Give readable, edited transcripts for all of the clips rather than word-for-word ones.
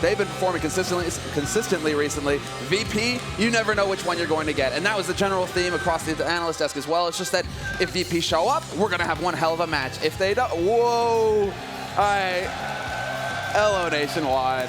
They've been performing consistently recently. VP, you never know which one you're going to get. And that was the general theme across the analyst desk as well. It's just that if VP show up, we're going to have one hell of a match. If they don't, whoa. All right, LO nationwide.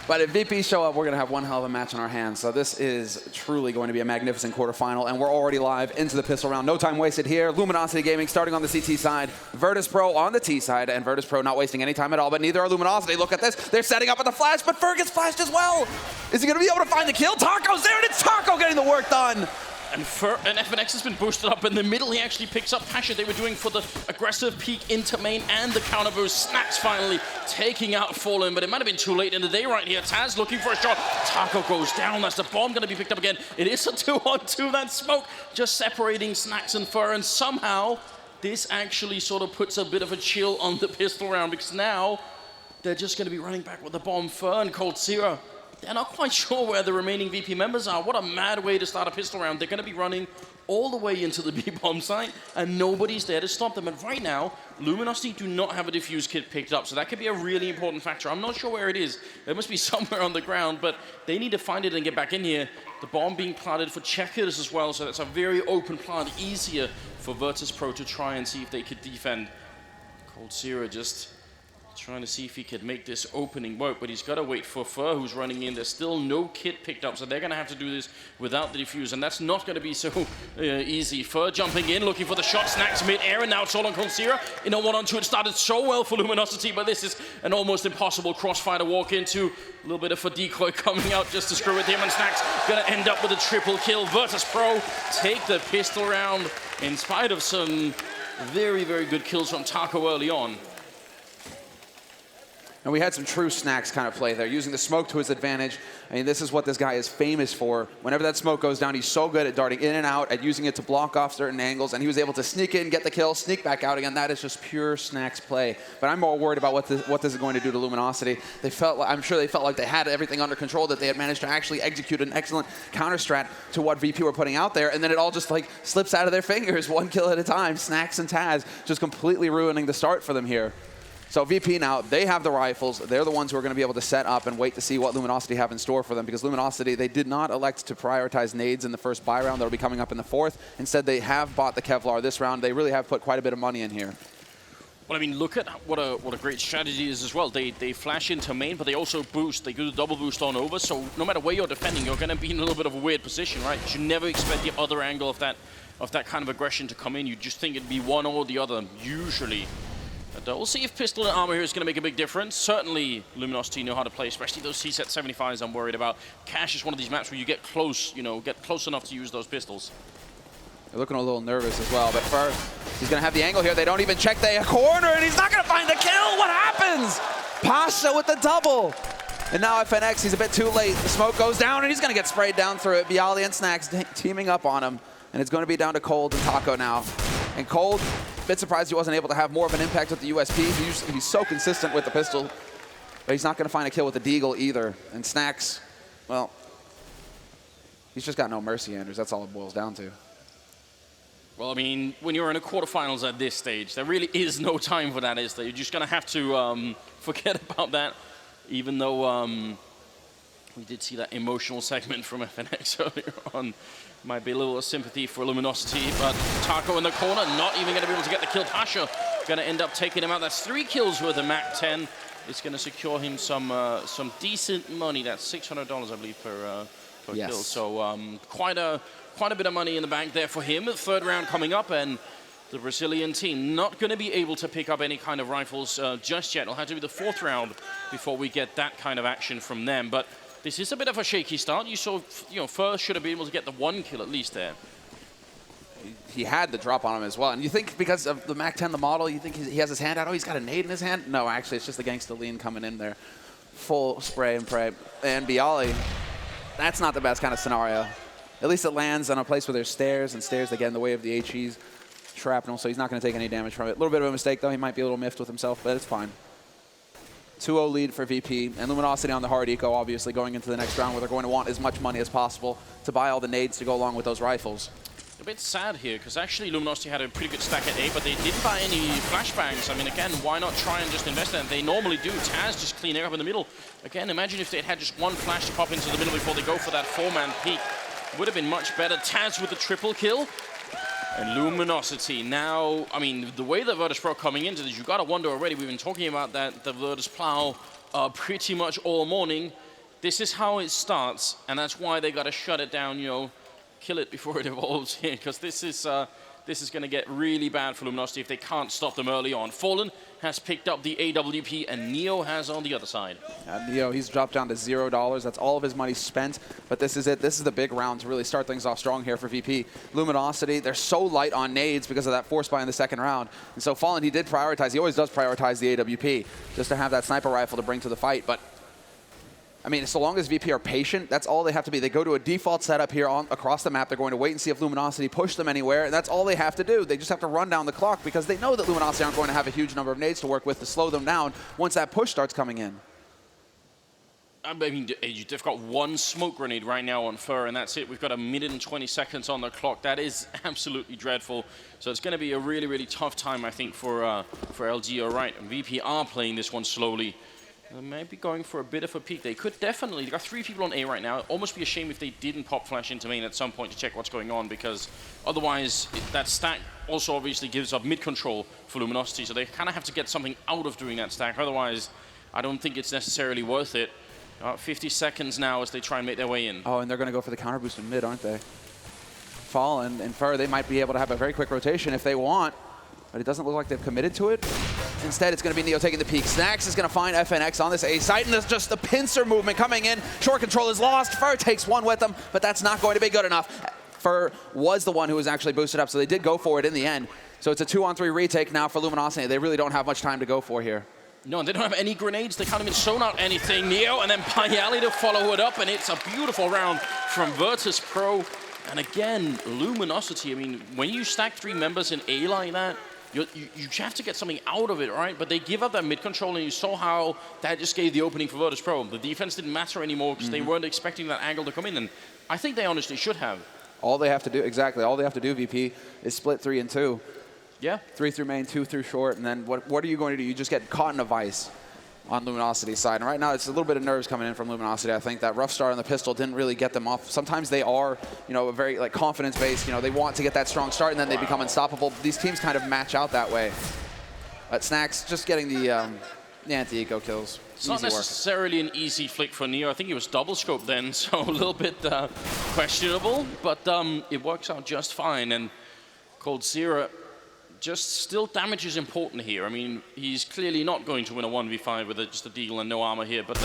But if VP show up, we're going to have one hell of a match on our hands. So this is truly going to be a magnificent quarterfinal, and we're already live into the pistol round. No time wasted here. Luminosity Gaming starting on the CT side. Virtus Pro on the T side, and Virtus Pro not wasting any time at all, but neither are Luminosity. Look at this. They're setting up with the flash, but Fer gets flashed as well. Is he going to be able to find the kill? Taco's there, and it's Taco getting the work done. And FNX has been boosted up in the middle. He actually picks up Pasha. They were doing for the aggressive peek into main and the counter boost. Snacks finally taking out Fallen, but it might have been too late in the day right here. Taz looking for a shot. Taco goes down. That's the bomb going to be picked up again. It is a 2-on-2. That smoke just separating Snacks and Fer, and somehow this actually sort of puts a bit of a chill on the pistol round, because now they're just going to be running back with the bomb. Fer and Cold Zero, they're not quite sure where the remaining VP members are. What a mad way to start a pistol round. They're going to be running all the way into the B-bomb site, and nobody's there to stop them. And right now, Luminosity do not have a defuse kit picked up, so that could be a really important factor. I'm not sure where it is. It must be somewhere on the ground, but they need to find it and get back in here. The bomb being planted for checkers as well, so that's a very open plant, easier for Virtus Pro to try and see if they could defend. Cold Zero just trying to see if he could make this opening work, but he's got to wait for Fer, who's running in. There's still no kit picked up, so they're going to have to do this without the defuse, and that's not going to be so easy. Fer jumping in, looking for the shot. Snacks mid-air, and now it's all on Cold Zero. In a 1-on-2, it started so well for Luminosity, but this is an almost impossible crossfire to walk into. A little bit of a decoy coming out just to screw with him, and Snacks going to end up with a triple kill. Virtus Pro take the pistol round in spite of some very, very good kills from Taco early on. And we had some true Snacks kind of play there, using the smoke to his advantage. I mean, this is what this guy is famous for. Whenever that smoke goes down, he's so good at darting in and out, at using it to block off certain angles, and he was able to sneak in, get the kill, sneak back out again. That is just pure Snacks play. But I'm more worried about what this is going to do to Luminosity. I'm sure they felt like they had everything under control, that they had managed to actually execute an excellent counter strat to what VP were putting out there, and then it all just like slips out of their fingers, one kill at a time. Snacks and Taz just completely ruining the start for them here. So VP now, they have the rifles. They're the ones who are going to be able to set up and wait to see what Luminosity have in store for them, because Luminosity, they did not elect to prioritize nades in the first buy round. That'll be coming up in the fourth. Instead, they have bought the Kevlar this round. They really have put quite a bit of money in here. Well, I mean, look at what a great strategy is as well. They flash into main, but they also boost. They do the double boost on over, so no matter where you're defending, you're going to be in a little bit of a weird position, right? You should never expect the other angle of that kind of aggression to come in. You just think it'd be one or the other, usually. But we'll see if pistol and armor here is going to make a big difference. Certainly, Luminosity know how to play, especially those C-set 75s I'm worried about. Cash is one of these maps where you get close, get close enough to use those pistols. They're looking a little nervous as well, but first, he's going to have the angle here. They don't even check the corner, and he's not going to find the kill. What happens? Pasha with the double. And now FNX, he's a bit too late. The smoke goes down, and he's going to get sprayed down through it. Bialy and Snacks teaming up on him, and it's going to be down to Cold and Taco now. And Cold, a bit surprised he wasn't able to have more of an impact with the USP. He's so consistent with the pistol, but he's not going to find a kill with the Deagle either. And Snacks, well, he's just got no mercy, Anders. That's all it boils down to. Well, I mean, when you're in a quarterfinals at this stage, there really is no time for that, is there? You're just going to have to forget about that, even though we did see that emotional segment from FNX earlier on. Might be a little sympathy for Luminosity, but Taco in the corner, not even going to be able to get the kill. Pasha going to end up taking him out. That's 3 kills with a MAC-10. It's going to secure him some decent money. That's $600, I believe, per yes. kill. So quite a bit of money in the bank there for him. The third round coming up, and the Brazilian team not going to be able to pick up any kind of rifles just yet. It'll have to be the 4th round before we get that kind of action from them. But this is a bit of a shaky start. You saw, Fer should have been able to get the 1 kill at least there. He had the drop on him as well. And you think because of the MAC-10, the model, you think he has his hand out? Oh, he's got a nade in his hand? No, actually, it's just the Gangsta Lean coming in there. Full spray and pray. And Bialy, that's not the best kind of scenario. At least it lands on a place where there's stairs, and stairs that get in the way of the HE's shrapnel, so he's not going to take any damage from it. A little bit of a mistake, though. He might be a little miffed with himself, but it's fine. 2-0 lead for VP, and Luminosity on the hard eco, obviously, going into the next round where they're going to want as much money as possible to buy all the nades to go along with those rifles. A bit sad here, because actually Luminosity had a pretty good stack at A, but they didn't buy any flashbangs. I mean, again, why not try and just invest in that? They normally do. Taz just cleaning up in the middle. Again, imagine if they had just one flash to pop into the middle before they go for that 4-man peek. Would have been much better. Taz with the triple kill. And Luminosity now, I mean, the way the Virtus Pro coming into this, you got to wonder already. We've been talking about that, the Virtus Plow pretty much all morning. This is how it starts, and that's why they got to shut it down, you know, kill it before it evolves here, because this is going to get really bad for Luminosity if they can't stop them early on. Fallen has picked up the AWP, and Neo has on the other side. Neo, he's dropped down to $0. That's all of his money spent, but this is it. This is the big round to really start things off strong here for VP. Luminosity, they're so light on nades because of that force buy in the second round, and so Fallen, he did prioritize. He always does prioritize the AWP just to have that sniper rifle to bring to the fight, but I mean, so long as VP are patient, that's all they have to be. They go to a default setup here across the map. They're going to wait and see if Luminosity push them anywhere, and that's all they have to do. They just have to run down the clock because they know that Luminosity aren't going to have a huge number of nades to work with to slow them down once that push starts coming in. I mean, they've got one smoke grenade right now on Fur, and that's it. We've got 1 minute and 20 seconds on the clock. That is absolutely dreadful. So it's going to be a really, really tough time, I think, for LG. All right, and VP are playing this one slowly. They might be going for a bit of a peek. They could definitely. They've got 3 people on A right now. It'd almost be a shame if they didn't pop flash into main at some point to check what's going on, because otherwise that stack also obviously gives up mid control for Luminosity. So they kind of have to get something out of doing that stack. Otherwise, I don't think it's necessarily worth it. 50 seconds now as they try and make their way in. Oh, and they're going to go for the counter boost in mid, aren't they? Fallen and Fur, they might be able to have a very quick rotation if they want, but it doesn't look like they've committed to it. Instead, it's going to be Neo taking the peek. Snax is going to find FNX on this A site, and there's just the pincer movement coming in. Short control is lost. Fur takes one with them, but that's not going to be good enough. Fur was the one who was actually boosted up, so they did go for it in the end. So it's a 2-on-3 retake now for Luminosity. They really don't have much time to go for here. No, and they don't have any grenades. They can't even sewn out anything. Neo and then Payali to follow it up, and it's a beautiful round from Virtus Pro. And again, Luminosity, I mean, when you stack 3 members in A like that, you have to get something out of it, right? But they give up that mid control, and you saw how that just gave the opening for Virtus Pro. The defense didn't matter anymore because they weren't expecting that angle to come in, and I think they honestly should have. All they have to do, exactly, all they have to do, VP, is split 3 and 2. Yeah. 3 through main, 2 through short, and then what are you going to do? You just get caught in a vice on Luminosity's side. And right now, it's a little bit of nerves coming in from Luminosity. I think that rough start on the pistol didn't really get them off. Sometimes they are, you know, a very like confidence-based. You know, they want to get that strong start, and then they become unstoppable. These teams kind of match out that way. But Snax just getting the anti-eco kills. It's not necessarily an easy flick for Neo. I think he was double scoped then, so a little bit questionable. But it works out just fine. And coldzera just still damage is important here. I mean, he's clearly not going to win a 1v5 with just a deagle and no armor here, but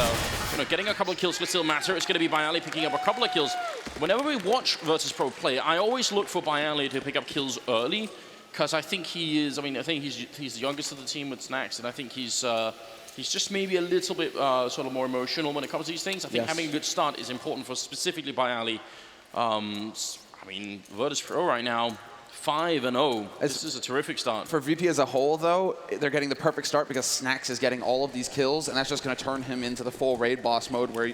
you know, getting a couple of kills will still matter. It's going to be Bialy picking up a couple of kills. Whenever we watch Virtus Pro play, I always look for Bialy to pick up kills early, because I think he is, I mean, I think he's the youngest of the team with Snax, and I think he's just maybe a little bit sort of more emotional when it comes to these things. I think having a good start is important for specifically Bialy. I mean, Virtus Pro right now, 5-0. This is a terrific start. For VP as a whole, though, they're getting the perfect start because Snax is getting all of these kills, and that's just going to turn him into the full raid boss mode where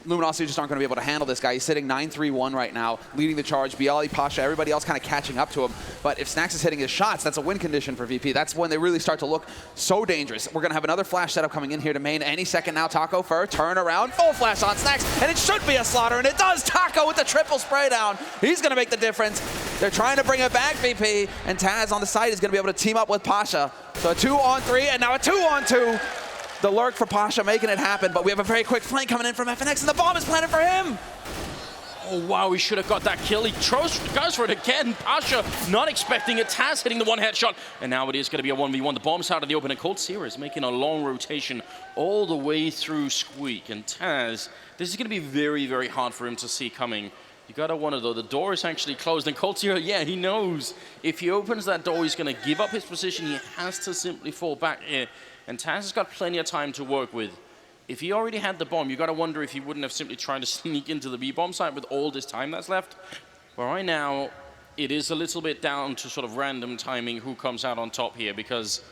Luminosity just aren't going to be able to handle this guy. He's sitting 9-3-1 right now, leading the charge. Bialy, Pasha, everybody else kind of catching up to him. But if Snax is hitting his shots, that's a win condition for VP. That's when they really start to look so dangerous. We're going to have another flash setup coming in here to main any second now. Taco, Fur, turn around, full flash on Snax, and it should be a slaughter, and it does. Taco with the triple spray down. He's going to make the difference. They're trying to bring it back, VP, and Taz on the side is going to be able to team up with Pasha. So a 2-on-3, and now a 2-on-2. The lurk for Pasha making it happen, but we have a very quick flank coming in from FNX, and the bomb is planted for him. Oh, wow, he should have got that kill. He goes for it again. Pasha not expecting it. Taz hitting the one headshot, and now it is going to be a 1v1. The bomb's out of the open, and coldzera is making a long rotation all the way through Squeak. And Taz, this is going to be very, very hard for him to see coming. You gotta wonder though, the door is actually closed, and coldzera, yeah, he knows if he opens that door, he's gonna give up his position. He has to simply fall back here, and Taz has got plenty of time to work with. If he already had the bomb, you gotta wonder if he wouldn't have simply tried to sneak into the B-bomb site with all this time that's left. But right now, it is a little bit down to sort of random timing who comes out on top here, because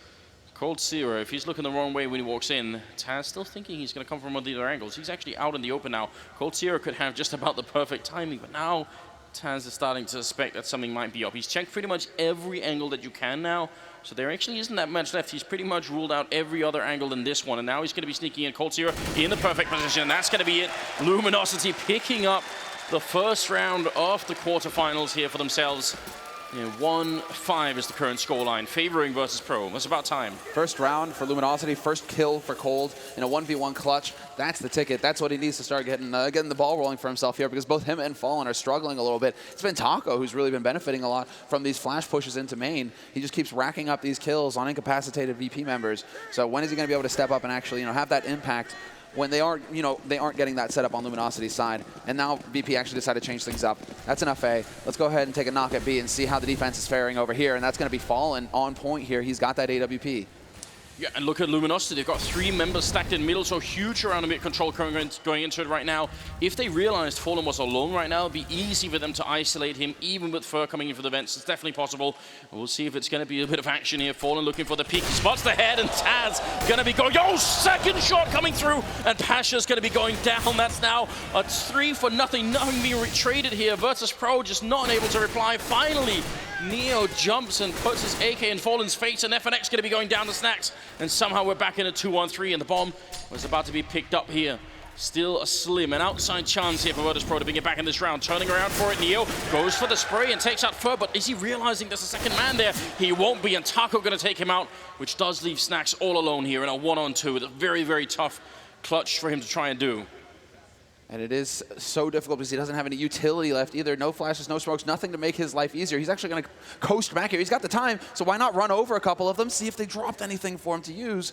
coldzera, if he's looking the wrong way when he walks in, Taz still thinking he's going to come from one of the other angles. He's actually out in the open now. coldzera could have just about the perfect timing, but now Taz is starting to suspect that something might be up. He's checked pretty much every angle that you can now, so there actually isn't that much left. He's pretty much ruled out every other angle than this one, and now he's going to be sneaking in Cold Zero in the perfect position, and that's going to be it. Luminosity picking up the first round of the quarterfinals here for themselves. 1-5 is the current scoreline, favoring Virtus Pro. It's about time. First round for Luminosity, first kill for Cold in a 1v1 clutch. That's the ticket. That's what he needs to start getting the ball rolling for himself here, because both him and Fallen are struggling a little bit. It's been Taco who's really been benefiting a lot from these flash pushes into main. He just keeps racking up these kills on incapacitated VP members. So when is he going to be able to step up and actually have that impact when they aren't getting that setup on Luminosity's side? And now VP actually decided to change things up. That's enough A. Let's go ahead and take a knock at B and see how the defense is faring over here. And that's going to be Fallen on point here. He's got that AWP. Yeah, and look at Luminosity. They've got 3 members stacked in middle, so huge around the mid control going into it right now. If they realized Fallen was alone right now, it'd be easy for them to isolate him, even with Fur coming in for the vents. It's definitely possible. We'll see if it's going to be a bit of action here. Fallen looking for the peak. He spots the head, and Taz going to be going. Oh, second shot coming through, and Pasha's going to be going down. That's now a 3-0. Nothing being traded here. Virtus Pro just not able to reply. Finally, Neo jumps and puts his AK in Fallen's face, and FNX going to be going down to Snacks. And somehow we're back in a 2-on-3, and the bomb was about to be picked up here. Still a slim and outside chance here for Virtus Pro to bring it back in this round. Turning around for it, Neo goes for the spray and takes out Fur, but is he realizing there's a second man there? He won't be, and Taco going to take him out, which does leave Snacks all alone here in a 1-on-2 with a very, very tough clutch for him to try and do. And it is so difficult because he doesn't have any utility left either. No flashes, no smokes, nothing to make his life easier. He's actually going to coast back here. He's got the time, so why not run over a couple of them, see if they dropped anything for him to use.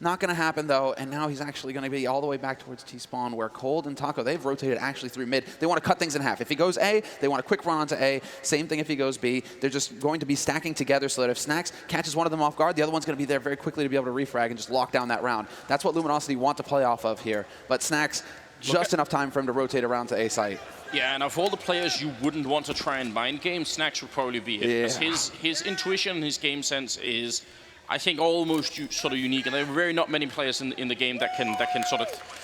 Not going to happen, though, and now he's actually going to be all the way back towards T-spawn, where Cold and Taco, they've rotated actually through mid. They want to cut things in half. If he goes A, they want a quick run onto A. Same thing if he goes B. They're just going to be stacking together so that if Snacks catches one of them off guard, the other one's going to be there very quickly to be able to refrag and just lock down that round. That's what Luminosity want to play off of here. But Snacks, just enough time for him to rotate around to A site. Yeah, and of all the players you wouldn't want to try and mind game, Snacks would probably be it. Yeah. His intuition, his game sense is, I think, almost sort of unique, and there are very not many players in the game that can sort of,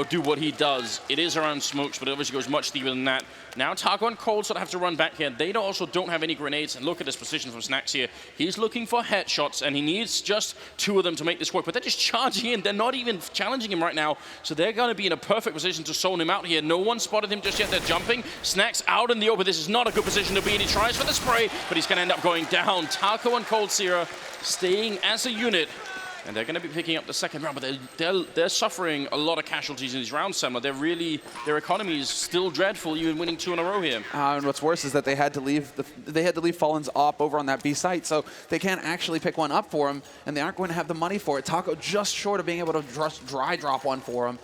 do what he does. It is around smokes, but it obviously goes much deeper than that. Now Taco and Cold sort of have to run back here. They also don't have any grenades, and look at this position from Snacks here. He's looking for headshots, and he needs just 2 of them to make this work, but they're just charging in. They're not even challenging him right now, so they're going to be in a perfect position to zone him out here. No one spotted him just yet. They're jumping. Snacks out in the open. This is not a good position to be in. He tries for the spray, but he's going to end up going down. Taco and Cold Zero staying as a unit. And they're going to be picking up the second round, but they're suffering a lot of casualties in these rounds, Summer. Their economy is still dreadful, even winning 2 in a row here. And what's worse is that they had to leave Fallen's op over on that B site, so they can't actually pick one up for him, and they aren't going to have the money for it. Taco just short of being able to dry drop one for him.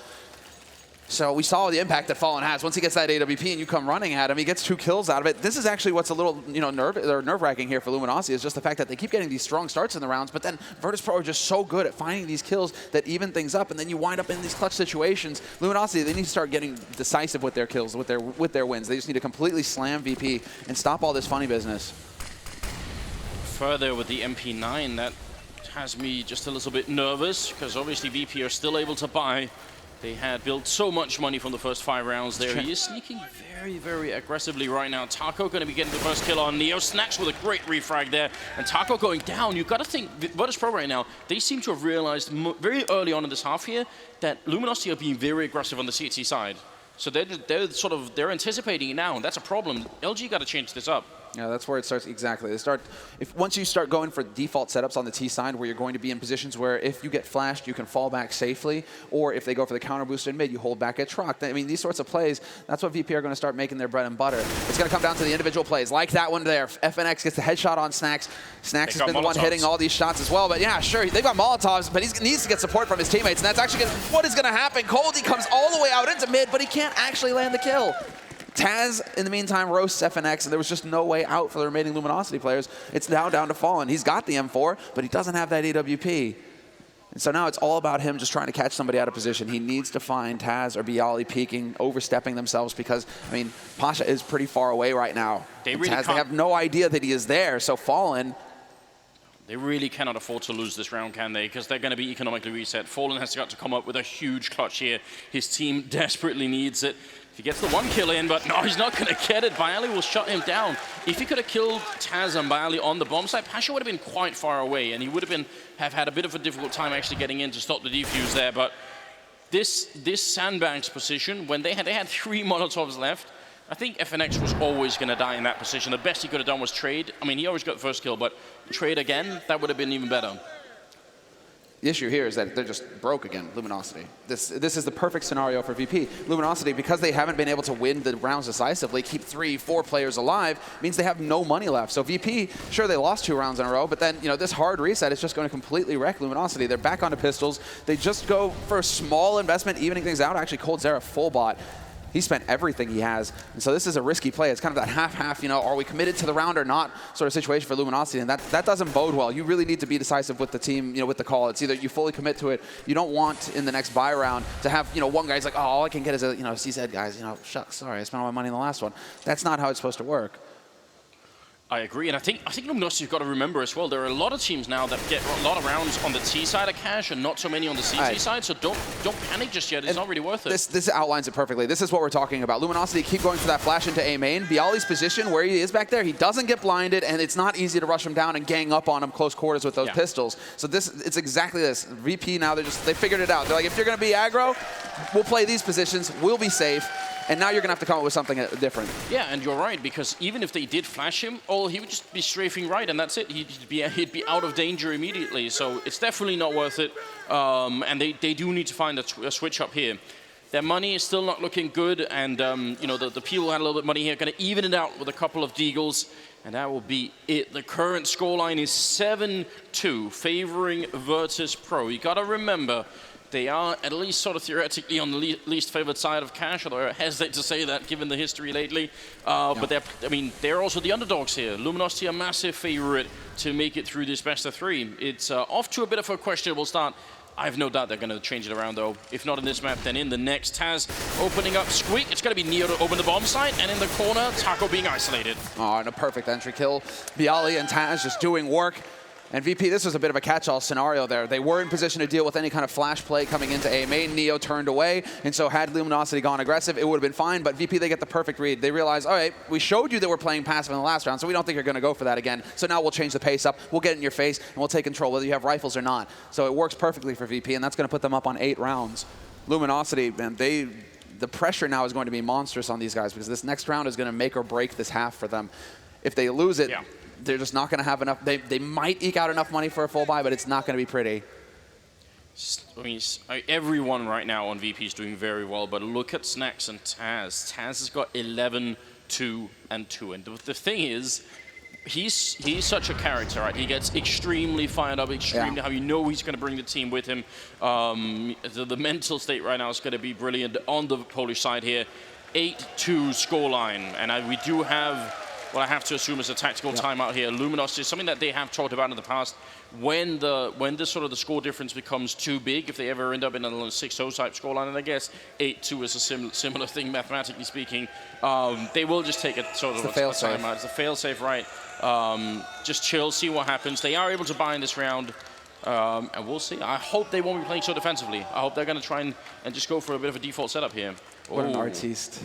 So we saw the impact that Fallen has. Once he gets that AWP and you come running at him, he gets 2 kills out of it. This is actually what's a little nerve-wracking here for Luminosity, is just the fact that they keep getting these strong starts in the rounds, but then Virtus Pro are just so good at finding these kills that even things up, and then you wind up in these clutch situations. Luminosity, they need to start getting decisive with their kills, with their wins. They just need to completely slam VP and stop all this funny business. Further with the MP9, that has me just a little bit nervous, because obviously VP are still able to buy. They had built so much money from the first 5 rounds there. He is sneaking very, very aggressively right now. Taco going to be getting the first kill on Neo. Snacks with a great refrag there. And Taco going down. You've got to think, Virtus Pro right now, they seem to have realized very early on in this half here that Luminosity are being very aggressive on the CT side. So they're anticipating it now, and that's a problem. LG got to change this up. Yeah, that's where it starts. Exactly. Once you start going for default setups on the T side, where you're going to be in positions where if you get flashed, you can fall back safely, or if they go for the counter boost in mid, you hold back at truck. I mean, these sorts of plays, that's what VP are going to start making their bread and butter. It's going to come down to the individual plays, like that one there. FNX gets the headshot on Snacks. Snacks has been the one hitting all these shots as well, but yeah, sure, they've got Molotovs, but he needs to get support from his teammates, and that's actually what is going to happen. Cold, he comes all the way out into mid, but he can't actually land the kill. Taz, in the meantime, roasts FNX, and there was just no way out for the remaining Luminosity players. It's now down to Fallen. He's got the M4, but he doesn't have that AWP. And so now it's all about him just trying to catch somebody out of position. He needs to find Taz or Bialy peeking, overstepping themselves, because, I mean, Pasha is pretty far away right now. They have no idea that he is there, so Fallen... They really cannot afford to lose this round, can they? Because they're going to be economically reset. Fallen has got to come up with a huge clutch here. His team desperately needs it. If he gets the 1 kill in, but no, he's not going to get it. Bialy will shut him down. If he could have killed Taz and Bialy on the bomb site, Pasha would have been quite far away, and he would have had a bit of a difficult time actually getting in to stop the defuse there. But this sandbags position, when they had 3 Molotovs left, I think FNX was always going to die in that position. The best he could have done was trade. I mean, he always got the first kill, but trade again, that would have been even better. The issue here is that they're just broke again, Luminosity. This is the perfect scenario for VP. Luminosity, because they haven't been able to win the rounds decisively, keep 3, 4 players alive, means they have no money left. So VP, sure, they lost 2 rounds in a row, but then, this hard reset is just going to completely wreck Luminosity. They're back onto pistols. They just go for a small investment, evening things out. Actually, coldzera full bot. He spent everything he has, and so this is a risky play. It's kind of that half-half, are we committed to the round or not sort of situation for Luminosity, and that doesn't bode well. You really need to be decisive with the team, with the call. It's either you fully commit to it. You don't want in the next buy round to have, one guy's like, oh, all I can get is a, CZ guys, shucks, sorry, I spent all my money in the last one. That's not how it's supposed to work. I agree, and I think Luminosity's got to remember as well, there are a lot of teams now that get a lot of rounds on the T side of cash and not so many on the CT side, so don't panic just yet. It's not really worth it. This outlines it perfectly. This is what we're talking about. Luminosity keep going for that flash into A main. Bialy's position, where he is back there, he doesn't get blinded, and it's not easy to rush him down and gang up on him close quarters with those pistols. So it's exactly this. VP now, they figured it out. They're like, if you're going to be aggro, we'll play these positions, we'll be safe. And now you're going to have to come up with something different. Yeah, and you're right, because even if they did flash him, he would just be strafing right, and that's it. He'd be out of danger immediately. So it's definitely not worth it. And they do need to find a switch up here. Their money is still not looking good, and the people who had a little bit of money here are going to even it out with a couple of deagles, and that will be it. The current scoreline is 7-2, favoring Virtus Pro. You got to remember, they are at least sort of theoretically on the least favored side of cash, although I hesitate to say that given the history lately. But they're also the underdogs here. Luminosity a massive favorite to make it through this best of 3. It's off to a bit of a questionable start. I have no doubt they're going to change it around, though. If not in this map, then in the next. Taz opening up Squeak. It's going to be Neo to open the bomb site, and in the corner, Taco being isolated. Oh, and a perfect entry kill. Bialy and Taz just doing work. And VP, this was a bit of a catch-all scenario there. They were in position to deal with any kind of flash play coming into A main. Neo turned away, and so had Luminosity gone aggressive, it would have been fine, but VP, they get the perfect read. They realize, all right, we showed you that we're playing passive in the last round, so we don't think you're going to go for that again. So now we'll change the pace up, we'll get in your face, and we'll take control, whether you have rifles or not. So it works perfectly for VP, and that's going to put them up on 8 rounds. Luminosity, man, the pressure now is going to be monstrous on these guys, because this next round is going to make or break this half for them. If they lose it, they're just not going to have enough. They might eke out enough money for a full buy, but it's not going to be pretty. I mean, everyone right now on VP is doing very well, but look at Snacks and Taz. Taz has got 11, 2, and 2. And the thing is, he's such a character, right? He gets extremely fired up, extremely how he's going to bring the team with him. The mental state right now is going to be brilliant on the Polish side here. 8-2 scoreline, and we do have what I have to assume is a tactical timeout here. Luminosity is something that they have talked about in the past. When the sort of the score difference becomes too big, if they ever end up in a 6-0 type scoreline, and I guess 8-2 is a similar thing mathematically speaking, they will just take a sort of a timeout. It's a fail-safe, right? Just chill, see what happens. They are able to buy in this round, and we'll see. I hope they won't be playing so defensively. I hope they're going to try and just go for a bit of a default setup here. What an artiste.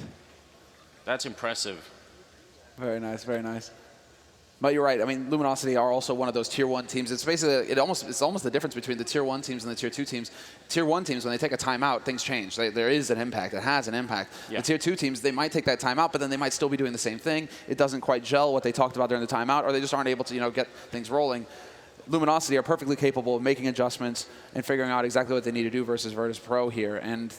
That's impressive. Very nice, very nice. But you're right. I mean, Luminosity are also one of those tier 1 teams. It's basically it's almost the difference between the tier 1 teams and the tier 2 teams. Tier 1 teams, when they take a timeout, things change. There is an impact. It has an impact. The tier 2 teams, they might take that timeout, but then they might still be doing the same thing. It doesn't quite gel what they talked about during the timeout, or they just aren't able to get things rolling. Luminosity are perfectly capable of making adjustments and figuring out exactly what they need to do versus Virtus Pro here. And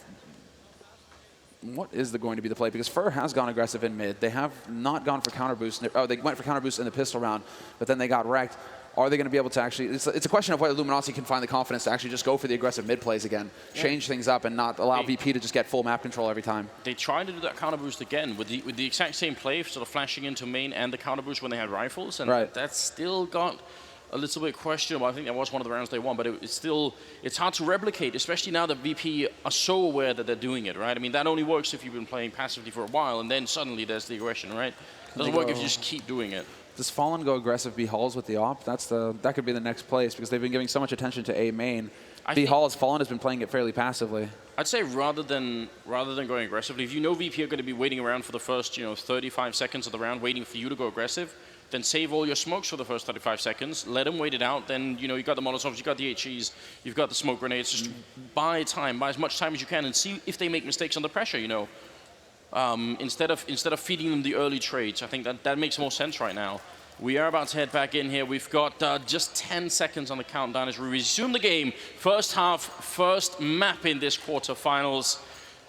what is going to be the play? Because Fur has gone aggressive in mid. They have not gone for counter boost. Oh, they went for counter boost in the pistol round, but then they got wrecked. Are they going to be able to actually... It's a question of whether Luminosity can find the confidence to actually just go for the aggressive mid plays again, change things up, and not allow VP to just get full map control every time. They tried to do that counter boost again with the exact same play, sort of flashing into main and the counter boost when they had rifles, and that's still got a little bit questionable. I think that was one of the rounds they won, but it's hard to replicate, especially now that VP are so aware that they're doing it, right? I mean, that only works if you've been playing passively for a while, and then suddenly there's the aggression, right? It doesn't work if you just keep doing it. Does Fallen go aggressive B Halls with the op? That could be the next place, because they've been giving so much attention to A main. V Hall's Fallen has been playing it fairly passively. I'd say rather than going aggressively, if you know VP are going to be waiting around for the first 35 seconds of the round, waiting for you to go aggressive, then save all your smokes for the first 35 seconds. Let them wait it out. Then you've got the Molotovs, you've got the HEs, you've got the smoke grenades. Just buy time, buy as much time as you can, and see if they make mistakes under pressure. Instead of feeding them the early trades. I think that makes more sense right now. We are about to head back in here. We've got just 10 seconds on the countdown as we resume the game. First half, first map in this quarterfinals.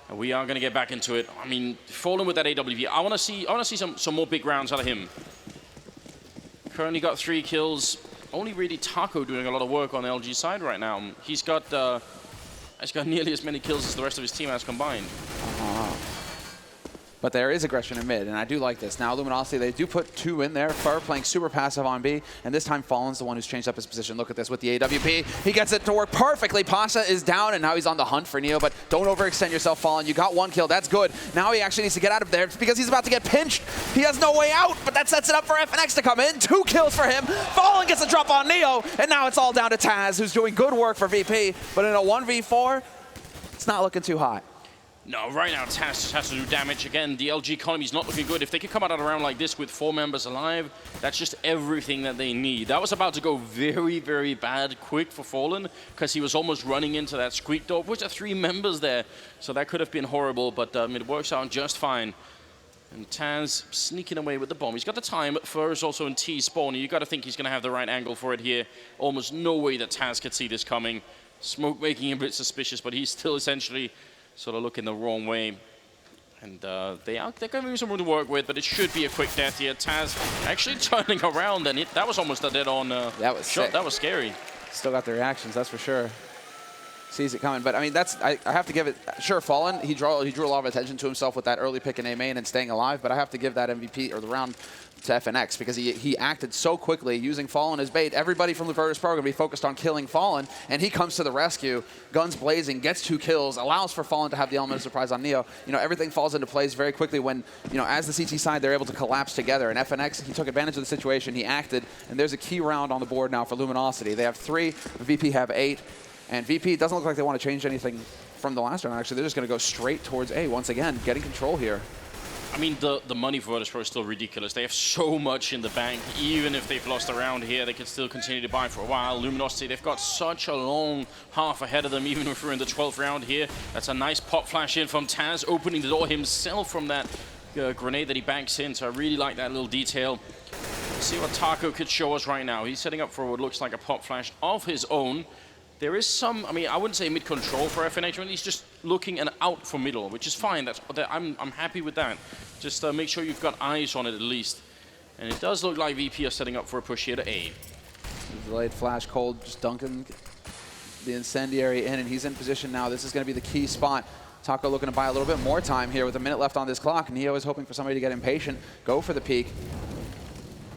And we are going to get back into it. I mean, Fallen with that AWP. I want to see some more big rounds out of him. Currently got 3 kills. Only really Taco doing a lot of work on the LG side right now. He's got nearly as many kills as the rest of his team has combined. But there is aggression in mid, and I do like this. Now Luminosity, they do put 2 in there. Fur playing super passive on B, and this time Fallen's the one who's changed up his position. Look at this with the AWP. He gets it to work perfectly. Pasha is down, and now he's on the hunt for Neo, but don't overextend yourself, Fallen. You got 1 kill, that's good. Now he actually needs to get out of there because he's about to get pinched. He has no way out, but that sets it up for FNX to come in. 2 kills for him. Fallen gets a drop on Neo, and now it's all down to Taz, who's doing good work for VP, but in a 1v4, it's not looking too hot. No, right now Taz just has to do damage. Again, the LG economy's not looking good. If they can come out of a round like this with 4 members alive, that's just everything that they need. That was about to go very, very bad quick for Fallen because he was almost running into that squeak door, which are 3 members there. So that could have been horrible, but it works out just fine. And Taz sneaking away with the bomb. He's got the time. Fur is also in T spawn. You got to think he's going to have the right angle for it here. Almost no way that Taz could see this coming. Smoke making him a bit suspicious, but he's still essentially sort of looking the wrong way. And they're going to be some room to work with, but it should be a quick death here. Taz actually turning around, and that was almost a dead-on that was shot. Sick. That was scary. Still got the reactions, that's for sure. Sees it coming, but I mean, I have to give it, sure, Fallen, he drew a lot of attention to himself with that early pick in A main and staying alive, but I have to give that MVP, or the round, to FNX, because he acted so quickly using Fallen as bait. Everybody from the Virtus Pro are going to be focused on killing Fallen, and he comes to the rescue, guns blazing, gets 2 kills, allows for Fallen to have the element of surprise on Neo. Everything falls into place very quickly when, as the CT side, they're able to collapse together, and FNX, he took advantage of the situation, he acted, and there's a key round on the board now for Luminosity. They have 3, VP have 8, and VP doesn't look like they want to change anything from the last round, actually. They're just going to go straight towards A once again, getting control here. I mean, the money for Virtus Pro is still ridiculous. They have so much in the bank. Even if they've lost a round here, they can still continue to buy for a while. Luminosity, they've got such a long half ahead of them, even if we're in the 12th round here. That's a nice pop flash in from Taz, opening the door himself from that grenade that he banks in. So I really like that little detail. Let's see what Taco could show us right now. He's setting up for what looks like a pop flash of his own. There is some, I mean, I wouldn't say mid-control for FNH, but he's just looking and out for middle, which is fine. I'm happy with that. Just make sure you've got eyes on it at least. And it does look like VP are setting up for a push here to A. Delayed flash, Cold just dunking the incendiary in, and he's in position now. This is going to be the key spot. Taco looking to buy a little bit more time here with a minute left on this clock. Neo is hoping for somebody to get impatient, go for the peak.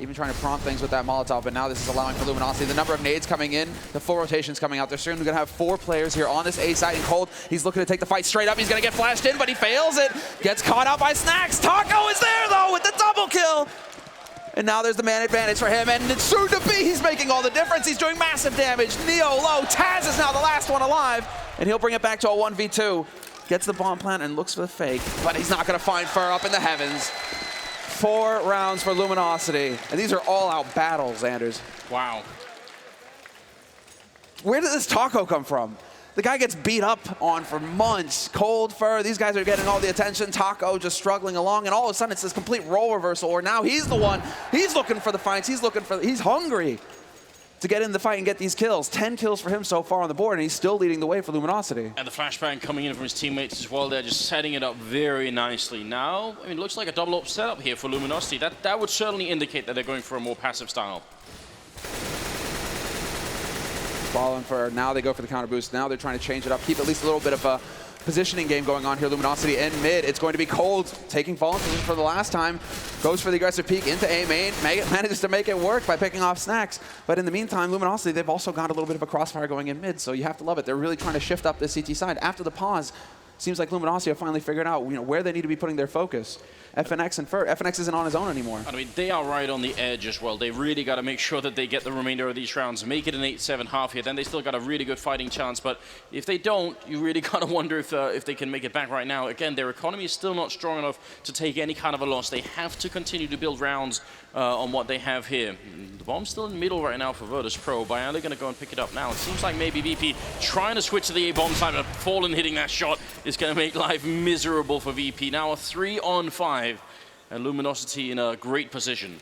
Even trying to prompt things with that Molotov, but now this is allowing for Luminosity. The number of nades coming in, the full rotations coming out. They're soon going to have 4 players here on this A side, and Cold, he's looking to take the fight straight up. He's going to get flashed in, but he fails it. Gets caught out by Snacks. Taco is there, though, with the double kill. And now there's the man advantage for him, and it's soon to be. He's making all the difference. He's doing massive damage. Neo low. Taz is now the last one alive, and he'll bring it back to a 1v2. Gets the bomb plant and looks for the fake, but he's not going to find Fur up in the heavens. 4 rounds for Luminosity. And these are all-out battles, Anders. Wow. Where did this Taco come from? The guy gets beat up on for months. Cold, Fur, these guys are getting all the attention. Taco just struggling along, and all of a sudden it's this complete role reversal, or now he's the one. He's looking for the fights. He's hungry to get in the fight and get these kills. 10 kills for him so far on the board, and he's still leading the way for Luminosity. And the flashbang coming in from his teammates as well. They're just setting it up very nicely. Now, I mean, it looks like a double up setup here for Luminosity. That would certainly indicate that they're going for a more passive style. Fallen for, now they go for the counter boost. Now they're trying to change it up, keep at least a little bit of a positioning game going on here. Luminosity in mid. It's going to be Cold, taking Fallen position for the last time. Goes for the aggressive peek into A main. Manages to make it work by picking off Snacks. But in the meantime, Luminosity, they've also got a little bit of a crossfire going in mid, so you have to love it. They're really trying to shift up this CT side. After the pause, seems like Luminosity have finally figured out where they need to be putting their focus. FNX and Fer. FNX isn't on his own anymore. I mean, they are right on the edge as well. They really got to make sure that they get the remainder of these rounds, make it an 8-7 half here. Then they still got a really good fighting chance. But if they don't, you really got to wonder if they can make it back right now. Again, their economy is still not strong enough to take any kind of a loss. They have to continue to build rounds on what they have here. The bomb's still in the middle right now for Virtus.pro. Bialy going to go and pick it up now. It seems like maybe VP trying to switch to the A-bomb side, but Fallen hitting that shot is going to make life miserable for VP. Now a 3-on-5. And Luminosity in a great position.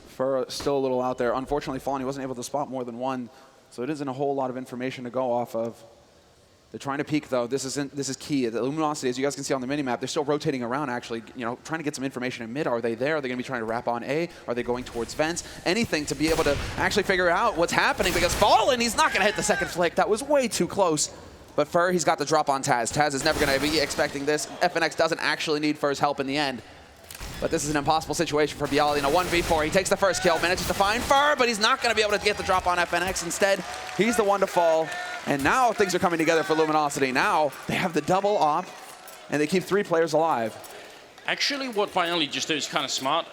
Fer still a little out there. Unfortunately, Fallen, he wasn't able to spot more than one, so it isn't a whole lot of information to go off of. They're trying to peek, though. This is key. The Luminosity, as you guys can see on the minimap, they're still rotating around, actually, trying to get some information in mid. Are they there? Are they going to be trying to wrap on A? Are they going towards vents? Anything to be able to actually figure out what's happening, because Fallen, he's not going to hit the second flick. That was way too close. But Fer, he's got the drop on Taz. Taz is never going to be expecting this. FNX doesn't actually need Fer's help in the end. But this is an impossible situation for Bialy in a 1v4. He takes the first kill, manages to find Fer, but he's not going to be able to get the drop on FNX. Instead, he's the one to fall. And now things are coming together for Luminosity. Now they have the double op, and they keep 3 players alive. Actually, what Bialy just did is kind of smart.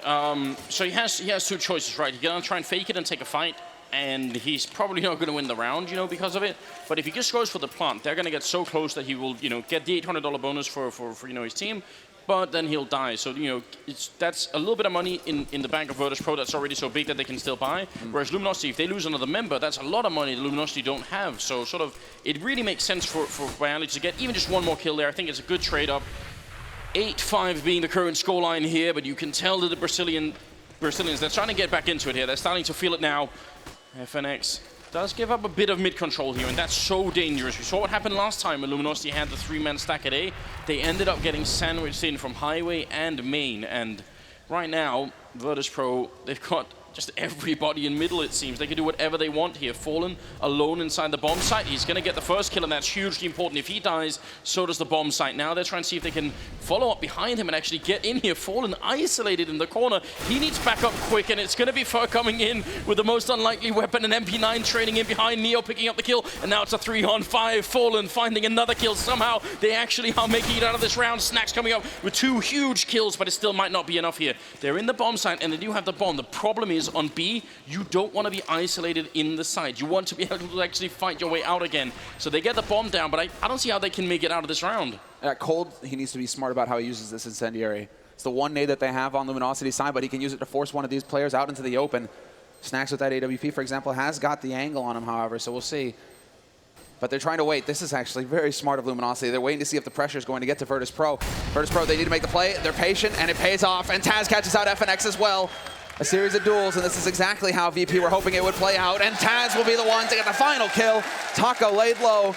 So he has 2 choices, right? He can try and fake it and take a fight, and he's probably not going to win the round, because of it. But if he just goes for the plant, they're going to get so close that he will, get the $800 bonus for his team. But then he'll die. So, that's a little bit of money in the bank of Virtus.pro that's already so big that they can still buy. Whereas Luminosity, if they lose another member, that's a lot of money that Luminosity don't have. So, it really makes sense for Bialy to get even just one more kill there. I think it's a good trade-up. 8-5 being the current scoreline here, but you can tell that the Brazilians, they're trying to get back into it here. They're starting to feel it now. FNX does give up a bit of mid-control here, and that's so dangerous. We saw what happened last time when Luminosity had the 3-man stack at A. They ended up getting sandwiched in from Highway and Main, and right now, Virtus.pro, they've got just everybody in middle, it seems. They can do whatever they want here. Fallen alone inside the bomb site. He's going to get the first kill, and that's hugely important. If he dies, so does the bomb site. Now they're trying to see if they can follow up behind him and actually get in here. Fallen isolated in the corner. He needs backup quick, and it's going to be Fer coming in with the most unlikely weapon, an MP9 training in behind. Neo picking up the kill, and now it's a 3-on-5. Fallen finding another kill. Somehow they actually are making it out of this round. Snacks coming up with 2 huge kills, but it still might not be enough here. They're in the bomb site, and they do have the bomb. The problem is, on B, you don't want to be isolated in the side. You want to be able to actually fight your way out again. So they get the bomb down, but I don't see how they can make it out of this round. Cold, he needs to be smart about how he uses this incendiary. It's the one nade that they have on Luminosity's side, but he can use it to force one of these players out into the open. Snacks with that AWP, for example, has got the angle on him, however, so we'll see. But they're trying to wait. This is actually very smart of Luminosity. They're waiting to see if the pressure is going to get to Virtus.pro. Virtus.pro, they need to make the play. They're patient, and it pays off. And Taz catches out FNX as well. A series of duels, and this is exactly how VP were hoping it would play out. And Taz will be the one to get the final kill. Taco laid low,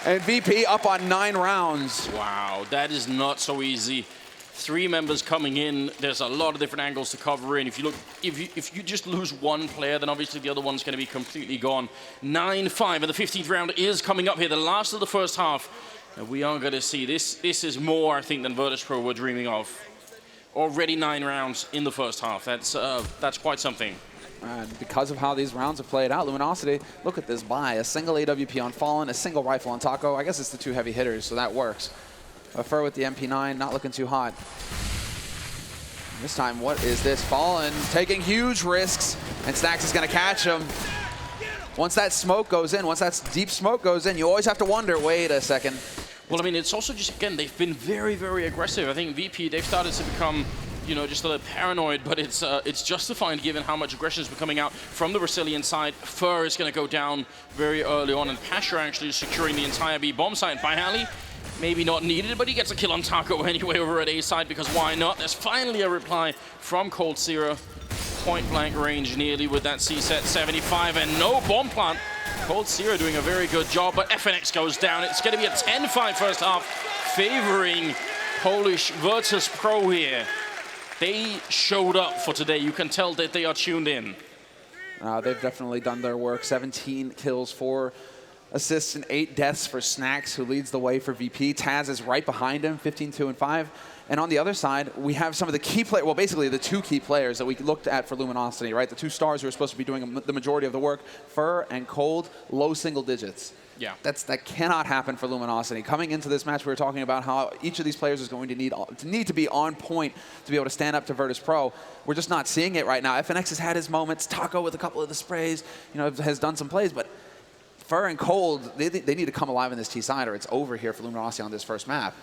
and VP up on 9 rounds. Wow, that is not so easy. 3 members coming in. There's a lot of different angles to cover in. If you just lose one player, then obviously the other one's going to be completely gone. 9-5, and the 15th round is coming up here, the last of the first half. And we are going to see this. This is more, I think, than Virtus.pro were dreaming of. Already 9 rounds in the first half. That's quite something. And because of how these rounds have played out, Luminosity, look at this buy. A single AWP on Fallen, a single rifle on Taco. I guess it's the 2 heavy hitters, so that works. Fer with the MP9, not looking too hot. This time, what is this? Fallen taking huge risks, and Snacks is going to catch him. Once that smoke goes in, once that deep smoke goes in, you always have to wonder, wait a second. Well, I mean, it's also just, again, they've been very, very aggressive. I think VP, they've started to become, just a little paranoid, but it's justified given how much aggression has been coming out from the Brazilian side. Fer is going to go down very early on, and Pasha actually is securing the entire B bomb site. Bialy, maybe not needed, but he gets a kill on Taco anyway over at A side, because why not? There's finally a reply from Cold Zero. Point blank range nearly with that C-set 75, and no bomb plant. Cold Zero doing a very good job, but FNX goes down. It's going to be a 10-5 first half, favoring Polish Virtus.pro here. They showed up for today. You can tell that they are tuned in. They've definitely done their work. 17 kills for assists and 8 deaths for Snax, who leads the way for VP. Taz is right behind him, 15, 2, and 5. And on the other side, we have some of the key players, well, basically the 2 key players that we looked at for Luminosity, right? The 2 stars who are supposed to be doing the majority of the work. Fur and Cold, low single digits. Yeah. That cannot happen for Luminosity. Coming into this match, we were talking about how each of these players is going to need to be on point to be able to stand up to Virtus Pro. We're just not seeing it right now. FNX has had his moments. Taco with a couple of the sprays, has done some plays, but Fur and Cold, they need to come alive in this T side, or it's over here for Luminosity on this first map.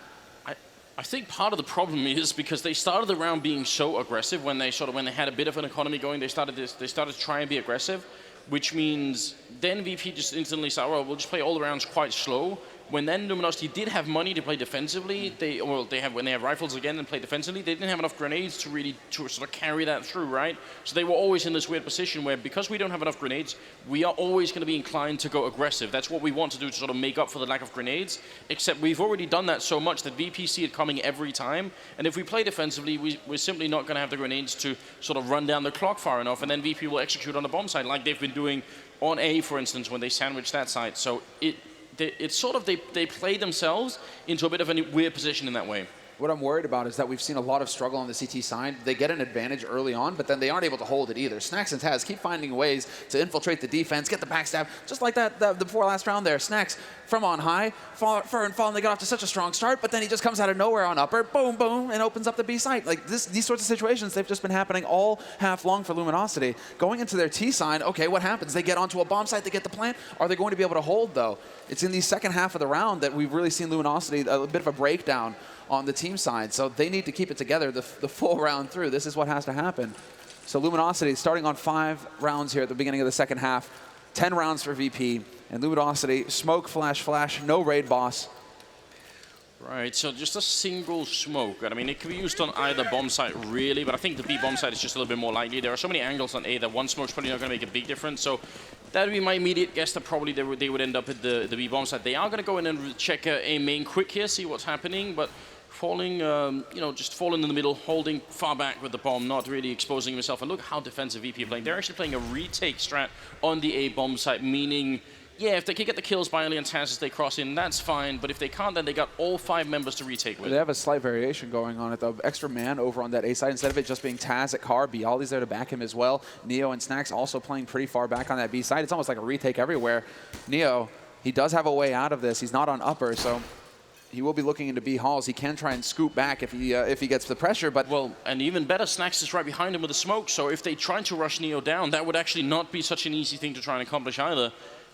I think part of the problem is because they started the round being so aggressive when they had a bit of an economy going, they started to try and be aggressive, which means then VP just instantly said, well, we'll just play all the rounds quite slow. When then Luminosity did have money to play defensively, when they have rifles again and play defensively, they didn't have enough grenades to really sort of carry that through, right? So they were always in this weird position where because we don't have enough grenades, we are always going to be inclined to go aggressive. That's what we want to do to sort of make up for the lack of grenades, except we've already done that so much that VP see it coming every time. And if we play defensively, we're simply not going to have the grenades to sort of run down the clock far enough, and then VP will execute on the bomb side like they've been doing on A, for instance, when they sandwich that side. So it's sort of, they play themselves into a bit of a weird position in that way. What I'm worried about is that we've seen a lot of struggle on the CT side. They get an advantage early on, but then they aren't able to hold it either. Snax and Taz keep finding ways to infiltrate the defense, get the backstab, just like that the before last round there. Snax from on high, Fur and Fallen, they got off to such a strong start, but then he just comes out of nowhere on upper, boom, boom, and opens up the B site. Like these sorts of situations, they've just been happening all half long for Luminosity. Going into their T side, okay, what happens? They get onto a bomb site, they get the plant. Are they going to be able to hold, though? It's in the second half of the round that we've really seen Luminosity, a bit of a breakdown on the team side. So they need to keep it together the full round through. This is what has to happen. So Luminosity starting on 5 rounds here at the beginning of the second half. 10 rounds for VP. And Luminosity, smoke, flash, flash, no raid boss. Right, so just a single smoke. I mean, it can be used on either bomb site, really, but I think the B bomb site is just a little bit more likely. There are so many angles on A that one smoke's probably not going to make a big difference. So that would be my immediate guess that probably they would end up at the B bomb site. They are going to go in and check A main quick here, see what's happening, but falling, just falling in the middle, holding far back with the bomb, not really exposing himself. And look how defensive VP are playing. They're actually playing a retake strat on the A bomb site, meaning, yeah, if they can get the kills by Ali and Taz as they cross in, that's fine. But if they can't, then they got all 5 members to retake with. They have a slight variation going on it, though. Extra man over on that A side. Instead of it just being Taz at car, Bialdi's there to back him as well. Neo and Snax also playing pretty far back on that B side. It's almost like a retake everywhere. Neo, he does have a way out of this. He's not on upper, so he will be looking into B halls. He can try and scoop back if he gets the pressure, but... Well, and even better, Snax is right behind him with the smoke, so if they try to rush Neo down, that would actually not be such an easy thing to try and accomplish either.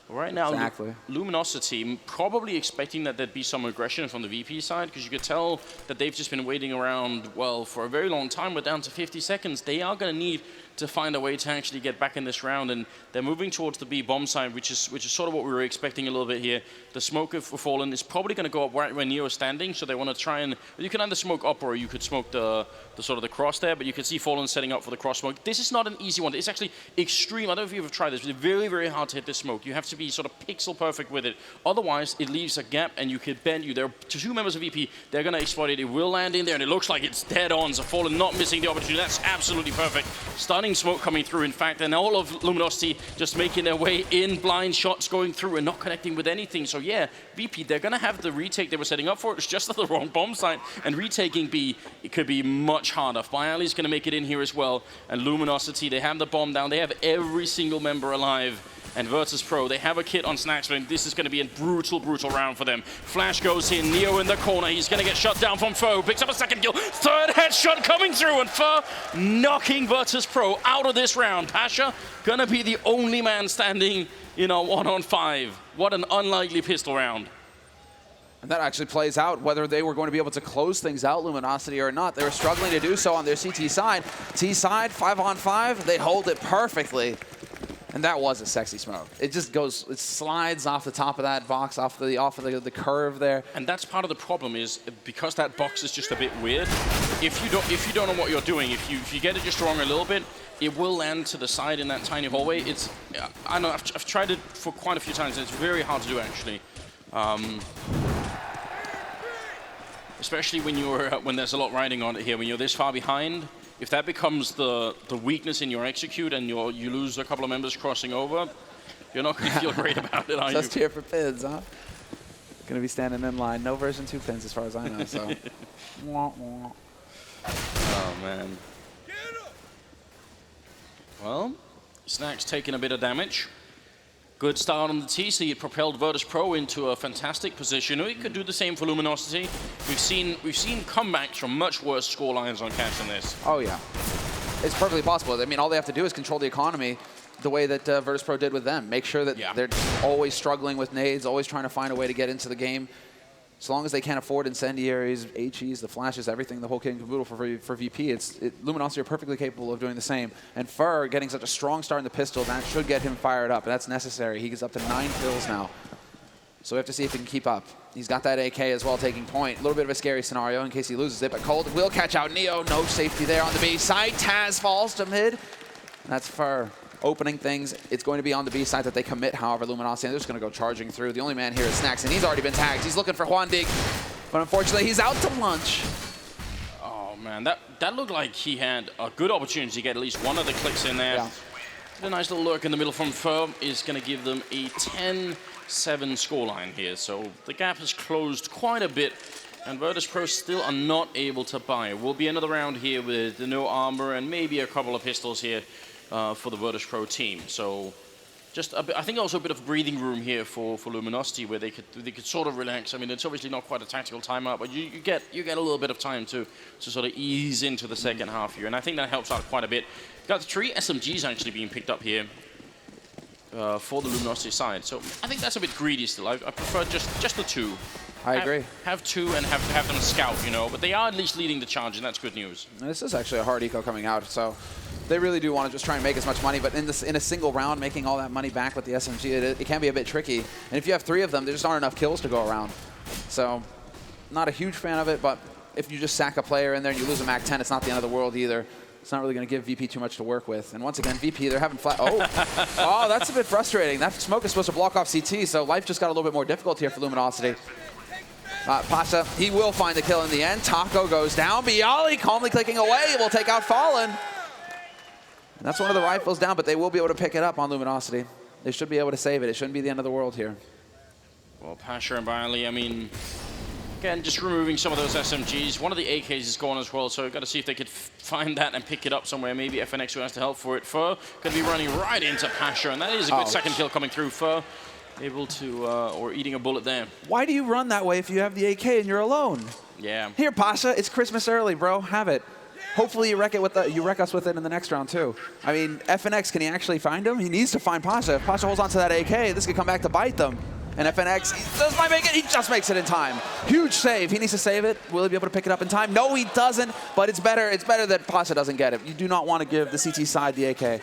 Right now, exactly. Luminosity probably expecting that there'd be some aggression from the VP side, because you could tell that they've just been waiting around, well, for a very long time. We're down to 50 seconds. They are going to need to find a way to actually get back in this round, and they're moving towards the B bomb side, which is sort of what we were expecting a little bit here. The smoke for Fallen is probably going to go up right where Neo is standing, so they want to try and... You can either smoke up or you could smoke the sort of the cross there, but you can see Fallen setting up for the cross smoke. This is not an easy one. It's actually extreme. I don't know if you've ever tried this, but it's very, very hard to hit this smoke. You have to be sort of pixel perfect with it. Otherwise, it leaves a gap and you can bend you. There are 2 members of VP. They're going to exploit it. It will land in there, and it looks like it's dead on. So Fallen not missing the opportunity. That's absolutely perfect. Stunning smoke coming through, in fact, and all of Luminosity just making their way in, blind shots going through and not connecting with anything. So yeah, VP, they're going to have the retake they were setting up for. It's just at the wrong bomb site, and retaking B, it could be much harder. Bialli's going to make it in here as well, and Luminosity, they have the bomb down. They have every single member alive. And Virtus Pro, they have a kit on Snax, but this is going to be a brutal, brutal round for them. Flash goes in, Neo in the corner. He's going to get shut down from Foe. Picks up a second kill. 3rd headshot coming through, and Foe knocking Virtus Pro out of this round. Pasha going to be the only man standing, 1-on-5. What an unlikely pistol round. And that actually plays out whether they were going to be able to close things out, Luminosity, or not. They were struggling to do so on their CT side. T side, 5-on-5, they hold it perfectly. And that was a sexy smoke. It just goes, it slides off the top of that box, off of the curve there. And that's part of the problem is because that box is just a bit weird. If you don't know what you're doing, if you get it just wrong a little bit, it will land to the side in that tiny hallway. I know I've tried it for quite a few times, and it's very hard to do actually. Especially when there's a lot riding on it here, when you're this far behind. If that becomes the weakness in your execute and you lose a couple of members crossing over, You're not going to feel great about it, are you? Just here for pins, huh? Going to be standing in line. No version 2 pins as far as I know, so. Wah, wah. Oh, man. Well, Snack's taking a bit of damage. Good start on the TC. It propelled Virtus Pro into a fantastic position. It could do the same for Luminosity. We've seen comebacks from much worse score lines on Cash than this. Oh, yeah. It's perfectly possible. I mean, all they have to do is control the economy the way that Virtus Pro did with them. Make sure that they're always struggling with nades, always trying to find a way to get into the game. As long as they can't afford incendiaries, HEs, the flashes, everything, the whole kit and caboodle for VP, Luminosity are perfectly capable of doing the same. And Fur getting such a strong start in the pistol, that should get him fired up. And that's necessary. He gets up to 9 kills now. So we have to see if he can keep up. He's got that AK as well taking point. A little bit of a scary scenario in case he loses it, but Cold will catch out Neo. No safety there on the B side. Taz falls to mid. That's Fur opening things. It's going to be on the B side that they commit, however, Luminosity, and they're just going to go charging through. The only man here is Snacks, and he's already been tagged. He's looking for Juan Dig, but unfortunately, he's out to lunch. Oh, man, that looked like he had a good opportunity to get at least one of the clicks in there. Yeah. A nice little lurk in the middle from Fur is going to give them a 10-7 scoreline here. So the gap has closed quite a bit, and Virtus Pro still are not able to buy. Will be another round here with no armor and maybe a couple of pistols here for the Virtus Pro team. So just a bit, I think also a bit of breathing room here for Luminosity, where they could sort of relax. I mean, it's obviously not quite a tactical timeout, but you get a little bit of time to sort of ease into the second half here, and I think that helps out quite a bit. Got 3 SMGs actually being picked up here for the Luminosity side, so I think that's a bit greedy still. I prefer just the 2. I agree. Have 2 and have them scout, you know, but they are at least leading the charge, and that's good news. And this is actually a hard eco coming out, so they really do want to just try and make as much money, but in a single round, making all that money back with the SMG, it can be a bit tricky. And if you have 3 of them, there just aren't enough kills to go around. So, not a huge fan of it, but if you just sack a player in there and you lose a MAC 10, it's not the end of the world either. It's not really going to give VP too much to work with. And once again, VP, they're having flat. Oh, that's a bit frustrating. That smoke is supposed to block off CT, so life just got a little bit more difficult here for Luminosity. Pasha, he will find the kill in the end. Taco goes down. Bialy calmly clicking away. Will take out Fallen. And that's one of the rifles down, but they will be able to pick it up on Luminosity. They should be able to save it. It shouldn't be the end of the world here. Well, Pasha and Bialy, I mean, again, just removing some of those SMGs. One of the AKs is gone as well, so got to see if they could find that and pick it up somewhere. Maybe FNX who has to help for it. Fur going to be running right into Pasha, and that is a good second kill coming through. Fur able to, or eating a bullet there. Why do you run that way if you have the AK and you're alone? Yeah. Here, Pasha, it's Christmas early, bro. Have it. Hopefully you wreck us with it in the next round too. I mean, FNX, can he actually find him? He needs to find Pasha. If Pasha holds on to that AK, this could come back to bite them. And FNX, he does not make it. He just makes it in time. Huge save. He needs to save it. Will he be able to pick it up in time? No, he doesn't. But it's better. It's better that Pasha doesn't get it. You do not want to give the CT side the AK.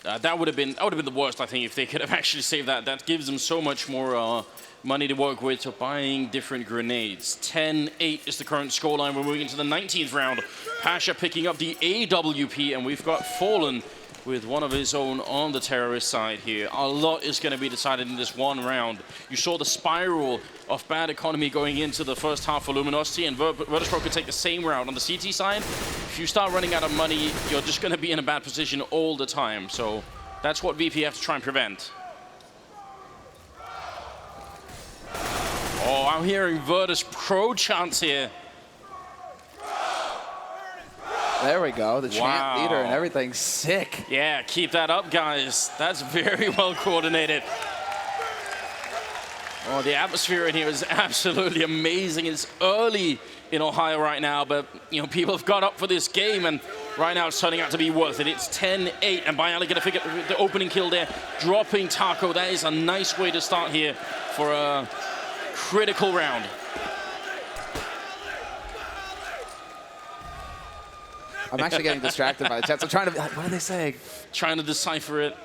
That would have been the worst, I think, if they could have actually saved that. That gives them so much more money to work with to buying different grenades. 10-8 is the current scoreline. We're moving into the 19th round. Pasha picking up the AWP, and we've got Fallen with one of his own on the terrorist side here. A lot is going to be decided in this one round. You saw the spiral of bad economy going into the first half for Luminosity, and Virtus Pro could take the same route. On the CT side, if you start running out of money, you're just going to be in a bad position all the time. So that's what VP have to try and prevent. Oh, I'm hearing Virtus Pro chants here. There we go, the chant leader and everything. Sick. Yeah, keep that up, guys. That's very well coordinated. Oh, the atmosphere in here is absolutely amazing. It's early in Ohio right now, but you know, people have got up for this game, and right now it's turning out to be worth it. It's 10-8, and Bialy gonna figure the opening kill there, dropping Taco. That is a nice way to start here for a critical round. I'm actually getting distracted by the chat. I'm trying to be like, what are they saying? Trying to decipher it.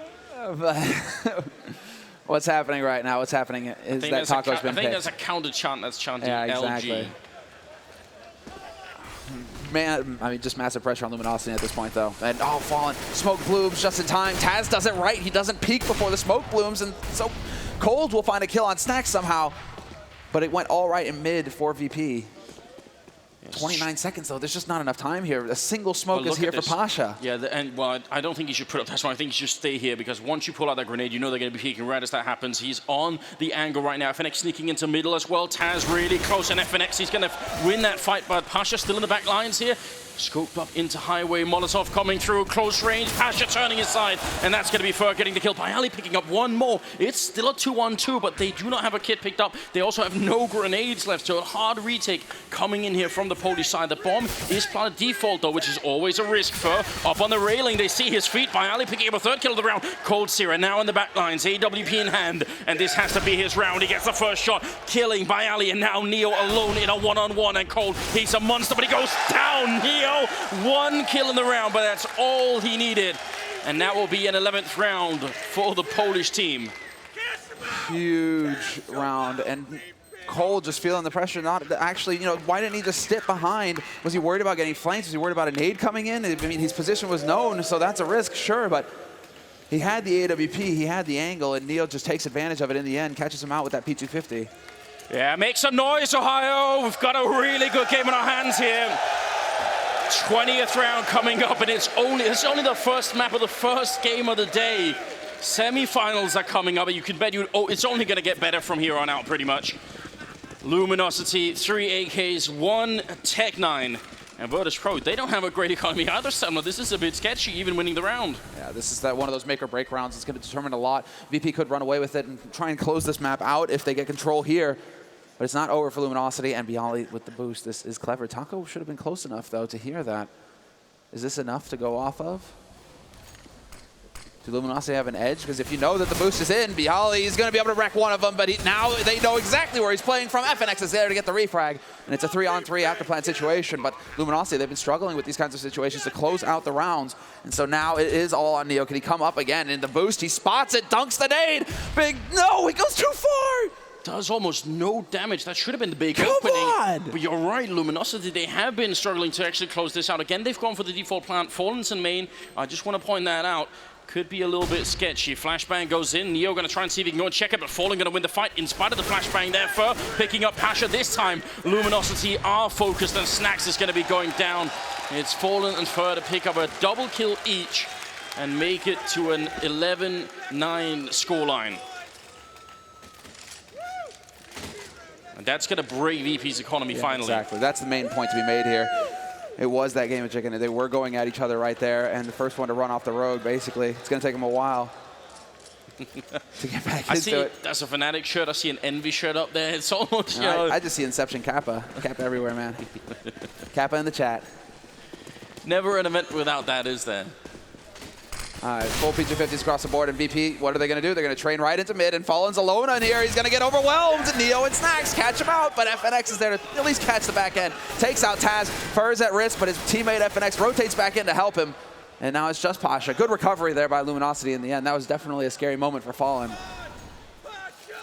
What's happening right now? What's happening is that Taco's been picked. I think there's a counter chant that's chanting exactly. LG. Man, I mean, just massive pressure on Luminosity at this point, though. And, oh, Fallen. Smoke blooms just in time. Taz does it right. He doesn't peek before the smoke blooms, and so Cold will find a kill on Snacks somehow. But it went all right in mid for VP. 29 seconds, though. There's just not enough time here. A single smoke is here for Pasha. Yeah, well, I don't think he should put up. That's why I think he should stay here, because once you pull out that grenade, you know they're going to be peeking right as that happens. He's on the angle right now. FNX sneaking into middle as well. Taz really close, and FNX, he's going to win that fight, but Pasha still in the back lines here. Scoped up into highway, Molotov coming through, close range, Pasha turning his side, and that's going to be Fur getting the kill. Bialy picking up one more. It's still a 2-on-2, but they do not have a kit picked up. They also have no grenades left, so a hard retake coming in here from the Polish side. The bomb is planted default, though, which is always a risk. Fur up on the railing, they see his feet. Bialy picking up a third kill of the round. Cold Sierra now in the back lines, AWP in hand, and this has to be his round. He gets the first shot, killing Bialy, and now Neo alone in a one-on-one, and Cold, he's a monster, but he goes down. Neo, one kill in the round, but that's all he needed. And that will be an 11th round for the Polish team. Huge round, and Cole just feeling the pressure. Not actually, why didn't he just sit behind? Was he worried about getting flanked? Was he worried about a nade coming in? I mean, his position was known, so that's a risk, sure, but he had the AWP, he had the angle, and Neo just takes advantage of it in the end, catches him out with that P250. Yeah, make some noise, Ohio. We've got a really good game in our hands here. 20th round coming up, and it's only the first map of the first game of the day. Semi-finals are coming up, and you can bet it's only going to get better from here on out, pretty much. Luminosity, 3 AKs, 1 Tech 9. And Virtus Pro, they don't have a great economy either, Summer. This is a bit sketchy, even winning the round. Yeah, this is one of those make or break rounds. It's going to determine a lot. VP could run away with it and try and close this map out if they get control here. But it's not over for Luminosity, and Bialy with the boost. This is clever. Taco should have been close enough, though, to hear that. Is this enough to go off of? Do Luminosity have an edge? Because if you know that the boost is in, Bialy is going to be able to wreck one of them, but now they know exactly where he's playing from. FNX is there to get the refrag, and it's a 3-on-3 after plant situation. But Luminosity, they've been struggling with these kinds of situations to close out the rounds, and so now it is all on Neo. Can he come up again in the boost? He spots it, dunks the nade. Big, no, he goes too far. Does almost no damage. That should have been the big opening. On. But you're right, Luminosity, they have been struggling to actually close this out. Again, they've gone for the default plant. Fallen's in main. I just want to point that out. Could be a little bit sketchy. Flashbang goes in. Neo going to try and see if he can go and check it, but Fallen going to win the fight in spite of the flashbang there. Fur picking up Pasha this time. Luminosity are focused, and Snacks is going to be going down. It's Fallen and Fur to pick up a double kill each and make it to an 11-9 scoreline. And that's going to break VP's economy finally. Exactly. That's the main point to be made here. It was that game of chicken, and they were going at each other right there, and the first one to run off the road, basically. It's going to take them a while to get back into it. That's a Fnatic shirt. I see an Envy shirt up there. It's almost, I just see Inception Kappa. Kappa everywhere, man. Kappa in the chat. Never an event without that, is there? All right, full P250s across the board, and VP, what are they going to do? They're going to train right into mid, and Fallen's alone on here. He's going to get overwhelmed. Neo and Snacks catch him out, but FNX is there to at least catch the back end. Takes out Taz. Fur's at risk, but his teammate FNX rotates back in to help him. And now it's just Pasha. Good recovery there by Luminosity in the end. That was definitely a scary moment for Fallen.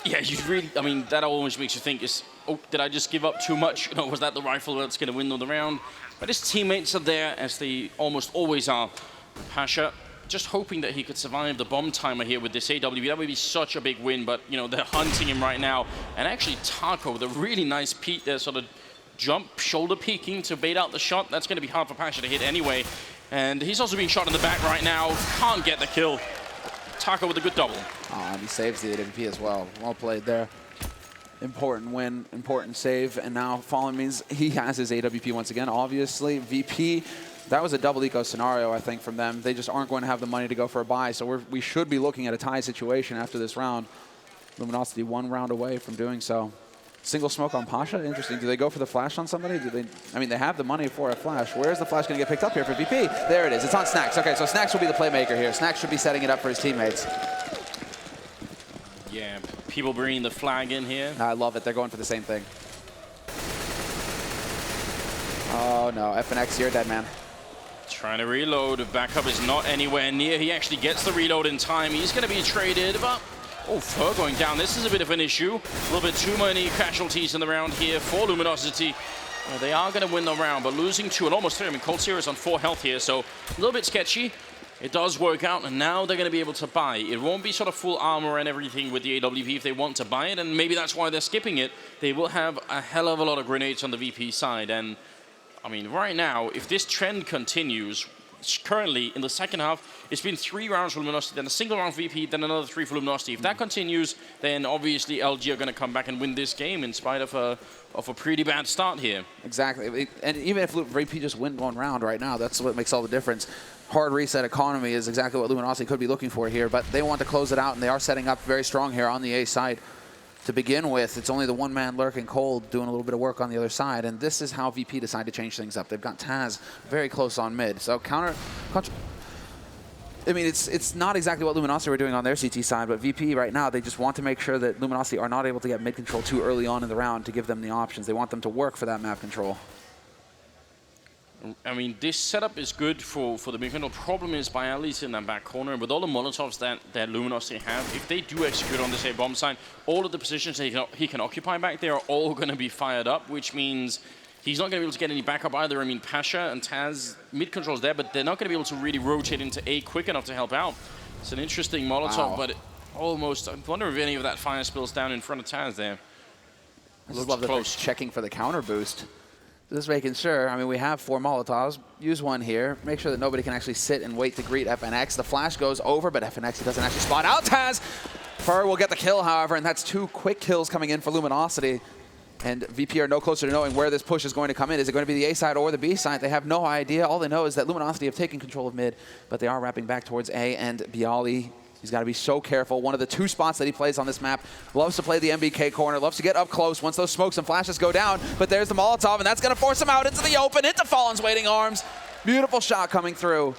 Yeah, you really, I mean, that always makes you think, oh, did I just give up too much? Was that the rifle that's going to win the round? But his teammates are there, as they almost always are. Pasha just hoping that he could survive the bomb timer here with this AWP. That would be such a big win, but, they're hunting him right now. And actually, Taco, the really nice peek there, sort of jump, shoulder peeking to bait out the shot. That's going to be hard for Pasha to hit anyway. And he's also being shot in the back right now. Can't get the kill. Taco with a good double. Oh, and he saves the AWP as well. Well played there. Important win, important save. And now Fallen means he has his AWP once again. Obviously, VP, that was a double eco scenario, I think, from them. They just aren't going to have the money to go for a buy, so we should be looking at a tie situation after this round. Luminosity 1 round away from doing so. Single smoke on Pasha, interesting. Do they go for the flash on somebody? I mean, they have the money for a flash. Where's the flash going to get picked up here for VP? There it is. It's on Snacks. Okay, so Snacks will be the playmaker here. Snacks should be setting it up for his teammates. Yeah, people bringing the flag in here. I love it. They're going for the same thing. Oh, no. FNX, you're dead, man. Trying to reload. Backup is not anywhere near. He actually gets the reload in time. He's going to be traded, but oh, Fur going down. This is a bit of an issue. A little bit too many casualties in the round here for Luminosity. They are going to win the round, but losing 2 and almost 3. I mean, Cold Sierra is on 4 health here, so a little bit sketchy. It does work out, and now they're going to be able to buy. It won't be sort of full armor and everything with the AWP if they want to buy it, and maybe that's why they're skipping it. They will have a hell of a lot of grenades on the VP side, and I mean, right now, if this trend continues, currently in the second half, it's been 3 rounds for Luminosity, then a single round for VP, then another 3 for Luminosity. If that continues, then obviously LG are going to come back and win this game in spite of a pretty bad start here. Exactly. And even if VP just win one round right now, that's what makes all the difference. Hard reset economy is exactly what Luminosity could be looking for here, but they want to close it out, and they are setting up very strong here on the A side. To begin with, it's only the one man lurking cold doing a little bit of work on the other side, and this is how VP decide to change things up. They've got Taz very close on mid, so I mean, it's not exactly what Luminosity were doing on their CT side, but VP right now, they just want to make sure that Luminosity are not able to get mid control too early on in the round to give them the options. They want them to work for that map control. I mean, this setup is good for the mid control. Problem is, Bialy's in that back corner, and with all the Molotovs that Luminosity have, if they do execute on this A bomb sign, all of the positions that he can occupy back there are all going to be fired up, which means he's not going to be able to get any backup either. I mean, Pasha and Taz, mid control's there, but they're not going to be able to really rotate into A quick enough to help out. It's an interesting Molotov, but almost, I wonder if any of that fire spills down in front of Taz there. I just love that they're checking for the counter boost. Just making sure. I mean, we have 4 Molotovs. Use one here. Make sure that nobody can actually sit and wait to greet FNX. The flash goes over, but FNX doesn't actually spot out Taz. Fur will get the kill, however, and that's 2 quick kills coming in for Luminosity. And VP are no closer to knowing where this push is going to come in. Is it going to be the A side or the B side? They have no idea. All they know is that Luminosity have taken control of mid, but they are wrapping back towards A, and Bialy, he's got to be so careful. One of the 2 spots that he plays on this map, loves to play the MBK corner, loves to get up close once those smokes and flashes go down, but there's the Molotov, and that's going to force him out into the open, into Fallen's waiting arms. Beautiful shot coming through.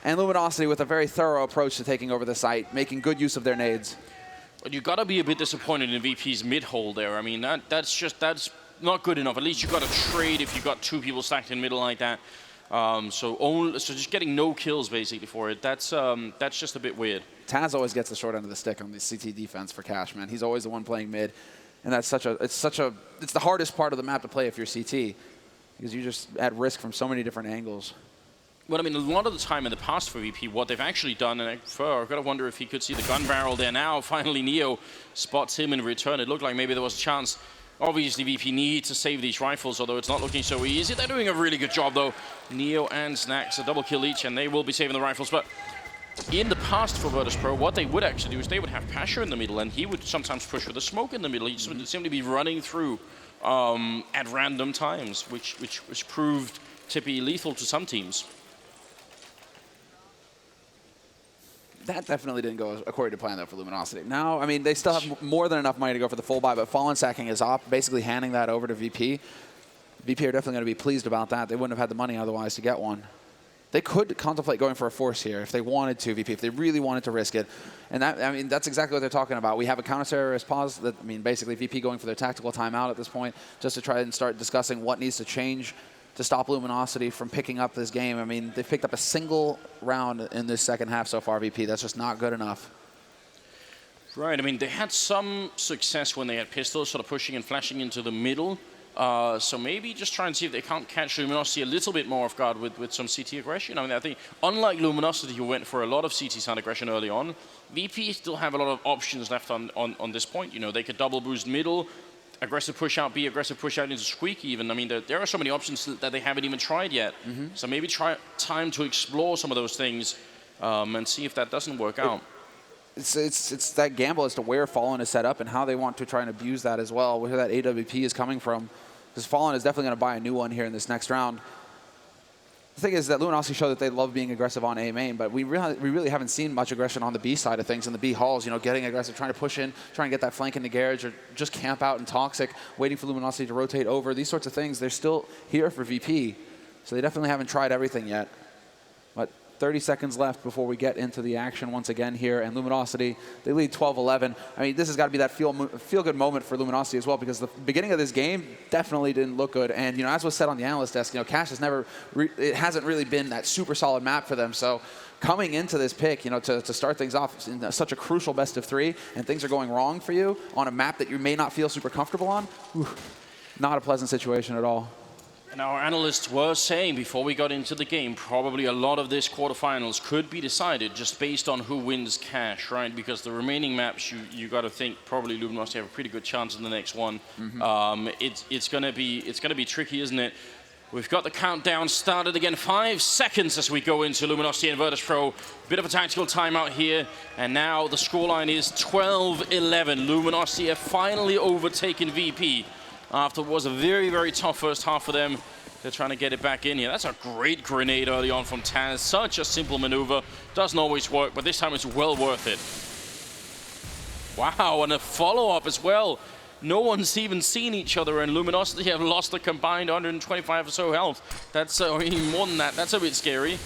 And Luminosity with a very thorough approach to taking over the site, making good use of their nades. But you got to be a bit disappointed in VP's mid hole there. I mean, that's not good enough. At least you got to trade if you got 2 people stacked in middle like that. So just getting no kills basically for it. That's just a bit weird. Taz always gets the short end of the stick on the CT defense for Cash, man. He's always the one playing mid, and that's it's the hardest part of the map to play if you're CT, because you're just at risk from so many different angles. Well, I mean, a lot of the time in the past for VP, what they've actually done, and I've got to wonder if he could see the gun barrel there now. Finally, Neo spots him in return. It looked like maybe there was a chance. Obviously, VP need to save these rifles, although it's not looking so easy. They're doing a really good job, though. Neo and Snacks, a double kill each, and they will be saving the rifles. But in the past for Virtus.pro, what they would actually do is they would have Pasha in the middle, and he would sometimes push with a smoke in the middle. He just would simply be running through at random times, which proved to be lethal to some teams. That definitely didn't go according to plan, though, for Luminosity. Now, I mean, they still have more than enough money to go for the full buy, but Fallen sacking is off, basically handing that over to VP. VP are definitely going to be pleased about that. They wouldn't have had the money otherwise to get one. They could contemplate going for a force here if they wanted to, VP, if they really wanted to risk it. And that, I mean, that's exactly what they're talking about. We have a counter-terrorist pause. That, I mean, basically VP going for their tactical timeout at this point, just to try and start discussing what needs to change to stop Luminosity from picking up this game. I mean, they've picked up a single round in this second half so far, VP. That's just not good enough. Right, I mean, they had some success when they had pistols, sort of pushing and flashing into the middle. So maybe just try and see if they can't catch Luminosity a little bit more off guard with some CT aggression. I mean, I think unlike Luminosity, who went for a lot of CT sound aggression early on, VP still have a lot of options left on this point. You know, they could double boost middle, aggressive push out B, aggressive push out into Squeak even. I mean, there are so many options that they haven't even tried yet. So maybe try time to explore some of those things and see if that doesn't work out. It's that gamble as to where Fallen is set up and how they want to try and abuse that as well, where that AWP is coming from. Because Fallen is definitely going to buy a new one here in this next round. The thing is that Luminosity showed that they love being aggressive on A main, but we really haven't seen much aggression on the B side of things in the B halls. You know, getting aggressive, trying to push in, trying to get that flank into garage, or just camp out in Toxic, waiting for Luminosity to rotate over. These sorts of things, they're still here for VP. So they definitely haven't tried everything yet. But 30 seconds left before we get into the action once again here, and Luminosity, they lead 12-11. I mean, this has got to be that feel-good moment for Luminosity as well, because the beginning of this game definitely didn't look good. And, you know, as was said on the analyst desk, you know, Cash has it hasn't really been that super solid map for them. So coming into this pick, you know, to start things off in such a crucial best of 3, and things are going wrong for you on a map that you may not feel super comfortable on, not a pleasant situation at all. And our analysts were saying before we got into the game, probably a lot of this quarterfinals could be decided just based on who wins Cash, right? Because the remaining maps, you got to think probably Luminosity have a pretty good chance in the next one. It's gonna be tricky, isn't it? We've got the countdown started again. 5 seconds as we go into Luminosity and Virtus Pro. Bit of a tactical timeout here. And now the scoreline is 12-11. Luminosity have finally overtaken VP after what was a very, very tough first half for them. They're trying to get it back in here. That's a great grenade early on from Taz. Such a simple maneuver. Doesn't always work, but this time it's well worth it. Wow, and a follow-up as well. No one's even seen each other, and Luminosity have lost a combined 125 or so health. That's even more than that. That's a bit scary.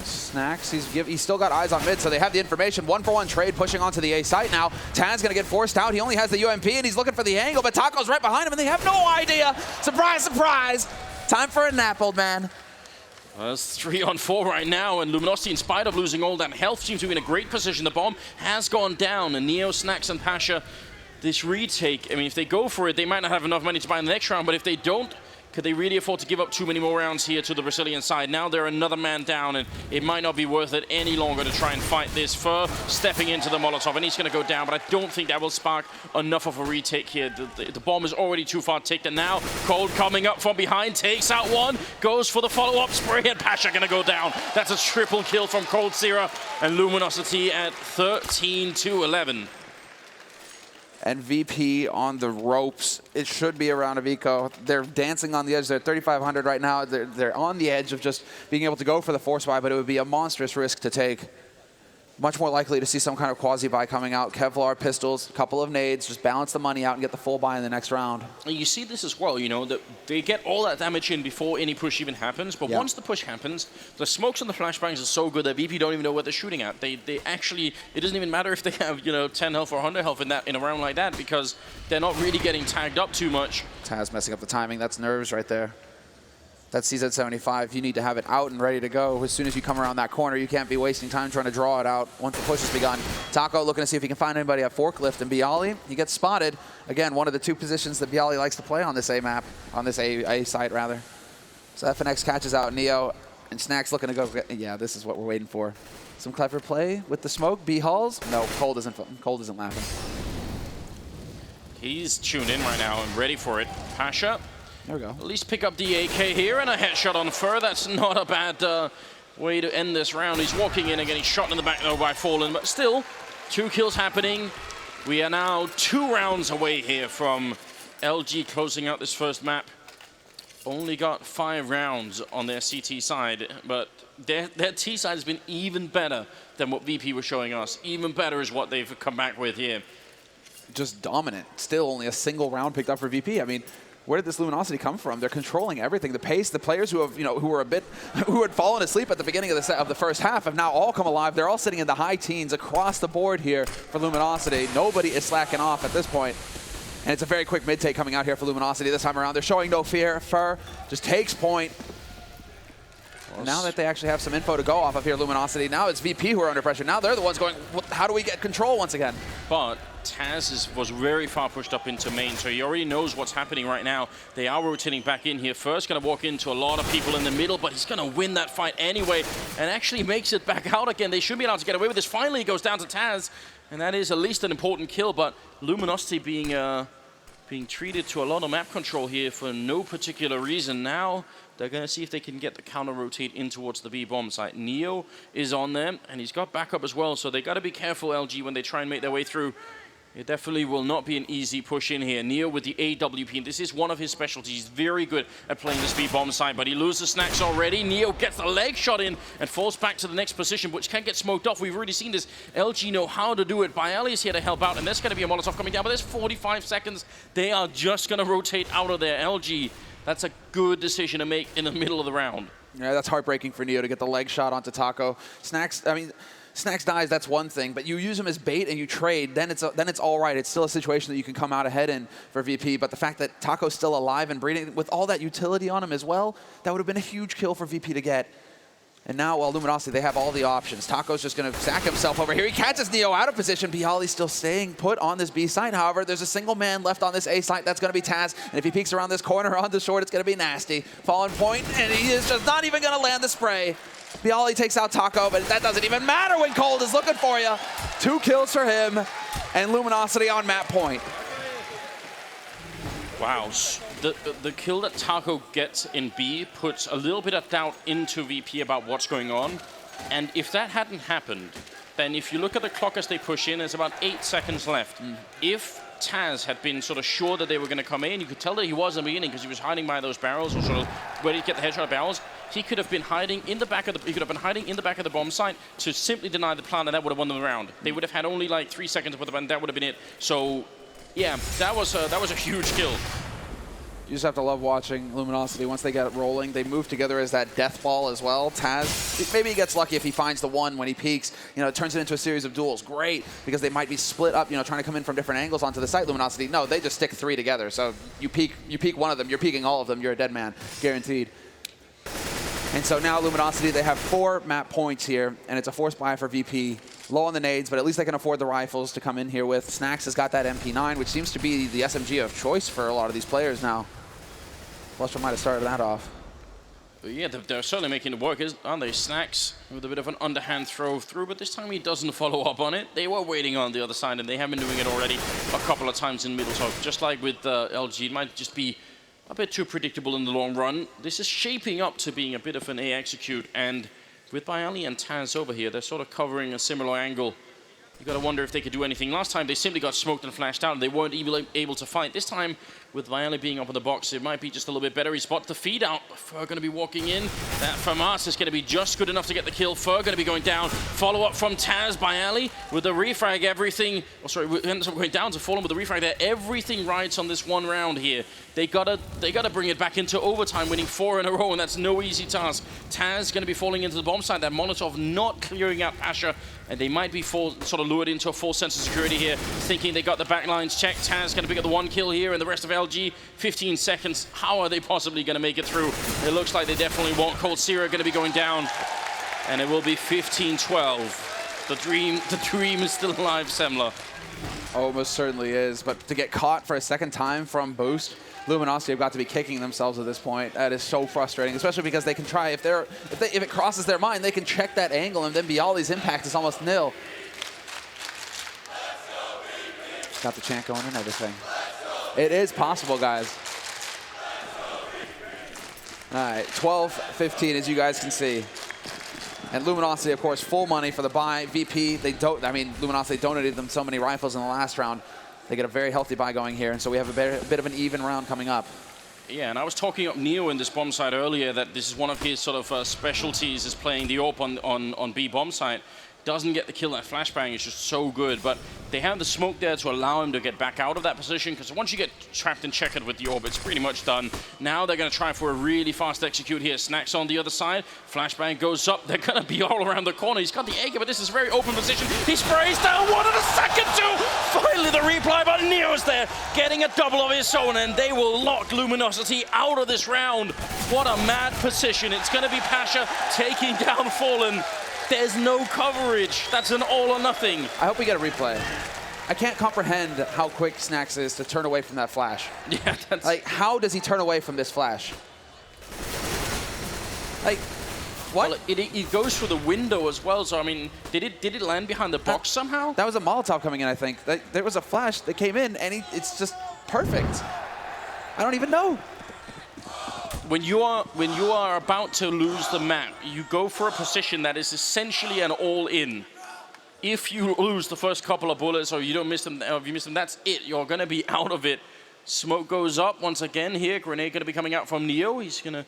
Snacks, he's still got eyes on mid, so they have the information. 1-for-1 trade pushing onto the A site now. Taz gonna get forced out. He only has the UMP, and he's looking for the angle, but Taco's right behind him, and they have no idea. Surprise, surprise. Time for a nap, old man. Well, it's 3-on-4 right now, and Luminosity, in spite of losing all that health, seems to be in a great position. The bomb has gone down, and Neo, Snacks, and Pasha, this retake, I mean, if they go for it, they might not have enough money to buy in the next round, but if they don't, could they really afford to give up too many more rounds here to the Brazilian side? Now they're another man down, and it might not be worth it any longer to try and fight this. Fur stepping into the Molotov, and he's going to go down, but I don't think that will spark enough of a retake here. The bomb is already too far ticked, and now Cold coming up from behind, takes out one, goes for the follow-up spray, and Pasha going to go down. That's a triple kill from Cold Sierra, and Luminosity at 13-11. And VP on the ropes. It should be around Avico. They're dancing on the edge. They're at 3,500 right now. They're on the edge of just being able to go for the force buy, but it would be a monstrous risk to take. Much more likely to see some kind of quasi-buy coming out. Kevlar, pistols, a couple of nades, just balance the money out and get the full buy in the next round. And you see this as well, you know, that they get all that damage in before any push even happens, but once the push happens, the smokes and the flashbangs are so good that VP don't even know what they're shooting at. They actually, it doesn't even matter if they have, you know, 10 health or 100 health in a round like that, because they're not really getting tagged up too much. Taz messing up the timing. That's nerves right there. That's CZ75. You need to have it out and ready to go. As soon as you come around that corner, you can't be wasting time trying to draw it out once the push has begun. Taco looking to see if he can find anybody at forklift, and Bialy, he gets spotted. Again, one of the two positions that Bialy likes to play on this A map, on this A site rather. So FNX catches out Neo, and Snacks looking to go. Yeah, this is what we're waiting for. Some clever play with the smoke. B Halls. No, Cold isn't laughing. He's tuned in right now and ready for it. Pasha. There we go. At least pick up the AK here, and a headshot on Fur. That's not a bad way to end this round. He's walking in and getting shot in the back though by Fallen, but still, 2 kills happening. We are now 2 rounds away here from LG closing out this first map. Only got 5 rounds on their CT side, but their T side has been even better than what VP was showing us. Even better is what they've come back with here. Just dominant. Still only a single round picked up for VP. I mean, where did this Luminosity come from? They're controlling everything. The pace, the players who have, who had fallen asleep at the beginning of the first half have now all come alive. They're all sitting in the high teens across the board here for Luminosity. Nobody is slacking off at this point. And it's a very quick mid-take coming out here for Luminosity this time around. They're showing no fear. Fur just takes point. Now that they actually have some info to go off of here, Luminosity, now it's VP who are under pressure. Now they're the ones going, how do we get control once again? But Taz was very far pushed up into main, so he already knows what's happening right now. They are rotating back in here. First, going to walk into a lot of people in the middle, but he's going to win that fight anyway, and actually makes it back out again. They should be allowed to get away with this. Finally, it goes down to Taz, and that is at least an important kill, but Luminosity being treated to a lot of map control here for no particular reason. Now they're going to see if they can get the counter rotate in towards the B bomb site. Neo is on them, and he's got backup as well, so they got to be careful, LG, when they try and make their way through. It definitely will not be an easy push in here. Neo with the AWP, and this is one of his specialties. He's very good at playing this B-bomb side, but he loses Snacks already. Neo gets the leg shot in and falls back to the next position, which can get smoked off. We've already seen this. LG know how to do it. Bialy is here to help out, and there's going to be a Molotov coming down, but there's 45 seconds. They are just going to rotate out of there. LG, that's a good decision to make in the middle of the round. Yeah, that's heartbreaking for Neo to get the leg shot onto Taco. Snacks, I mean, Snacks dies, that's one thing, but you use him as bait and you trade, then it's all right. It's still a situation that you can come out ahead in for VP, but the fact that Taco's still alive and breathing with all that utility on him as well, that would have been a huge kill for VP to get. And now, well, Luminosity, they have all the options. Taco's just going to sack himself over here. He catches Neo out of position. Bialy's still staying put on this B site. However, there's a single man left on this A site. That's going to be Taz. And if he peeks around this corner on the short, it's going to be nasty. Fallen point, and he is just not even going to land the spray. Bialy takes out Taco, but that doesn't even matter when Cold is looking for you. 2 kills for him, and Luminosity on map point. Wow, The kill that Taco gets in B puts a little bit of doubt into VP about what's going on. And if that hadn't happened, then if you look at the clock as they push in, there's about 8 seconds left. If Taz had been sort of sure that they were going to come in, you could tell that he was in the beginning because he was hiding by those barrels or sort of ready to get the headshot of barrels. He could have been hiding in the back of the bomb site to simply deny the plant, and that would have won them the round. They would have had only like 3 seconds with the and that would have been it. So yeah, that was a huge kill. You just have to love watching Luminosity. Once they get it rolling, they move together as that death ball as well. Taz, maybe he gets lucky if he finds the one when he peeks. You know, it turns it into a series of duels. Great, because they might be split up, you know, trying to come in from different angles onto the site. Luminosity, no, they just stick 3 together. So you peek one of them, you're peeking all of them, you're a dead man, guaranteed. And so now Luminosity, they have 4 map points here, and it's a forced buy for VP. Low on the nades, but at least they can afford the rifles to come in here with. Snacks has got that MP9, which seems to be the SMG of choice for a lot of these players now. Lustra might have started that off. But yeah, they're certainly making it work, aren't they? Snacks with a bit of an underhand throw through, but this time he doesn't follow up on it. They were waiting on the other side, and they have been doing it already a couple of times in middle. So just like with LG, it might just be a bit too predictable in the long run. This is shaping up to being a bit of an A execute, and with Bialy and Taz over here, they're sort of covering a similar angle. You got to wonder if they could do anything. Last time, they simply got smoked and flashed out, and they weren't able to fight. This time, with Bialy being up in the box, it might be just a little bit better. He spots the feed out. Fur going to be walking in. That from us is going to be just good enough to get the kill. Fur going to be going down. Follow-up from Taz. Bialy with the refrag. Everything... Oh, sorry, ends up going down to Fallen with the refrag there. Everything rides on this one round here. They gotta bring it back into overtime, winning 4 in a row, and that's no easy task. Taz going to be falling into the bomb site. That Molotov not clearing out Pasha, and they might be sort of lured into a false sense of security here, thinking they got the backlines checked. Taz going to pick up the 1 kill here, and the rest of LG, 15 seconds. How are they possibly going to make it through? It looks like they definitely won't. Cold Sierra going to be going down, and it will be 15-12. The dream is still alive, Semler. Oh, most certainly is. But to get caught for a second time from Boost, Luminosity have got to be kicking themselves at this point. That is so frustrating, especially because they can try, if it crosses their mind, they can check that angle, and then Bialy's impact is almost nil. Got the chant going and everything. It is possible, guys. All right, 12-15, as you guys can see. And Luminosity, of course, full money for the buy. VP, Luminosity donated them so many rifles in the last round. They get a very healthy buy going here, and so we have a bit of an even round coming up. Yeah, and I was talking up Neo in this bomb site earlier that this is one of his sort of specialties, is playing the AWP on B bomb site. Doesn't get the kill. That flashbang is just so good, but they have the smoke there to allow him to get back out of that position, because once you get trapped and checkered with the AWP, it's pretty much done. Now they're going to try for a really fast execute here. Snacks on the other side. Flashbang goes up. They're going to be all around the corner. He's got the egg, but this is a very open position. He sprays down 1 in a second, 2. Finally the reply, but Neo's there, getting a double of his own, and they will lock Luminosity out of this round. What a mad position. It's going to be Pasha taking down Fallen. There's no coverage. That's an all or nothing. I hope we get a replay. I can't comprehend how quick Snacks is to turn away from that flash. Yeah, that's... Like, how does he turn away from this flash? Like, what? Well, it goes through the window as well, so I mean, did it land behind the box somehow? That was a Molotov coming in, I think. There was a flash that came in, and it's just perfect. I don't even know. When you are about to lose the map, you go for a position that is essentially an all-in. If you lose the first couple of bullets, or you don't miss them, or if you miss them, that's it. You're going to be out of it. Smoke goes up once again here. Grenade going to be coming out from Neo. He's going to...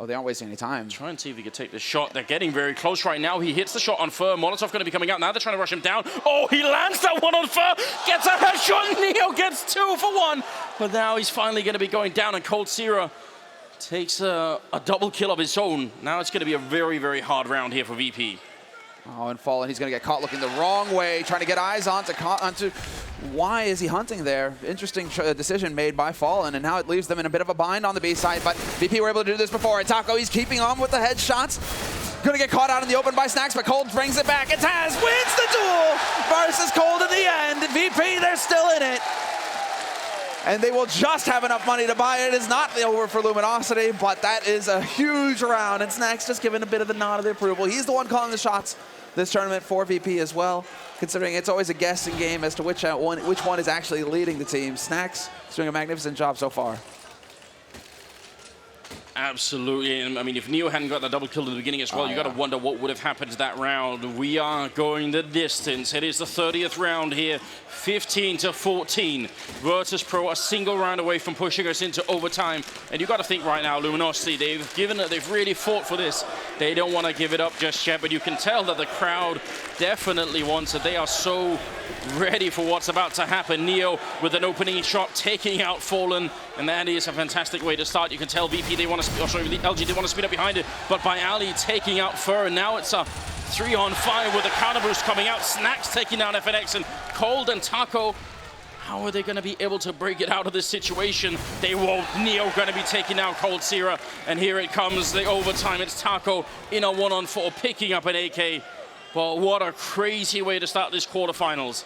Oh, they aren't wasting any time. Try and see if he can take the shot. They're getting very close right now. He hits the shot on Fur. Molotov going to be coming out. Now they're trying to rush him down. Oh, he lands that one on Fur. Gets a headshot. Neo gets 2 for 1. But now he's finally going to be going down, and Cold Sierra takes a double kill of his own. Now it's going to be a very, very hard round here for VP. Oh, and Fallen, he's going to get caught looking the wrong way, trying to get eyes onto... Why is he hunting there? Interesting decision made by Fallen, and now it leaves them in a bit of a bind on the B side, but VP were able to do this before. And Taco, he's keeping on with the headshots. Going to get caught out in the open by Snacks, but Cold brings it back. And Taz wins the duel versus Cold in the end. VP, they're still in it. And they will just have enough money to buy it. It's not over for Luminosity, but that is a huge round. And Snacks just giving a bit of the nod of the approval. He's the one calling the shots this tournament for VP as well. considering it's always a guessing game as to which one is actually leading the team. Snacks is doing a magnificent job so far. Absolutely. And I mean, if Neo hadn't got the double kill in the beginning as well, you got to wonder what would have happened to that round. We are going the distance. It is the 30th round here, 15-14. Virtus.pro a single round away from pushing us into overtime. And you got to think right now, Luminosity, they've really fought for this. They don't want to give it up just yet, but you can tell that the crowd definitely wants it. They are so ready for what's about to happen. Neo with an opening shot, taking out Fallen, and that is a fantastic way to start. You can tell VP, they want to, the LG, they want to speed up behind it, but by Ali taking out Fur, and now it's a 3-on-5 with a counter boost coming out. Snacks taking down FNX, and Cold and Taco, how are they going to be able to break it out of this situation? They won't. Neo going to be taking out Cold Sierra, and here it comes, the overtime. It's Taco in a 1-on-4, picking up an AK. But what a crazy way to start this quarterfinals.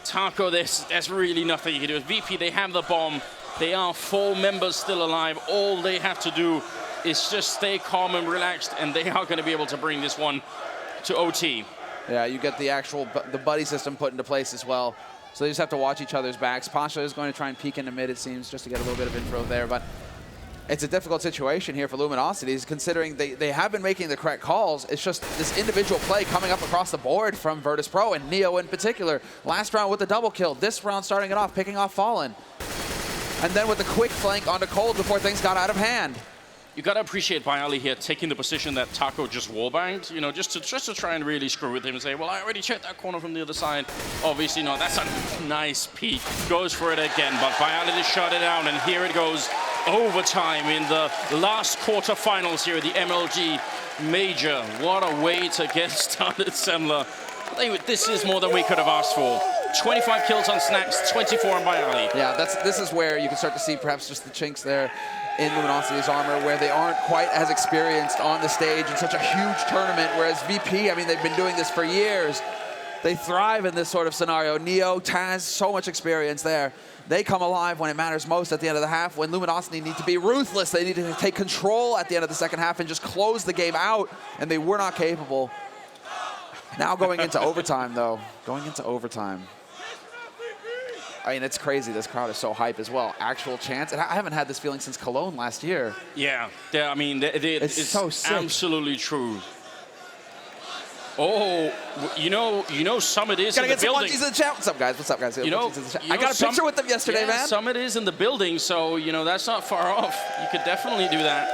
Taco, there's really nothing you can do. VP, they have the bomb. They are 4 members still alive. All they have to do is just stay calm and relaxed, and they are going to be able to bring this one to OT. Yeah, you get the buddy system put into place as well. So they just have to watch each other's backs. Pasha is going to try and peek into mid, it seems, just to get a little bit of info there. But it's a difficult situation here for Luminosity, considering they have been making the correct calls. It's just this individual play coming up across the board from Virtus.pro, and Neo in particular. Last round with the double kill. This round starting it off, picking off Fallen. And then with the quick flank onto Cold before things got out of hand. You got to appreciate Bialy here taking the position that Taco just wallbanged, you know, just to try and really screw with him and say, well, I already checked that corner from the other side. Obviously not. That's a nice peek. Goes for it again, but Bialy just shut it down, and here it goes. Overtime in the last quarterfinals here at the MLG Major. What a way to get started, Semler. This is more than we could have asked for. 25 kills on Snacks, 24 on Bialy. Yeah, this is where you can start to see perhaps just the chinks there in Luminosity's armor, where they aren't quite as experienced on the stage in such a huge tournament, whereas VP, I mean, they've been doing this for years. They thrive in this sort of scenario. Neo, Taz, so much experience there. They come alive when it matters most at the end of the half, when Luminosity need to be ruthless. They need to take control at the end of the second half and just close the game out, and they were not capable. Now going into overtime, though. Going into overtime. I mean, it's crazy. This crowd is so hype as well. Actual chance. And I haven't had this feeling since Cologne last year. Yeah, I mean, it's so sick. Absolutely true. Oh, you know, Summit is in the building. In the chat. What's up, guys? What's up, guys? I got a picture with them yesterday, man. Summit is in the building, so you know that's not far off. You could definitely do that.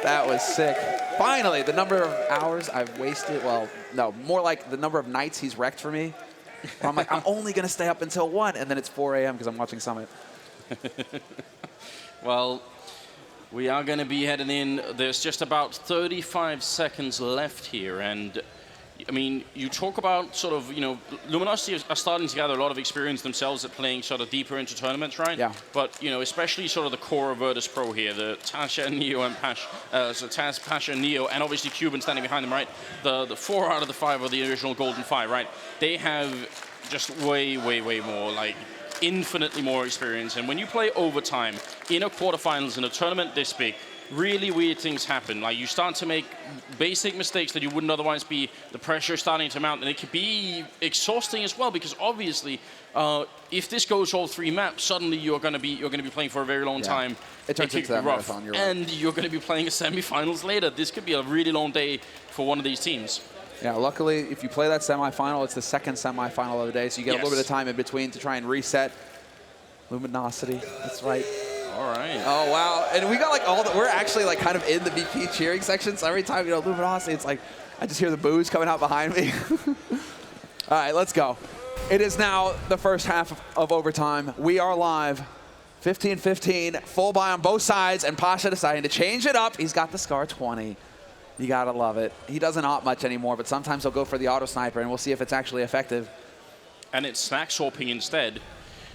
That was sick. Finally, the number of hours I've wasted. Well, no, more like the number of nights he's wrecked for me. Where I'm like, I'm only gonna stay up until 1, and then it's 4 a.m. because I'm watching Summit. Well, we are going to be heading in. There's just about 35 seconds left here, and I mean, you talk about sort of, you know, Luminosity are starting to gather a lot of experience themselves at playing sort of deeper into tournaments, right? Yeah. But, you know, especially sort of the core of Virtus.pro here, the Tasha, Neo, and Pash, so Taz, Pasha, Neo, and obviously Cuban standing behind them, right? The 4 out of the 5 are the original Golden 5, right? They have just way, way, way more, like, infinitely more experience. And when you play overtime in a quarterfinals in a tournament this big, really weird things happen. Like, you start to make basic mistakes that you wouldn't otherwise be. The pressure starting to mount, and it could be exhausting as well, because obviously, if this goes all 3 maps, suddenly you're going to be playing for a very long time. It turns into that marathon. You're right. And you're going to be playing a semifinals later. This could be a really long day for one of these teams. Yeah, luckily, if you play that semifinal, it's the second semifinal of the day, so you get a little bit of time in between to try and reset. Luminosity, that's right. All right. Oh, wow. And we got like we're actually like kind of in the VP cheering section, so every time, you know, Luminosity, it's like, I just hear the boos coming out behind me. All right, let's go. It is now the first half of overtime. We are live. 15-15, full buy on both sides, and Pasha deciding to change it up. He's got the Scar 20. You gotta love it. He doesn't opt much anymore, but sometimes he'll go for the auto sniper, and we'll see if it's actually effective. And it's snack swapping instead.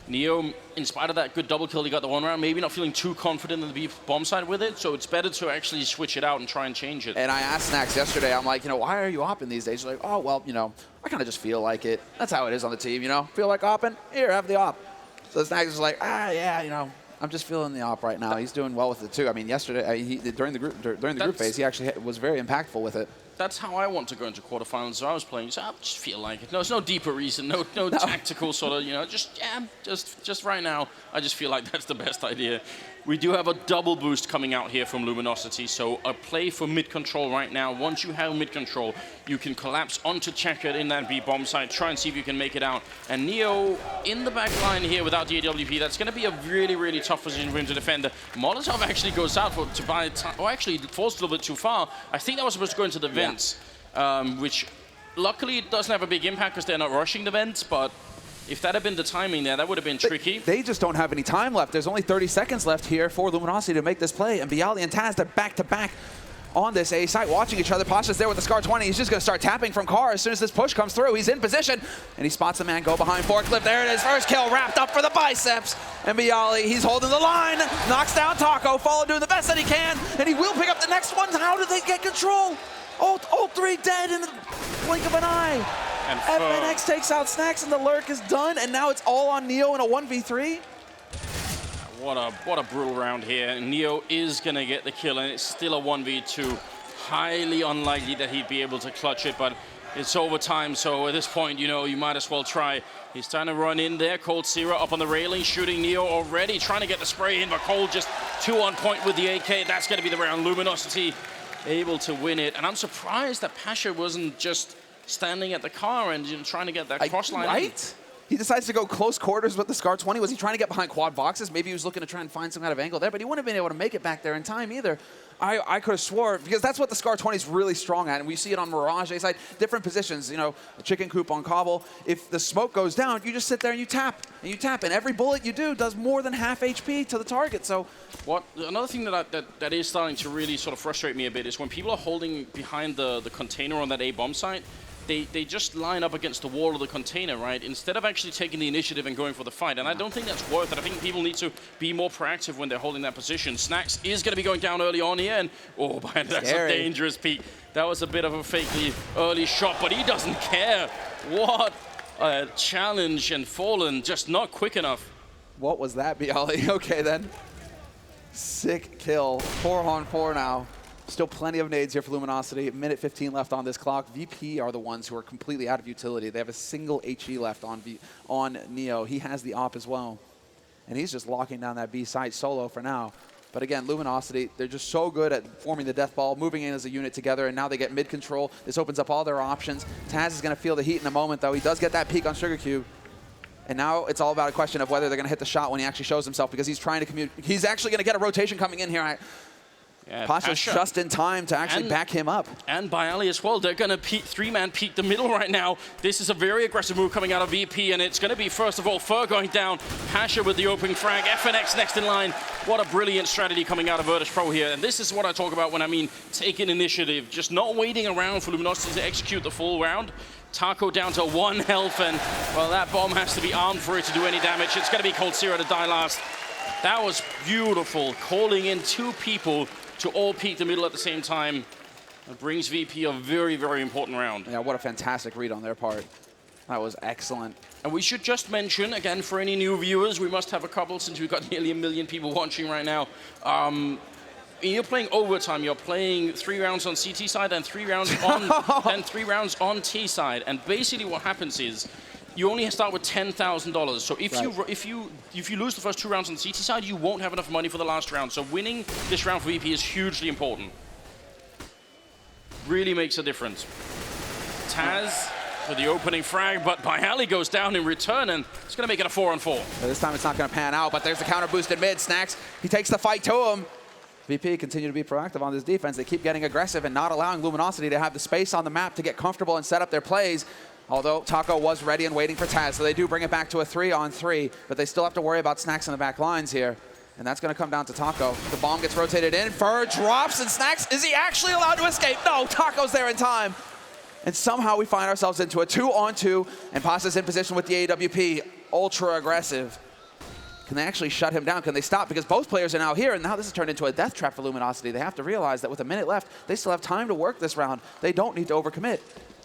Neo, in spite of that good double kill he got the 1 round, maybe not feeling too confident in the bomb side with it, so it's better to actually switch it out and try and change it. And I asked Snacks yesterday, I'm like, you know, why are you opping these days? He's like, oh, well, you know, I kind of just feel like it. That's how it is on the team, you know? Feel like opping? Here, have the op. So Snacks is like, yeah, you know, I'm just feeling the op right now. He's doing well with it too. I mean, yesterday during the group phase, he actually was very impactful with it. that's how I want to go into quarterfinals. So I was playing, so I just feel like it. No, there's no deeper reason, no tactical sort of, just right now, I just feel like that's the best idea. We do have a double boost coming out here from Luminosity, so a play for mid-control right now. Once you have mid-control, you can collapse onto Checkered in that B-bomb site, try and see if you can make it out. And Neo in the back line here without the AWP, that's going to be a really, really tough position for him to defend. Molotov actually goes out to buy time, or actually falls a little bit too far. I think that was supposed to go into the vents, which luckily it doesn't have a big impact because they're not rushing the vents, but if that had been the timing there, that would have been tricky. They just don't have any time left. There's only 30 seconds left here for Luminosity to make this play. And Bialy and Taz, they're back-to-back on this A site, watching each other. Pasha's there with the Scar 20. He's just going to start tapping from car as soon as this push comes through. He's in position, and he spots the man go behind forklift. There it is. First kill wrapped up for the biceps. And Bialy, he's holding the line. Knocks down Taco. Follow doing the best that he can. And he will pick up the next one. How do they get control? All three dead in the blink of an eye. And FNX takes out Snacks, and the lurk is done, and now it's all on Neo in a 1v3. What a brutal round here. Neo is going to get the kill, and it's still a 1v2. Highly unlikely that he'd be able to clutch it, but it's overtime, so at this point, you might as well try. He's trying to run in there. coldzera up on the railing, shooting Neo already, trying to get the spray in, but Cold just too on point with the AK. That's going to be the round. Luminosity able to win it, and I'm surprised that Pasha wasn't just standing at the car and trying to get that cross line. Right? He decides to go close quarters with the Scar 20. Was he trying to get behind quad boxes? Maybe he was looking to try and find some kind of angle there, but he wouldn't have been able to make it back there in time either. I could have swore, because that's what the Scar 20 is really strong at, and we see it on Mirage A side, different positions, a chicken coop on Cobble. If the smoke goes down, you just sit there and you tap, and every bullet you do does more than half HP to the target, so. Another thing that is starting to really sort of frustrate me a bit is when people are holding behind the container on that A-bomb site, they just line up against the wall of the container, right? Instead of actually taking the initiative and going for the fight. And I don't think that's worth it. I think people need to be more proactive when they're holding that position. Snacks is going to be going down early on here. And, that's a dangerous peek. That was a bit of a fakely early shot, but he doesn't care. What a challenge, and Fallen just not quick enough. What was that, Bialy? Okay, then. Sick kill. 4-on-4 now. Still plenty of nades here for Luminosity. Minute 15 left on this clock. VP are the ones who are completely out of utility. They have a single HE left on Neo. He has the op as well. And he's just locking down that B site solo for now. But again, Luminosity, they're just so good at forming the death ball, moving in as a unit together, and now they get mid-control. This opens up all their options. Taz is going to feel the heat in a moment, though. He does get that peek on Sugar Cube. And now it's all about a question of whether they're going to hit the shot when he actually shows himself, because he's trying to commute. He's actually going to get a rotation coming in here. Yeah, Pasha's just in time to actually back him up. And Bialy as well. They're going to three-man peek the middle right now. This is a very aggressive move coming out of VP, and it's going to be, first of all, Fur going down. Pasha with the opening frag. FNX next in line. What a brilliant strategy coming out of Virtus Pro here. And this is what I talk about when I mean taking initiative. Just not waiting around for Luminosity to execute the full round. Taco down to 1 health, and, well, that bomb has to be armed for it to do any damage. It's going to be coldzera to die last. That was beautiful. Calling in 2 people to all peek the middle at the same time. It brings VP a very, very important round. Yeah, what a fantastic read on their part. That was excellent. And we should just mention, again, for any new viewers, we must have a couple since we've got nearly 1 million people watching right now. You're playing overtime. You're playing 3 rounds on CT side and 3 rounds on and 3 rounds on T side. And basically what happens is you only start with $10,000. So if you lose the first 2 rounds on the CT side, you won't have enough money for the last round. So winning this round for VP is hugely important. Really makes a difference. Taz for the opening frag, but Bialy goes down in return, and it's going to make it a 4-on-4. This time it's not going to pan out, but there's the counter boost in mid. Snacks, he takes the fight to him. VP continue to be proactive on this defense. They keep getting aggressive and not allowing Luminosity to have the space on the map to get comfortable and set up their plays. Although Taco was ready and waiting for Taz, so they do bring it back to a 3-on-3, but they still have to worry about Snacks in the back lines here. And that's going to come down to Taco. The bomb gets rotated in. Fur drops, and Snacks, is he actually allowed to escape? No, Taco's there in time. And somehow we find ourselves into a 2-on-2, and Pasta's in position with the AWP. Ultra aggressive. Can they actually shut him down? Can they stop? Because both players are now here, and now this has turned into a death trap for Luminosity. They have to realize that with a minute left, they still have time to work this round. They don't need to overcommit.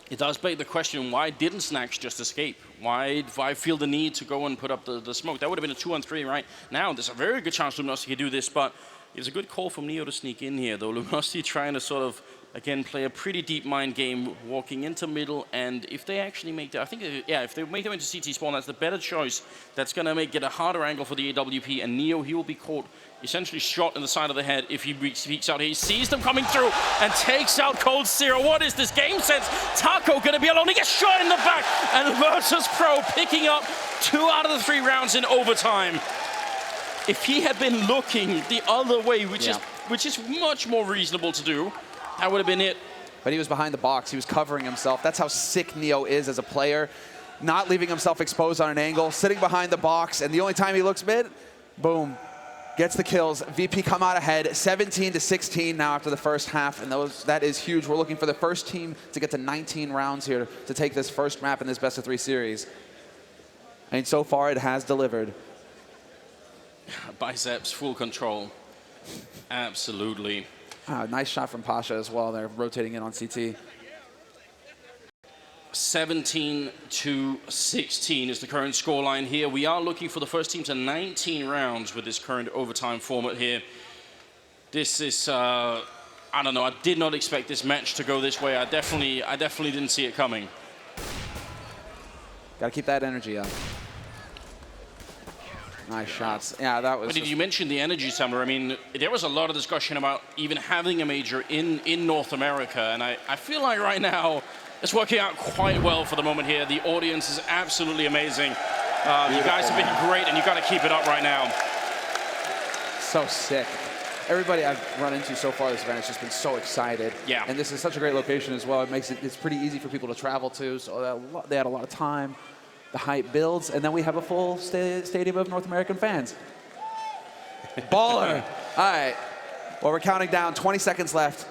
It does beg the question, why didn't Snacks just escape? Why feel the need to go and put up the smoke? That would have been a 2-on-3 right now. There's a very good chance Luminosity could do this, but it's a good call from Neo to sneak in here, though. Luminosity trying to sort of again, play a pretty deep mind game, walking into middle, and if they actually make that, I think, if they make them into CT spawn, that's the better choice. That's going to get a harder angle for the AWP, and Neo, he will be caught, essentially shot in the side of the head if he peeks out here. He sees them coming through and takes out Cold Zero. What is this game sense? Taco going to be alone. He gets shot in the back, and Virtus Pro picking up 2 out of the 3 rounds in overtime. If he had been looking the other way, which is much more reasonable to do, that would have been it. But he was behind the box. He was covering himself. That's how sick Neo is as a player. Not leaving himself exposed on an angle, sitting behind the box, and the only time he looks mid, boom, gets the kills. VP come out ahead, 17-16 now after the first half, and that is huge. We're looking for the first team to get to 19 rounds here to take this first map in this best-of-3 series. And so far, it has delivered. Biceps, full control. Absolutely. Nice shot from Pasha as well. They're rotating in on CT. 17-16 is the current scoreline here. We are looking for the first team to 19 rounds with this current overtime format here. This is, I don't know, I did not expect this match to go this way. I definitely didn't see it coming. Got to keep that energy up. Nice shots. Yeah, that was. But did you mention the energy, Summer? I mean, there was a lot of discussion about even having a major in North America, and I feel like right now it's working out quite well for the moment here. The audience is absolutely amazing. You guys have been great, and you got to keep it up right now. So sick. Everybody I've run into so far this event has just been so excited. Yeah. And this is such a great location as well. It makes it's pretty easy for people to travel to. So they had a lot of time. The hype builds, and then we have a full stadium of North American fans. Baller. All right. Well, we're counting down. 20 seconds left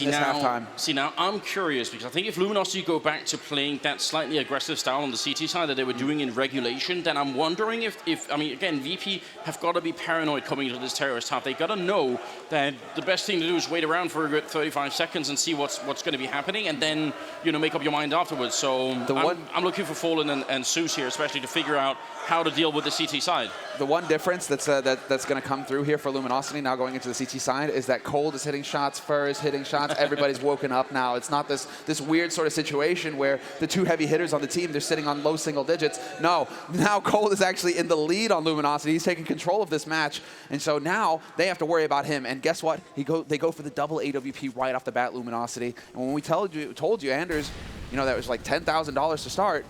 in this halftime. See, now I'm curious, because I think if Luminosity go back to playing that slightly aggressive style on the CT side that they were doing in regulation, then I'm wondering if I mean, again, VP have got to be paranoid coming into this terrorist half. They got to know that the best thing to do is wait around for a good 35 seconds and see what's going to be happening, and then, you know, make up your mind afterwards. So I'm looking for Fallen and Zeus here, especially to figure out how to deal with the CT side. The one difference that's going to come through here for Luminosity now going into the CT side is that Cold is hitting shots, Fur is hitting shots. Everybody's woken up now. It's not this weird sort of situation where the 2 heavy hitters on the team, they're sitting on low single digits. No, now Cold is actually in the lead on Luminosity. He's taking control of this match, and so now they have to worry about him. And guess what? They go for the double AWP right off the bat, Luminosity. And when we told you, Anders, you know, that was like $10,000 to start.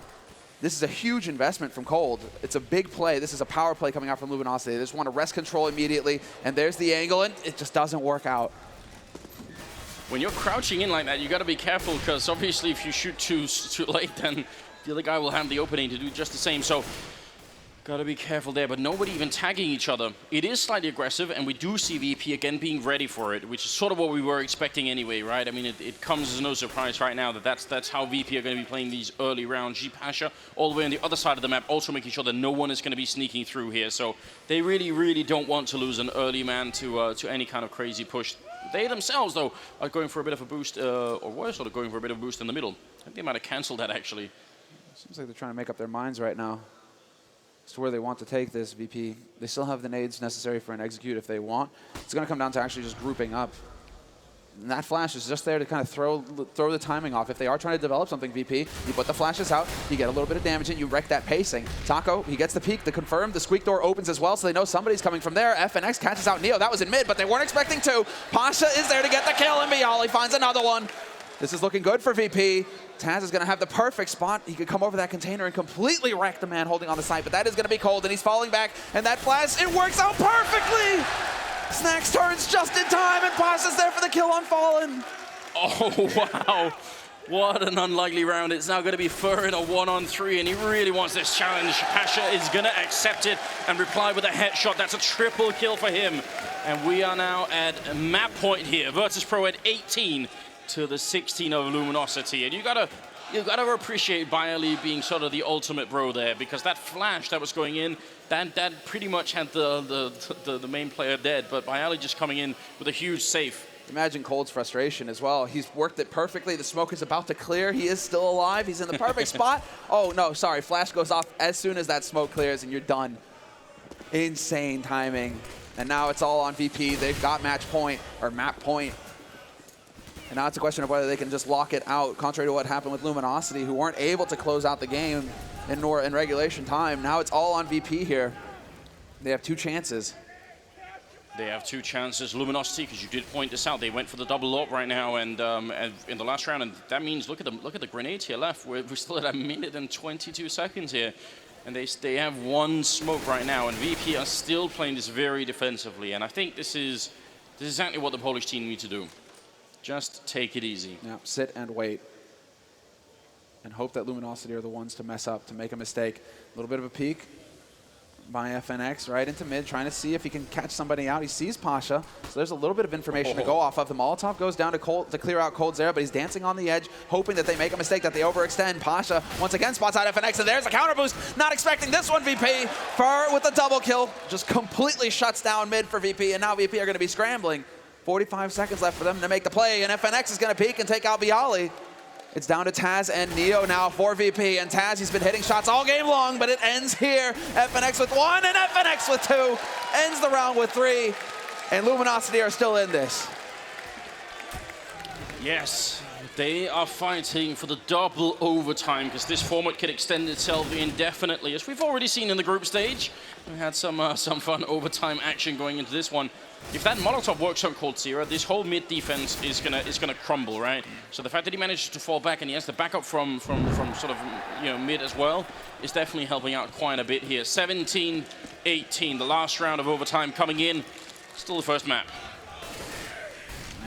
This is a huge investment from Cold. It's a big play. This is a power play coming out from Luminosity. They just want to rest control immediately, and there's the angle, and it just doesn't work out. When you're crouching in like that, you got to be careful, because obviously if you shoot too late, then the other guy will have the opening to do just the same. So got to be careful there, but nobody even tagging each other. It is slightly aggressive, and we do see VP again being ready for it, which is sort of what we were expecting anyway, right? I mean, it comes as no surprise right now that that's how VP are going to be playing these early rounds. G Pasha all the way on the other side of the map, also making sure that no one is going to be sneaking through here. So they really, really don't want to lose an early man to any kind of crazy push. They themselves, though, are going for a bit of a boost, or were sort of going for a bit of a boost in the middle. I think they might have canceled that, actually. Seems like they're trying to make up their minds right now as to where they want to take this, VP. They still have the nades necessary for an execute if they want. It's going to come down to actually just grouping up. And that flash is just there to kind of throw the timing off. If they are trying to develop something, VP, you put the flashes out, you get a little bit of damage in, you wreck that pacing. Taco, he gets the peek, the confirm, the squeak door opens as well, so they know somebody's coming from there. FNX catches out Neo. That was in mid, but they weren't expecting to. Pasha is there to get the kill, and Bialy finds another one. This is looking good for VP. Taz is going to have the perfect spot. He could come over that container and completely wreck the man holding on the site, but that is going to be Cold, and he's falling back, and that flash, it works out perfectly! Snacks turns just in time, and Pasha's there for the kill on Fallen. Oh, wow. What an unlikely round. It's now going to be Fur in a 1-on-3, and he really wants this challenge. Pasha is going to accept it and reply with a headshot. That's a triple kill for him. And we are now at map point here. Virtus Pro at 18 to the 16 of Luminosity. And you gotta appreciate Bialy being sort of the ultimate bro there, because that flash that was going in, that pretty much had the main player dead, but Bialy just coming in with a huge safe. Imagine Cold's frustration as well. He's worked it perfectly. The smoke is about to clear. He is still alive. He's in the perfect spot. Oh, no, sorry. Flash goes off as soon as that smoke clears, and you're done. Insane timing. And now it's all on VP. They've got match point, or map point. And now it's a question of whether they can just lock it out, contrary to what happened with Luminosity, who weren't able to close out the game in regulation time. Now it's all on VP here. They have 2 chances. They have 2 chances. Luminosity, because you did point this out, they went for the double AWP right now, and in the last round, and that means look at the grenades here left. We're still at 1 minute and 22 seconds here, and they have 1 smoke right now, and VP are still playing this very defensively, and I think this is exactly what the Polish team need to do. Just take it easy. Yeah, sit and wait, and hope that Luminosity are the ones to mess up, to make a mistake. A little bit of a peek by FNX right into mid, trying to see if he can catch somebody out. He sees Pasha, so there's a little bit of information to go off of. The Molotov goes down to Cold to clear out Cold's there, but he's dancing on the edge, hoping that they make a mistake, that they overextend. Pasha once again spots out FNX, and there's a counter boost. Not expecting this one, VP. Fur with the double kill, just completely shuts down mid for VP, and now VP are going to be scrambling. 45 seconds left for them to make the play, and FNX is going to peek and take out Bialy. It's down to Taz and Neo now for VP, and Taz, he's been hitting shots all game long, but it ends here. FNX with 1 and FNX with 2. Ends the round with 3, and Luminosity are still in this. Yes, they are fighting for the double overtime, because this format can extend itself indefinitely, as we've already seen in the group stage. We had some fun overtime action going into this one. If that Molotov works on Cold Zero, this whole mid defense is gonna crumble, right? So the fact that he manages to fall back and he has the backup from sort of mid as well is definitely helping out quite a bit here. 17-18, the last round of overtime coming in. Still the first map.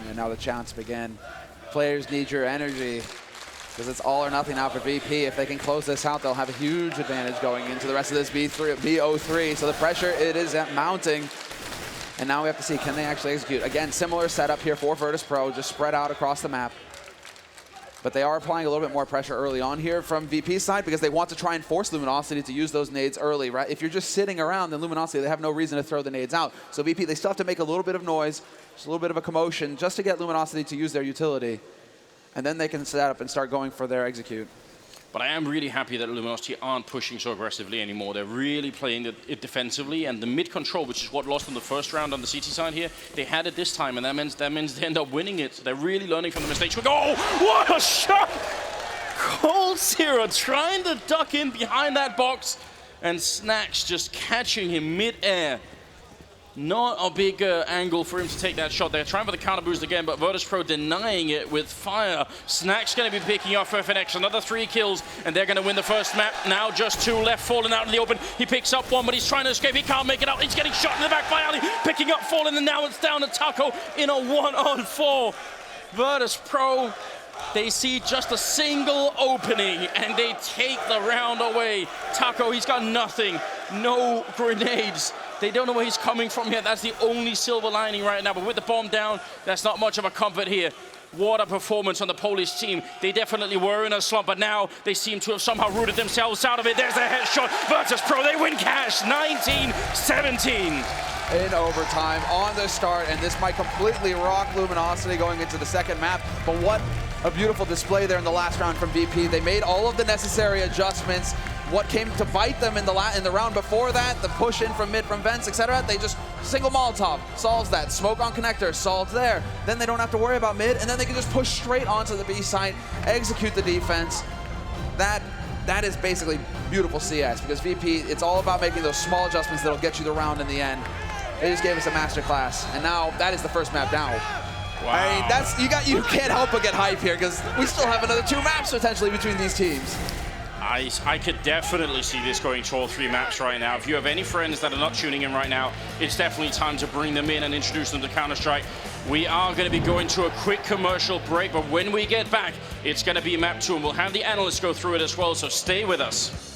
And now the chants begin. Players need your energy, because it's all or nothing now for VP. If they can close this out, they'll have a huge advantage going into the rest of this BO3. So the pressure, it is mounting. And now we have to see, can they actually execute? Again, similar setup here for Virtus Pro, just spread out across the map. But they are applying a little bit more pressure early on here from VP's side, because they want to try and force Luminosity to use those nades early, right? If you're just sitting around, then Luminosity, they have no reason to throw the nades out. So VP, they still have to make a little bit of noise, just a little bit of a commotion, just to get Luminosity to use their utility. And then they can set up and start going for their execute. But I am really happy that Luminosity aren't pushing so aggressively anymore. They're really playing it defensively, and the mid control, which is what lost in the first round on the CT side here, they had it this time, and that means they end up winning it. So they're really learning from the mistakes. Oh, what a shot! Cold Zero trying to duck in behind that box, and Snacks just catching him mid-air. Not a big angle for him to take that shot there. Trying for the counter boost again, but Virtus Pro denying it with fire. Snacks going to be picking off FNX. Another 3 kills, and they're going to win the first map. Now just 2 left, falling out in the open. He picks up 1, but he's trying to escape. He can't make it out. He's getting shot in the back by Ali. Picking up Fallen, and now it's down to Taco in a 1-on-4. Virtus Pro, they see just a single opening, and they take the round away. Taco, he's got nothing. No grenades. They don't know where he's coming from yet. That's the only silver lining right now. But with the bomb down, that's not much of a comfort here. What a performance on the Polish team. They definitely were in a slump, but now they seem to have somehow rooted themselves out of it. There's a headshot. Virtus Pro, they win cash. 19-17. In overtime on the start, and this might completely rock Luminosity going into the second map. But what a beautiful display there in the last round from VP. They made all of the necessary adjustments. What came to bite them in the round before that, the push in from mid, from vents, etc., they just single Molotov, solves that. Smoke on connector, solved there. Then they don't have to worry about mid, and then they can just push straight onto the B site, execute the defense. That is basically beautiful CS, because VP, it's all about making those small adjustments that'll get you the round in the end. They just gave us a masterclass, and now that is the first map down. Wow. I mean, you can't help but get hype here, because we still have another 2 maps potentially between these teams. I could definitely see this going to all 3 maps right now. If you have any friends that are not tuning in right now, it's definitely time to bring them in and introduce them to Counter-Strike. We are going to be going to a quick commercial break, but when we get back, it's going to be map 2, and we'll have the analysts go through it as well, so stay with us.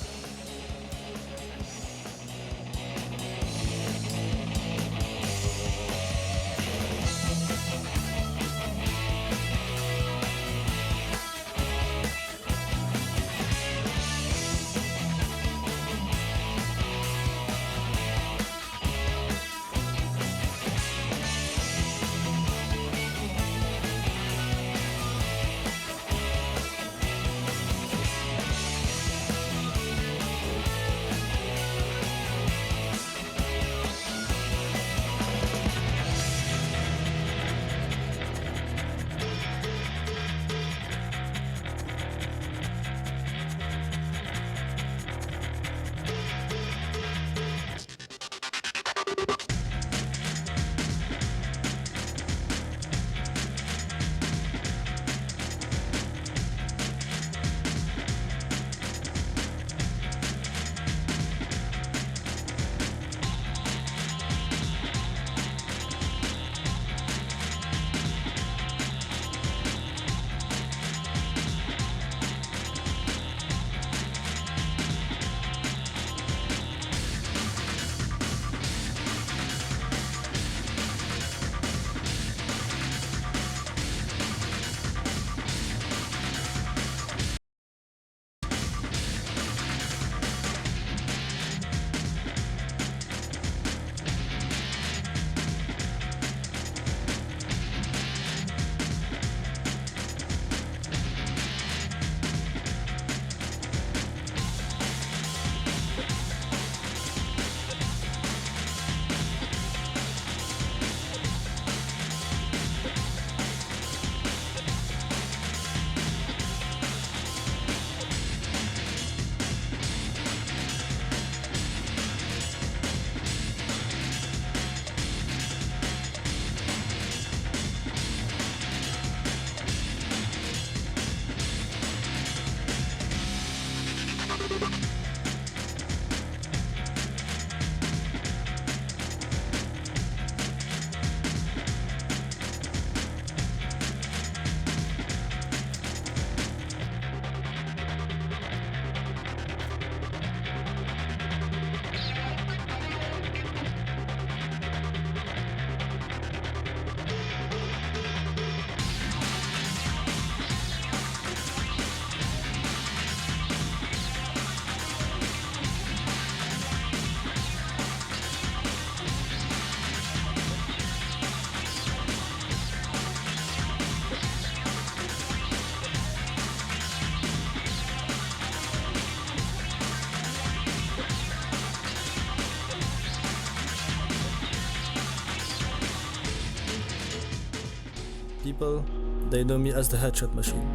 people, they know me as the headshot machine.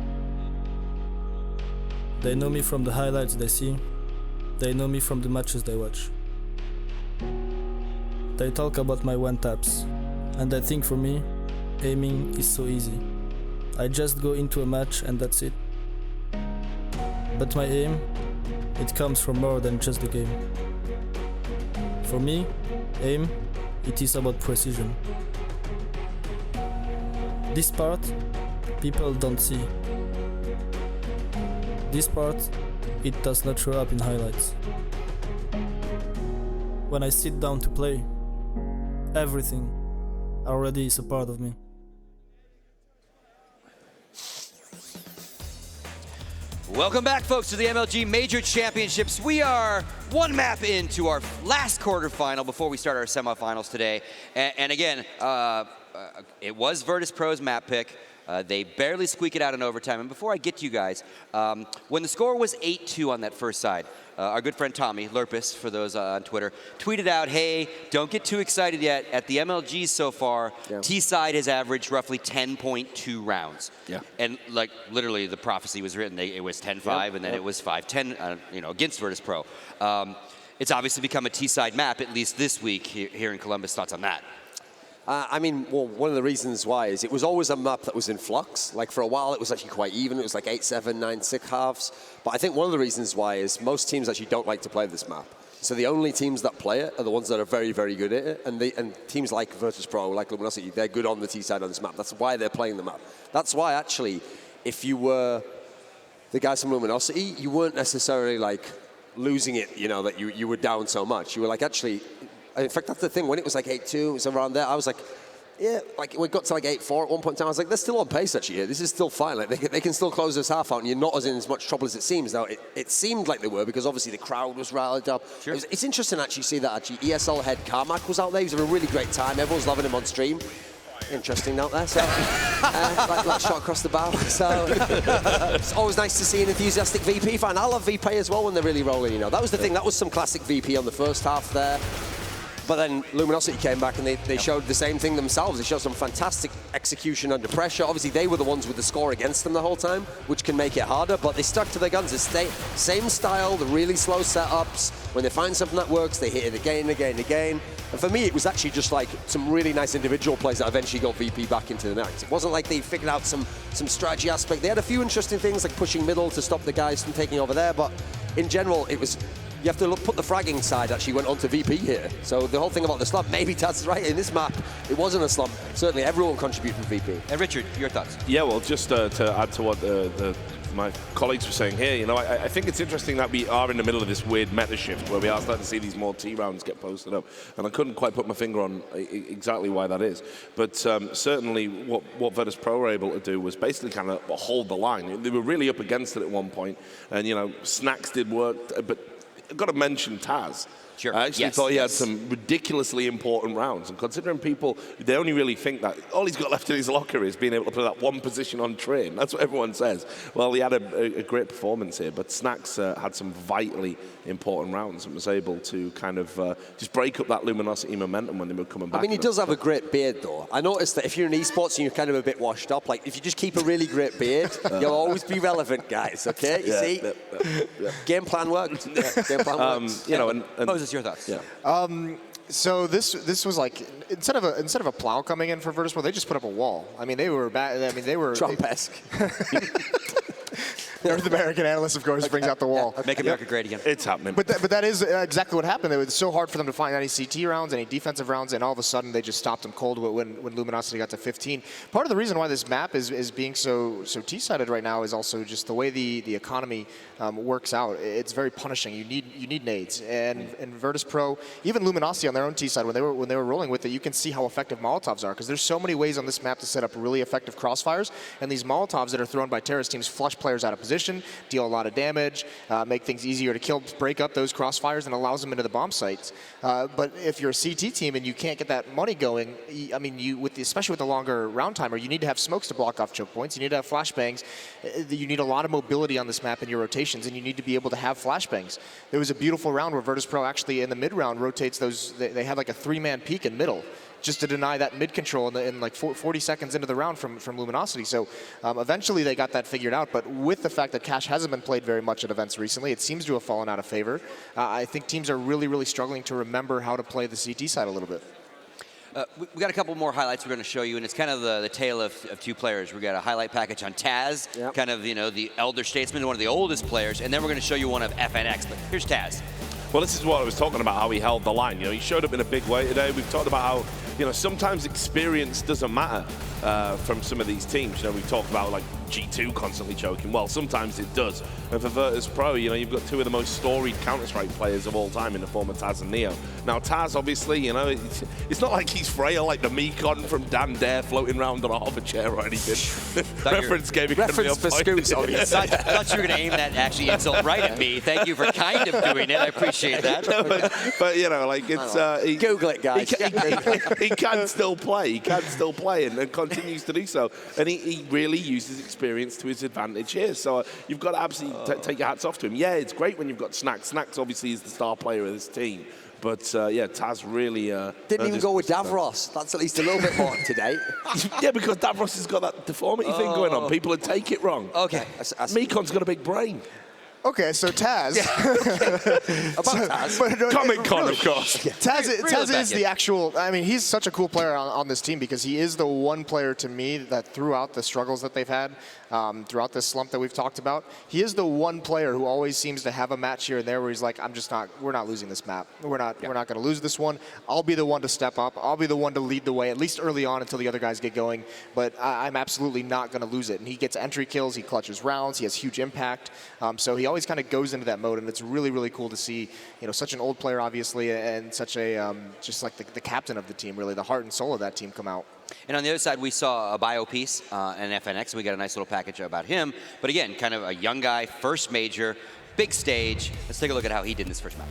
They know me from the highlights they see. They know me from the matches they watch. They talk about my one-taps, and I think for me, aiming is so easy. I just go into a match and that's it. But my aim, it comes from more than just the game. For me, aim, it is about precision. This part, people don't see. This part, it does not show up in highlights. When I sit down to play, everything already is a part of me. Welcome back, folks, to the MLG Major Championships. We are one map into our last quarterfinal before we start our semifinals today. And again, it was Virtus Pro's map pick. They barely squeak it out in overtime. And before I get to you guys, when the score was 8-2 on that first side, our good friend Tommy, Lurpus, for those on Twitter, tweeted out, hey, don't get too excited yet. At the MLGs so far, T-side has averaged roughly 10.2 rounds. Yeah. And like literally the prophecy was written. It was 10-5 and then it was 5-10 against Virtus Pro. It's obviously become a T-side map, at least this week here in Columbus. Thoughts on that? I mean, well, one of the reasons why is it was always a map that was in flux. Like, for a while, it was actually quite even. It was like 8-7, 9-6 halves. But I think one of the reasons why is most teams actually don't like to play this map. So the only teams that play it are the ones that are very, very good at it. And teams like Virtus Pro, like Luminosity, they're good on the T-side on this map. That's why they're playing the map. That's why, actually, if you were the guys from Luminosity, you weren't necessarily, like, losing it, that you were down so much. You were, like, actually... In fact, that's the thing. When it was like 8-2, it was around there, I was like, yeah, like we got to like 8-4 at one point in time. I was like, they're still on pace actually here. This is still fine. Like they can still close this half out and you're not in as much trouble as it seems. Now, it seemed like they were because obviously the crowd was rallied up. Sure. It's interesting to actually see that actually ESL head Carmack was out there. He was having a really great time. Everyone's loving him on stream. Interesting out there, so like shot across the bow. So it's always nice to see an enthusiastic VP fan. I love VP as well when they're really rolling. That was the thing. That was some classic VP on the first half there. But then Luminosity came back and they showed the same thing themselves. They showed some fantastic execution under pressure. Obviously, they were the ones with the score against them the whole time, which can make it harder, but they stuck to their guns. It's same style, the really slow setups. When they find something that works, they hit it again and again and again. And for me, it was actually just like some really nice individual plays that eventually got VP back into the mix. It wasn't like they figured out some strategy aspect. They had a few interesting things like pushing middle to stop the guys from taking over there, but in general, it was... You have to put the fragging side actually went on to VP here. So the whole thing about the slump, maybe Taz is right. In this map, it wasn't a slump. Certainly everyone contributed from VP. And Richard, your thoughts? Yeah, well, just to add to what my colleagues were saying here, I think it's interesting that we are in the middle of this weird meta shift where we are starting to see these more T rounds get posted up. And I couldn't quite put my finger on exactly why that is. But certainly what Virtus Pro were able to do was basically kind of hold the line. They were really up against it at one point. And, Snacks did work, but I've got to mention Taz. Sure. I actually thought he had some ridiculously important rounds. And considering people, they only really think that all he's got left in his locker is being able to play that one position on train. That's what everyone says. Well, he had a great performance here, but Snacks had some vitally important rounds and was able to kind of just break up that Luminosity momentum when they were coming back. I mean, he does have a great beard, though. I noticed that if you're in esports and you're kind of a bit washed up, like if you just keep a really great beard, you'll always be relevant, guys, okay? You see? Game plan worked. Game plan worked. Moses, your thoughts? Yeah. So this was like instead of a plow coming in for Virtus Pro, they just put up a wall. I mean, they were bad. I mean, they were Trump-esque. North American analyst, of course, brings out the wall. Make America great again. It's happening. But that is exactly what happened. It was so hard for them to find any CT rounds, any defensive rounds, and all of a sudden they just stopped them cold when Luminosity got to 15. Part of the reason why this map is being so T-sided right now is also just the way the economy works out. It's very punishing. You need nades, and Virtus Pro, even Luminosity on their own T-side, when they were rolling with it, you can see how effective Molotovs are because there's so many ways on this map to set up really effective crossfires, and these Molotovs that are thrown by terrorist teams flush players out of position, deal a lot of damage, make things easier to kill, break up those crossfires, and allows them into the bomb sites. But if you're a CT team and you can't get that money going, I mean, especially with the longer round timer, you need to have smokes to block off choke points. You need to have flashbangs. You need a lot of mobility on this map in your rotations, and you need to be able to have flashbangs. There was a beautiful round where Virtus Pro actually in the mid round rotates those. They had like a 3-man peak in middle. just to deny that mid control in like 40 seconds into the round from Luminosity. So eventually they got that figured out. But with the fact that Cash hasn't been played very much at events recently, it seems to have fallen out of favor. I think teams are really, really struggling to remember how to play the CT side a little bit. We got a couple more highlights we're going to show you, and it's kind of the tale of two players. We got a highlight package on Taz, kind of, you know, the elder statesman, one of the oldest players, and then we're going to show you one of FNX. But here's Taz. Well, this is what I was talking about, how he held the line. You know, he showed up in a big way today. We've talked about how, you know, sometimes experience doesn't matter from some of these teams. You know, we've talked about, like, G2 constantly choking. Well, sometimes it does. And for Virtus Pro, you know, you've got two of the most storied Counter-Strike players of all time in the form of Taz and Neo. Now, Taz, obviously, you know, it's not like he's frail like the Mekon from Dan Dare floating around on a hover chair or anything. Reference game. Reference for Scoots. I thought you were going to aim that actually insult right at me. Thank you for kind of doing it. I appreciate that. No, but you know, like, it's... Google it, guys. He can still play. He can still play and continues to do so. And he really uses experience to his advantage here. So you've got to absolutely take your hats off to him. Yeah, it's great when you've got Snacks. Snacks obviously is the star player of this team. But yeah, Taz really... Didn't even go with Davros. That's at least a little bit more up to date. Yeah, because Davros has got that deformity thing going on. People would take it wrong. Okay. Mekon's got a big brain. Okay, so Taz. About Taz. Comic Con, of course. Taz is the actual. I mean, he's such a cool player on this team because he is the one player to me that throughout the struggles that they've had, throughout this slump that we've talked about, he is the one player who always seems to have a match here and there where he's like, we're not losing this map. We're not going to lose this one. I'll be the one to step up. I'll be the one to lead the way, at least early on until the other guys get going. But I'm absolutely not going to lose it. And he gets entry kills. He clutches rounds. He has huge impact. So he always kind of goes into that mode, and it's really, really cool to see, you know, such an old player, obviously, and such a just like the captain of the team, really, the heart and soul of that team come out. And on the other side, we saw a bio piece and FNX, and we got a nice little package about him. But again, kind of a young guy, first major, big stage. Let's take a look at how he did in his first match.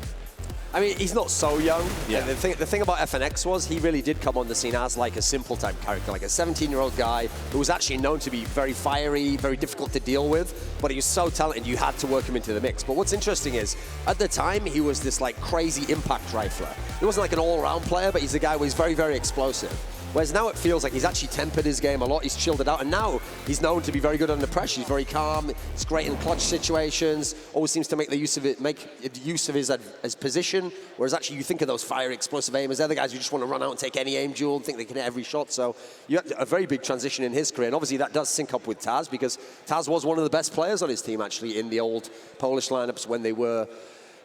I mean, he's not so young. Yeah. And the thing about FNX was he really did come on the scene as like a simple type character, like a 17-year-old guy who was actually known to be very fiery, very difficult to deal with, but he was so talented you had to work him into the mix. But what's interesting is, at the time, he was this like crazy impact rifler. He wasn't like an all-around player, but he's a guy who was very, very explosive. Whereas now it feels like he's actually tempered his game a lot, he's chilled it out, and now he's known to be very good under pressure. He's very calm, he's great in clutch situations, always seems to make use of his position, whereas actually you think of those fiery, explosive aimers, they're the guys who just want to run out and take any aim duel and think they can hit every shot. So you have a very big transition in his career, and obviously that does sync up with Taz, because Taz was one of the best players on his team, actually, in the old Polish lineups when they were,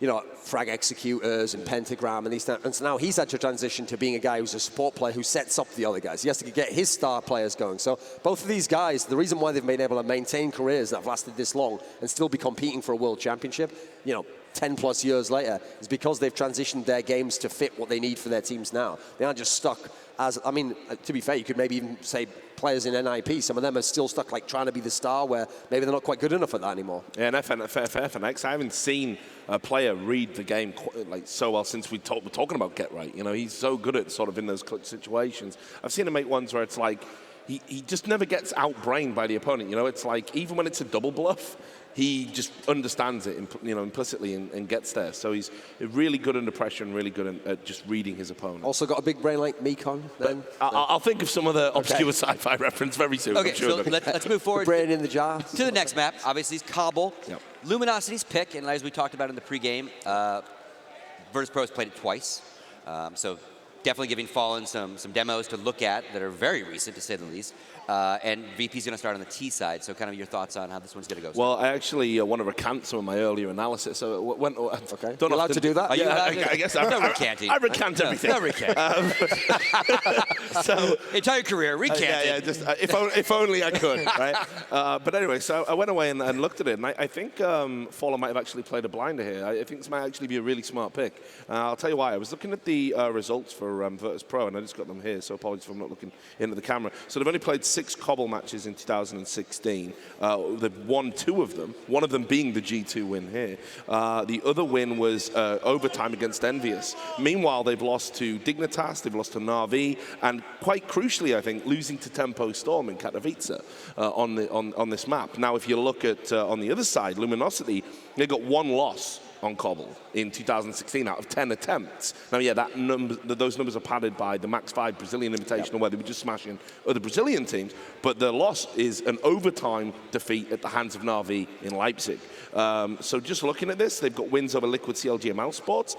you know, frag executors and pentagram and these things. And so now he's had to transition to being a guy who's a support player who sets up the other guys. He has to get his star players going. So both of these guys, the reason why they've been able to maintain careers that have lasted this long and still be competing for a world championship, you know, 10 plus years later, is because they've transitioned their games to fit what they need for their teams now. They aren't just stuck as, I mean, to be fair, you could maybe even say players in NIP, some of them are still stuck like trying to be the star where maybe they're not quite good enough at that anymore. Yeah, and FNX, I haven't seen a player read the game like so well since we're talking about Get Right. You know, he's so good at sort of in those clutch situations. I've seen him make ones where it's like, he just never gets outbrained by the opponent. You know, it's like, even when it's a double bluff, he just understands it, you know, implicitly and gets there. So he's really good under pressure and really good at just reading his opponent. Also got a big brain like Mekon. I'll think of some other obscure sci-fi reference very soon. Okay, I'm sure so let's move forward. Brain in the jar. To the next map. Obviously, it's Kabul. Yep. Luminosity's pick, and as we talked about in the pregame, Virtus Pro has played it twice. So definitely giving Fallen some demos to look at that are very recent, to say the least. And VP's going to start on the T side, so kind of your thoughts on how this one's going to go. Well, I actually want to recant some of my earlier analysis. So okay. You're allowed to do that? Are you allowed I guess no recanting. I recant everything. No recanting. So entire career recanted. just if only I could, right? But anyway, so I went away and looked at it, and I think Fallen might have actually played a blinder here. I think this might actually be a really smart pick. I'll tell you why. I was looking at the results for Virtus Pro, and I just got them here, so apologies if I'm not looking into the camera. So they've only played 6 Cobble matches in 2016. They've won 2 of them, one of them being the G2 win here. The other win was overtime against Envious. Meanwhile, they've lost to Dignitas, they've lost to Na'Vi, and quite crucially, I think, losing to Tempo Storm in Katowice on this map. Now, if you look at on the other side, Luminosity, they got 1 loss on Cobble in 2016 out of 10 attempts. Now, yeah, those numbers are padded by the Max 5 Brazilian Invitational, where they were just smashing other Brazilian teams, but the loss is an overtime defeat at the hands of Na'Vi in Leipzig. So just looking at this, they've got wins over Liquid, CLG, and Mouse Sports.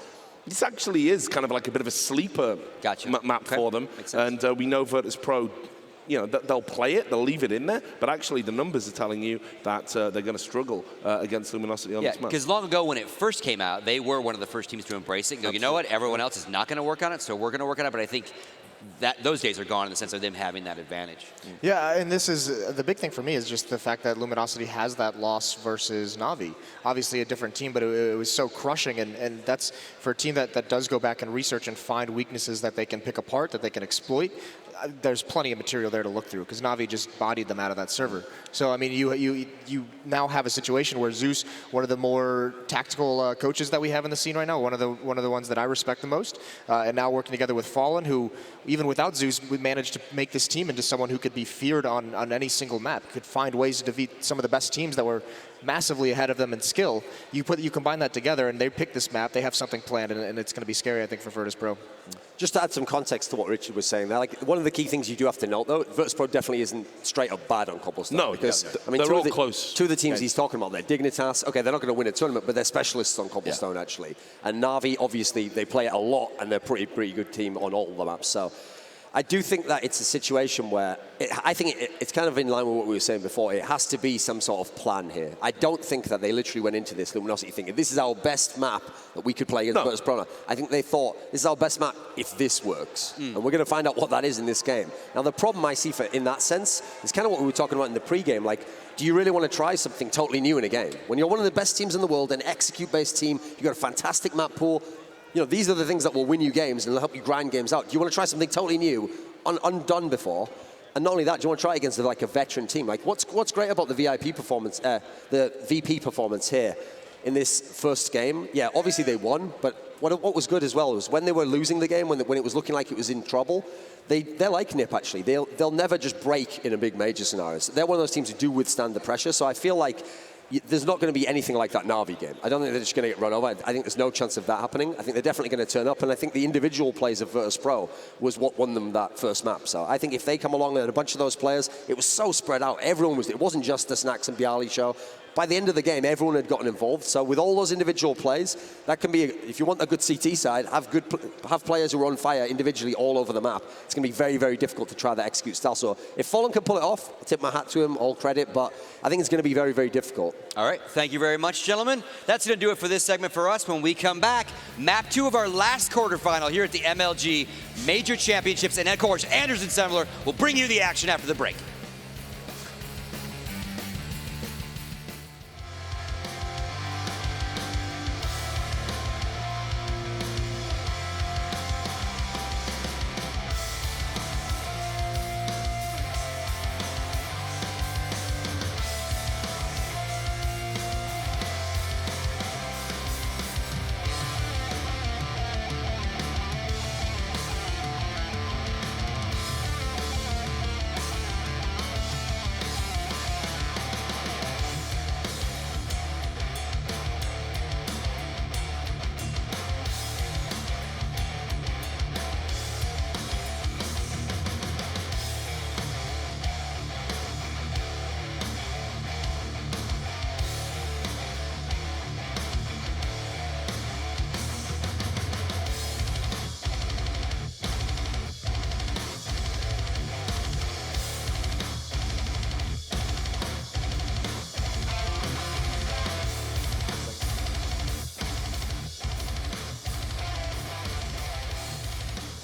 This actually is kind of like a bit of a sleeper map for them. And we know Virtus Pro, you know, they'll play it, they'll leave it in there, but actually the numbers are telling you that they're going to struggle against Luminosity on this map. Because long ago when it first came out, they were one of the first teams to embrace it and go, you know what, everyone else is not going to work on it, so we're going to work on it. But I think that those days are gone in the sense of them having that advantage. Yeah, and this is the big thing for me is just the fact that Luminosity has that loss versus Na'Vi. Obviously a different team, but it was so crushing, and that's for a team that does go back and research and find weaknesses that they can pick apart, that they can exploit. There's plenty of material there to look through because Na'Vi just bodied them out of that server. So I mean, you now have a situation where Zeus, one of the more tactical coaches that we have in the scene right now, one of the ones that I respect the most, and now working together with Fallen, who even without Zeus, we managed to make this team into someone who could be feared on any single map, could find ways to defeat some of the best teams that were massively ahead of them in skill. You combine that together, and they pick this map. They have something planned, and it's going to be scary, I think, for Virtus Pro. Just to add some context to what Richard was saying there, like one of the key things you do have to note, though, Virtus Pro definitely isn't straight up bad on Cobblestone. No, because yeah. I mean, they're all close. Two of the teams he's talking about, they're Dignitas. Okay, they're not going to win a tournament, but they're specialists on Cobblestone actually. And Na'Vi, obviously, they play it a lot, and they're a pretty good team on all the maps. So I do think that it's a situation where I think it's kind of in line with what we were saying before. It has to be some sort of plan here. I don't think that they literally went into this Luminosity thinking this is our best map that we could play against Virtus Pro. I think they thought this is our best map if this works, and we're going to find out what that is in this game. Now the problem I see in that sense is kind of what we were talking about in the pre-game. Like, do you really want to try something totally new in a game when you're one of the best teams in the world, an execute-based team? You've got a fantastic map pool. You know, these are the things that will win you games and will help you grind games out. Do you want to try something totally new, undone before? And not only that, do you want to try it against like a veteran team? Like, what's great about the VIP performance, the VP performance here in this first game? Yeah, obviously they won, but what was good as well was when they were losing the game, when it was looking like it was in trouble, they're like NiP actually. They'll never just break in a big major scenario. So they're one of those teams who do withstand the pressure. So I feel like there's not going to be anything like that Na'Vi game. I don't think they're just going to get run over. I think there's no chance of that happening. I think they're definitely going to turn up, and I think the individual plays of Virtus Pro was what won them that first map. So I think if they come along and a bunch of those players, it was so spread out. It wasn't just the Snacks and Bialy show. By the end of the game, everyone had gotten involved. So with all those individual plays, that can be, if you want a good CT side, have players who are on fire individually all over the map. It's going to be very, very difficult to try that execute style. So if Fallen can pull it off, I tip my hat to him, all credit, but I think it's going to be very, very difficult. All right, thank you very much, gentlemen. That's going to do it for this segment for us. When we come back, map 2 of our last quarterfinal here at the MLG Major Championships. And of course, Anderson Semler will bring you the action after the break.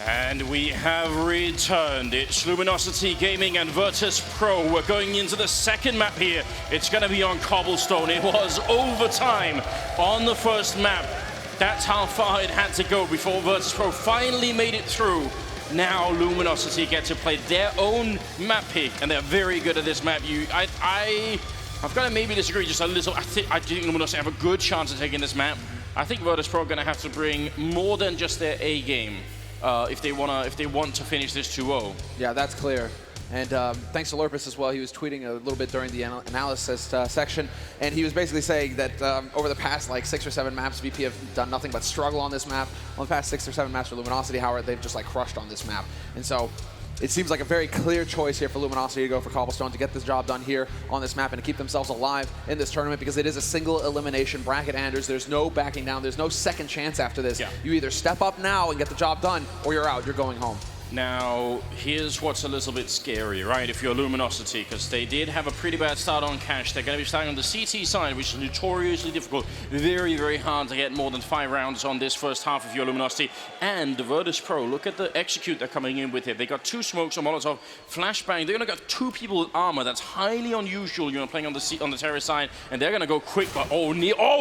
And we have returned. It's Luminosity Gaming and Virtus Pro. We're going into the second map here. It's going to be on Cobblestone. It was overtime on the first map. That's how far it had to go before Virtus Pro finally made it through. Now Luminosity get to play their own map pick, and they're very good at this map. I've got to maybe disagree just a little. I think Luminosity have a good chance of taking this map. I think Virtus Pro are going to have to bring more than just their A game if they want to finish this 2-0. Yeah, that's clear. And thanks to Lurpus as well. He was tweeting a little bit during the analysis section, and he was basically saying that over the past like 6 or 7 maps, VP have done nothing but struggle on this map. On the past 6 or 7 maps for Luminosity, however, they've just like crushed on this map. And so it seems like a very clear choice here for Luminosity to go for Cobblestone to get this job done here on this map and to keep themselves alive in this tournament, because it is a single elimination bracket, Anders. There's no backing down. There's no second chance after this. Yeah. You either step up now and get the job done, or you're out. You're going home. Now, here's what's a little bit scary, right, if you're Luminosity, because they did have a pretty bad start on Cash. They're going to be starting on the CT side, which is notoriously difficult. Very, very hard to get more than 5 rounds on this first half if you're Luminosity. And the Virtus Pro, look at the execute they're coming in with here. They got 2 smokes, a Molotov, flashbang. They're going to got 2 people with armor. That's highly unusual, you know, playing on the terrorist side. And they're going to go quick, but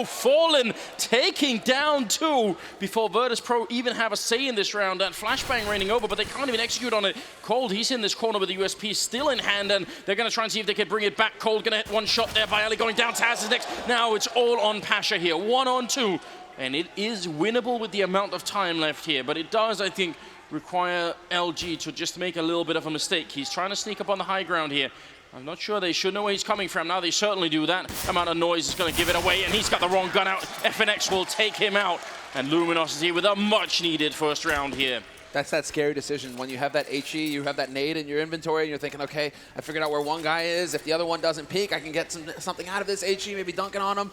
Fallen taking down 2 before Virtus Pro even have a say in this round. That flashbang raining over, but they can't even execute on it. Cold, he's in this corner with the USP still in hand, and they're going to try and see if they can bring it back. Cold going to hit 1 shot there. Viali going down. Taz is next. Now it's all on Pasha here. 1 on 2. And it is winnable with the amount of time left here, but it does, I think, require LG to just make a little bit of a mistake. He's trying to sneak up on the high ground here. I'm not sure they should know where he's coming from. Now they certainly do that. Amount of noise is going to give it away, and he's got the wrong gun out. FNX will take him out, and Luminosity with a much-needed first round here. That's that scary decision. When you have that HE, you have that nade in your inventory, and you're thinking, okay, I figured out where one guy is. If the other one doesn't peek, I can get something out of this HE, maybe dunking on him.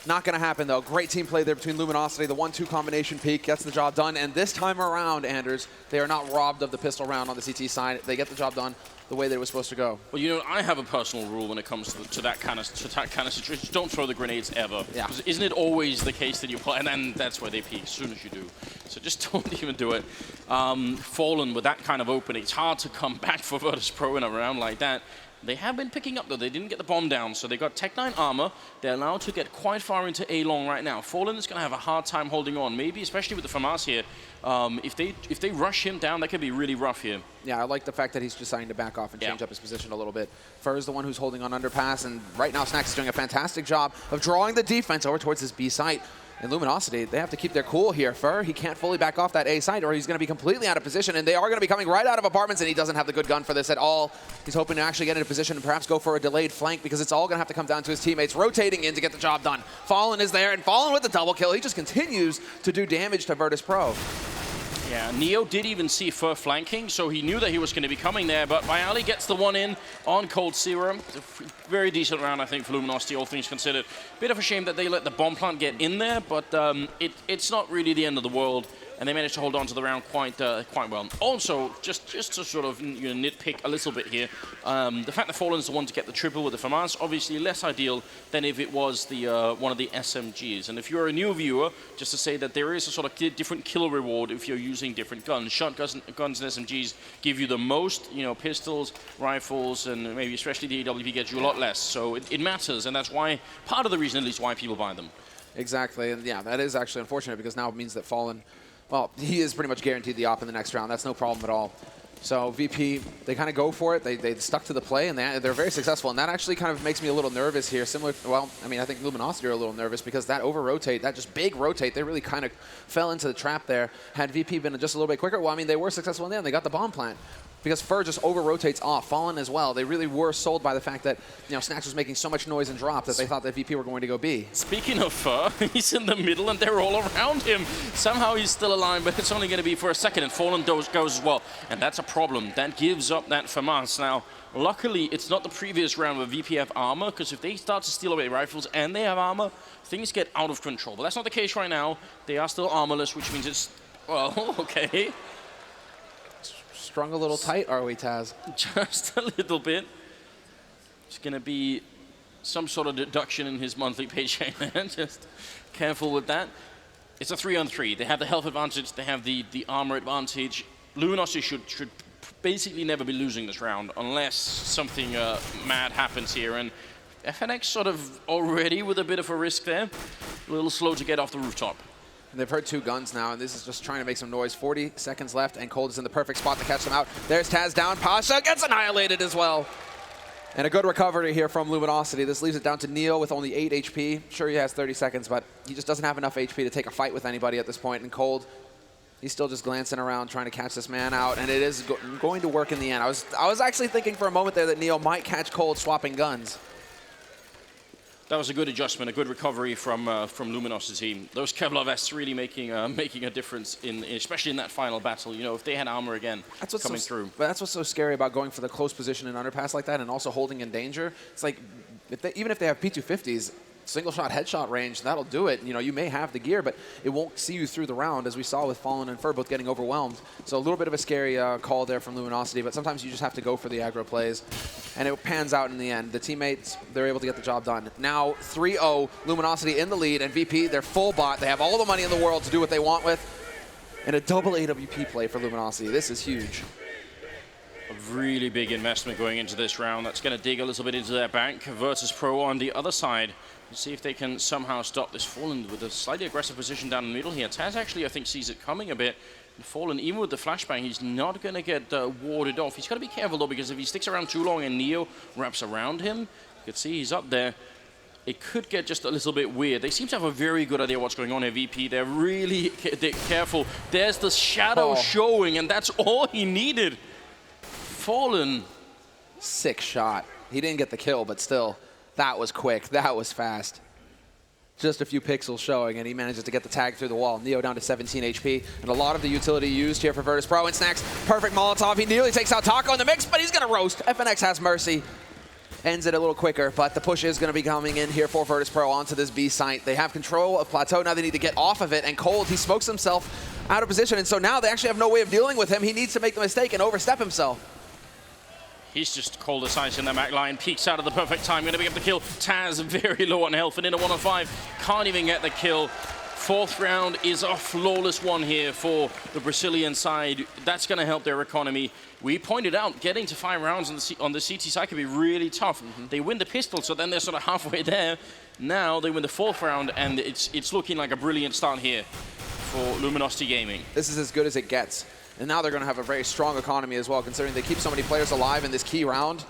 Not going to happen, though. Great team play there between Luminosity. The 1-2 combination peek gets the job done. And this time around, Anders, they are not robbed of the pistol round on the CT side. They get the job done the way that it was supposed to go. Well, you know, I have a personal rule when it comes to that kind of situation. Don't throw the grenades ever. Yeah. Isn't it always the case that you play, and then that's where they peak as soon as you do. So just don't even do it. Fallen with that kind of opening, it's hard to come back for Virtus Pro in a round like that. They have been picking up, though. They didn't get the bomb down, so they got Tech 9 armor. They're allowed to get quite far into A-long right now. Fallen is going to have a hard time holding on, maybe especially with the FAMAS here. If they rush him down, that could be really rough here. Yeah, I like the fact that he's deciding to back off and change up his position a little bit. Fur is the one who's holding on underpass, and right now Snacks is doing a fantastic job of drawing the defense over towards his B site. And Luminosity, they have to keep their cool here. Fur, he can't fully back off that A site, or he's going to be completely out of position, and they are going to be coming right out of apartments, and he doesn't have the good gun for this at all. He's hoping to actually get into position and perhaps go for a delayed flank, because it's all going to have to come down to his teammates rotating in to get the job done. Fallen is there, and Fallen with the double kill. He just continues to do damage to Virtus Pro. Yeah, Neo did even see Fur flanking, so he knew that he was going to be coming there, but Viali gets the 1 in on Cold Serum. It's a very decent round, I think, for Luminosity, all things considered. Bit of a shame that they let the bomb plant get in there, but it's not really the end of the world, and they managed to hold on to the round quite well. Also, just to sort of nitpick a little bit here, the fact that Fallen's the one to get the triple with the FAMAS, obviously less ideal than if it was the one of the SMGs. And if you're a new viewer, just to say that there is a sort of different kill reward if you're using different guns. Shotguns and SMGs give you the most, pistols, rifles, and maybe especially the AWP gets you a lot less. So it matters, and that's why, part of the reason at least why people buy them. Exactly, and yeah, that is actually unfortunate, because now it means that Fallen, well, he is pretty much guaranteed the op in the next round. That's no problem at all. So VP, they kind of go for it. They stuck to the play, and they're very successful. And that actually kind of makes me a little nervous here. Similar, well, I mean, I think Luminosity are a little nervous, because that over-rotate, that just big rotate, they really kind of fell into the trap there. Had VP been just a little bit quicker, well, I mean, they were successful in the end. They got the bomb plant, because Fur just over-rotates off. Fallen as well. They really were sold by the fact that, Snacks was making so much noise and drop that they thought that VP were going to go B. Speaking of Fur, he's in the middle and they're all around him. Somehow he's still alive, but it's only going to be for a second, and Fallen goes as well. And that's a problem. That gives up that FAMAS. Now, luckily, it's not the previous round where VP have armor, because if they start to steal away rifles and they have armor, things get out of control. But that's not the case right now. They are still armorless, which means it's, well, okay. Strung a little tight, are we, Taz? Just a little bit. It's going to be some sort of deduction in his monthly paycheck. Just careful with that. It's a 3-on-3. They have the health advantage. They have the armor advantage. Luminosity should basically never be losing this round unless something mad happens here. And FNX sort of already with a bit of a risk there. A little slow to get off the rooftop. And they've heard 2 guns now, and this is just trying to make some noise. 40 seconds left, and Cold is in the perfect spot to catch them out. There's Taz down. Pasha gets annihilated as well. And a good recovery here from Luminosity. This leaves it down to Neo with only 8 HP. Sure, he has 30 seconds, but he just doesn't have enough HP to take a fight with anybody at this point. And Cold, He's still just glancing around, trying to catch this man out, and it is going to work in the end. I was actually thinking for a moment there that Neo might catch Cold swapping guns. That was a good adjustment, a good recovery from Luminosity. Those Kevlar vests really making a difference, especially in that final battle. You know, if they had armor again coming through. But that's what's so scary about going for the close position and underpass like that, and also holding in danger. It's like, even if they have P250s, single shot, headshot range, that'll do it. You know, you may have the gear, but it won't see you through the round, as we saw with Fallen and Fur both getting overwhelmed. So a little bit of a scary call there from Luminosity, but sometimes you just have to go for the aggro plays. And it pans out in the end. The teammates, they're able to get the job done. Now 3-0, Luminosity in the lead, and VP, they're full bot. They have all the money in the world to do what they want with. And a double AWP play for Luminosity. This is huge. A really big investment going into this round. That's going to dig a little bit into their bank. Virtus Pro on the other side. Let's see if they can somehow stop this Fallen with a slightly aggressive position down the middle here. Taz actually, I think, sees it coming a bit. And Fallen, even with the flashbang, he's not going to get warded off. He's got to be careful, though, because if he sticks around too long and Neo wraps around him, you can see he's up there. It could get just a little bit weird. They seem to have a very good idea what's going on here, VP. They're really careful. There's the shadow showing, and that's all he needed. Fallen. Sick shot. He didn't get the kill, but still. That was quick. That was fast. Just a few pixels showing, and he manages to get the tag through the wall. Neo down to 17 HP, and a lot of the utility used here for Virtus Pro. And Snacks, perfect Molotov. He nearly takes out Taco in the mix, but he's going to roast. FNX has mercy. Ends it a little quicker, but the push is going to be coming in here for Virtus Pro onto this B site. They have control of Plateau. Now they need to get off of it, and Cold, he smokes himself out of position, and so now they actually have no way of dealing with him. He needs to make the mistake and overstep himself. He's just cold as ice in that back line. Peeks out at the perfect time. Going to be able to kill Taz, very low on health, and in a 1-on-5. Can't even get the kill. Fourth round is a flawless one here for the Brazilian side. That's going to help their economy. We pointed out getting to 5 rounds on the CT side could be really tough. They win the pistol, so then they're sort of halfway there. Now they win the 4th round, and it's looking like a brilliant start here for Luminosity Gaming. This is as good as it gets. And now they're going to have a very strong economy as well, considering they keep so many players alive in this key round.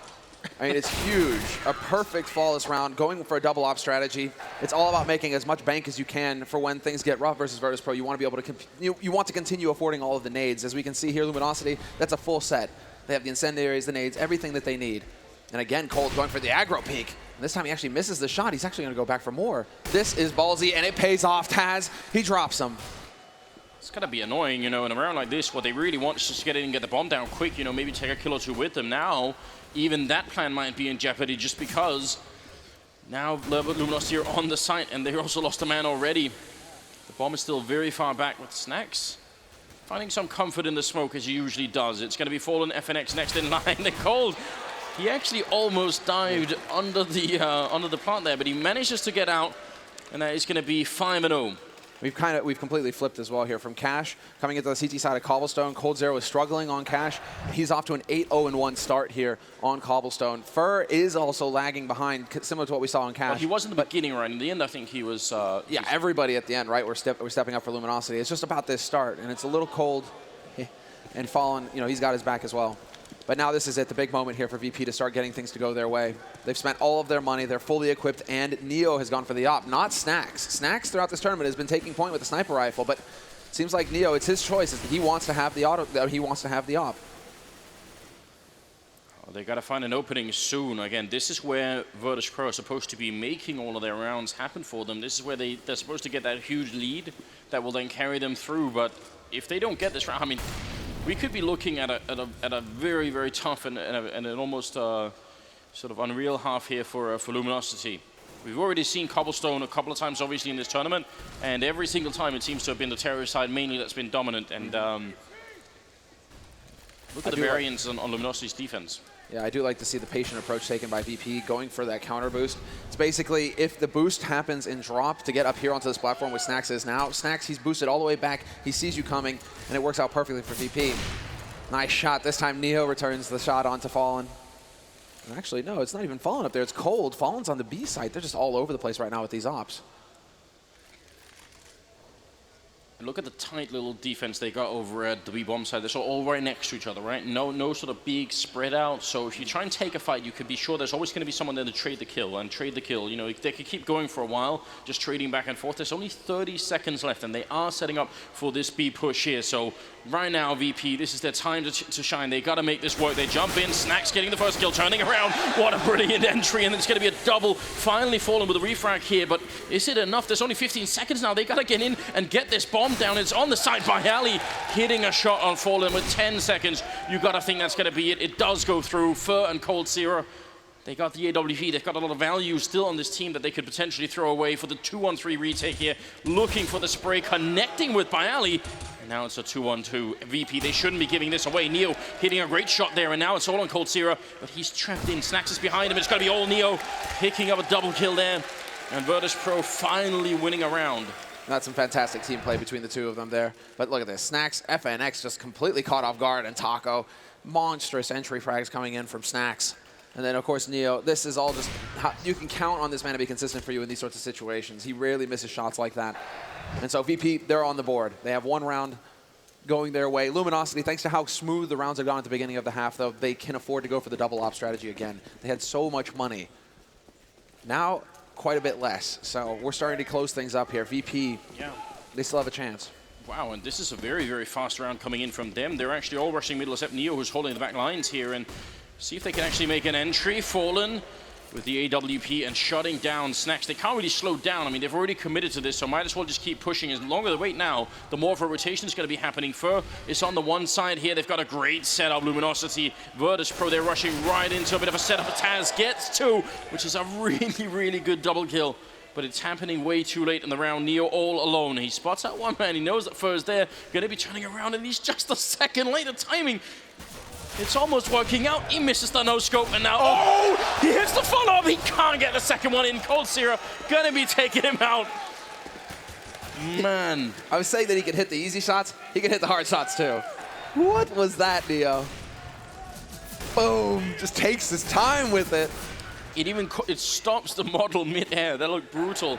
I mean, it's huge. A perfect flawless round, going for a double op strategy. It's all about making as much bank as you can for when things get rough versus Virtus Pro. You want to be able to you want to continue affording all of the nades. As we can see here, Luminosity, that's a full set. They have the incendiaries, the nades, everything that they need. And again, Cold going for the aggro peek. And this time he actually misses the shot. He's actually going to go back for more. This is ballsy, and it pays off. Taz, he drops him. It's going to be annoying, you know, in a round like this, what they really want is just get in and get the bomb down quick, you know, maybe take a kill or two with them. Now, even that plan might be in jeopardy just because now Luminosity are on the site, and they also lost a man already. The bomb is still very far back with Snacks. Finding some comfort in the smoke, as he usually does. It's going to be Fallen FNX next in line. The Cold, he actually almost dived under the plant there, but he manages to get out, and that is going to be 5-0. We've completely flipped as well here from Cash coming into the CT side of Cobblestone. Cold Zero is struggling on Cash. He's off to an 8-0-1 start here on Cobblestone. Fur is also lagging behind, similar to what we saw on Cash. Well, he was in the beginning, right? In the end, I think he was. Yeah, everybody at the end, right? We're stepping up for Luminosity. It's just about this start, and it's a little cold. And Fallen, you know, he's got his back as well. But now this is it, the big moment here for VP to start getting things to go their way. They've spent all of their money, they're fully equipped, and Neo has gone for the op, not Snacks. Snacks throughout this tournament has been taking point with the sniper rifle, but it seems like Neo, it's his choice. He wants to have the auto, he wants to have the op. Well, they got to find an opening soon. Again, this is where Virtus Pro are supposed to be making all of their rounds happen for them. This is where they're supposed to get that huge lead that will then carry them through. But if they don't get this round, I mean, we could be looking at a very, very tough and an almost sort of unreal half here for Luminosity. We've already seen Cobblestone a couple of times, obviously, in this tournament, and every single time it seems to have been the terrorist side mainly that's been dominant. And look at the variance on Luminosity's defense. Yeah, I do like to see the patient approach taken by VP, going for that counter boost. It's basically, if the boost happens in drop to get up here onto this platform where Snacks is now, Snacks, he's boosted all the way back, he sees you coming, and it works out perfectly for VP. Nice shot. This time Neo returns the shot onto Fallen. And actually, no, it's not even Fallen up there, it's Cold. Fallen's on the B site. They're just all over the place right now with these ops. look at the tight little defense they got over at the B-bomb side. They're all right next to each other, right? No sort of big spread out. So if you try and take a fight, you could be sure there's always going to be someone there to trade the kill and trade the kill. You know, they could keep going for a while, just trading back and forth. There's only 30 seconds left, and they are setting up for this B push here. So right now, VP, this is their time to shine. They got to make this work. They jump in. Snacks getting the first kill, turning around. What a brilliant entry, and it's going to be a double. Finally falling with a refrag here, but is it enough? There's only 15 seconds now. They got to get in and get this bomb down. It's on the side by Ali, hitting a shot on Fallen with 10 seconds. You got to think that's going to be it. It does go through. Fur and Cold Zero. They got the AWP. They've got a lot of value still on this team that they could potentially throw away for the 2-on-3 retake here. Looking for the spray, connecting with Bayali. Now it's a 2-on-2. VP, they shouldn't be giving this away. Neo hitting a great shot there, and now it's all on Cold Zero, but he's trapped in. Snacks is behind him. It's going to be all Neo picking up a double kill there. And Virtus Pro finally winning a round. That's some fantastic team play between the two of them there. But look at this. Snacks, FNX just completely caught off guard, and Taco. Monstrous entry frags coming in from Snacks. And then, of course, Neo. This is all just how you can count on this man to be consistent for you in these sorts of situations. He rarely misses shots like that. And so VP, they're on the board. They have one round going their way. Luminosity, thanks to how smooth the rounds have gone at the beginning of the half, though, they can afford to go for the double op strategy again. They had so much money. Now, quite a bit less. So we're starting to close things up here. VP, yeah, they still have a chance. Wow, and this is a very, very fast round coming in from them. They're actually all rushing middle, except Neo, who's holding the back lines here, and see if they can actually make an entry. Fallen with the AWP and shutting down Snacks. They can't really slow down. I mean, they've already committed to this, so might as well just keep pushing. As longer they wait now, the more of a rotation is going to be happening. Fur is on the one side here. They've got a great setup. Luminosity, Virtus Pro, they're rushing right into a bit of a setup. Taz gets two, which is a really, really good double kill. But it's happening way too late in the round. Neo all alone. He spots out one man. He knows that Fur's there. Going to be turning around, and he's just a second later timing. It's almost working out. He misses the no-scope, and now, oh! He hits the follow-up. He can't get the second one in. Cold Zero gonna be taking him out. Man. I was saying that he could hit the easy shots. He could hit the hard shots, too. What was that, Neo? Boom. Just takes his time with it. It stops the model mid-air. That looked brutal.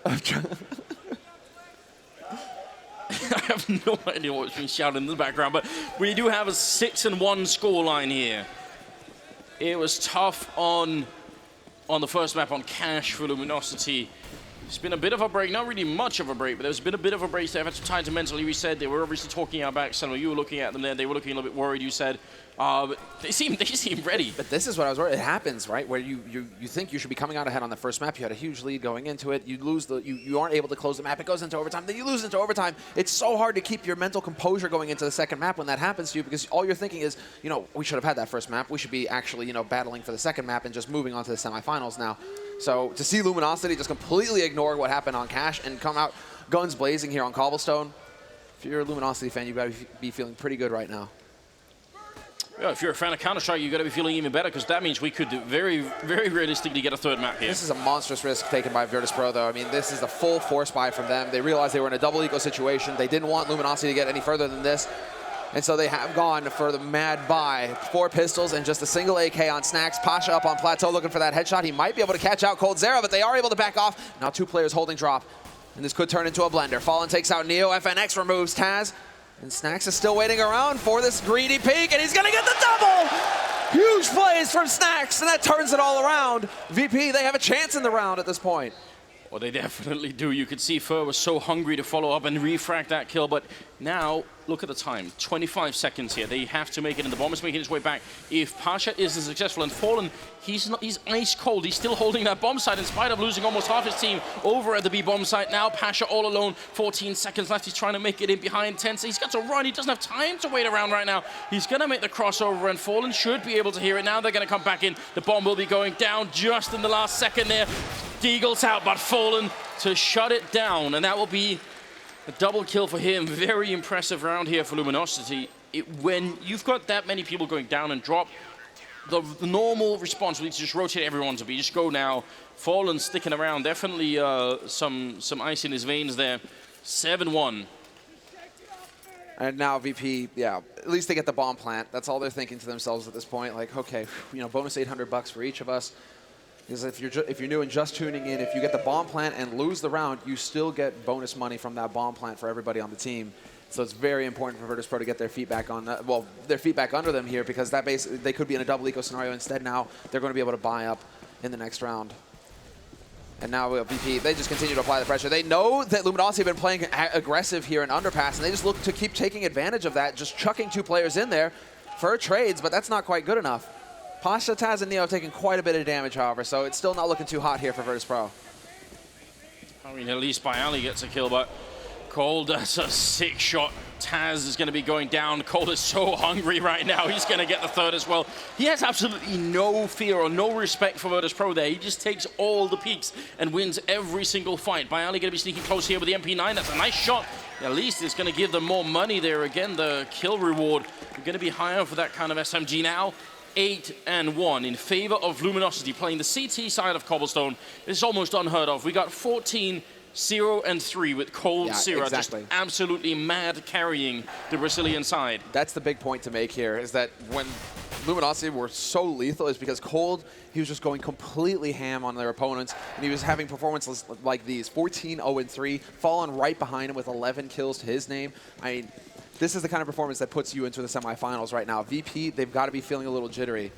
I'm trying. I have no idea what's being shouted in the background, but we do have a 6-1 scoreline here. It was tough on the first map on Cash for Luminosity. It's been a bit of a break, not really much of a break, but there's been a bit of a break. They've had some time to mentally reset. They were obviously talking out back. Some of you were looking at them there. They were looking a little bit worried, you said. But they seem ready. But this is what I was worried. It happens, right? Where you think you should be coming out ahead on the first map. You had a huge lead going into it. You lose you aren't able to close the map. It goes into overtime. Then you lose into overtime. It's so hard to keep your mental composure going into the second map when that happens to you, because all you're thinking is, you know, we should have had that first map. We should be actually, you know, battling for the second map and just moving on to the semifinals now. So to see Luminosity just completely ignore what happened on Cash and come out guns blazing here on Cobblestone, if you're a Luminosity fan, you've got to be feeling pretty good right now. Yeah, if you're a fan of Counter-Strike, you've got to be feeling even better, because that means we could very, very realistically get a third map here. This is a monstrous risk taken by Virtus Pro, though. I mean, this is a full force buy from them. They realized they were in a double eco situation. They didn't want Luminosity to get any further than this. And so they have gone for the mad buy. 4 pistols and just a single AK on Snacks. Pasha up on Plateau looking for that headshot. He might be able to catch out Cold Zero, but they are able to back off. Now 2 players holding drop. And this could turn into a blender. Fallen takes out Neo. FNX removes Taz. And Snacks is still waiting around for this greedy peek, and he's going to get the double! Huge plays from Snacks, and that turns it all around. VP, they have a chance in the round at this point. Well, they definitely do. You could see Fur was so hungry to follow up and refrag that kill, but now, look at the time. 25 seconds here. They have to make it, and the bomb is making its way back. If Pasha isn't successful, and Fallen, he's ice cold. He's still holding that bomb site in spite of losing almost half his team over at the B bomb site. Now Pasha all alone. 14 seconds left. He's trying to make it in behind 10. So he's got to run. He doesn't have time to wait around right now. He's going to make the crossover, and Fallen should be able to hear it. Now they're going to come back in. The bomb will be going down just in the last second there. Deagle's out, but Fallen to shut it down, and that will be a double kill for him. Very impressive round here for Luminosity. When you've got that many people going down and drop, the normal response would be to just rotate everyone to be just go now. Fallen sticking around, definitely some ice in his veins there. 7-1. And now VP, yeah, at least they get the bomb plant. That's all they're thinking to themselves at this point. Like, okay, you know, bonus $800 for each of us. Because if you're new and just tuning in, if you get the bomb plant and lose the round, you still get bonus money from that bomb plant for everybody on the team. So it's very important for Virtus.pro to get their feet back on that. Well, their feet back under them here, because that basically they could be in a double eco scenario. Instead, now they're going to be able to buy up in the next round. And now VP, they just continue to apply the pressure. They know that Luminosity have been playing aggressive here in Underpass, and they just look to keep taking advantage of that, just chucking 2 players in there for trades, but that's not quite good enough. Pasha, Taz, and Neo have taken quite a bit of damage, however, so it's still not looking too hot here for Virtus.pro. I mean, at least Bialy gets a kill, but Cold, that's a sick shot. Taz is going to be going down. Cold is so hungry right now. He's going to get the third as well. He has absolutely no fear or no respect for Virtus.pro there. He just takes all the peaks and wins every single fight. Bialy going to be sneaking close here with the MP9. That's a nice shot. At least it's going to give them more money there. Again, the kill reward going to be higher for that kind of SMG now. 8-1 in favor of Luminosity, playing the CT side of Cobblestone. This is almost unheard of. We got 14-0-3 with Cold Sierra, exactly. just absolutely mad carrying the Brazilian side. That's the big point to make here, is that when Luminosity were so lethal is because Cold, he was just going completely ham on their opponents, and he was having performances like these. 14-0-3, falling right behind him with 11 kills to his name. I mean, this is the kind of performance that puts you into the semifinals right now. VP, they've got to be feeling a little jittery.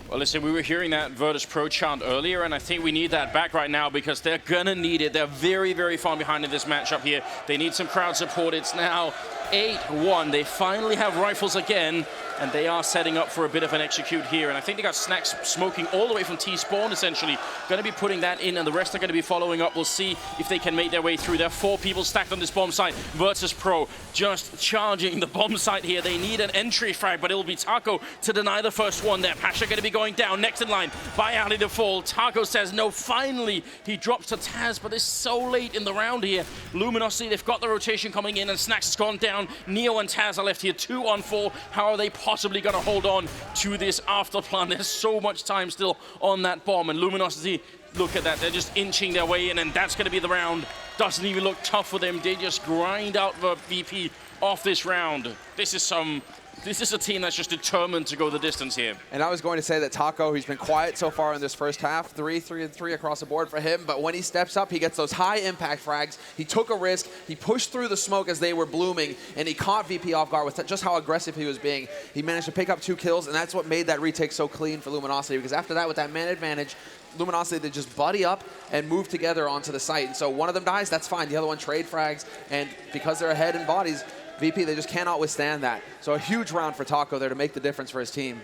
Well, listen, we were hearing that Virtus.pro chant earlier, and I think we need that back right now because they're going to need it. They're very, very far behind in this matchup here. They need some crowd support. It's now 8-1. They finally have rifles again, and they are setting up for a bit of an execute here. And I think they got Snacks smoking all the way from T-spawn, essentially. Going to be putting that in, and the rest are going to be following up. We'll see if they can make their way through. There are 4 people stacked on this bomb site. Virtus.pro just charging the bomb site here. They need an entry frag, but it'll be Taco to deny the first one there. Pasha going to be going down. Next in line, Bialy to fall. Taco says no. Finally, he drops to Taz, but it's so late in the round here. Luminosity, they've got the rotation coming in, and Snacks has gone down. Neo and Taz are left here 2-on-4. How are they possibly going to hold on to this after plan? There's so much time still on that bomb, and Luminosity, look at that. They're just inching their way in, and that's going to be the round. Doesn't even look tough for them. They just grind out the VP off this round. This is a team that's just determined to go the distance here. And I was going to say that Taco, he's been quiet so far in this first half. 3 across the board for him. But when he steps up, he gets those high impact frags. He took a risk. He pushed through the smoke as they were blooming, and he caught VP off guard with just how aggressive he was being. He managed to pick up 2 kills, and that's what made that retake so clean for Luminosity, because after that, with that man advantage, Luminosity, they just buddy up and move together onto the site. And so one of them dies, that's fine. The other one trade frags, and because they're ahead in bodies, VP, they just cannot withstand that. So a huge round for Taco there to make the difference for his team.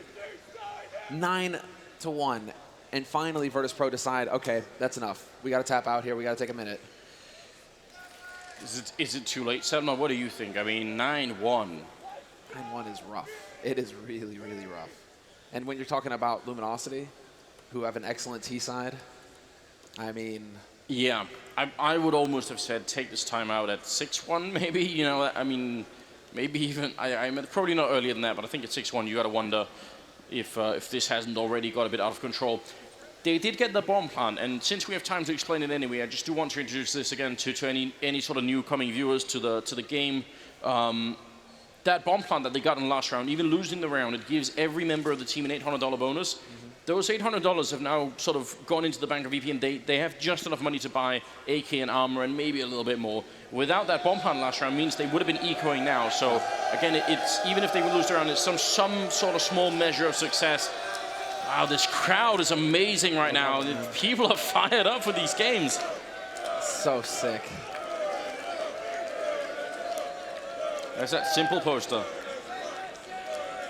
9-1. And finally, Virtus.pro decide, okay, that's enough. We got to tap out here. We got to take a minute. Is it too late, Selma? What do you think? I mean, 9-1. 9-1 is rough. It is really, really rough. And when you're talking about Luminosity, who have an excellent T side, I mean... Yeah, I would almost have said take this time out at 6-1, maybe. You know, I mean, maybe even I mean, probably not earlier than that, but I think at 6-1 you got to wonder if this hasn't already got a bit out of control. They did get the bomb plant, and since we have time to explain it anyway, I just do want to introduce this again to any sort of new coming viewers to the game. That bomb plant that they got in the last round, even losing the round, it gives every member of the team an $800 bonus. Those $800 have now sort of gone into the bank of VP, and they have just enough money to buy AK and armor and maybe a little bit more. Without that bomb plant last round means they would have been ecoing now. So again, it's even if they would lose the round, it's some sort of small measure of success. Wow, this crowd is amazing right now. People are fired up for these games. So sick. There's that simple poster.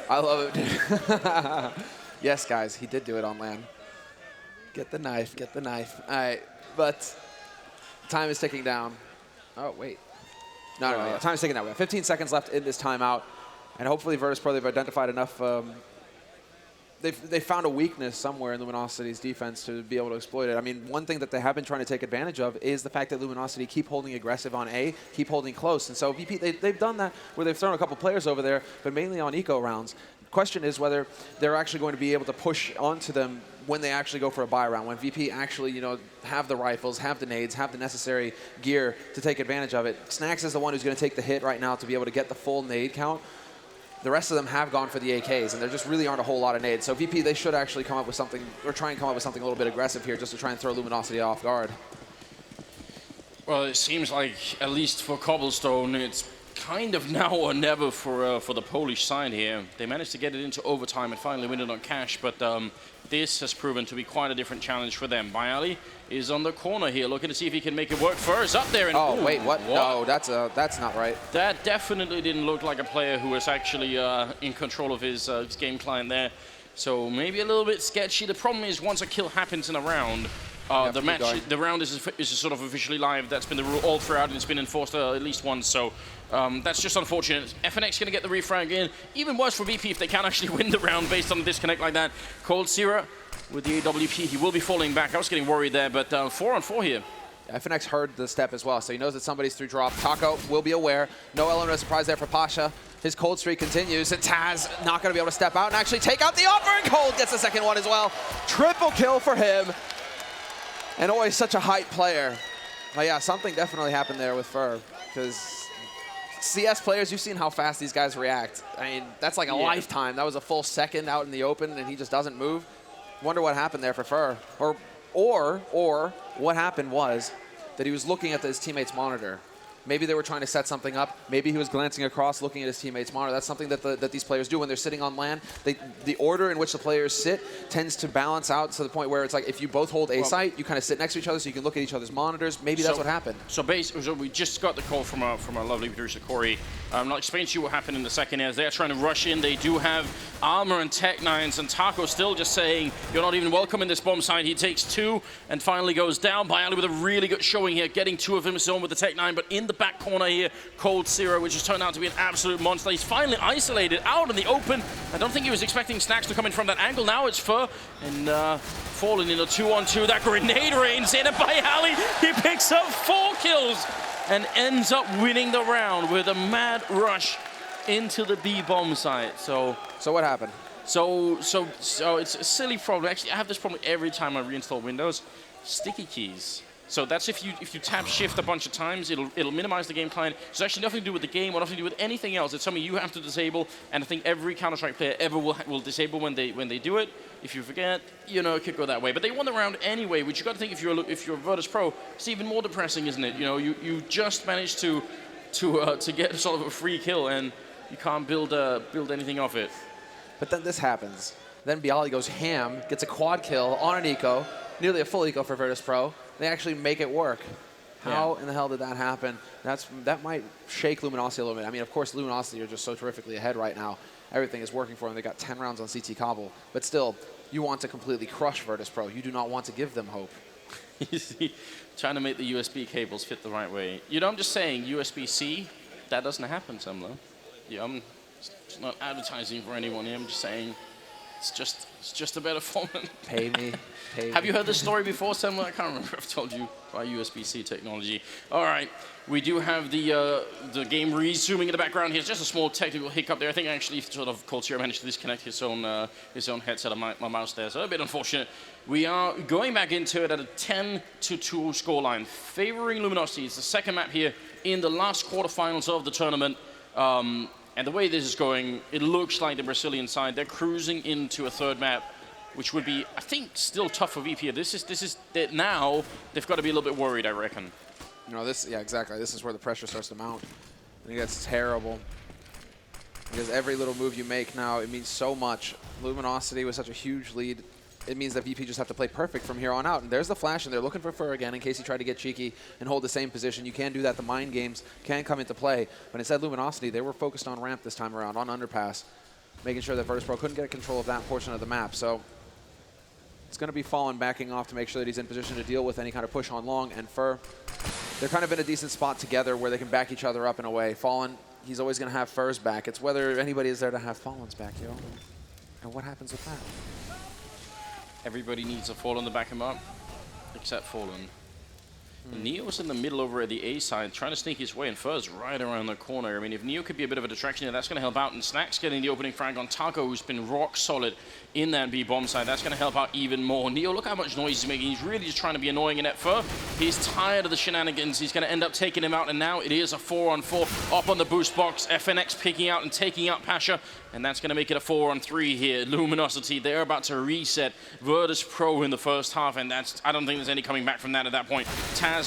I love it. Yes, guys, he did do it on land. Get the knife, get the knife. All right, but time is ticking down. Oh, wait. No, time is ticking down. We have 15 seconds left in this timeout, and hopefully Virtus.pro, they've identified enough. They found a weakness somewhere in Luminosity's defense to be able to exploit it. I mean, one thing that they have been trying to take advantage of is the fact that Luminosity keep holding aggressive on A, keep holding close. And so VP, they've done that where they've thrown a couple players over there, but mainly on eco rounds. Question is whether they're actually going to be able to push onto them when they actually go for a buy round, when VP actually, you know, have the rifles, have the nades, have the necessary gear to take advantage of it. Snacks is the one who's going to take the hit right now to be able to get the full nade count. the rest of them have gone for the AKs, and there just really aren't a whole lot of nades. So VP, they should actually come up with something, or try and come up with something a little bit aggressive here, just to try and throw Luminosity off guard. Well, it seems like, at least for Cobblestone, it's kind of now or never for the Polish side here. They managed to get it into overtime and finally win it on cash, but this has proven to be quite a different challenge for them. Bayali is on the corner here, looking to see if he can make it work first. Up there and oh, wait, what? No, that's not right. That definitely didn't look like a player who was actually in control of his game client there. So maybe a little bit sketchy. The problem is once a kill happens in a round, the round is sort of officially live. That's been the rule all throughout, and it's been enforced at least once. So that's just unfortunate. FNX going to get the refrag in. Even worse for VP if they can't actually win the round based on a disconnect like that. Cold Sierra with the AWP. He will be falling back. I was getting worried there, but 4-on-4 here. FNX heard the step as well, so he knows that somebody's through drop. Taco will be aware. No element of surprise there for Pasha. His cold streak continues, and Taz not going to be able to step out and actually take out the offer, and Cold gets the second one as well. Triple kill for him. And always such a hype player. But yeah, something definitely happened there with Fur, because CS players, you've seen how fast these guys react. I mean, that's like a lifetime. That was a full second out in the open, and he just doesn't move. Wonder what happened there for Fur. Or what happened was that he was looking at his teammate's monitor. Maybe they were trying to set something up. Maybe he was glancing across, looking at his teammate's monitor. That's something that these players do when they're sitting on LAN. The order in which the players sit tends to balance out to the point where it's like if you both hold A site, you kind of sit next to each other so you can look at each other's monitors. Maybe that's what happened. So we just got the call from our lovely producer, Corey. I'll explain to you what happened in the second as they're trying to rush in. They do have Armor and Tech-9s, and Taco still just saying, you're not even welcome in this bomb site. He takes 2 and finally goes down. Bayali with a really good showing here, getting 2 of his own with the Tech-9, but in the back corner here, Cold Zero, which has turned out to be an absolute monster. He's finally isolated out in the open. I don't think he was expecting Snacks to come in from that angle. Now it's Fur, and falling in a 2-on-2. That grenade rains in, and Bayali, he picks up 4 kills and ends up winning the round with a mad rush into the B bomb site. So what happened? So it's a silly problem. Actually, I have this problem every time I reinstall Windows. Sticky keys. So that's if you tap shift a bunch of times, it'll minimize the game client. It's actually nothing to do with the game or nothing to do with anything else. It's something you have to disable, and I think every Counter-Strike player ever will disable when they do it. If you forget, it could go that way. But they won the round anyway, which you got to think if you're a Virtus Pro, it's even more depressing, isn't it? You just managed to get sort of a free kill, and you can't build anything off it. But then this happens. Then Bialy goes ham, gets a quad kill on an eco, nearly a full eco for Virtus Pro. They actually make it work. How in the hell did that happen? That might shake Luminosity a little bit. I mean, of course, Luminosity are just so terrifically ahead right now. Everything is working for them. They got 10 rounds on CT Cobble. But still, you want to completely crush Virtus Pro. You do not want to give them hope. You see, trying to make the USB cables fit the right way. I'm just saying, USB-C, that doesn't happen, Semlo. I'm not advertising for anyone here. I'm just saying, it's just a better format. Pay me. Have you heard this story before, Semlo? I can't remember if I've told you about USB-C technology. All right, we do have the game resuming in the background here. It's just a small technical hiccup there. I think actually sort of Cold Zero managed to disconnect his own headset of my mouse there, so a bit unfortunate. We are going back into it at a 10-2 scoreline, favoring Luminosity. It's the second map here in the last quarterfinals of the tournament. And the way this is going, it looks like the Brazilian side, they're cruising into a third map, which would be, I think, still tough for VP. Now, they've got to be a little bit worried, I reckon. Yeah, exactly. This is where the pressure starts to mount. I think that's terrible. Because every little move you make now, it means so much. Luminosity with such a huge lead, it means that VP just have to play perfect from here on out. And there's the flash, and they're looking for Fur again in case he tried to get cheeky and hold the same position. You can do that. The mind games can come into play. But instead, Luminosity, they were focused on ramp this time around, on underpass, making sure that Virtus Pro couldn't get control of that portion of the map. So it's going to be Fallen backing off to make sure that he's in position to deal with any kind of push on long. And Fur, they're kind of in a decent spot together where they can back each other up in a way. Fallen, he's always going to have Fur's back. It's whether anybody is there to have Fallen's back, And what happens with that? Everybody needs a Fallen to back him up, except Fallen. Neo's in the middle over at the A side, trying to sneak his way, and Fur's right around the corner. I mean, if Neo could be a bit of a distraction here, that's going to help out. And Snack's getting the opening frag on Taco, who's been rock solid in that B bomb side. That's going to help out even more. Neo, look how much noise he's making. He's really just trying to be annoying in that Fur. He's tired of the shenanigans. He's going to end up taking him out, and now it is a 4-on-4 up on the boost box. FNX picking out and taking out Pasha, and that's going to make it a 4-on-3 here. Luminosity, they're about to reset Virtus Pro in the first half, and that's, I don't think there's any coming back from that at that point. Taz,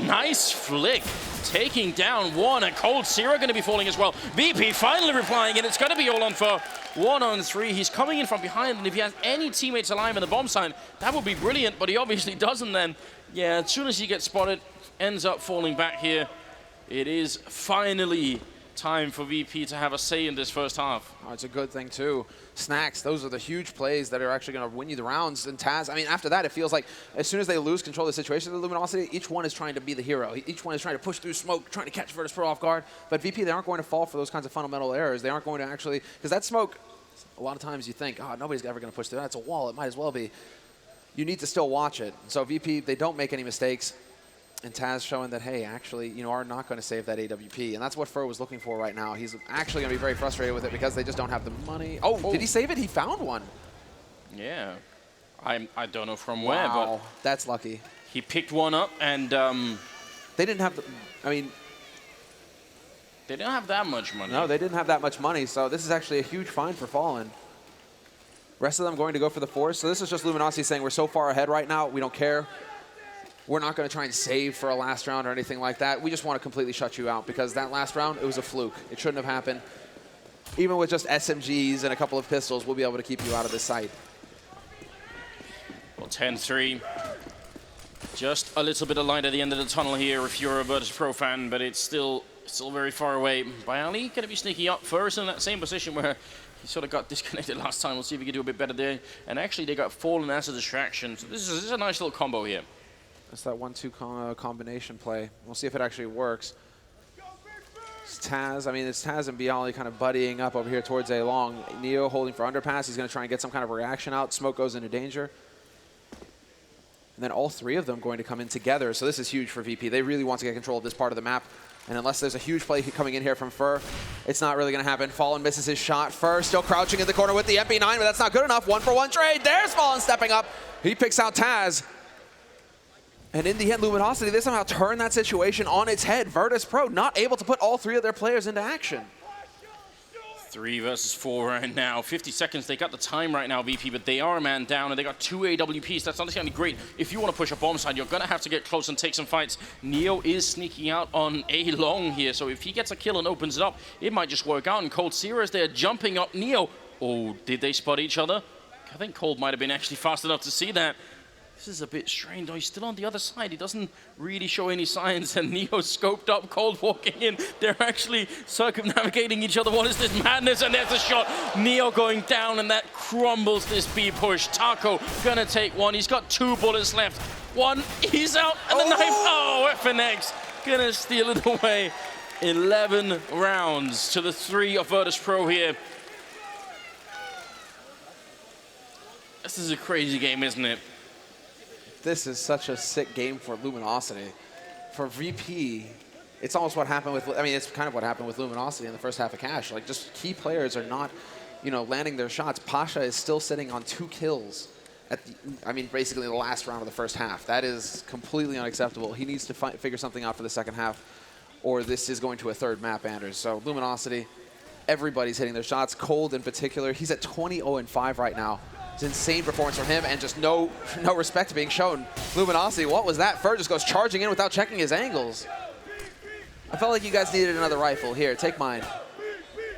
nice flick, taking down one, and Cold Zero going to be falling as well. VP finally replying, and it's going to be all on for 1-on-3. He's coming in from behind, and if he has any teammates alive in the bomb sign, that would be brilliant, but he obviously doesn't then. Yeah, as soon as he gets spotted, ends up falling back here. It is finally time for VP to have a say in this first half. Oh, it's a good thing too. Snacks, those are the huge plays that are actually going to win you the rounds. And Taz, I mean, after that, it feels like as soon as they lose control of the situation, the Luminosity, each one is trying to be the hero. Each one is trying to push through smoke, trying to catch Virtus Pro off guard. But VP, they aren't going to fall for those kinds of fundamental errors. They aren't going to actually, because that smoke, a lot of times you think, oh, nobody's ever going to push through that. It's a wall. It might as well be. You need to still watch it. So VP, they don't make any mistakes. And Taz showing that, hey, actually, you are not going to save that AWP. And that's what Fur was looking for right now. He's actually going to be very frustrated with it because they just don't have the money. Oh, did he save it? He found one. Yeah. I don't know from where, wow, but that's lucky. he picked one up, and They didn't have the, I mean, they didn't have that much money. no, they didn't have that much money. So this is actually a huge fine for Fallen. Rest of them going to go for the force. So this is just Luminosity saying we're so far ahead right now, we don't care. We're not going to try and save for a last round or anything like that. We just want to completely shut you out because that last round, it was a fluke. It shouldn't have happened. Even with just SMGs and a couple of pistols, we'll be able to keep you out of this site. Well, 10-3. Just a little bit of light at the end of the tunnel here if you're a Virtus Pro fan, but it's still very far away. Bialy going to be sneaking up first in that same position where he sort of got disconnected last time. We'll see if he can do a bit better there. And actually, they got Fallen as a distraction. So this is a nice little combo here. That's that 1-2 combination play. We'll see if it actually works. It's Taz, I mean, it's Taz and Bialy kind of buddying up over here towards A long. Neo holding for underpass. He's going to try and get some kind of reaction out. Smoke goes into danger. And then all three of them going to come in together. So this is huge for VP. They really want to get control of this part of the map. And unless there's a huge play coming in here from Fur, it's not really going to happen. Fallen misses his shot. Fur still crouching in the corner with the MP9, but that's not good enough. 1-for-1 trade. There's Fallen stepping up. He picks out Taz. And in the end, Luminosity, they somehow turn that situation on its head. Virtus Pro not able to put all three of their players into action. 3 versus 4 right now. 50 seconds. They got the time right now, VP, but they are a man down, and they got 2 AWPs. That's not necessarily great. If you want to push a bomb side, you're going to have to get close and take some fights. Neo is sneaking out on A long here, so if he gets a kill and opens it up, it might just work out. And Cold Zero is there jumping up Neo. Oh, did they spot each other? I think Cold might have been actually fast enough to see that. This is a bit strange. Oh, he's still on the other side. He doesn't really show any signs, and Neo scoped up, Cold walking in. They're actually circumnavigating each other. What is this madness? And there's a shot. Neo going down, and that crumbles this B push. Taco gonna take one. He's got 2 bullets left. One, he's out, and the knife. Oh, FNX gonna steal it away. 11 rounds to the 3 of Virtus Pro here. This is a crazy game, isn't it? This is such a sick game for Luminosity. For VP, it's almost what happened with, I mean, it's kind of what happened with Luminosity in the first half of Cash. Like, just key players are not, you know, landing their shots. Pasha is still sitting on 2 kills at the, I mean, basically the last round of the first half. That is completely unacceptable. He needs to figure something out for the second half, or this is going to a 3rd map, Anders. So Luminosity, everybody's hitting their shots. Cold in particular, he's at 20-0-5 right now. It's an insane performance from him, and just no respect being shown. Luminosity, what was that? Fur just goes charging in without checking his angles. I felt like you guys needed another rifle. Here, take mine.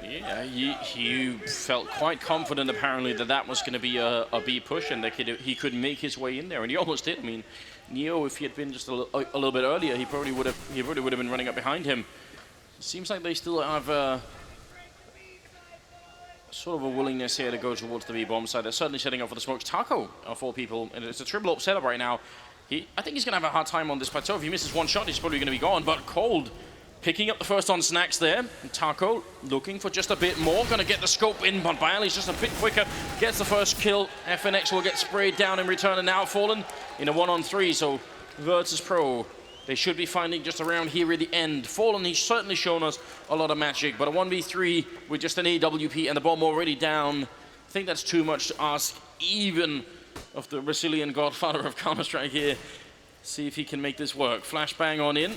Yeah, he felt quite confident apparently that was going to be a B push, and that he could make his way in there, and he almost did. I mean, Neo, if he had been just a little bit earlier, he probably would have been running up behind him. It seems like they still have sort of a willingness here to go towards the B bomb side. They're certainly setting up for the smokes. Taco of 4 people, and it's a triple up setup right now. I think he's going to have a hard time on this plateau. If he misses 1 shot, he's probably going to be gone. But Cold picking up the first on Snacks there. And Taco looking for just a bit more. Going to get the scope in, but Bialy's just a bit quicker. Gets the first kill. FNX will get sprayed down in return, and now Fallen in a 1-on-3. So Virtus Pro they should be finding just around here at the end. Fallen, he's certainly shown us a lot of magic, but a 1v3 with just an AWP and the bomb already down, I think that's too much to ask even of the Brazilian godfather of Counter-Strike here. See if he can make this work. Flashbang on in.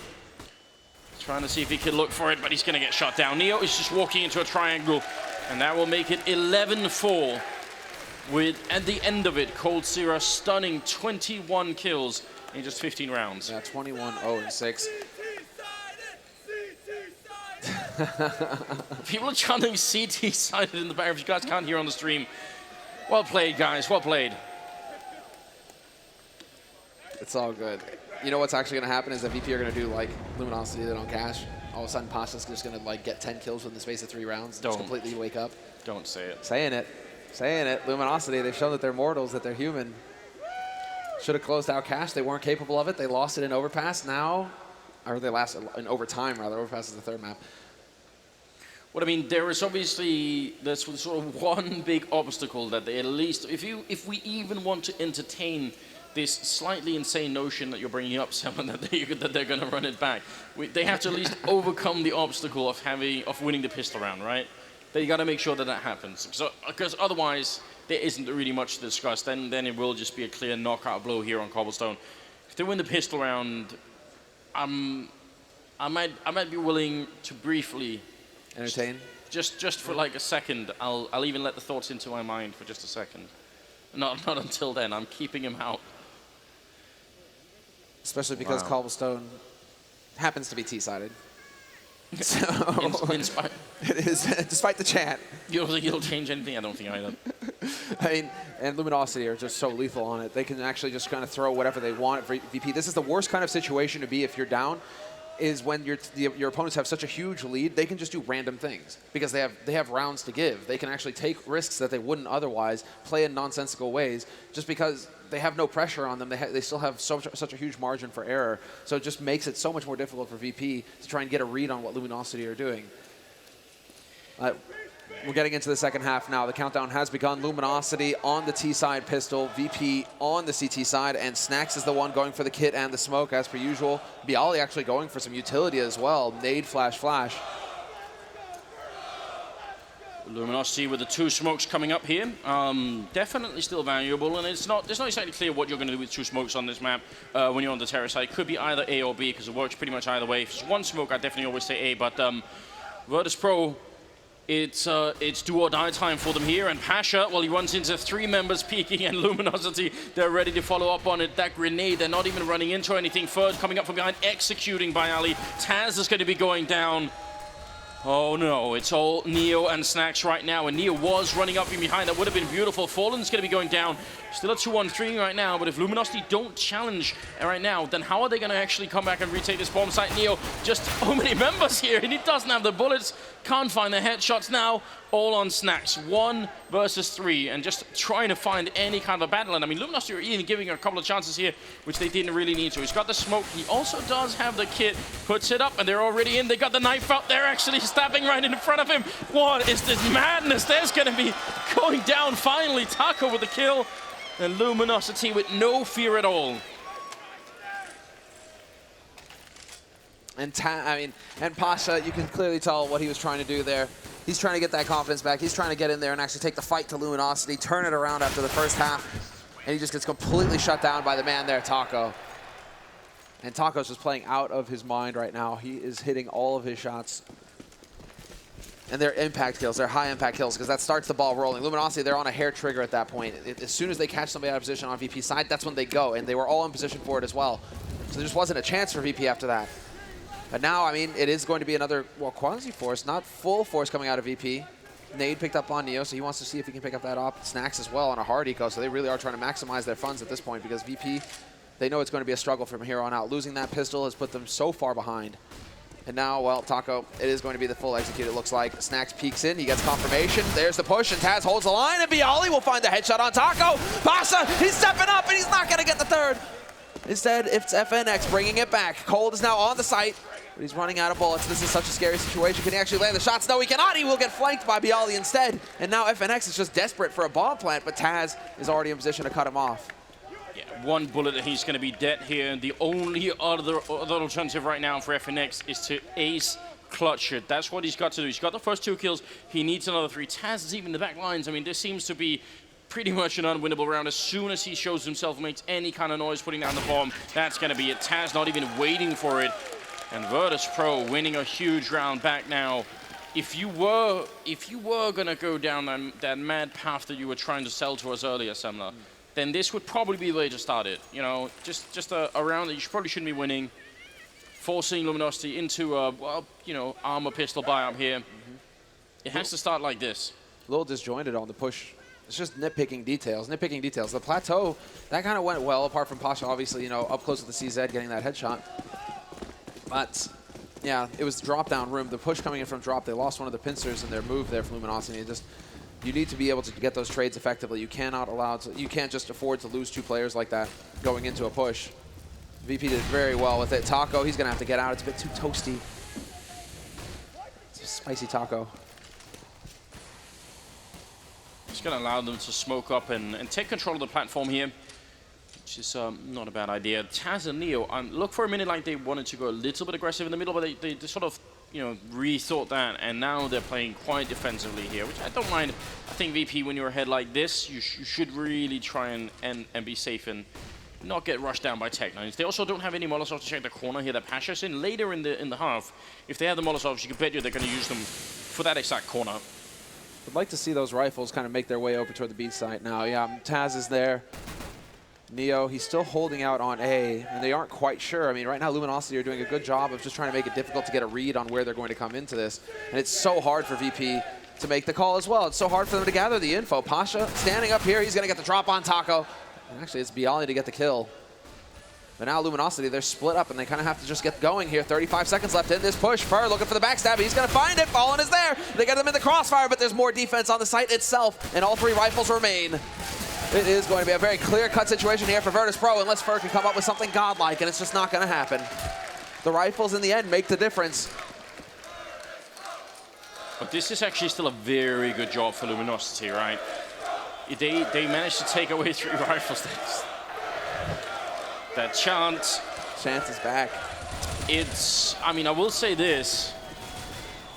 Trying to see if he can look for it, but he's going to get shot down. Neo is just walking into a triangle, and that will make it 11-4. With, at the end of it, coldzera stunning 21 kills in just 15 rounds. Yeah, 21-0-6. People are chanting CT sided in the back, if you guys can't hear on the stream. Well played, guys, well played. It's all good. You know what's actually going to happen is that VP are going to do like Luminosity did on Cash. All of a sudden, Pasha's just going to like get 10 kills within the space of 3 rounds. Just completely wake up. Don't say it. Saying it. Saying it. Luminosity, they've shown that they're mortals, that they're human. Should have closed out Cash. They weren't capable of it. They lost it in Overpass. Now, or they lost it in Overtime, rather. Overpass is the 3rd map. What I mean, there is obviously there's sort of one big obstacle that they at least, if we even want to entertain this slightly insane notion that you're bringing up, someone that they're going to run it back. They have to at least overcome the obstacle of winning the pistol round, right? They got to make sure that that happens. So, because otherwise, there isn't really much to discuss. Then it will just be a clear knockout blow here on Cobblestone. If they win the pistol round, I might be willing to briefly entertain. Just for like a second. I'll even let the thoughts into my mind for just a second. Not until then. I'm keeping him out. Especially because Cobblestone happens to be T-sided. So it is, despite the chant. You don't think it'll change anything? I don't think either. I mean, and Luminosity are just so lethal on it. They can actually just kind of throw whatever they want at VP. This is the worst kind of situation to be if you're down, is when your opponents have such a huge lead, they can just do random things because they have rounds to give. They can actually take risks that they wouldn't otherwise, play in nonsensical ways, just because they have no pressure on them. They still have such a huge margin for error. So it just makes it so much more difficult for VP to try and get a read on what Luminosity are doing. We're getting into the second half now. The countdown has begun. Luminosity on the T side pistol, VP on the CT side, and Snacks is the one going for the kit and the smoke as per usual. Bialy actually going for some utility as well. Nade, flash, flash. Luminosity with the 2 smokes coming up here. Definitely still valuable, and it's not exactly clear what you're going to do with 2 smokes on this map when you're on the terrace side. It could be either A or B, because it works pretty much either way. If it's 1 smoke, I definitely always say A, but Virtus Pro, it's do or die time for them here, and Pasha, well, he runs into 3 members peeking, and Luminosity, they're ready to follow up on it. That grenade, they're not even running into anything. Third coming up from behind, executing by Ali. Taz is going to be going down. Oh no, it's all Neo and Snacks right now, and Neo was running up in behind. That would have been beautiful. Fallen's going to be going down. Still a 2-on-3 right now, but if Luminosity don't challenge right now, then how are they going to actually come back and retake this bomb site? Neo, just so many members here, and he doesn't have the bullets. Can't find the headshots now. All on Snacks. 1 versus 3, and just trying to find any kind of battle. And I mean, Luminosity are even giving a couple of chances here, which they didn't really need to. He's got the smoke. He also does have the kit. Puts it up, and they're already in. They got the knife out. They're actually stabbing right in front of him. What is this madness? There's going to be going down finally. Taco with the kill, and Luminosity with no fear at all. And Pasha, you can clearly tell what he was trying to do there. He's trying to get that confidence back. He's trying to get in there and actually take the fight to Luminosity, turn it around after the first half, and he just gets completely shut down by the man there, Taco. And Taco's just playing out of his mind right now. He is hitting all of his shots. And they're impact kills, they're high impact kills, because that starts the ball rolling. Luminosity, they're on a hair trigger at that point. As soon as they catch somebody out of position on VP's side, that's when they go, and they were all in position for it as well. So there just wasn't a chance for VP after that. But now, I mean, it is going to be another, well, quasi-force, not full force coming out of VP. Nade picked up on Neo, so he wants to see if he can pick up that op. Snacks as well on a hard eco, so they really are trying to maximize their funds at this point, because VP, they know it's going to be a struggle from here on out. Losing that pistol has put them so far behind. And now, well, Taco, it is going to be the full execute, it looks like. Snacks peeks in, he gets confirmation. There's the push, and Taz holds the line, and Bialy will find the headshot on Taco. Pasha, he's stepping up, and he's not going to get the 3rd. Instead, it's FNX bringing it back. Cold is now on the site, but he's running out of bullets. This is such a scary situation. Can he actually land the shots? No, he cannot. He will get flanked by Bialy instead. And now FNX is just desperate for a bomb plant, but Taz is already in position to cut him off. Yeah, one bullet and he's going to be dead here. The only other alternative right now for FNX is to ace clutch it. That's what he's got to do. He's got the first 2 kills. He needs another 3. Taz is even in the back lines. I mean, this seems to be pretty much an unwinnable round. As soon as he shows himself, makes any kind of noise, putting down the bomb, that's going to be it. Taz not even waiting for it. And Virtus Pro winning a huge round back now. If you were going to go down that mad path that you were trying to sell to us earlier, Semler, then this would probably be the way to start it. You know, just a round that you probably shouldn't be winning. Forcing Luminosity into a, well, you know, armor pistol buy-up here. It has to start like this. A little disjointed on the push. It's just nitpicking details, The plateau, that kind of went well, apart from Pasha, obviously, you know, up close with the CZ, getting that headshot. But, yeah, it was drop-down room. The push coming in from drop, they lost one of the pincers in their move there from Luminosity. You need to be able to get those trades effectively. You can't just afford to lose 2 players like that going into a push. VP did very well with it. Taco, he's going to have to get out. It's a bit too toasty. It's a spicy Taco. Just going to allow them to smoke up and take control of the platform here, which is not a bad idea. Taz and Neo, look for a minute like they wanted to go a little bit aggressive in the middle, but they sort of, you know, rethought that, and now they're playing quite defensively here, which I don't mind. I think VP, when you're ahead like this, you should really try and be safe and not get rushed down by Tech9s. They also don't have any Molotovs to check the corner here that Pasha's in. Later in the half, if they have the Molotovs, you can bet you they're going to use them for that exact corner. I'd like to see those rifles kind of make their way over toward the B site now. Yeah, Taz is there. Neo, he's still holding out on A, and they aren't quite sure. I mean, right now, Luminosity are doing a good job of just trying to make it difficult to get a read on where they're going to come into this. And it's so hard for VP to make the call as well. It's so hard for them to gather the info. Pasha standing up here, he's going to get the drop on Taco. And actually, it's Bialy to get the kill. But now Luminosity, they're split up, and they kind of have to just get going here. 35 seconds left in this push. Fur looking for the backstab. He's going to find it. Fallen is there. They get them in the crossfire, but there's more defense on the site itself, and all 3 rifles remain. It is going to be a very clear-cut situation here for Virtus Pro, unless Fur can come up with something godlike, and it's just not going to happen. The rifles, in the end, make the difference. But this is actually still a very good job for Luminosity, right? They managed to take away 3 rifles. That Chance is back. I mean, I will say this.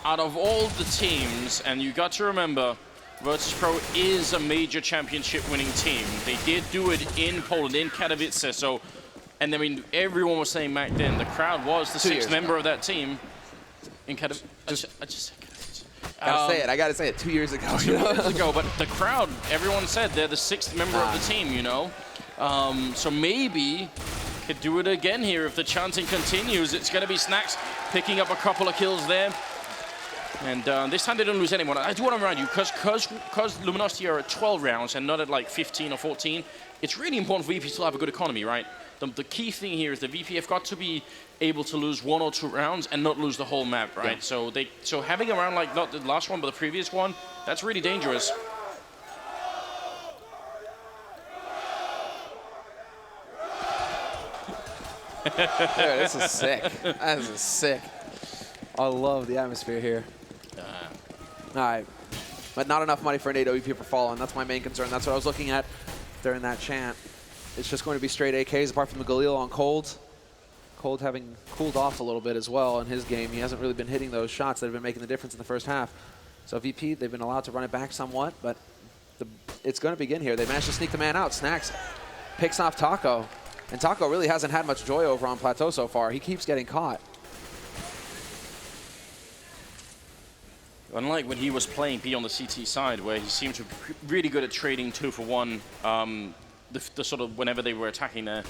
Out of all the teams, and you got to remember, Virtus Pro is a major championship winning team. They did do it in Poland, in Katowice, so, and I mean, everyone was saying back then, the crowd was the 6th member of that team in Katowice. I gotta say it, 2 years ago. 2 years ago, but the crowd, everyone said they're the 6th member of the team, you know? So maybe could do it again here if the chanting continues. It's going to be Snacks picking up a couple of kills there. And this time they don't lose anyone. I do want to remind you, because Luminosity are at 12 rounds and not at like 15 or 14, it's really important for VP to have a good economy, right? The key thing here is the VP have got to be able to lose 1 or 2 rounds and not lose the whole map, right? Yeah. So having a round like not the last one, but the previous one, that's really dangerous. Dude, this is sick. This is sick. I love the atmosphere here. All right. But not enough money for an 8 OEP per fall, and that's my main concern. That's what I was looking at during that chant. It's just going to be straight AKs apart from the Galil on Cold. Cold having cooled off a little bit as well in his game. He hasn't really been hitting those shots that have been making the difference in the first half. So VP, they've been allowed to run it back somewhat, but it's going to begin here. They managed to sneak the man out. Snacks picks off Taco. And Taco really hasn't had much joy over on Plateau so far. He keeps getting caught. Unlike when he was playing B on the CT side, where he seemed to be really good at trading 2 for 1, the sort of whenever they were attacking there.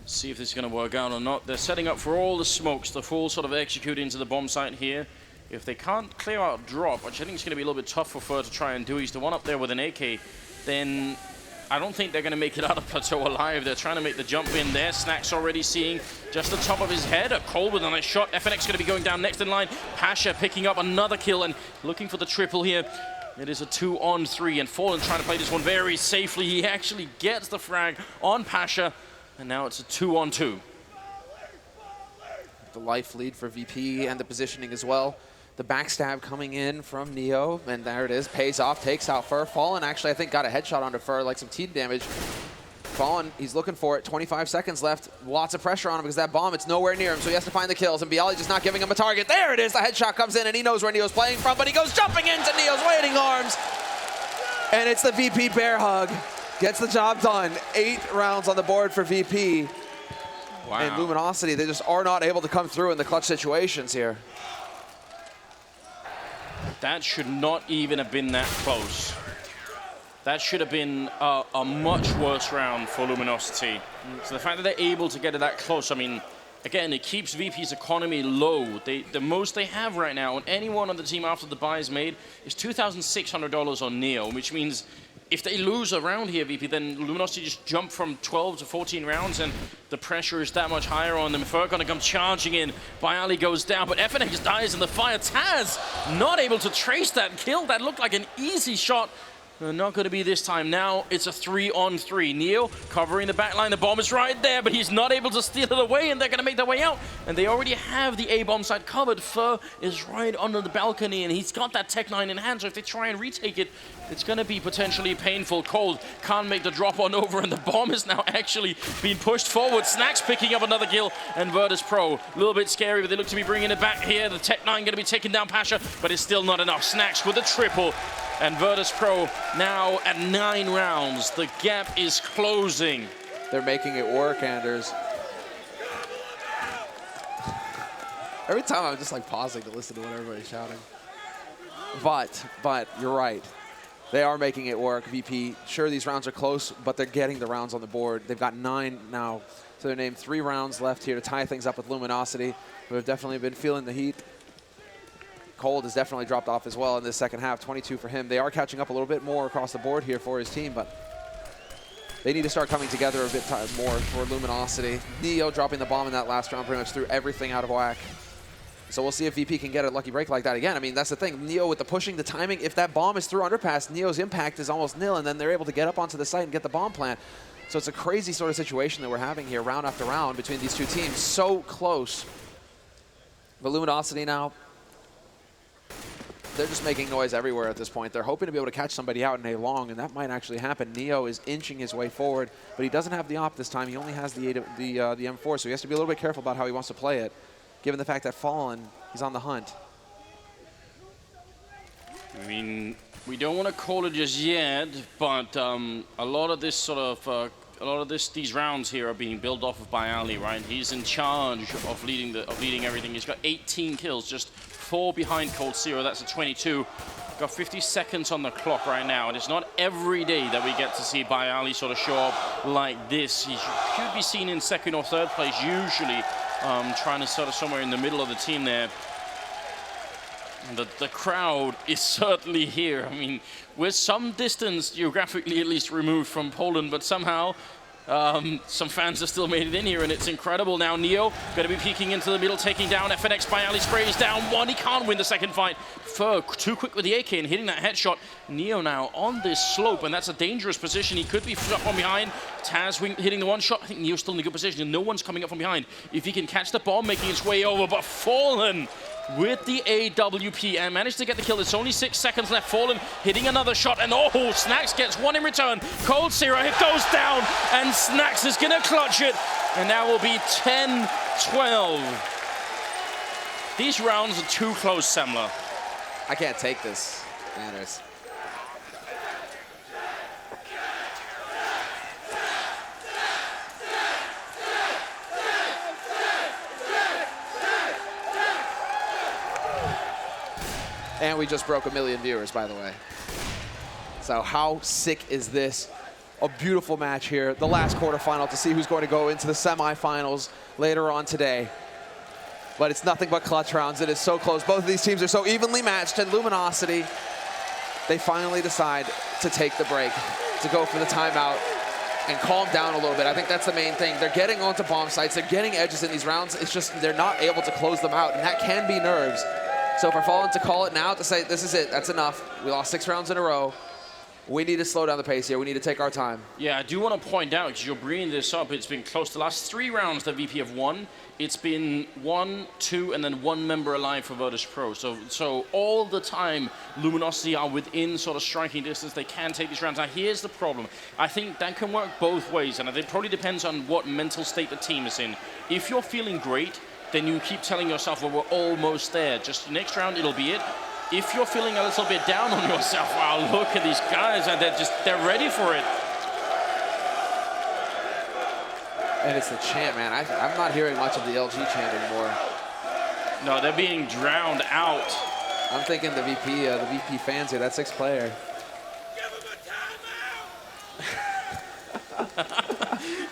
See if this is going to work out or not. They're setting up for all the smokes, the full sort of execute into the bomb site here. If they can't clear out drop, which I think is going to be a little bit tough for Fur to try and do, he's the one up there with an AK, then I don't think they're going to make it out of Plateau alive. They're trying to make the jump in there. Snacks already seeing just the top of his head. A Cold with a nice shot. FNX going to be going down next in line. Pasha picking up another kill and looking for the triple here. It is a 2-on-3, and Fallen trying to play this one very safely. He actually gets the frag on Pasha, and now it's a 2-on-2. The life lead for VP and the positioning as well. The backstab coming in from Neo, and there it is, pays off, takes out Fur. Fallen actually, I think, got a headshot onto Fur, like some team damage. Fallen, he's looking for it. 25 seconds left. Lots of pressure on him because that bomb, it's nowhere near him, so he has to find the kills. And Bialy just not giving him a target. There it is. The headshot comes in, and he knows where Neo's playing from, but he goes jumping into Neo's waiting arms. And it's the VP bear hug. Gets the job done. 8 rounds on the board for VP. Wow. And Luminosity, they just are not able to come through in the clutch situations here. That should not even have been that close. That should have been a much worse round for Luminosity. So the fact that they're able to get it that close, I mean, again, it keeps VP's economy low. The most they have right now, and anyone on the team after the buy is made, is $2,600 on Neo, which means if they lose a round here, VP, then Luminosity just jump from 12 to 14 rounds, and the pressure is that much higher on them. Ferg gonna come charging in. Bialy goes down, but FNX dies in the fire. Taz not able to trace that kill. That looked like an easy shot. Not going to be this time. Now it's a 3-on-3. Neo covering the backline. The bomb is right there, but he's not able to steal it away, and they're going to make their way out. And they already have the A-bomb side covered. Fer is right under the balcony, and he's got that Tech 9 in hand, so if they try and retake it, it's going to be potentially painful. Cold can't make the drop on over, and the bomb is now actually being pushed forward. Snacks picking up another kill, and Virtus Pro. A little bit scary, but they look to be bringing it back here. The Tech 9 going to be taking down Pasha, but it's still not enough. Snacks with a triple. And Virtus Pro now at 9 rounds. The gap is closing. They're making it work, Anders. Every time I'm just like pausing to listen to what everybody's shouting. But you're right. They are making it work, VP. Sure, these rounds are close, but they're getting the rounds on the board. They've got 9 now. So they're named 3 rounds left here to tie things up with Luminosity, who have definitely been feeling the heat. Cold has definitely dropped off as well in this second half. 22 for him. They are catching up a little bit more across the board here for his team, but they need to start coming together a bit more for Luminosity. Neo dropping the bomb in that last round pretty much threw everything out of whack. So we'll see if VP can get a lucky break like that again. I mean, that's the thing. Neo with the pushing, the timing, if that bomb is through underpass, Neo's impact is almost nil, and then they're able to get up onto the site and get the bomb plant. So it's a crazy sort of situation that we're having here round after round between these two teams. So close. But Luminosity now, they're just making noise everywhere at this point. They're hoping to be able to catch somebody out in a long, and that might actually happen. Neo is inching his way forward, but he doesn't have the op this time. He only has the M4, so he has to be a little bit careful about how he wants to play it, given the fact that Fallen, he's on the hunt. I mean, we don't want to call it just yet, but a lot of this sort of these rounds here are being built off of Bialy, right? He's in charge of leading everything. He's got 18 kills, just 4 behind Cold Zero. That's a 22. Got 50 seconds on the clock right now, and it's not every day that we get to see Bialy sort of show up like this. He should be seen in 2nd or 3rd place usually, trying to sort of somewhere in the middle of the team there. The crowd is certainly here. I mean, we're some distance, geographically at least, removed from Poland, but somehow some fans have still made it in here, and it's incredible. Now Neo going to be peeking into the middle, taking down FNX. Bialy sprays down 1. He can't win the second fight. Ferg too quick with the AK and hitting that headshot. Neo now on this slope, and that's a dangerous position. He could be up from behind. Taz hitting the 1 shot. I think Neo's still in a good position, and no one's coming up from behind. If he can catch the bomb, making its way over, but Fallen with the AWP and managed to get the kill. It's only 6 seconds left. Fallen hitting another shot, and oh, Snacks gets 1 in return. Cold Zero, it goes down, and Snacks is gonna clutch it, and that will be 10-12. These rounds are too close, Semler. I can't take this, Anders. And we just broke 1 million viewers, by the way. So how sick is this? A beautiful match here. The last quarterfinal to see who's going to go into the semifinals later on today. But it's nothing but clutch rounds. It is so close. Both of these teams are so evenly matched. And Luminosity, they finally decide to take the break, to go for the timeout and calm down a little bit. I think that's the main thing. They're getting onto bomb sites. They're getting edges in these rounds. It's just they're not able to close them out. And that can be nerves. So for Fallen to call it now, to say, this is it, that's enough. We lost 6 rounds in a row. We need to slow down the pace here. We need to take our time. Yeah, I do want to point out, because you're bringing this up, it's been close to the last 3 rounds that VP have won. It's been 1, 2, and then 1 member alive for Virtus Pro. So all the time, Luminosity are within sort of striking distance. They can take these rounds. Now, here's the problem. I think that can work both ways, and it probably depends on what mental state the team is in. If you're feeling great, then you keep telling yourself, well, we're almost there. Just next round, it'll be it. If you're feeling a little bit down on yourself, wow, look at these guys, and they're ready for it. And it's the chant, man. I'm not hearing much of the LG chant anymore. No, they're being drowned out. I'm thinking the VP fans here, that 6th player.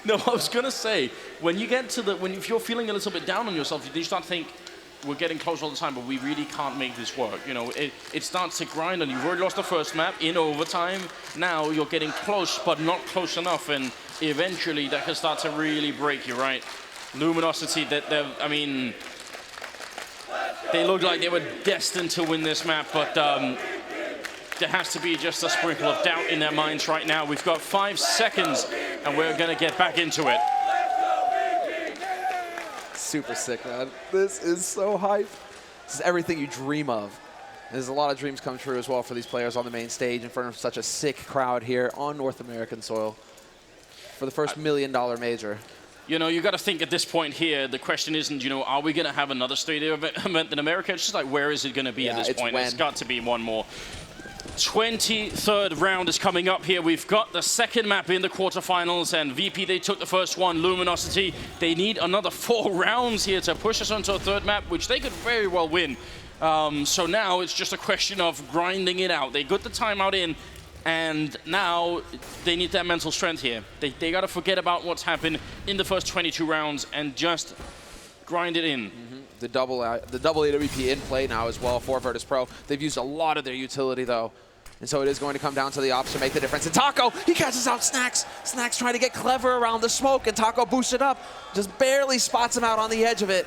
No, I was gonna say, when you get to if you're feeling a little bit down on yourself, you start to think, we're getting close all the time, but we really can't make this work. You know, it starts to grind, and you've already lost the first map in overtime. Now you're getting close, but not close enough, and eventually that can start to really break you, right? Luminosity, I mean, they look like they were destined to win this map, but there has to be just a sprinkle of doubt in their minds right now. We've got 5 seconds, and we're gonna get back into it. Super sick, man. This is so hype. This is everything you dream of. There's a lot of dreams come true as well for these players on the main stage in front of such a sick crowd here on North American soil for the first $1 million major. You know, you got to think at this point here, the question isn't, you know, are we going to have another stadium event in America? It's just like, where is it going to be at this point? It's got to be one more. 23rd round is coming up here. We've got the 2nd map in the quarterfinals, and VP, they took the first one. Luminosity, they need another 4 rounds here to push us onto a 3rd map, which they could very well win. So now it's just a question of grinding it out. They got the timeout in, and now they need that mental strength here. They got to forget about what's happened in the first 22 rounds and just grind it in. The double AWP in play now as well for Virtus Pro. They've used a lot of their utility, though. And so it is going to come down to the ops to make the difference. And Taco, he catches out Snacks. Snacks trying to get clever around the smoke, and Taco boosts it up. Just barely spots him out on the edge of it.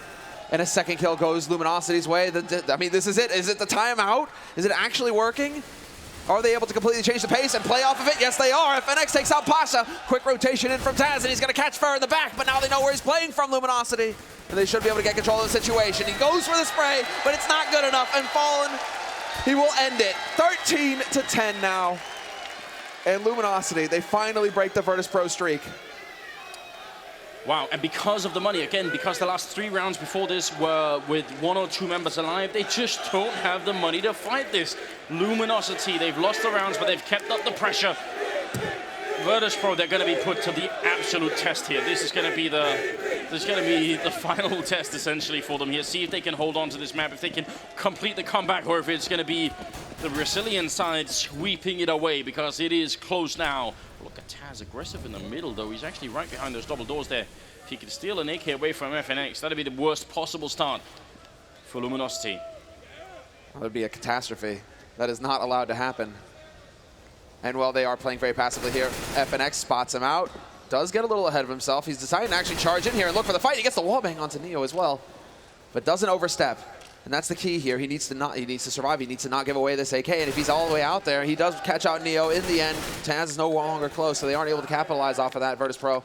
And a 2nd kill goes Luminosity's way. I mean, this is it. Is it the timeout? Is it actually working? Are they able to completely change the pace and play off of it? Yes, they are. FNX takes out Pasha. Quick rotation in from Taz, and he's going to catch Fur in the back, but now they know where he's playing from, Luminosity. And they should be able to get control of the situation. He goes for the spray, but it's not good enough, and Fallen, he will end it. 13-10 now. And Luminosity, they finally break the Virtus Pro streak. Wow, and because of the money, again, because the last 3 rounds before this were with 1 or 2 members alive, they just don't have the money to fight this. Luminosity, they've lost the rounds, but they've kept up the pressure. Virtus Pro, they're going to be put to the absolute test here. This is going to be the final test, essentially, for them here. See if they can hold on to this map, if they can complete the comeback, or if it's going to be the Brazilian side sweeping it away, because it is close now. Look at Taz, aggressive in the middle, though. He's actually right behind those double doors there. If he can steal an AK away from FNX, that'd be the worst possible start for Luminosity. That would be a catastrophe. That is not allowed to happen. And while they are playing very passively here, FNX spots him out. Does get a little ahead of himself. He's deciding to actually charge in here and look for the fight. He gets the wallbang onto Neo as well, but doesn't overstep. And that's the key here. He needs to survive. He needs to not give away this AK. And if he's all the way out there, he does catch out Neo in the end. Taz is no longer close, so they aren't able to capitalize off of that, Virtus Pro.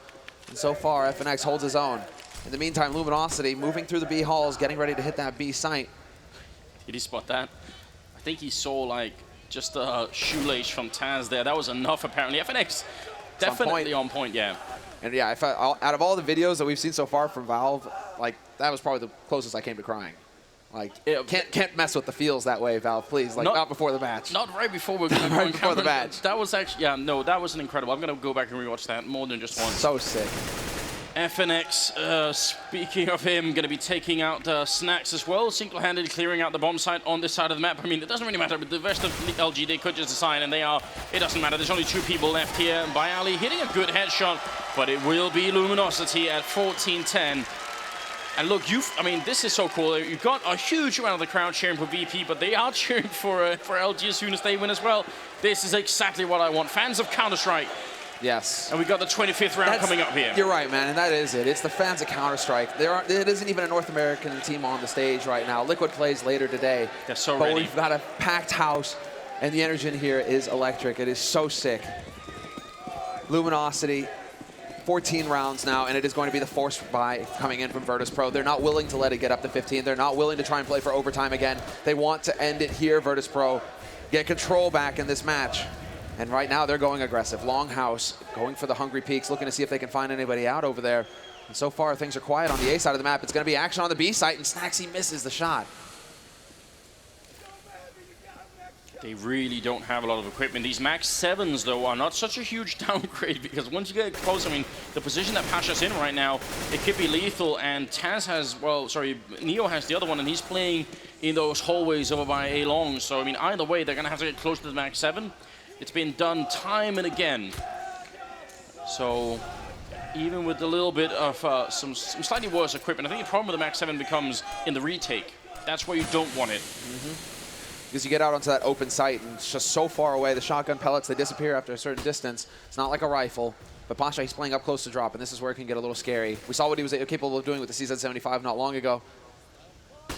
And so far, FNX holds his own. In the meantime, Luminosity moving through the B halls, getting ready to hit that B site. Did he spot that? I think he saw like just a shoelace from Taz there. That was enough, apparently. FNX definitely on point, yeah. And yeah, out of all the videos that we've seen so far from Valve, like that was probably the closest I came to crying. Like, can't mess with the feels that way, Valve, please. Like, not before the match. Not right before we're going right before the match. That was actually, yeah, no, that was an incredible. I'm going to go back and rewatch that more than just once. So sick. FNX, speaking of him, going to be taking out Snacks as well, single-handedly clearing out the bomb site on this side of the map. I mean, it doesn't really matter, but the rest of LG, they could just decide, and it doesn't matter. There's only 2 people left here. Bayali hitting a good headshot, but it will be Luminosity at 14-10. And look, I mean, this is so cool. You've got a huge amount of the crowd cheering for VP, but they are cheering for LG as soon as they win as well. This is exactly what I want. Fans of Counter-Strike. Yes. And we've got the 25th round coming up here. You're right, man, and that is it. It's the fans of Counter-Strike. It isn't even a North American team on the stage right now. Liquid plays later today. They're so but ready. We've got a packed house, And the energy in here is electric. It is so sick. Luminosity, 14 rounds now, and it is going to be the force buy coming in from Virtus.pro. They're not willing to let it get up to 15. They're not willing to try and play for overtime again. They want to end it here, Virtus.pro. Get control back in this match. And right now they're going aggressive. Longhouse going for the hungry peaks, looking to see if they can find anybody out over there. And so far things are quiet on the A side of the map. It's going to be action on the B site, and Snacksy misses the shot. They really don't have a lot of equipment. These Max 7s, though, are not such a huge downgrade because once you get close, I mean, the position that Pasha's in right now, it could be lethal. And Taz has, well, sorry, Neo has the other one, and he's playing in those hallways over by A long. So, I mean, either way, they're going to have to get close to the Max 7. It's been done time and again. So, even with a little bit of some slightly worse equipment, I think the problem with the Max 7 becomes in the retake. That's where you don't want it. Because you get out onto that open site and it's just so far away. The shotgun pellets, they disappear after a certain distance. It's not like a rifle. But Pasha, he's playing up close to drop, and this is where it can get a little scary. We saw what he was capable of doing with the CZ75 not long ago.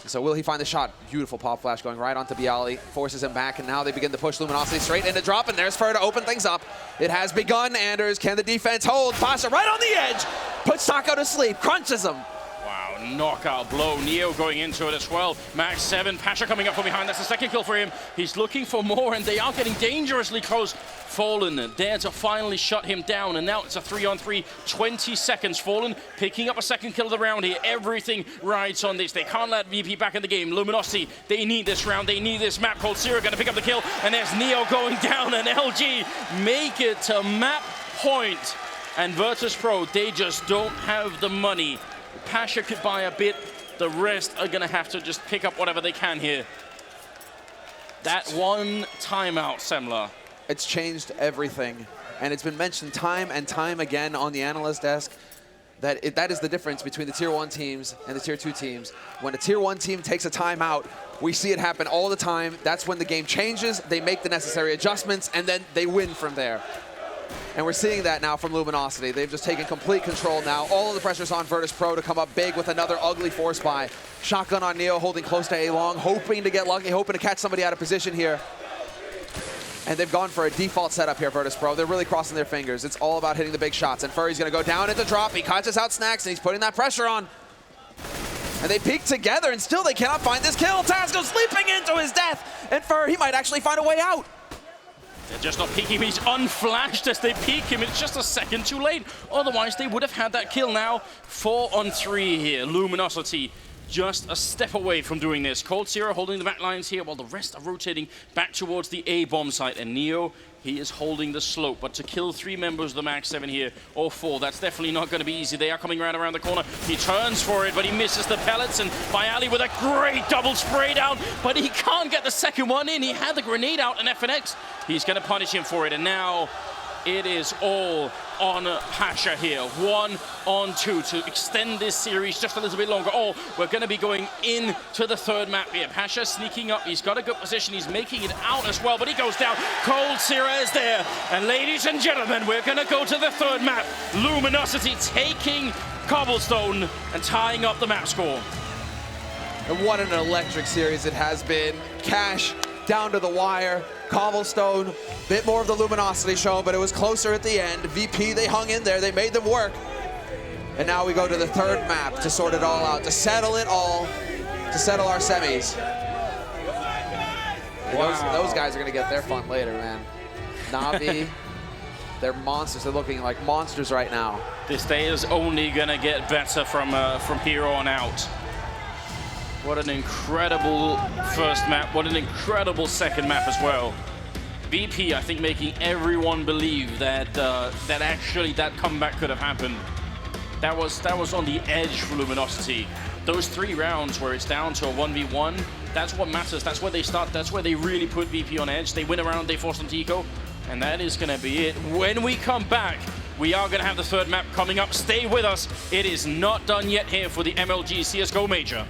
So will he find the shot? Beautiful pop flash going right onto Bialy, forces him back, and now they begin to push Luminosity straight into drop, and there's Fer to open things up. It has begun, Anders. Can the defense hold? Pasha right on the edge, puts Taco to sleep, crunches him. Wow, knockout blow. Neo going into it as well. Max 7, Pasha coming up from behind. That's the second kill for him. He's looking for more, and they are getting dangerously close. Fallen there to finally shut him down, and now it's a 3-on-3, 20 seconds. Fallen picking up a second kill of the round here. Everything rides on this. They can't let VP back in the game. Luminosity, they need this round. They need this map. Cold Zero going to pick up the kill, and there's Neo going down, and LG make it to map point. And Virtus.pro, they just don't have the money. Pasha could buy a bit. The rest are going to have to just pick up whatever they can here. That one timeout, Semler. It's changed everything. And it's been mentioned time and time again on the analyst desk that that is the difference between the Tier 1 teams and the Tier 2 teams. When a Tier 1 team takes a timeout, we see it happen all the time. That's when the game changes, they make the necessary adjustments, and then they win from there. And we're seeing that now from Luminosity. They've just taken complete control now. All of the pressure's on Virtus.pro to come up big with another ugly force buy. Shotgun on Neo, holding close to A-long, hoping to get lucky, hoping to catch somebody out of position here. And they've gone for a default setup here, Virtus.pro. They're really crossing their fingers. It's all about hitting the big shots. And Furry's going to go down into drop. He catches out Snacks, and he's putting that pressure on. And they peek together, and still they cannot find this kill. Taz goes leaping into his death. And Furry, he might actually find a way out. They're just not peeking him. He's unflashed as they peek him. It's just a second too late. Otherwise, they would have had that kill now. 4-on-3 here. Luminosity just a step away from doing this. Cold Zero holding the back lines here while the rest are rotating back towards the A bomb site. And Neo, he is holding the slope. But to kill 3 members of the Max 7 here, or 4, that's definitely not going to be easy. They are coming around the corner. He turns for it, but he misses the pellets. And Bialy with a great double spray down, but he can't get the second one in. He had the grenade out, and FNX, he's going to punish him for it. And now it is all on Pasha here. 1-on-2 to extend this series just a little bit longer. Oh, we're going to be going into the third map here. Pasha sneaking up. He's got a good position. He's making it out as well, but he goes down. Cold Zero is there. And ladies and gentlemen, we're going to go to the third map. Luminosity taking Cobblestone and tying up the map score. And what an electric series it has been. Cash down to the wire. Cobblestone, bit more of the Luminosity show, but it was closer at the end. VP, they hung in there, they made them work. And now we go to the third map to sort it all out, to settle it all, to settle our semis. Wow. Those guys are gonna get their fun later, man. Na'Vi, they're monsters. They're looking like monsters right now. This day is only gonna get better from here on out. What an incredible first map. What an incredible second map as well. VP, I think, making everyone believe that that comeback could have happened. That was on the edge for Luminosity. Those 3 rounds where it's down to a 1v1, that's what matters. That's where they start. That's where they really put VP on edge. They win a round, they force them to eco, and that is going to be it. When we come back, we are going to have the third map coming up. Stay with us. It is not done yet here for the MLG CSGO Major.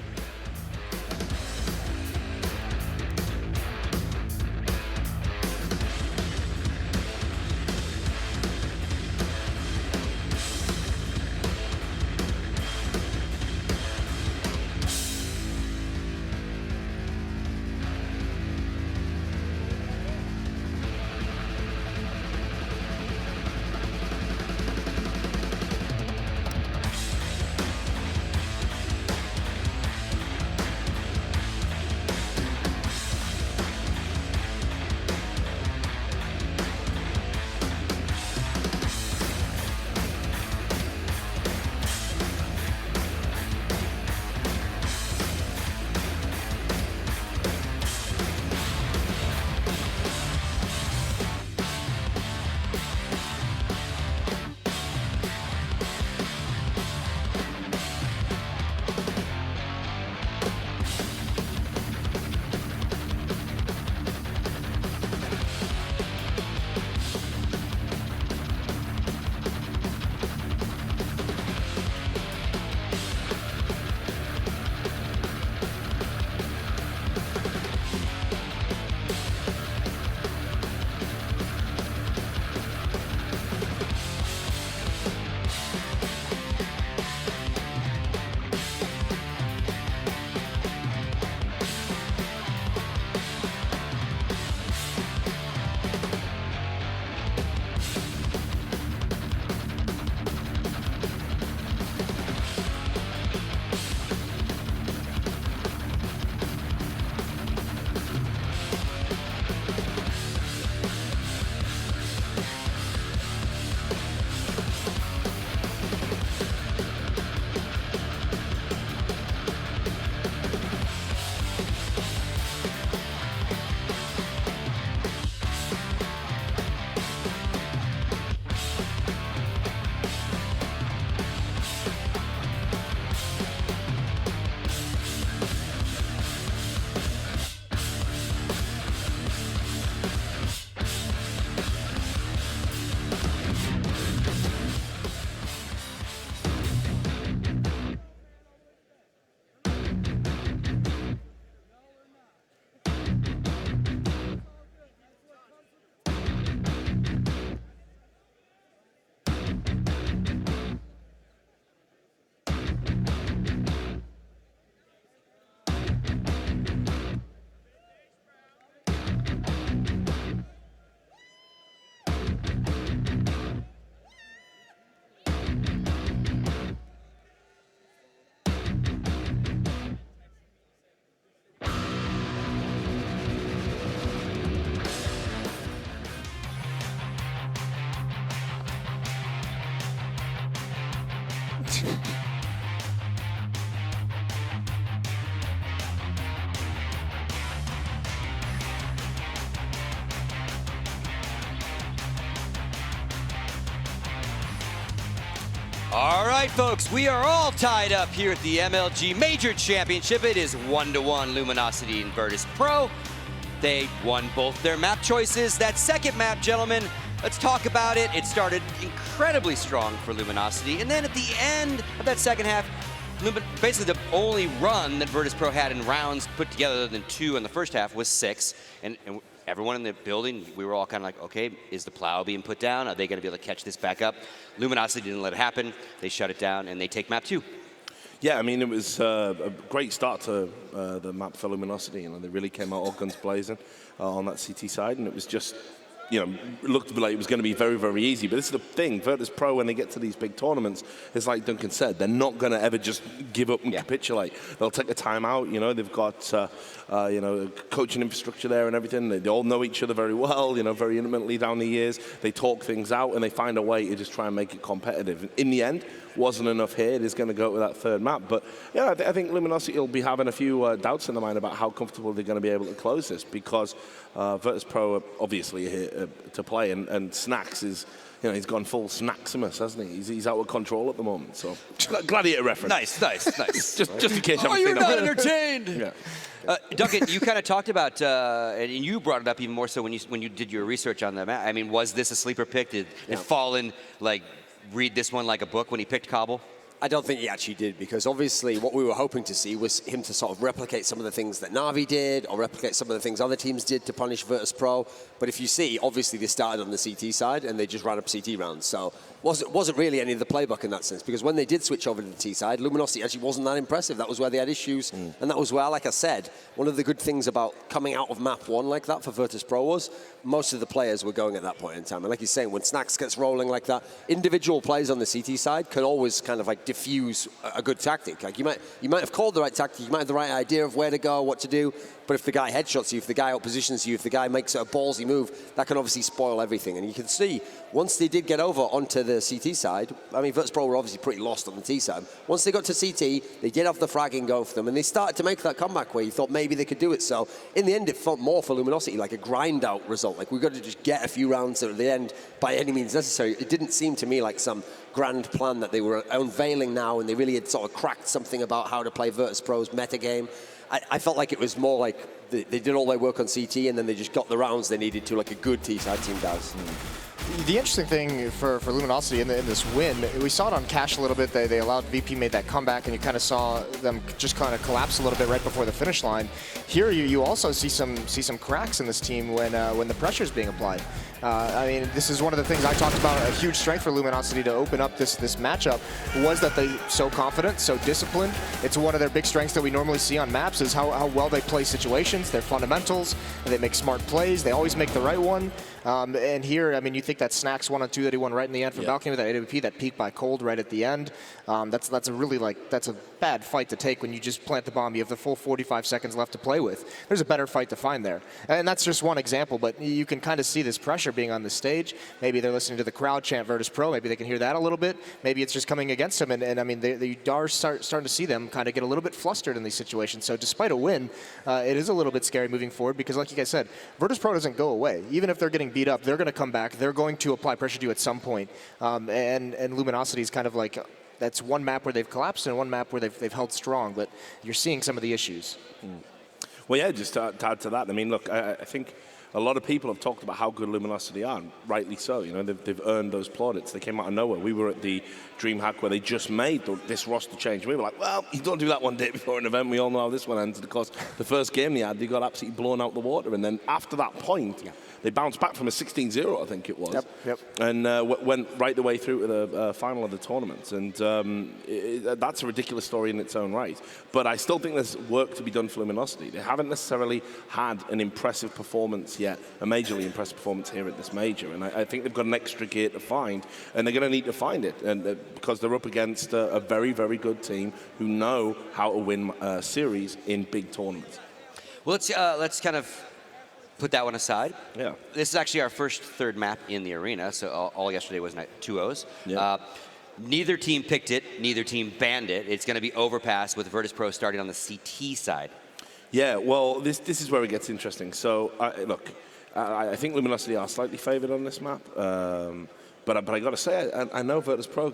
All right, folks, we are all tied up here at the MLG Major Championship. It is 1-1 Luminosity and Virtus Pro. They won both their map choices. That second map, gentlemen, let's talk about it. It started incredibly strong for Luminosity, and then at the end of that second half, basically the only run that Virtus Pro had in rounds put together other than 2 in the first half was 6, and everyone in the building, we were all kind of like, okay, is the plow being put down? Are they going to be able to catch this back up? Luminosity didn't let it happen. They shut it down, and they take map 2. Yeah, I mean, it was a great start to the map for Luminosity. You know, they really came out all guns blazing on that CT side, and it was just, you know, it looked like it was going to be very, very easy. But this is the thing, Virtus Pro, when they get to these big tournaments, it's like Duncan said, they're not going to ever just give up and capitulate. They'll take a timeout. You know, they've got, you know, coaching infrastructure there and everything. They all know each other very well, you know, very intimately down the years. They talk things out, and they find a way to just try and make it competitive. In the end, wasn't enough here. It is going to go with that third map. But, yeah, I think Luminosity will be having a few doubts in their mind about how comfortable they're going to be able to close this, because Virtus Pro are obviously here to play, and Snacks is, you know, he's gone full Snaximus, hasn't he? He's out of control at the moment. So, Gladiator reference. Nice. just in case you haven't you're seen not that. entertained! Yeah. Duncan, you kind of talked about, and you brought it up even more so when you did your research on the map. I mean, was this a sleeper pick? Did Fallen, like, read this one like a book when he picked Cobble? I don't think he actually did, because obviously what we were hoping to see was him to sort of replicate some of the things that Na'Vi did, or replicate some of the things other teams did to punish Virtus Pro. But if you see, obviously they started on the CT side and they just ran up CT rounds. So wasn't really any of the playbook in that sense, because when they did switch over to the T side, Luminosity actually wasn't that impressive. That was where they had issues. And that was where, like I said, one of the good things about coming out of map 1 like that for Virtus Pro was most of the players were going at that point in time. And like you're saying, when Snacks gets rolling like that, individual plays on the CT side can always kind of like diffuse a good tactic. Like you might have called the right tactic, you might have the right idea of where to go, what to do, but if the guy headshots you, if the guy outpositions you, if the guy makes a ballsy move, that can obviously spoil everything. And you can see, once they did get over onto the CT side, I mean, Virtus Pro were obviously pretty lost on the T side. Once they got to CT, they did have the fragging go for them, and they started to make that comeback where you thought maybe they could do it. So in the end, it felt more for Luminosity like a grind-out result. Like, we've got to just get a few rounds at the end by any means necessary. It didn't seem to me like some grand plan that they were unveiling now, and they really had sort of cracked something about how to play Virtus Pro's metagame. I felt like it was more like they did all their work on CT, and then they just got the rounds they needed to, like a good T-side team does. The interesting thing for Luminosity in this win, we saw it on Cash a little bit. They allowed VP made that comeback, and you kind of saw them just kind of collapse a little bit right before the finish line. Here, you also see some cracks in this team when the pressure is being applied. I mean, this is one of the things I talked about. A huge strength for Luminosity to open up this matchup was that they're so confident, so disciplined. It's one of their big strengths that we normally see on maps is how well they play situations, their fundamentals. They make smart plays. They always make the right one. And here, I mean, you think that Snacks 1-on-2 that he won right in the end for Balcony with that AWP, that peak by Cold right at the end. That's a really, like, that's a bad fight to take when you just plant the bomb. You have the full 45 seconds left to play with. There's a better fight to find there. And that's just one example, but you can kind of see this pressure being on the stage. Maybe they're listening to the crowd chant Virtus Pro. Maybe they can hear that a little bit. Maybe it's just coming against them. And I mean, they are starting to see them kind of get a little bit flustered in these situations. So despite a win, it is a little bit scary moving forward because, like you guys said, Virtus Pro doesn't go away. Even if they're getting beat up, they're going to come back. They're going to apply pressure to you at some point. And Luminosity is kind of like, that's one map where they've collapsed and one map where they've held strong. But you're seeing some of the issues. Well, yeah, just to add to that, I mean, look, I think a lot of people have talked about how good Luminosity are, and rightly so. You know, they've earned those plaudits. They came out of nowhere. We were at the DreamHack where they just made this roster change. We were like, well, you don't do that one day before an event. We all know how this one ends. Of course, the first game they had, they got absolutely blown out the water. And then after that point, they bounced back from a 16-0, I think it was. Yep. And went right the way through to the final of the tournament. And that's a ridiculous story in its own right. But I still think there's work to be done for Luminosity. They haven't necessarily had an impressive performance yet, a majorly impressive performance here at this major. And I think they've got an extra gear to find, and they're going to need to find it. And because they're up against a very, very good team who know how to win series in big tournaments. Well, let's kind of put that one aside. Yeah. This is actually our first third map in the arena, so all yesterday was 2-0s. Yeah. Neither team picked it, neither team banned it. It's going to be Overpass with Virtus Pro starting on the CT side. Yeah, well, this is where it gets interesting. So, look, I think Luminosity are slightly favored on this map. But I got to say, I know Virtus Pro,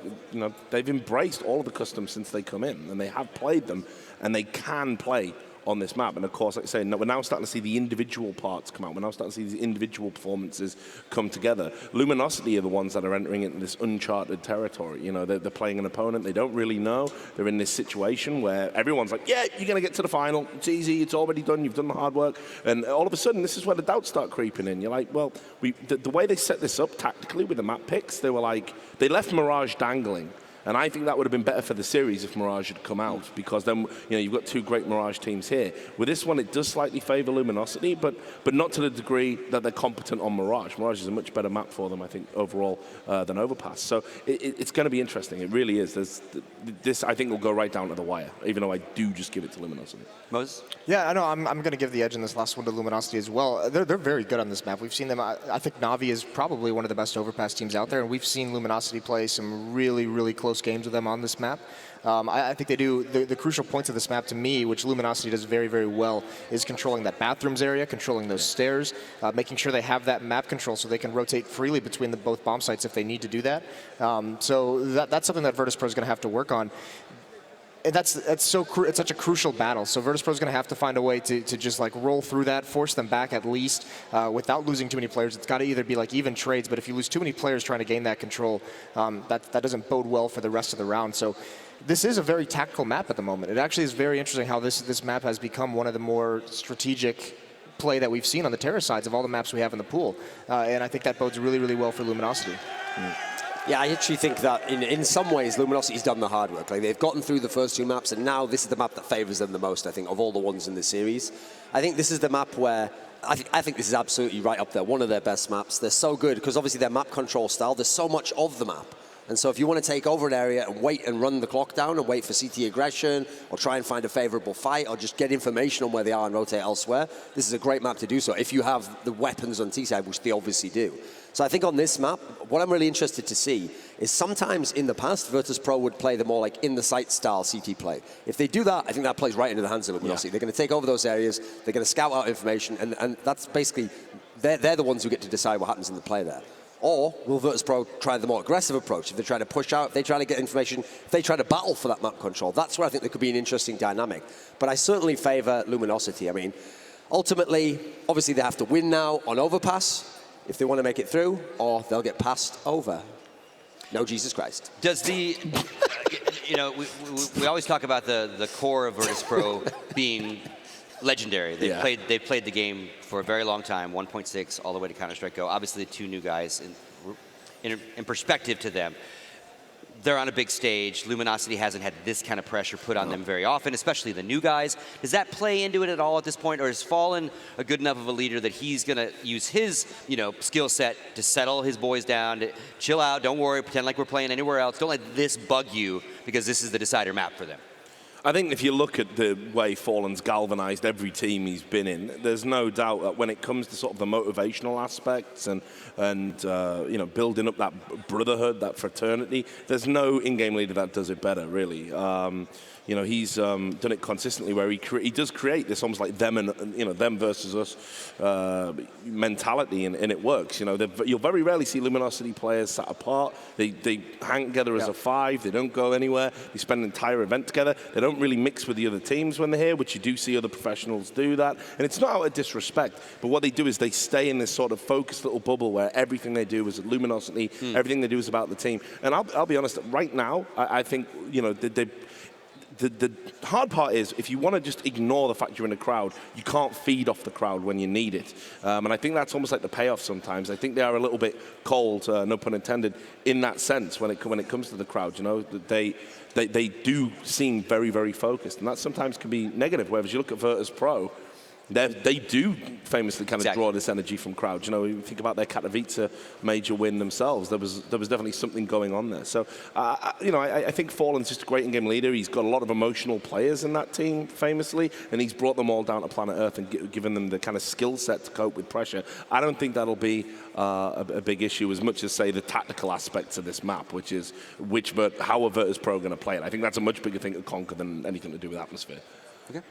they've embraced all of the customs since they come in, and they have played them, and they can play on this map. And of course, like I say, we're now starting to see the individual parts come out. We're now starting to see these individual performances come together. Luminosity are the ones that are entering into this uncharted territory. They're playing an opponent they don't really know. They're in this situation where everyone's like, yeah, you're going to get to the final. It's easy. It's already done. You've done the hard work. And all of a sudden, this is where the doubts start creeping in. You're like, well, the way they set this up tactically with the map picks, they were like, they left Mirage dangling. And I think that would have been better for the series if Mirage had come out, because then you've got two great Mirage teams here. With this one, it does slightly favor Luminosity, but not to the degree that they're competent on Mirage. Mirage is a much better map for them, I think, overall than Overpass. So it's going to be interesting. It really is. This, I think, will go right down to the wire, even though I do just give it to Luminosity. Moses? Yeah, I know. I'm going to give the edge in this last one to Luminosity as well. They're very good on this map. We've seen them. I think Na'Vi is probably one of the best Overpass teams out there, and we've seen Luminosity play some really, really close games with them on this map. I think they do the crucial points of this map to me, which Luminosity does very, very well, is controlling that bathrooms area, controlling those stairs, making sure they have that map control so they can rotate freely between both bomb sites if they need to do that. So that's something that Virtus Pro is going to have to work on. And it's such a crucial battle. So Virtus Pro is going to have to find a way to just like roll through that, force them back at least without losing too many players. It's got to either be like even trades, but if you lose too many players trying to gain that control, that doesn't bode well for the rest of the round. So this is a very tactical map at the moment. It actually is very interesting how this map has become one of the more strategic play that we've seen on the Terra sides of all the maps we have in the pool. And I think that bodes really, really well for Luminosity. Yeah, I actually think that in some ways Luminosity's done the hard work. Like, they've gotten through the first two maps, and now this is the map that favors them the most, I think, of all the ones in the series. I think this is the map where I think this is absolutely right up there, one of their best maps. They're so good because obviously their map control style, there's so much of the map. And so if you want to take over an area and wait and run the clock down and wait for CT aggression or try and find a favorable fight or just get information on where they are and rotate elsewhere, this is a great map to do so if you have the weapons on T-side, which they obviously do. So I think on this map, what I'm really interested to see is sometimes in the past, Virtus Pro would play the more like in-the-sight style CT play. If they do that, I think that plays right into the hands of Luminosity. Yeah. They're going to take over those areas, they're going to scout out information, and that's basically, they're the ones who get to decide what happens in the play there. Or will Virtus Pro try the more aggressive approach? If they try to push out, if they try to get information, if they try to battle for that map control, that's where I think there could be an interesting dynamic. But I certainly favor Luminosity. I mean, ultimately, obviously they have to win now on Overpass if they want to make it through, or they'll get passed over. No Jesus Christ. Does the, we always talk about the core of Virtus Pro being legendary. They've played the game for a very long time, 1.6 all the way to Counter-Strike Go. Obviously, the two new guys, in perspective to them, they're on a big stage. Luminosity hasn't had this kind of pressure put on them very often, especially the new guys. Does that play into it at all at this point, or is Fallen a good enough of a leader that he's going to use his skill set to settle his boys down, to chill out, don't worry, pretend like we're playing anywhere else, don't let this bug you because this is the decider map for them? I think if you look at the way Fallen's galvanized every team he's been in, there's no doubt that when it comes to sort of the motivational aspects and building up that brotherhood, that fraternity, there's no in-game leader that does it better, really. He's done it consistently where he does create this almost like them and them versus us mentality, and it works. You'll very rarely see Luminosity players sat apart. They hang together as a five. They don't go anywhere. They spend an entire event together. They don't really mix with the other teams when they're here, which you do see other professionals do that. And it's not out of disrespect, but what they do is they stay in this sort of focused little bubble where everything they do is at Luminosity, everything they do is about the team. And I'll be honest, right now, I think, the hard part is if you want to just ignore the fact you're in a crowd, you can't feed off the crowd when you need it. And I think that's almost like the payoff sometimes. I think they are a little bit cold, no pun intended, in that sense when it comes to the crowd. They do seem very, very focused, and that sometimes can be negative. Whereas you look at Virtus Pro, They do famously kind of Exactly. draw this energy from crowds. You know, you think about their Katowice major win themselves. There was definitely something going on there. So, you know, I think Fallen's just a great in-game leader. He's got a lot of emotional players in that team, famously, and he's brought them all down to planet Earth and given them the kind of skill set to cope with pressure. I don't think that'll be a big issue as much as, say, the tactical aspects of this map, which is how are Virtus Pro going to play it. I think that's a much bigger thing to conquer than anything to do with atmosphere. Okay.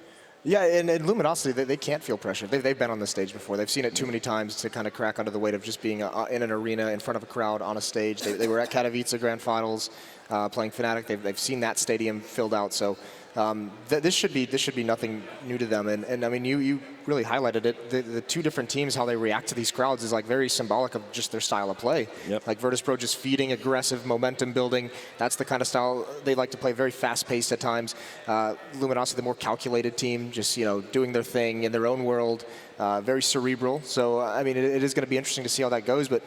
Yeah, and Luminosity, they can't feel pressure. They've been on the stage before. They've seen it too many times to kind of crack under the weight of just being in an arena in front of a crowd on a stage. They were at Katowice Grand Finals playing Fnatic. They've seen that stadium filled out. So this should be nothing new to them. And I mean, you really highlighted it. The two different teams, how they react to these crowds is like very symbolic of just their style of play. Yep. Like Virtus Pro just feeding aggressive momentum building. That's the kind of style they like to play, very fast-paced at times. Luminosity, the more calculated team, just doing their thing in their own world, very cerebral. So I mean, it is going to be interesting to see how that goes, but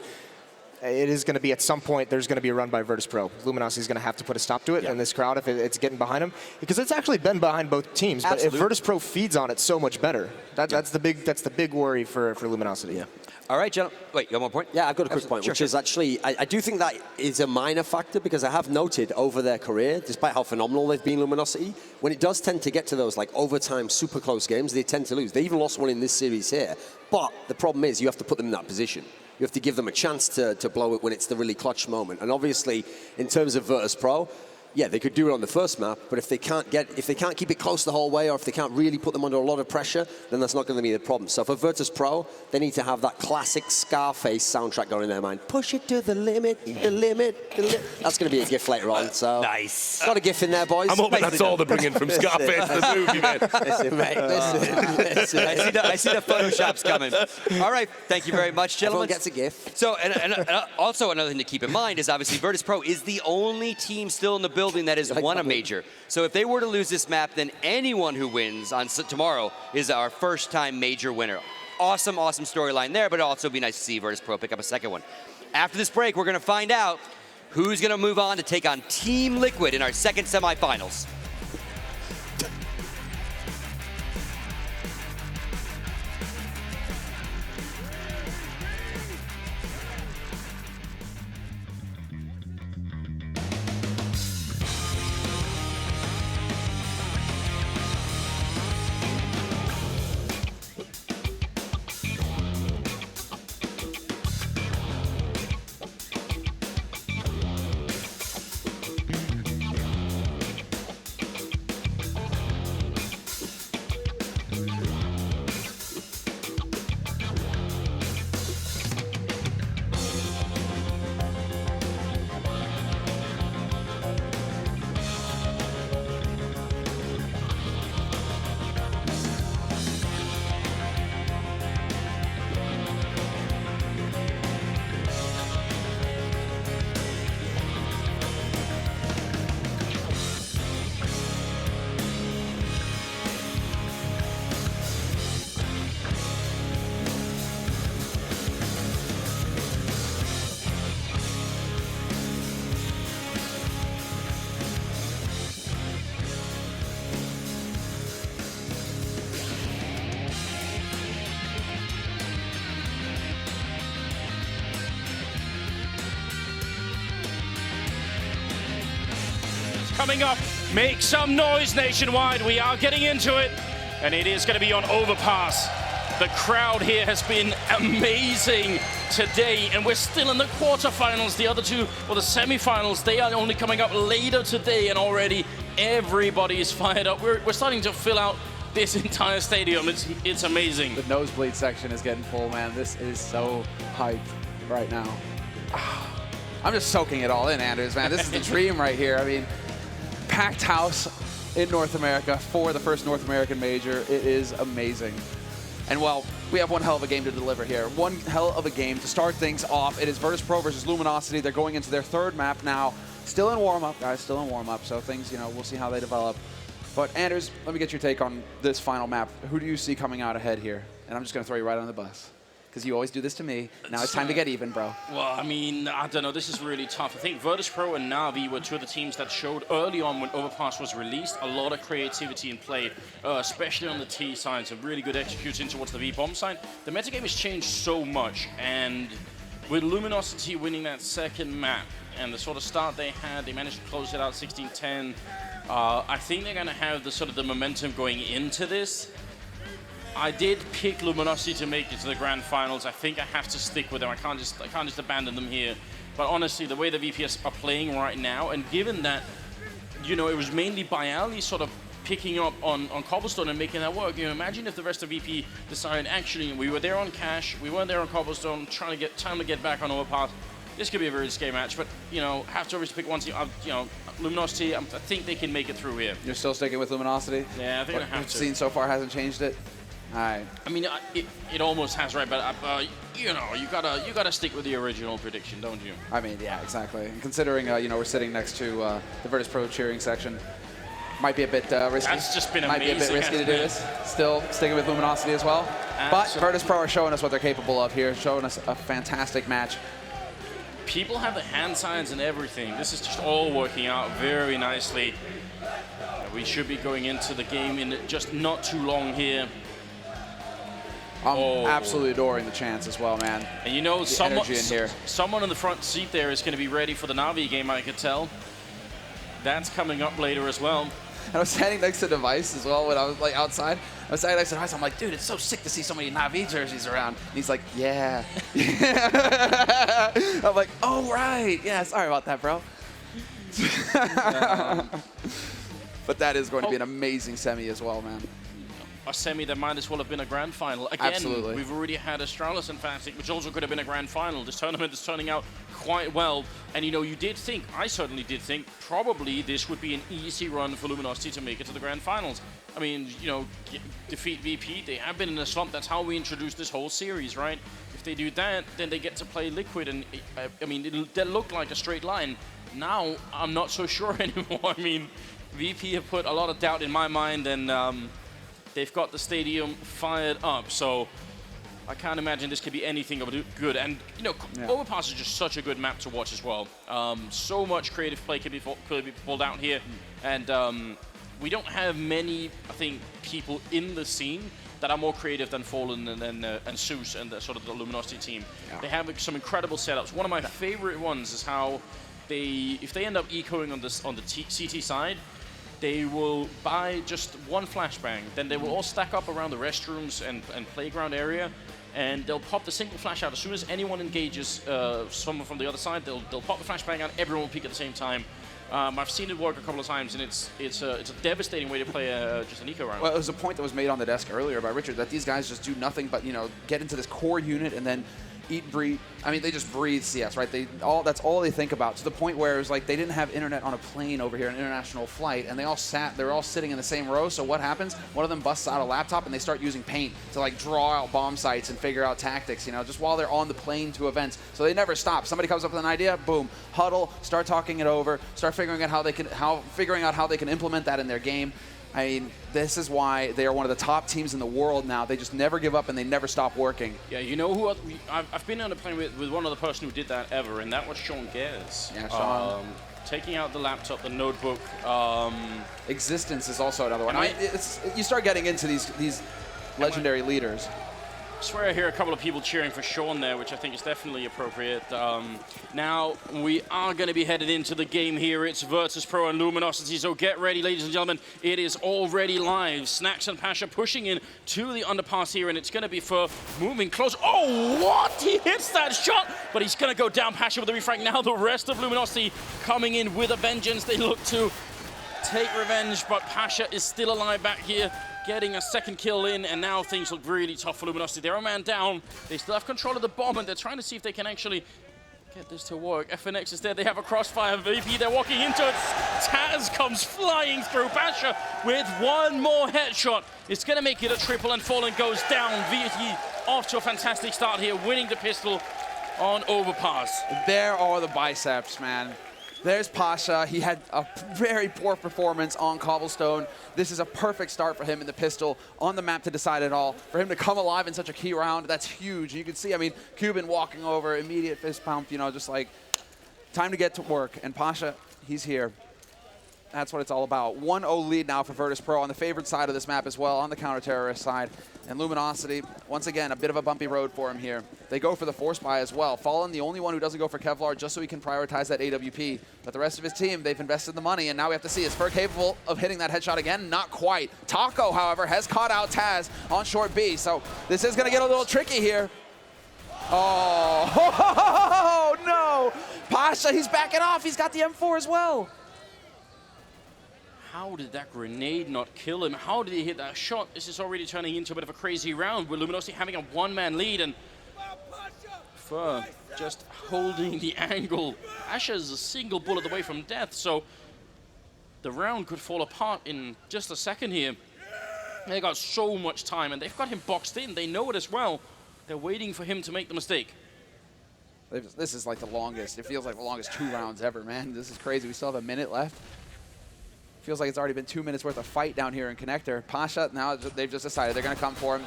it is going to be, at some point, there's going to be a run by Virtus Pro. Luminosity is going to have to put a stop to it, and this crowd, if it's getting behind them, because it's actually been behind both teams. Absolutely. But if Virtus Pro feeds on it so much better, that's the big worry for Luminosity. Yeah. All right, gentlemen. Wait, you have one point? Yeah, I've got a quick point, which is actually, I do think that is a minor factor because I have noted over their career, despite how phenomenal they've been, Luminosity, when it does tend to get to those like overtime, super close games, they tend to lose. They even lost one in this series here. But the problem is you have to put them in that position. You have to give them a chance to blow it when it's the really clutch moment. And obviously, in terms of Virtus Pro, yeah, they could do it on the first map, but if they can't keep it close the whole way, or if they can't really put them under a lot of pressure, then that's not going to be the problem. So for Virtus Pro, they need to have that classic Scarface soundtrack going in their mind. Push it to the limit, the limit, the limit. That's going to be a GIF later on. So Nice. got a GIF in there, boys. I'm hoping that's all they're bringing from Scarface, the movie, man. Listen, mate, listen. I see the Photoshop's coming. All right, thank you very much, Everyone gentlemen. gets a GIF. So, and also another thing to keep in mind is obviously Virtus Pro is the only team still in the building that has won a major. So if they were to lose this map, then anyone who wins on tomorrow is our first-time major winner. Awesome, awesome storyline there, but it'll also be nice to see Virtus Pro pick up a second one. After this break, we're going to find out who's going to move on to take on Team Liquid in our second semifinals. Coming up, make some noise nationwide. We are getting into it, and it is going to be on Overpass. The crowd here has been amazing today, and we're still in the quarterfinals. The other two, or the semifinals, they are only coming up later today, and already everybody is fired up. We're starting to fill out this entire stadium. It's amazing. The nosebleed section is getting full, man. This is so hype right now. I'm just soaking it all in, Anders, man. This is the dream right here. I mean, packed house in North America for the first North American major. It is amazing. And well, we have one hell of a game to deliver here. One hell of a game to start things off. It is Virtus Pro versus Luminosity. They're going into their third map now. Still in warm-up, guys, still in warm-up. So things, we'll see how they develop. But Anders, let me get your take on this final map. Who do you see coming out ahead here? And I'm just going to throw you right on the bus. because you always do this to me. Now it's time to get even, bro. Well, I mean, I don't know. This is really tough. I think Virtus.pro and Na'Vi were two of the teams that showed early on when Overpass was released a lot of creativity in play, especially on the T side, some really good execution towards the V-bomb side. The metagame has changed so much, and with Luminosity winning that second map and the sort of start they had, they managed to close it out 16-10. I think they're going to have the sort of the momentum going into this. I did pick Luminosity to make it to the grand finals. I think I have to stick with them. I can't just abandon them here. But honestly, the way the VPS are playing right now, and given that, you know, it was mainly Bialy sort of picking up on Cobblestone and making that work. You know, imagine if the rest of VP decided, actually, we were there on Cash, we weren't there on Cobblestone, time to get back on Overpass. This could be a very scary match, but, you know, have to always pick one team. You know, Luminosity, I think they can make it through here. You're still sticking with Luminosity? Yeah, I think I have to. What we've seen so far hasn't changed it? All right. I mean, it almost has, right? But you know, you gotta stick with the original prediction, don't you? I mean, yeah, exactly. And considering you know, we're sitting next to the Virtus.pro cheering section, might be a bit risky. That's just been might amazing. Might be a bit risky to do this. Still sticking with Luminosity as well. Absolutely. But Virtus.pro are showing us what they're capable of here, showing us a fantastic match. People have the hand signs and everything. This is just all working out very nicely. We should be going into the game in just not too long here. I'm absolutely adoring the chance as well, man. And you know, the energy in here. Someone in the front seat there is going to be ready for the Na'Vi game, I could tell. That's coming up later as well. And I was standing next to Device as well when I was like outside. I was standing next to Device. I'm like, dude, it's so sick to see so many Na'Vi jerseys around. And he's like, yeah. I'm like, oh, right. Yeah, sorry about that, bro. But that is going to be an amazing semi as well, man. A semi that might as well have been a grand final. Again, absolutely. We've already had Astralis and Fnatic, which also could have been a grand final. This tournament is turning out quite well. And, you know, you did think, I certainly did think, probably this would be an easy run for Luminosity to make it to the grand finals. I mean, you know, defeat VP, they have been in a slump. That's how we introduced this whole series, right? If they do that, then they get to play Liquid. And, I mean, that looked like a straight line. Now, I'm not so sure anymore. I mean, VP have put a lot of doubt in my mind, and they've got the stadium fired up, so I can't imagine this could be anything of good. And, you know, Overpass is just such a good map to watch as well. So much creative play could be pulled out here. And we don't have many, I think, people in the scene that are more creative than Fallen and Zeus and the sort of the Luminosity team. Yeah. They have some incredible setups. One of my favorite ones is how if they end up ecoing on the CT side, they will buy just one flashbang. Then they will all stack up around the restrooms and playground area, and they'll pop the single flash out. As soon as anyone engages someone from the other side, they'll pop the flashbang out. Everyone will peek at the same time. I've seen it work a couple of times, and it's a devastating way to play just an eco round. Well, it was a point that was made on the desk earlier by Richard that these guys just do nothing but, you know, get into this core unit and then eat, breathe. I mean, they just breathe CS, right? That's all they think about, to the point where it was like they didn't have internet on a plane over here, an international flight, and they were all sitting in the same row. So what happens? One of them busts out a laptop and they start using paint to like draw out bomb sites and figure out tactics, you know, just while they're on the plane to events. So they never stop. Somebody comes up with an idea, boom, huddle, start talking it over, start figuring out how they can implement that in their game. I mean, this is why they are one of the top teams in the world now. They just never give up and they never stop working. Yeah, you know who I've been on a plane with one other person who did that ever, and that was Sean Gers. Yeah, Sean. Taking out the laptop, the notebook. Existence is also another one. I mean, you start getting into these legendary leaders. I swear I hear a couple of people cheering for Sean there, which I think is definitely appropriate. Now, we are going to be headed into the game here. It's Virtus.pro and Luminosity, so get ready, ladies and gentlemen. It is already live. Snax and Pasha pushing in to the underpass here, and it's going to be for moving close. Oh, what? He hits that shot, but he's going to go down. Pasha with the refrag. Now the rest of Luminosity coming in with a vengeance. They look to take revenge, but Pasha is still alive back here, getting a second kill in, and now things look really tough for Luminosity. They're a man down. They still have control of the bomb, and they're trying to see if they can actually get this to work. FNX is there. They have a crossfire. VP, they're walking into it. Taz comes flying through. Pasha with one more headshot. It's going to make it a triple, and Fallen goes down. VP off to a fantastic start here, winning the pistol on Overpass. There are the biceps, man. There's Pasha. He had a very poor performance on Cobblestone. This is a perfect start for him in the pistol on the map to decide it all. For him to come alive in such a key round, that's huge. You can see, I mean, Cuban walking over, immediate fist pump, you know, just like time to get to work. And Pasha, he's here. That's what it's all about. 1-0 lead now for Virtus Pro on the favored side of this map as well, on the counter-terrorist side. And Luminosity, once again, a bit of a bumpy road for him here. They go for the force buy as well. Fallen, the only one who doesn't go for Kevlar, just so he can prioritize that AWP. But the rest of his team, they've invested the money, and now we have to see, is Fur capable of hitting that headshot again? Not quite. Taco, however, has caught out Taz on short B, so this is going to get a little tricky here. Oh, no! Pasha, he's backing off. He's got the M4 as well. How did that grenade not kill him? How did he hit that shot? This is already turning into a bit of a crazy round with Luminosity having a one-man lead and Fur just holding the angle. Asha is a single bullet away from death, so the round could fall apart in just a second here. They got so much time, and they've got him boxed in. They know it as well. They're waiting for him to make the mistake. This is like the longest. It feels like the longest 2 rounds ever, man. This is crazy. We still have a minute left. Feels like it's already been 2 minutes worth of fight down here in Connector. Pasha, now they've just decided they're going to come for him.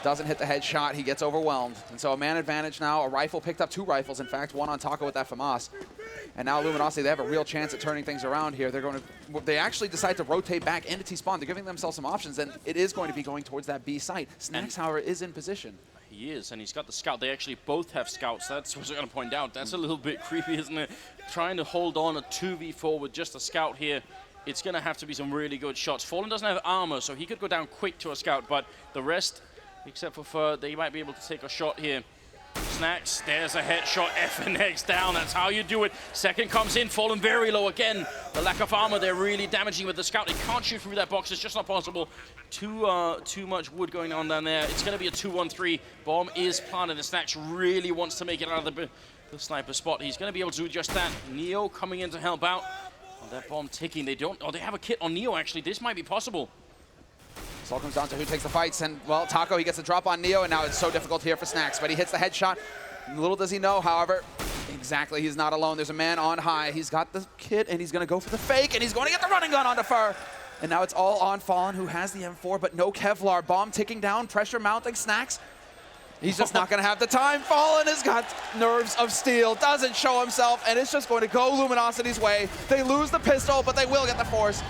Doesn't hit the headshot. He gets overwhelmed. And so a man advantage now. A rifle picked up 2 rifles, in fact, one on Taco with that FAMAS. And now Luminosity, they have a real chance at turning things around here. They actually decide to rotate back into T-spawn. They're giving themselves some options, and it is going to be going towards that B site. Snacks, however, is in position. He is, and he's got the scout. They actually both have scouts. That's what I'm going to point out. That's a little bit creepy, isn't it? Trying to hold on a 2v4 with just a scout here. It's going to have to be some really good shots. Fallen doesn't have armor, so he could go down quick to a scout, but the rest, except for Fur, they might be able to take a shot here. Snacks, there's a headshot, FNX down, that's how you do it. Second comes in, Fallen very low again. The lack of armor, they're really damaging with the scout. He can't shoot through that box, it's just not possible. Too much wood going on down there. It's going to be a 2-1-3. Bomb is planted, and Snacks really wants to make it out of the sniper spot. He's going to be able to do just that. Neo coming in to help out. That bomb ticking, they have a kit on Neo actually. This might be possible. This all comes down to who takes the fights, and well, Taco, he gets a drop on Neo, and now it's so difficult here for Snacks, but he hits the headshot. Little does he know, however, exactly, he's not alone. There's a man on high. He's got the kit, and he's gonna go for the fake, and he's going to get the running gun onto Fur. And now it's all on Fallen, who has the M4, but no Kevlar. Bomb ticking down, pressure mounting. Snacks, he's just not going to have the time. Fallen has got nerves of steel, doesn't show himself, and it's just going to go Luminosity's way. They lose the pistol, but they will get the force.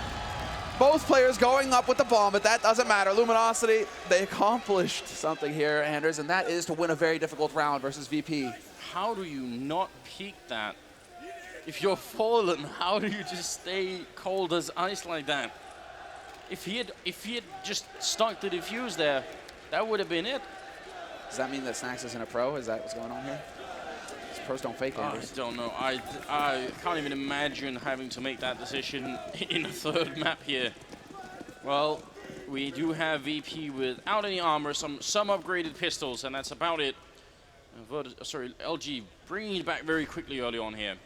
Both players going up with the bomb, but that doesn't matter. Luminosity, they accomplished something here, Anders, and that is to win a very difficult round versus VP. How do you not peek that? If you're Fallen, how do you just stay cold as ice like that? If he had just stuck the defuse there, that would have been it. Does that mean that Snacks isn't a pro? Is that what's going on here? Pros don't fake, Anders. I don't know. I can't even imagine having to make that decision in a third map here. Well, we do have VP without any armor, some upgraded pistols, and that's about it. LG bringing it back very quickly early on here.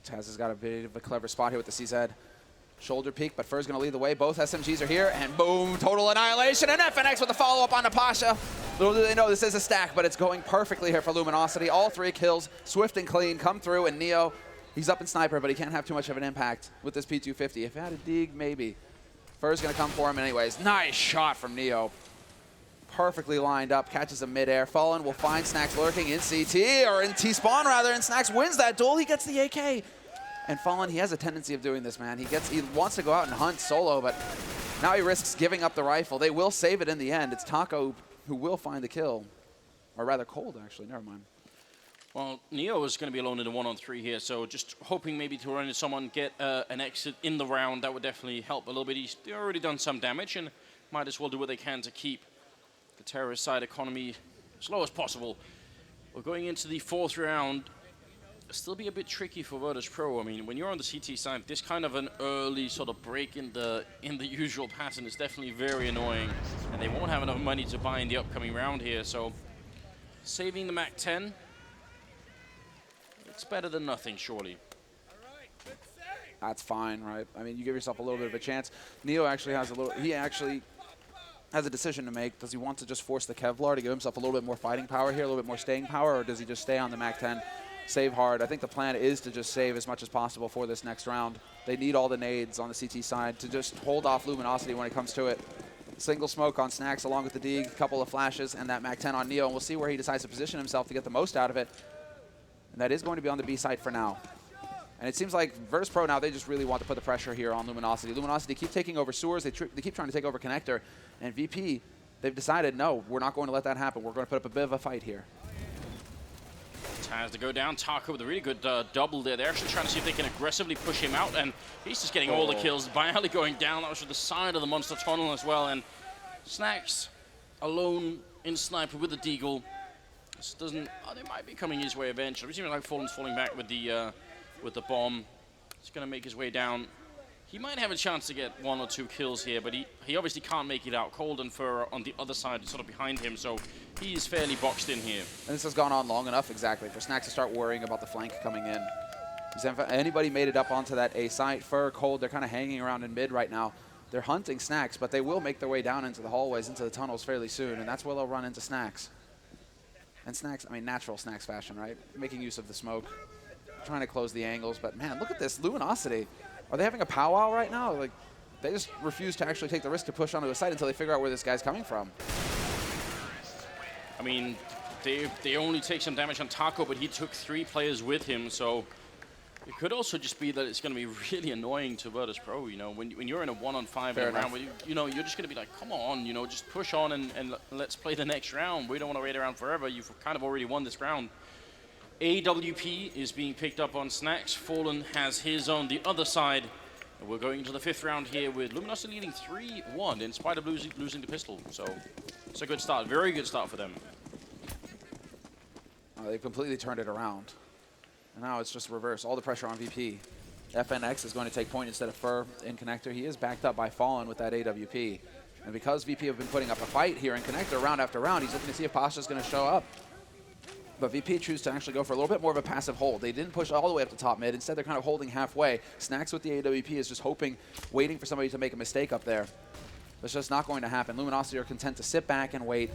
Taz has got a bit of a clever spot here with the CZ. Shoulder peek, but Fur's going to lead the way. Both SMGs are here, and boom, total annihilation, and FNX with the follow-up on Pasha. Little do they know this is a stack, but it's going perfectly here for Luminosity. All 3 kills, swift and clean, come through, and Neo, he's up in sniper, but he can't have too much of an impact with this P250. If he had a dig, maybe. Fur's going to come for him anyways. Nice shot from Neo. Perfectly lined up, catches him midair. Fallen will find Snacks lurking in CT, or in T-spawn rather, and Snacks wins that duel. He gets the AK. And Fallen, he has a tendency of doing this, man. He wants to go out and hunt solo, but now he risks giving up the rifle. They will save it in the end. It's Taco who will find the kill. Or rather, Cold, actually. Never mind. Well, Neo is going to be alone in a 1-on-3 here, so just hoping maybe to run into someone, get an exit in the round. That would definitely help a little bit. He's already done some damage, and might as well do what they can to keep the terrorist side economy as low as possible. We're going into the 4th round. Still be a bit tricky for Virtus Pro. I mean, when you're on the CT side, this kind of an early sort of break in the usual pattern is definitely very annoying, and they won't have enough money to buy in the upcoming round here. So, saving the Mac 10, it's better than nothing, surely. That's fine, right? I mean, you give yourself a little bit of a chance. Neo actually has a decision to make. Does he want to just force the Kevlar to give himself a little bit more fighting power here, a little bit more staying power, or does he just stay on the Mac 10? save hard. I think the plan is to just save as much as possible for this next round. They need all the nades on the CT side to just hold off Luminosity when it comes to it. Single smoke on Snacks along with the Deeg, a couple of flashes, and that MAC-10 on Neo, and we'll see where he decides to position himself to get the most out of it. And that is going to be on the B side for now. And it seems like Virtus Pro now, they just really want to put the pressure here on Luminosity. Luminosity keep taking over sewers, they keep trying to take over connector, and VP, they've decided, no, we're not going to let that happen. We're going to put up a bit of a fight here. Taz to go down. Taco with a really good double there. They're actually trying to see if they can aggressively push him out, and he's just getting all the kills. Bialy going down. That was from the side of the monster tunnel as well, and Snacks alone in sniper with the Deagle. This doesn't. Oh, they might be coming his way eventually. We see like Fallen's falling back with the bomb. He's going to make his way down. He might have a chance to get 1 or 2 kills here, but he obviously can't make it out. Cold and Fur on the other side, sort of behind him, so he is fairly boxed in here. And this has gone on long enough, exactly, for Snacks to start worrying about the flank coming in. If anybody made it up onto that A site, Fur, Cold, they're kind of hanging around in mid right now. They're hunting Snacks, but they will make their way down into the hallways, into the tunnels fairly soon, and that's where they'll run into Snacks. And Snacks, I mean, natural Snacks fashion, right? Making use of the smoke, trying to close the angles, but man, look at this, Luminosity. Are they having a powwow right now? Like, they just refuse to actually take the risk to push onto a site until they figure out where this guy's coming from. I mean, they only take some damage on Taco, but he took 3 players with him, so it could also just be that it's going to be really annoying to Virtus Pro, you know, when you're in a 1-on-5 in a round, where you know, you're just going to be like, come on, you know, just push on and let's play the next round. We don't want to wait around forever. You've kind of already won this round. AWP is being picked up on Snacks. Fallen has his on the other side. And we're going into the 5th round here with Luminosity leading 3-1 in spite of losing the pistol. So it's a good start, very good start for them. They've completely turned it around. And now it's just reverse, all the pressure on VP. FNX is going to take point instead of Fur in connector. He is backed up by Fallen with that AWP. And because VP have been putting up a fight here in connector round after round, he's looking to see if Pasha's going to show up. But VP choose to actually go for a little bit more of a passive hold. They didn't push all the way up to top mid. Instead, they're kind of holding halfway. Snacks with the AWP is just hoping, waiting for somebody to make a mistake up there. It's just not going to happen. Luminosity are content to sit back and wait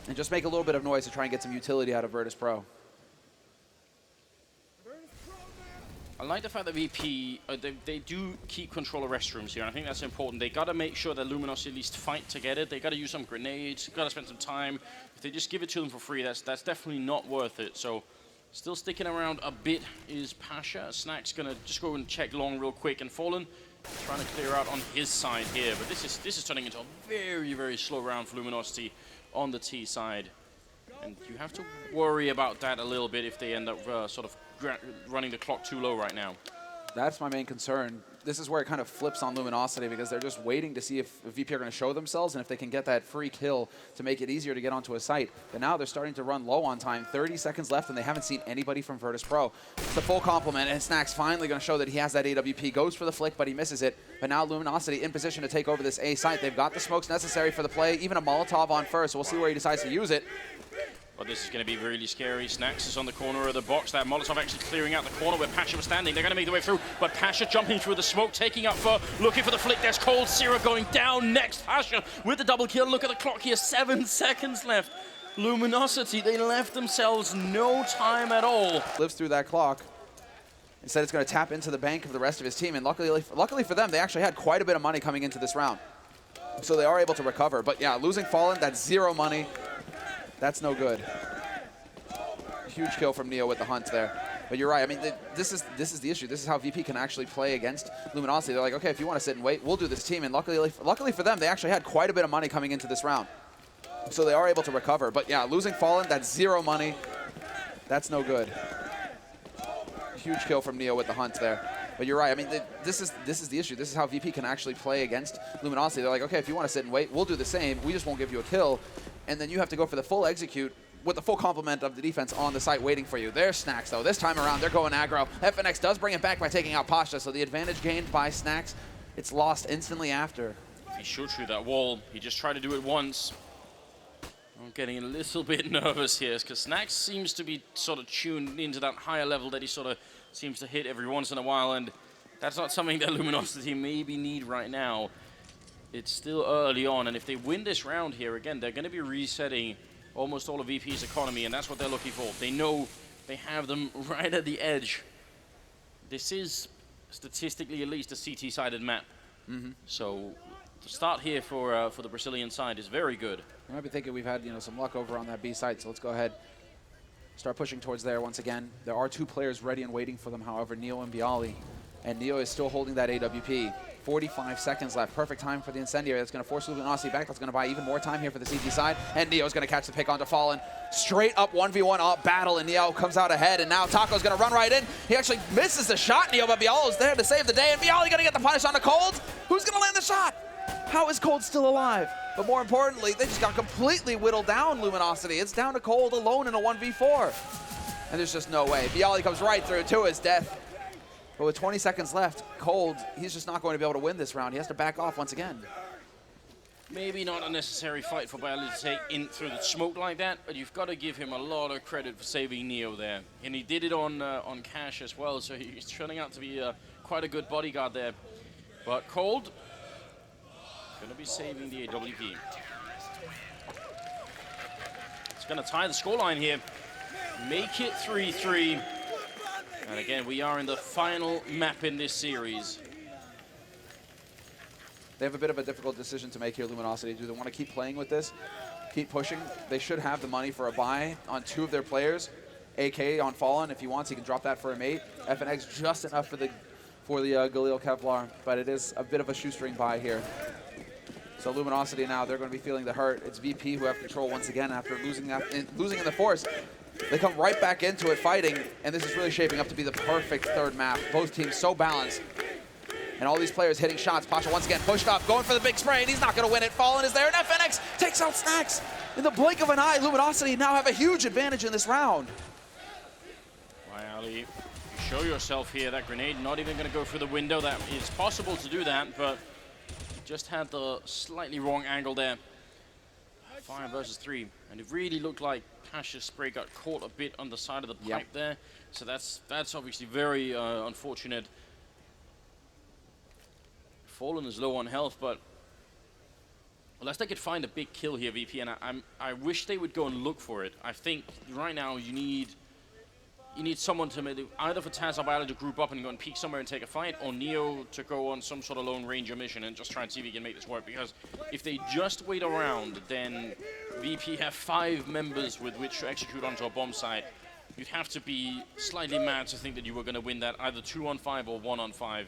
and just make a little bit of noise to try and get some utility out of Virtus Pro. I like the fact that VP, they do keep control of restrooms here, and I think that's important. They got to make sure that Luminosity at least fight to get it. They got to use some grenades, got to spend some time. If they just give it to them for free, that's definitely not worth it. So still sticking around a bit is Pasha. Snack's going to just go and check long real quick, and Fallen trying to clear out on his side here. But this is turning into a very, very slow round for Luminosity on the T side. And you have to worry about that a little bit if they end up sort of running the clock too low right now. That's my main concern. This is where it kind of flips on Luminosity because they're just waiting to see if VP are going to show themselves and if they can get that free kill to make it easier to get onto a site. But now they're starting to run low on time. 30 seconds left, and they haven't seen anybody from Virtus Pro. It's a full complement, and Snack's finally going to show that he has that AWP. Goes for the flick, but he misses it. But now Luminosity in position to take over this A site. They've got the smokes necessary for the play, even a Molotov on first. So we'll see where he decides to use it. But this is going to be really scary. Snacks is on the corner of the box. That Molotov actually clearing out the corner where Pasha was standing. They're going to make their way through, but Pasha jumping through the smoke, taking up for, looking for the flick. There's Cold Zero going down next. Pasha with the double kill. Look at the clock here, 7 seconds left. Luminosity, they left themselves no time at all. Lives through that clock. Instead, it's going to tap into the bank of the rest of his team, and luckily for them, they actually had quite a bit of money coming into this round. So they are able to recover. But yeah, losing Fallen, that's 0 money. That's no good. Huge kill from Neo with the hunt there. But you're right. I mean, this is the issue. This is how VP can actually play against Luminosity. They're like, okay, if you want to sit and wait, we'll do this team. And luckily for them, they actually had quite a bit of money coming into this round. So they are able to recover. But yeah, losing Fallen, that's 0 money. That's no good. Huge kill from Neo with the hunt there. But you're right. I mean, this is the issue. This is how VP can actually play against Luminosity. They're like, okay, if you want to sit and wait, we'll do the same. We just won't give you a kill. And then you have to go for the full execute with the full complement of the defense on the site waiting for you. There's Snacks, though. This time around, they're going aggro. FNX does bring it back by taking out Pasha, so the advantage gained by Snacks, it's lost instantly after. If he shoots through that wall, he just tried to do it once. I'm getting a little bit nervous here because Snacks seems to be sort of tuned into that higher level that he sort of seems to hit every once in a while, and that's not something that Luminosity maybe need right now. It's still early on, and if they win this round here, again, they're going to be resetting almost all of VP's economy, and that's what they're looking for. They know They have them right at the edge. This is, statistically at least, a CT-sided map. So the start here for the Brazilian side is very good. You might be thinking we've had some luck over on that B side, so let's go ahead, start pushing towards there once again. There are 2 players ready and waiting for them, however, Neo and Bialy. And Neo is still holding that AWP. 45 seconds left. Perfect time for the Incendiary. That's going to force Luminosity back. That's going to buy even more time here for the CT side. And Neo's going to catch the pick onto Fallen. Straight up 1v1 up battle, and Neo comes out ahead. And now Taco's going to run right in. He actually misses the shot, Neo, but Bialy's there to save the day. And Bialy going to get the punish onto Cold. Who's going to land the shot? How is Cold still alive? But more importantly, they just got completely whittled down, Luminosity. It's down to Cold alone in a 1v4. And there's just no way. Bialy comes right through to his death. But with 20 seconds left, Cold, he's just not going to be able to win this round. He has to back off once again. Maybe not a necessary fight for Bialy to take in through the smoke like that, but you've got to give him a lot of credit for saving Neo there. And he did it on Cash as well, so he's turning out to be quite a good bodyguard there. But Cold, going to be saving the AWP. It's going to tie the scoreline here. Make it 3-3. And again, we are in the final map in this series. They have a bit of a difficult decision to make here, Luminosity. Do they want to keep playing with this, keep pushing? They should have the money for a buy on 2 of their players. AK on Fallen, if he wants, he can drop that for a mate. FNX just enough for the Galil Kevlar, but it is a bit of a shoestring buy here. So Luminosity now, they're going to be feeling the hurt. It's VP who have control once again after losing in the force. They come right back into it fighting, and this is really shaping up to be the perfect 3rd map. Both teams so balanced. And all these players hitting shots. Pasha once again pushed up, going for the big spray, and he's not going to win it. Fallen is there, and FNX takes out Snacks. In the blink of an eye, Luminosity now have a huge advantage in this round. Bialy, you show yourself here. That grenade not even going to go through the window. That is possible to do that, but just had the slightly wrong angle there. 5 versus 3, and it really looked like Pasha's spray got caught a bit on the side of the pipe there. So that's obviously very unfortunate. Fallen is low on health, but unless they could find a big kill here, VP, and I wish they would go and look for it. I think right now you need someone to maybe either for Taz or Bialy to group up and go and peek somewhere and take a fight, or Neo to go on some sort of Lone Ranger mission and just try and see if he can make this work. Because if they just wait around, then VP have 5 members with which to execute onto a bomb site. You'd have to be slightly mad to think that you were going to win that either 2-on-5 or 1-on-5.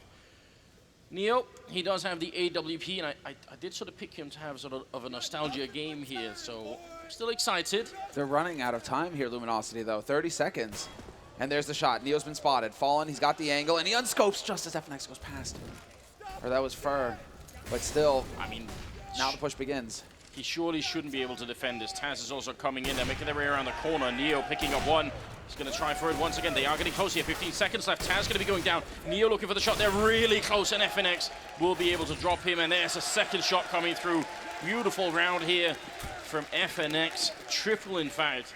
Neo, he does have the AWP, and I did sort of pick him to have sort of a nostalgia game here, so still excited. They're running out of time here, Luminosity, though. 30 seconds. And there's the shot. Neo's been spotted. Fallen, he's got the angle, and he unscopes just as FNX goes past. Or that was Fur. But still, I mean, now the push begins. He surely shouldn't be able to defend this. Taz is also coming in. They're making their way around the corner. Neo picking up 1. He's going to try for it once again. They are getting close here. 15 seconds left. Taz going to be going down. Neo looking for the shot. They're really close, and FNX will be able to drop him. And there's a second shot coming through. Beautiful round here from FNX. Triple, in fact.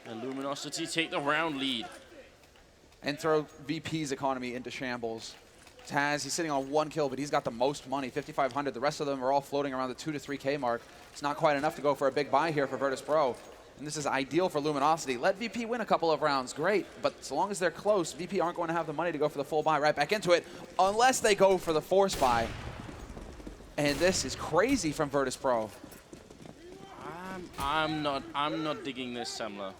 And Luminosity take the round lead. And throw VP's economy into shambles. Taz, he's sitting on 1 kill, but he's got the most money, 5,500. The rest of them are all floating around the 2 to 3K mark. It's not quite enough to go for a big buy here for Virtus.pro. And this is ideal for Luminosity. Let VP win a couple of rounds, great. But so long as they're close, VP aren't going to have the money to go for the full buy right back into it, unless they go for the force buy. And this is crazy from Virtus.pro. I'm not digging this, Semler.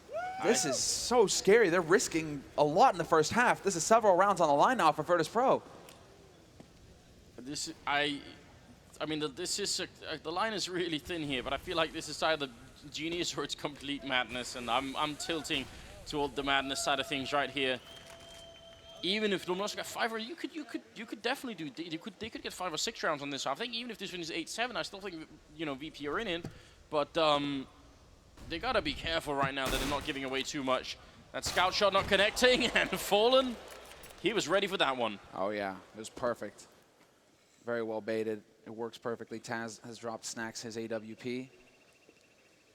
This is so scary. They're risking a lot in the first half. This is several rounds on the line now for Virtus.pro. This, the line is really thin here, but I feel like this is either genius or it's complete madness, and I'm tilting toward the madness side of things right here. Even if Luminosity got 5, or you could definitely do. They could get 5 or 6 rounds on this. So I think even if this one is 8-7, I still think VP are in it, but they gotta be careful right now that they're not giving away too much. That scout shot not connecting, and Fallen, he was ready for that one. Oh yeah, it was perfect. Very well baited. It works perfectly. Taz has dropped Snacks his AWP.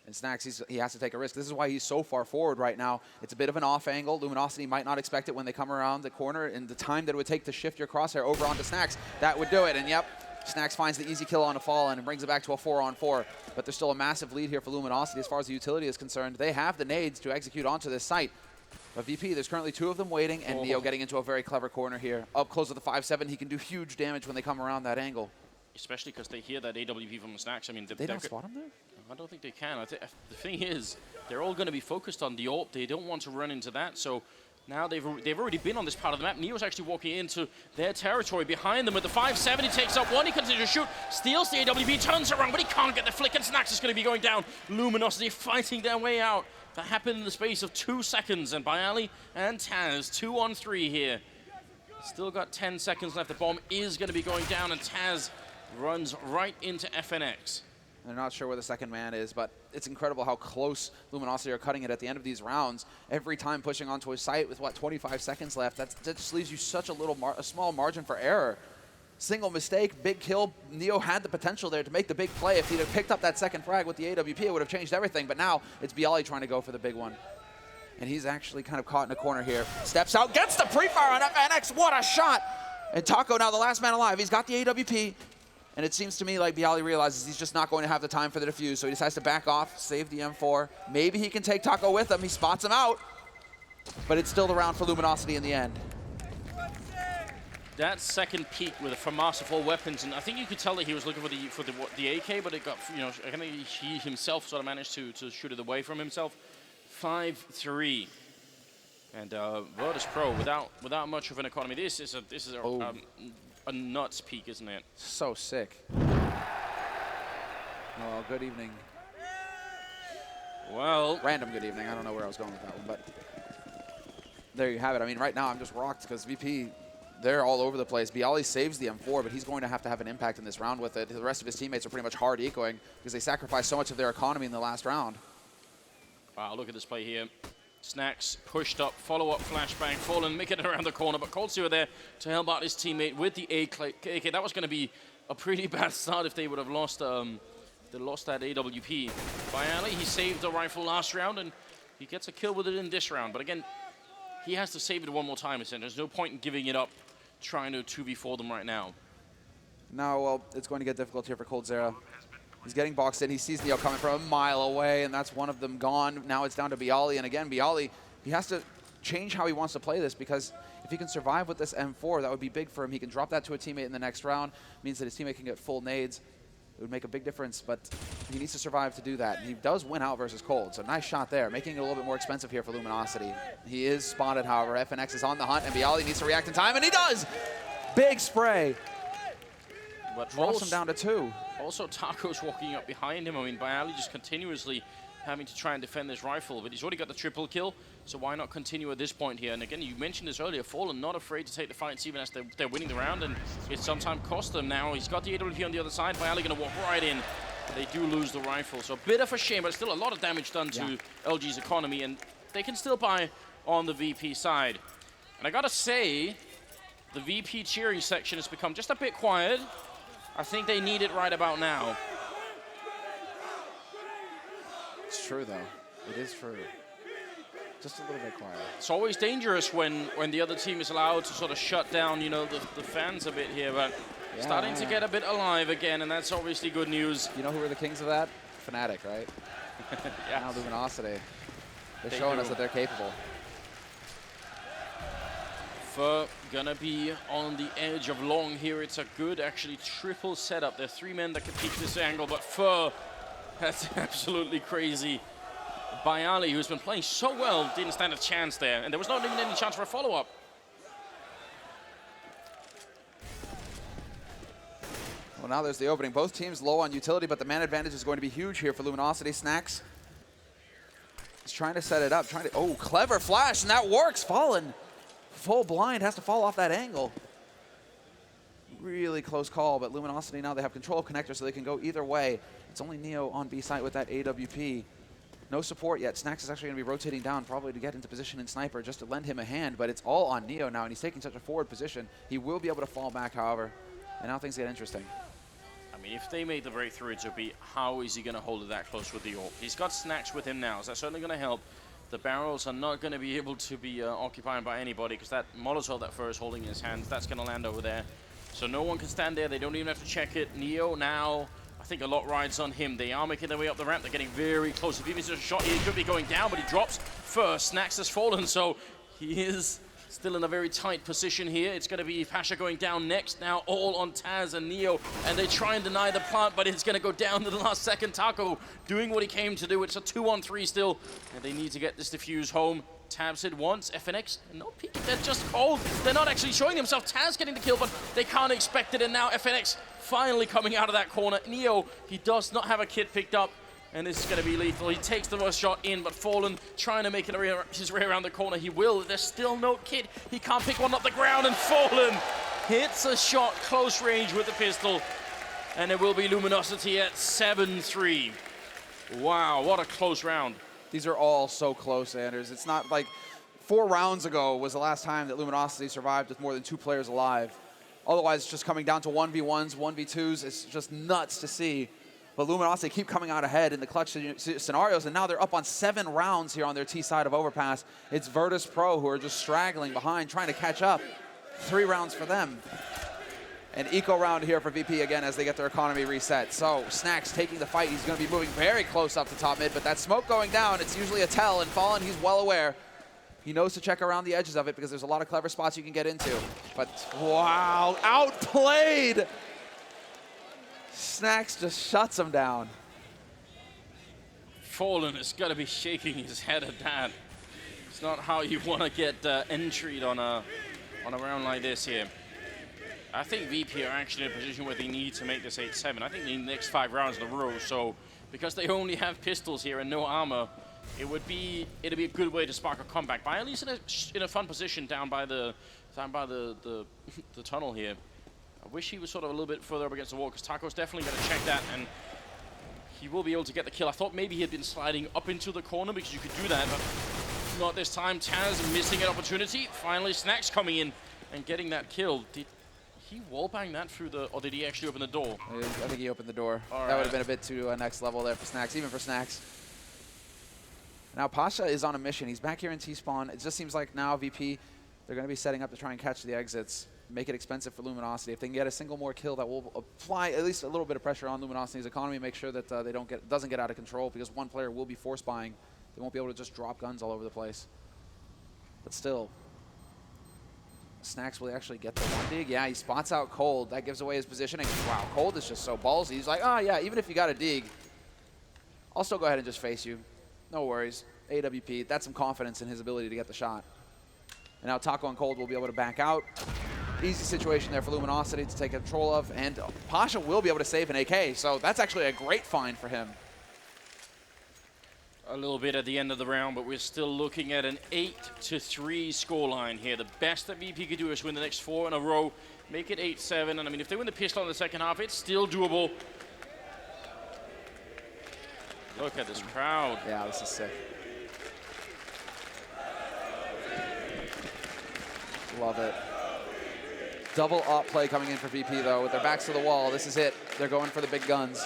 And Snacks, he has to take a risk. This is why he's so far forward right now. It's a bit of an off angle. Luminosity might not expect it when they come around the corner, and the time that it would take to shift your crosshair over onto Snacks, that would do it. And yep, Snacks finds the easy kill on a Fallen and brings it back to a 4-on-4. But there's still a massive lead here for Luminosity as far as the utility is concerned. They have the nades to execute onto this site. But VP, there's currently 2 of them waiting, and Neo getting into a very clever corner here. Up close to the 5-7, he can do huge damage when they come around that angle. Especially because they hear that AWP from the Snacks. I mean, They don't spot him there? I don't think they can. The thing is, they're all going to be focused on the AWP. They don't want to run into that. So now they've already been on this part of the map. Neo's actually walking into their territory behind them with the 5-7. He takes up one. He continues to shoot. Steals the AWP. Turns around, but he can't get the flick. And Snacks is going to be going down. Luminosity fighting their way out. That happened in the space of 2 seconds. And Bialy and Taz, 2 on 3 here. Still got 10 seconds left. The bomb is going to be going down. And Taz runs right into FNX. They're not sure where the second man is, but it's incredible how close Luminosity are cutting it at the end of these rounds. Every time pushing onto a site with, 25 seconds left, that just leaves you such a small margin for error. Single mistake, big kill. Neo had the potential there to make the big play. If he'd have picked up that second frag with the AWP, it would have changed everything. But now it's Bialy trying to go for the big one. And he's actually kind of caught in a corner here. Steps out, gets the pre-fire on FNX. What a shot! And Taco now the last man alive. He's got the AWP. And it seems to me like Bialy realizes he's just not going to have the time for the defuse, so he decides to back off, save the M4. Maybe he can take Taco with him. He spots him out. But it's still the round for Luminosity in the end. That second peak with from masterful weapons, and I think you could tell that he was looking for the AK, but it got, I think he himself sort of managed to shoot it away from himself. 5-3. And Virtus Pro without much of an economy. This is a nuts peak, isn't it? So sick. Well, good evening. Well, random good evening. I don't know where I was going with that one, but there you have it. I mean, right now I'm just rocked because VP, they're all over the place. Bialy saves the M4, but he's going to have an impact in this round with it. The rest of his teammates are pretty much hard ecoing because they sacrificed so much of their economy in the last round. Wow, look at this play here. Snacks pushed up, follow-up flashbang, Fallen making it around the corner, but Coltsy were there to help out his teammate with the AK. That was going to be a pretty bad start if they would have lost that AWP. Bialy, he saved the rifle last round, and he gets a kill with it in this round. But again, he has to save it one more time, and there's no point in giving it up, trying to 2v4 them right now. No, well, it's going to get difficult here for coldzera. He's getting boxed in. He sees Neo coming from a mile away, and that's one of them gone. Now it's down to Bialy, and again, Bialy, he has to change how he wants to play this because if he can survive with this M4, that would be big for him. He can drop that to a teammate in the next round. Means that his teammate can get full nades. It would make a big difference, but he needs to survive to do that. And he does win out versus Cold, so nice shot there, making it a little bit more expensive here for Luminosity. He is spotted, however. FNX is on the hunt, and Bialy needs to react in time, and he does! Big spray. But drops him down to 2. Also, Taco's walking up behind him. I mean, Bialy just continuously having to try and defend this rifle, but he's already got the triple kill, so why not continue at this point here? And again, you mentioned this earlier, Fallen not afraid to take the fights even as they're winning the round, and it sometimes cost them. Now he's got the AWP on the other side, Bialy going to walk right in. They do lose the rifle, so a bit of a shame, but still a lot of damage done to LG's economy, and they can still buy on the VP side. And I gotta say, the VP cheering section has become just a bit quiet. I think they need it right about now. It's true, though. It is true. Just a little bit quiet. It's always dangerous when the other team is allowed to sort of shut down, the fans a bit here, but starting to get a bit alive again, and that's obviously good news. You know who are the kings of that? Fnatic, right? Now Luminosity. They're showing us that they're capable. Fur gonna be on the edge of long here. It's a good, actually, triple setup. There are 3 men that can peek this angle, but Fur, that's absolutely crazy. Bialy, who's been playing so well, didn't stand a chance there, and there was not even any chance for a follow-up. Well, now there's the opening. Both teams low on utility, but the man advantage is going to be huge here for Luminosity. Snacks is trying to set it up, oh, clever flash, and that works. Fallen. Full blind, has to fall off that angle. Really close call, but Luminosity now they have control of connector, so they can go either way. It's only Neo on B site with that AWP. No support yet. Snacks is actually going to be rotating down, probably to get into position in Sniper, just to lend him a hand, but it's all on Neo now, and he's taking such a forward position. He will be able to fall back, however, and now things get interesting. I mean, if they make the breakthrough, it would be, how is he going to hold it that close with the AWP? He's got Snacks with him now, so that's certainly going to help. The barrels are not going to be able to be occupied by anybody because that Molotov that Fur is holding in his hands, that's going to land over there. So no one can stand there. They don't even have to check it. Neo now, I think a lot rides on him. They are making their way up the ramp. They're getting very close. If he misses a shot, he could be going down, but he drops first. Snacks has fallen, so he is still in a very tight position here. It's going to be Pasha going down next. Now all on Taz and Neo, and they try and deny the plant, but it's going to go down to the last second. Taco doing what he came to do. It's a 2-on-3 still, and they need to get this defuse home. Tabs it once. FNX not peeking. They're just cold. They're not actually showing themselves. Taz getting the kill, but they can't expect it, and now FNX finally coming out of that corner. Neo, he does not have a kit picked up, and this is going to be lethal. He takes the first shot in, but Fallen trying to make it his way around the corner. He will. There's still no kit. He can't pick one up the ground, and Fallen hits a shot close range with the pistol, and it will be Luminosity at 7-3. Wow, what a close round. These are all so close, Anders. It's not like 4 rounds ago was the last time that Luminosity survived with more than 2 players alive. Otherwise, it's just coming down to 1v1s, 1v2s. It's just nuts to see. But Luminosity keep coming out ahead in the clutch scenarios, and now they're up on 7 rounds here on their T side of Overpass. It's Virtus Pro who are just straggling behind, trying to catch up. 3 rounds for them. An eco round here for VP again as they get their economy reset. So Snacks taking the fight. He's going to be moving very close up to top mid, but that smoke going down, it's usually a tell, and Fallen, he's well aware. He knows to check around the edges of it because there's a lot of clever spots you can get into. But wow, outplayed! Snacks just shuts him down. Fallen is going to be shaking his head at that. It's not how you want to get entryed on a round like this here. I think VP are actually in a position where they need to make this 8-7. I think they need the next 5 rounds in a row. So because they only have pistols here and no armor, it'd be a good way to spark a comeback. But at least in a fun position down by the tunnel here. I wish he was sort of a little bit further up against the wall, because Taco's definitely going to check that, and he will be able to get the kill. I thought maybe he had been sliding up into the corner because you could do that, but not this time. Taz missing an opportunity. Finally, Snacks coming in and getting that kill. Did he wallbang that through the, or did he actually open the door? I think he opened the door. All that right. would have been a bit too next level there for Snacks, even for Snacks. Now Pasha is on a mission. He's back here in T-spawn. It just seems like now VP, they're going to be setting up to try and catch the exits, make it expensive for Luminosity. If they can get a single more kill, that will apply at least a little bit of pressure on Luminosity's economy, make sure that they doesn't get out of control, because one player will be force buying. They won't be able to just drop guns all over the place. But still, Snacks will actually get the one dig. Yeah, he spots out Cold. That gives away his positioning. Wow, Cold is just so ballsy. He's like, oh yeah, even if you got a dig, I'll still go ahead and just face you. No worries. AWP, that's some confidence in his ability to get the shot. And now Taco and Cold will be able to back out. Easy situation there for Luminosity to take control of, and Pasha will be able to save an AK, so that's actually a great find for him. A little bit at the end of the round, but we're still looking at an 8-3 scoreline here. The best that VP could do is win the next 4 in a row, make it 8-7, and I mean, if they win the pistol in the second half, it's still doable. Look at this crowd. Yeah, this is sick. Love it. Double op play coming in for VP, though, with their backs to the wall. This is it. They're going for the big guns.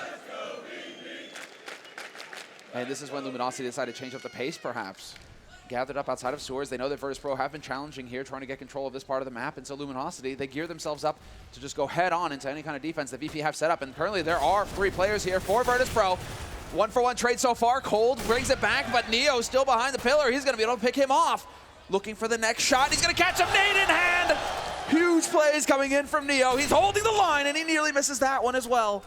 And this is when Luminosity decided to change up the pace, perhaps. Gathered up outside of sewers. They know that Virtus Pro have been challenging here, trying to get control of this part of the map. And so Luminosity, they gear themselves up to just go head on into any kind of defense that VP have set up. And currently there are 3 players here for Virtus Pro. 1-for-1 trade so far. Cold brings it back, but Neo still behind the pillar. He's going to be able to pick him off. Looking for the next shot. He's going to catch him. Nade in hand. Huge plays coming in from Neo. He's holding the line, and he nearly misses that one as well.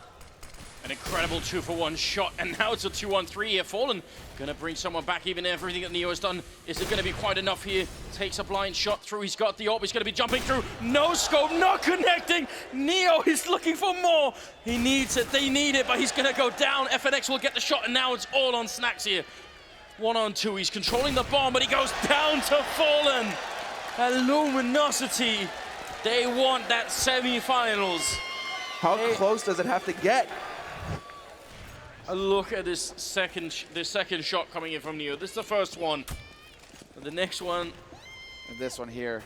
An incredible 2-for-1 shot, and now it's a 2-on-3 here. Fallen gonna bring someone back, even everything that Neo has done. Is it gonna be quite enough here? Takes a blind shot through, he's got the AWP, he's gonna be jumping through. No scope, not connecting. Neo is looking for more. He needs it, they need it, but he's gonna go down. FNX will get the shot, and now it's all on Snacks here. 1-on-2, he's controlling the bomb, but he goes down to Fallen. And Luminosity, they want that semi-finals. How close does it have to get? Look at this second shot coming in from Neo. This is the first one. And the next one. And this one here.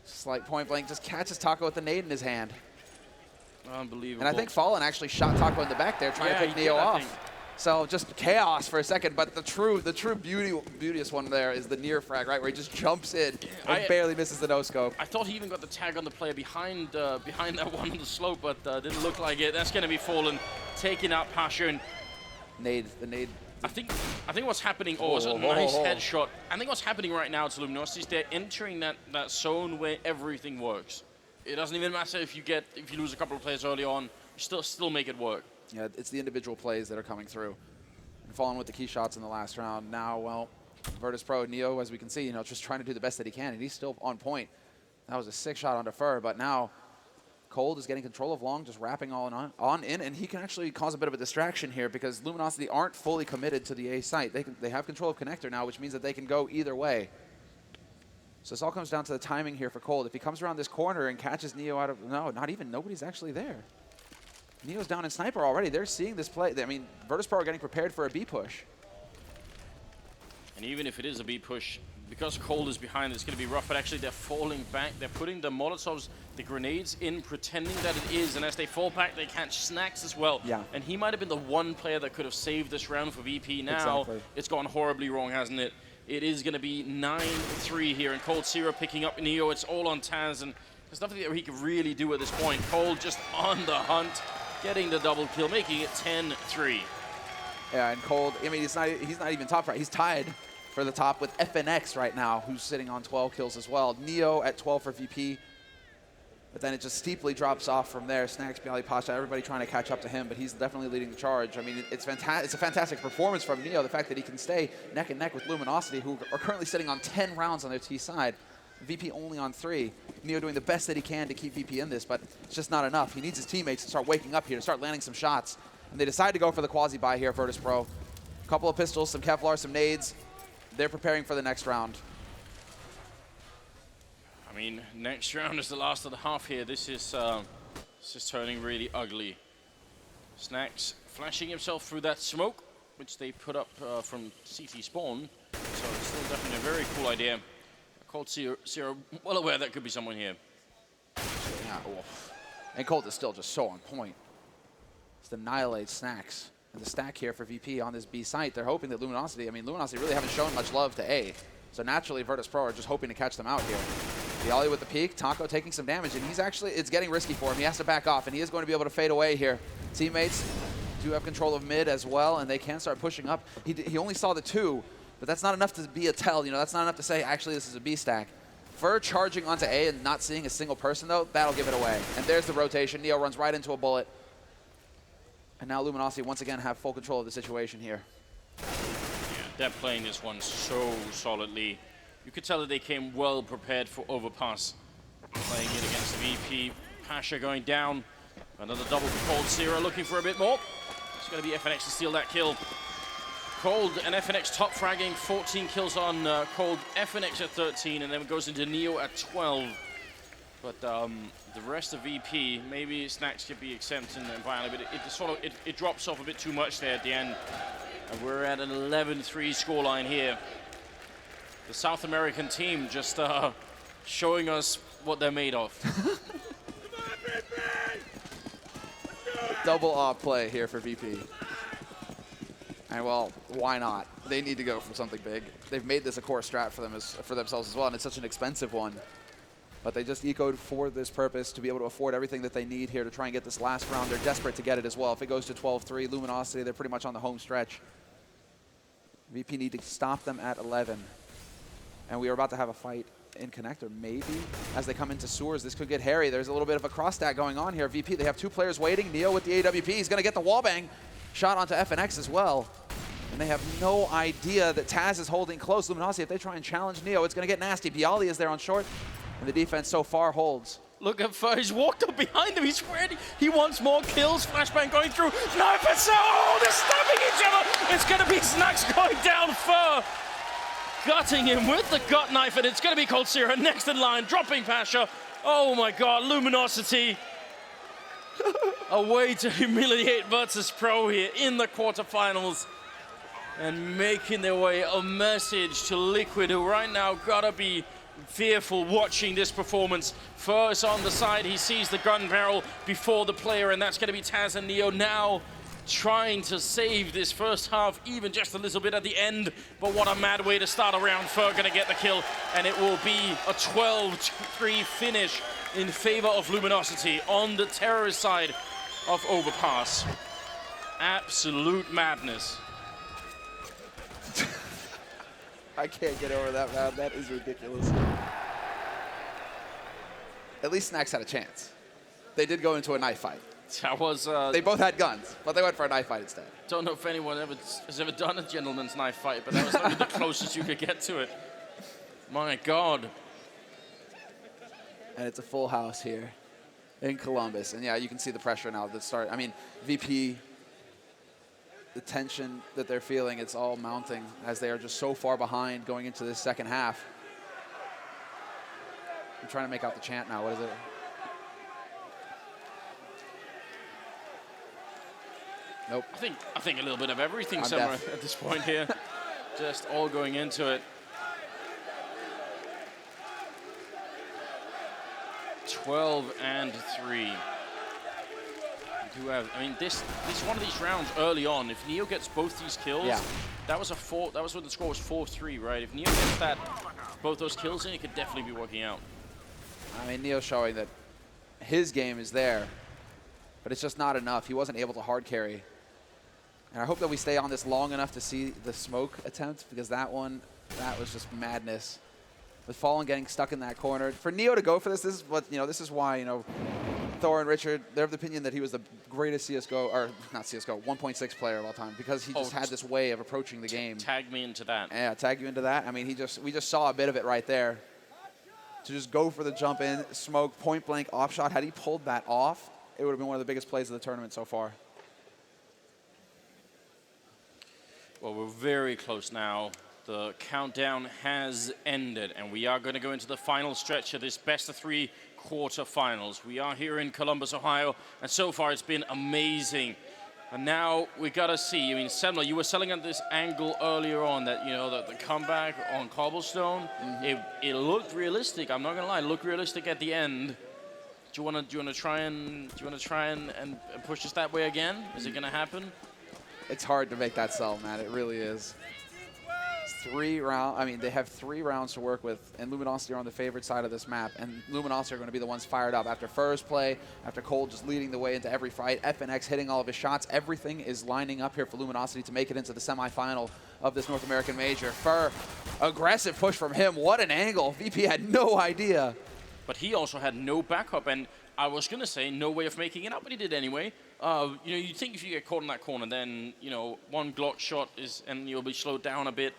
Just like point blank, just catches Taco with the nade in his hand. Unbelievable. And I think Fallen actually shot Taco in the back there, trying to pick Neo off. So just chaos for a second, but the true beauteous one there is the near frag, right, where he just jumps in and barely misses the no-scope. I thought he even got the tag on the player behind that one on the slope, but didn't look like it. That's going to be Fallen, taking out Pasha. And the nade. I think what's happening, it's a nice headshot. I think what's happening right now to Luminosity is they're entering that zone where everything works. It doesn't even matter if you lose a couple of players early on, you still make it work. Yeah, it's the individual plays that are coming through. And Fallen with the key shots in the last round. Now, well, Virtus.pro, Neo, as we can see, just trying to do the best that he can, and he's still on point. That was a sick shot onto Fur, but now Cold is getting control of Long, just wrapping all on in, and he can actually cause a bit of a distraction here because Luminosity aren't fully committed to the A site. They have control of Connector now, which means that they can go either way. So this all comes down to the timing here for Cold. If he comes around this corner and catches Neo out of, nobody's actually there. Neo's down in Sniper already. They're seeing this play. I mean, Virtus.pro are getting prepared for a B push. And even if it is a B push, because Cold is behind, it's going to be rough, but actually they're falling back. They're putting the Molotovs, the grenades in, pretending that it is, and as they fall back, they catch Snacks as well. Yeah. And he might have been the one player that could have saved this round for VP. Now, It's gone horribly wrong, hasn't it? It is going to be 9-3 here, and Cold Zero picking up Neo. It's all on Taz, and there's nothing that he can really do at this point. Cold just on the hunt, getting the double kill, making it 10-3. Yeah, and Cold, I mean, he's not even top right. He's tied for the top with FNX right now, who's sitting on 12 kills as well. Neo at 12 for VP. But then it just steeply drops off from there. Snacks, Bialy, Pasha, everybody trying to catch up to him, but he's definitely leading the charge. I mean, it's a fantastic performance from Neo, the fact that he can stay neck and neck with Luminosity, who are currently sitting on 10 rounds on their T side. VP only on 3. Neo doing the best that he can to keep VP in this, but it's just not enough. He needs his teammates to start waking up here, to start landing some shots. And they decide to go for the quasi-buy here, Virtus.pro. A couple of pistols, some Kevlar, some nades. They're preparing for the next round. I mean, next round is the last of the half here. This is turning really ugly. Snacks flashing himself through that smoke, which they put up from CT spawn. So it's still definitely a very cool idea. Cold Zero, well aware that could be someone here. Yeah, and Cold is still just so on point. Just annihilates Snacks. And the stack here for VP on this B site, they're hoping that Luminosity really haven't shown much love to A. So naturally, Virtus.pro are just hoping to catch them out here. Bialy with the peek, Taco taking some damage, and it's getting risky for him. He has to back off, and he is going to be able to fade away here. Teammates do have control of mid as well, and they can start pushing up. He only saw the 2, but that's not enough to be a tell. That's not enough to say, actually, this is a B stack. Fur charging onto A and not seeing a single person, though, that'll give it away. And there's the rotation. Neo runs right into a bullet. And now Luminosity once again have full control of the situation here. Yeah, they're playing this one so solidly. You could tell that they came well prepared for overpass. Playing it against VP. Pasha going down. Another double for Cold Zero, looking for a bit more. It's going to be FNX to steal that kill. Cold and FNX top fragging, 14 kills on Cold. FNX at 13, and then it goes into Neo at 12. But the rest of VP, maybe Snacks could be exempt in the environment, but it drops off a bit too much there at the end. And we're at an 11-3 scoreline here. The South American team just showing us what they're made of. Double off play here for VP. And well, why not? They need to go for something big. They've made this a core strat for themselves as well, and it's such an expensive one. But they just ecoed for this purpose to be able to afford everything that they need here to try and get this last round. They're desperate to get it as well. If it goes to 12-3, Luminosity, they're pretty much on the home stretch. VP need to stop them at 11. And we are about to have a fight in Connector, maybe. As they come into sewers, this could get hairy. There's a little bit of a cross stack going on here. VP, they have 2 players waiting. Neo with the AWP. He's going to get the wallbang shot onto FNX as well. And they have no idea that Taz is holding close. Luminosity, if they try and challenge Neo, it's going to get nasty. Bialy is there on short. And the defense so far holds. Look at Fur, he's walked up behind him, he's ready. He wants more kills, flashbang going through. Knife and so, they're stabbing each other. It's gonna be Snacks going down, Fur. Gutting him with the gut knife, and it's gonna be Cold Zero next in line, dropping Pasha. Oh my God, Luminosity. A way to humiliate Virtus.pro here in the quarterfinals. And making their way a message to Liquid, who right now gotta be fearful watching this performance. First on the side, he sees the gun barrel before the player, and that's going to be Taz and Neo now trying to save this first half even just a little bit at the end. But what a mad way to start a round. Fer gonna get the kill, and it will be a 12-3 finish in favor of Luminosity on the terrorist side of Overpass. Absolute madness. I can't get over that, man. That is ridiculous. At least Snacks had a chance. They did go into a knife fight. That was... They both had guns, but they went for a knife fight instead. Don't know if anyone has ever done a gentleman's knife fight, but that was only the closest you could get to it. My God. And it's a full house here in Columbus. And yeah, you can see the pressure now at the start. I mean, VP, the tension that they're feeling, it's all mounting as they are just so far behind going into this second half. I'm trying to make out the chant now. What is it? Nope. I think a little bit of everything I'm somewhere deaf. at this point here. Just all going into it. 12-3. Do have, I mean, this one of these rounds early on. If Neo gets both these kills, Yeah. that was when the score was 4-3, right? If Neo gets both those kills in, it could definitely be working out. I mean, Neo's showing that his game is there, but it's just not enough. He wasn't able to hard carry. And I hope that we stay on this long enough to see the smoke attempt, because that was just madness. With Fallen getting stuck in that corner. For Neo to go for this is what, this is why, Thor and Richard, they're of the opinion that he was the greatest CSGO, or not CSGO, 1.6 player of all time, because he just had this way of approaching the game. Tag me into that. Yeah, tag you into that. I mean, we just saw a bit of it right there. To just go for the jump in, smoke, point blank, off shot. Had he pulled that off, it would have been one of the biggest plays of the tournament so far. Well, we're very close now. The countdown has ended, and we are going to go into the final stretch of this best-of-3 quarterfinals. We are here in Columbus, Ohio, and so far it's been amazing. And now we got to see. I mean, Semler, you were selling at this angle earlier on that, the comeback on Cobblestone, it looked realistic. I'm not going to lie, it looked realistic at the end. Do you want to try and push us that way again? Is it going to happen? It's hard to make that sell, man. It really is. They have 3 rounds to work with, and Luminosity are on the favored side of this map, and Luminosity are going to be the ones fired up. After Fer's play, after Cole just leading the way into every fight, FNX hitting all of his shots, everything is lining up here for Luminosity to make it into the semifinal of this North American major. Fer, aggressive push from him. What an angle. VP had no idea. But he also had no backup, and I was going to say no way of making it up, but he did anyway. You'd think if you get caught in that corner, then, one Glock shot and you'll be slowed down a bit,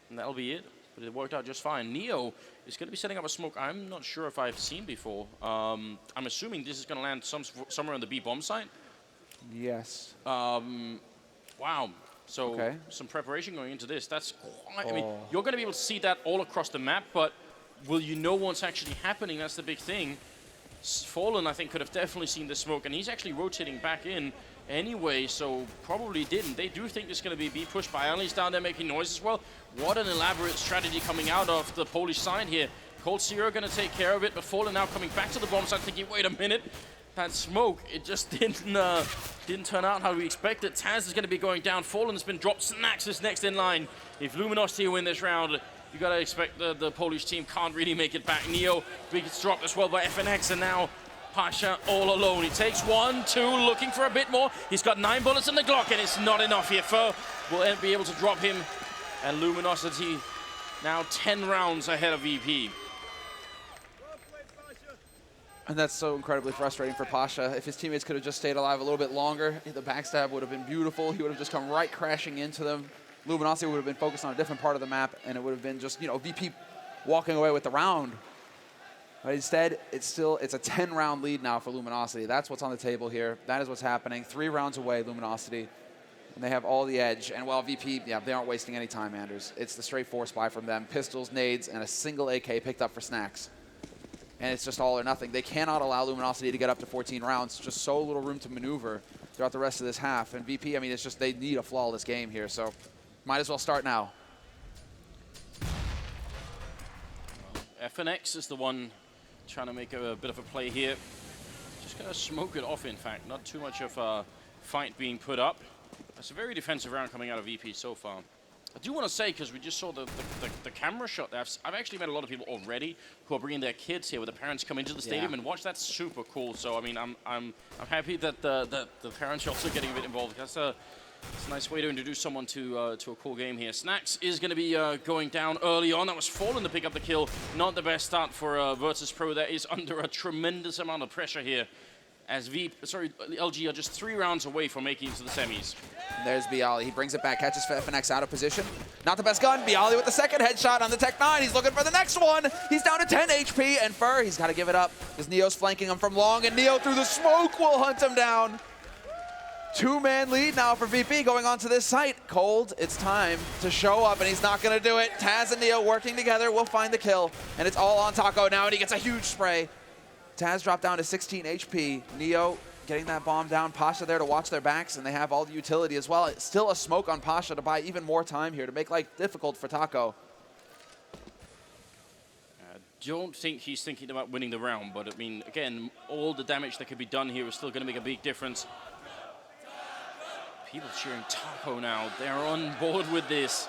and that'll be it. But it worked out just fine. Neo is going to be setting up a smoke I'm not sure if I've seen before. I'm assuming this is going to land somewhere on the B bomb site. Yes. Wow. So some preparation going into this. That's quite, I mean, you're going to be able to see that all across the map, but will you know what's actually happening? That's the big thing. Fallen, I think, could have definitely seen the smoke, and he's actually rotating back in anyway, so probably didn't. They do think it's going to be pushed by Ali's down there making noise as well. What an elaborate strategy coming out of the Polish side here. Cold Zero going to take care of it, but Fallen now coming back to the bomb side thinking, wait a minute, that smoke, it just didn't turn out how we expected. Taz is going to be going down. Fallen's been dropped. Snacks is next in line. If Luminosity win this round, you got to expect the Polish team can't really make it back. Neo gets dropped as well by FNX, and now Pasha all alone. He takes 1, 2, looking for a bit more. He's got 9 bullets in the Glock, and it's not enough here. Fer will be able to drop him, and Luminosity now 10 rounds ahead of VP. And that's so incredibly frustrating for Pasha. If his teammates could have just stayed alive a little bit longer, the backstab would have been beautiful. He would have just come right crashing into them. Luminosity would have been focused on a different part of the map, and it would have been just, VP walking away with the round. But instead, it's a 10-round lead now for Luminosity. That's what's on the table here. That is what's happening. 3 rounds away, Luminosity. And they have all the edge. And while VP, they aren't wasting any time, Anders. It's the straight force buy from them. Pistols, nades, and a single AK picked up for Snacks. And it's just all or nothing. They cannot allow Luminosity to get up to 14 rounds. Just so little room to maneuver throughout the rest of this half. And VP, it's just they need a flawless game here. So might as well start now. FNX is the one trying to make a bit of a play here. Just going to smoke it off, in fact. Not too much of a fight being put up. That's a very defensive round coming out of VP so far. I do want to say, because we just saw the camera shot there, I've actually met a lot of people already who are bringing their kids here, where the parents come into the stadium and watch. That's super cool. So I mean, I'm happy that the parents are also getting a bit involved. It's a nice way to introduce someone to a cool game here. Snacks is going to be going down early on. That was Fallen to pick up the kill. Not the best start for Virtus Pro. That is under a tremendous amount of pressure here, as LG are just 3 rounds away from making it to the semis. And there's Bialy. He brings it back, catches FNX out of position. Not the best gun. Bialy with the second headshot on the Tech 9. He's looking for the next one. He's down to 10 HP, and Fur, he's got to give it up because Neo's flanking him from long, and Neo through the smoke will hunt him down. 2-man lead now for VP going onto this site. Cold, it's time to show up, and he's not going to do it. Taz and Neo working together will find the kill, and it's all on Taco now, and he gets a huge spray. Taz dropped down to 16 HP. Neo getting that bomb down. Pasha there to watch their backs, and they have all the utility as well. It's still a smoke on Pasha to buy even more time here to make life difficult for Taco. I don't think he's thinking about winning the round, but I mean, again, all the damage that could be done here is still going to make a big difference. People cheering Taco now. They're on board with this.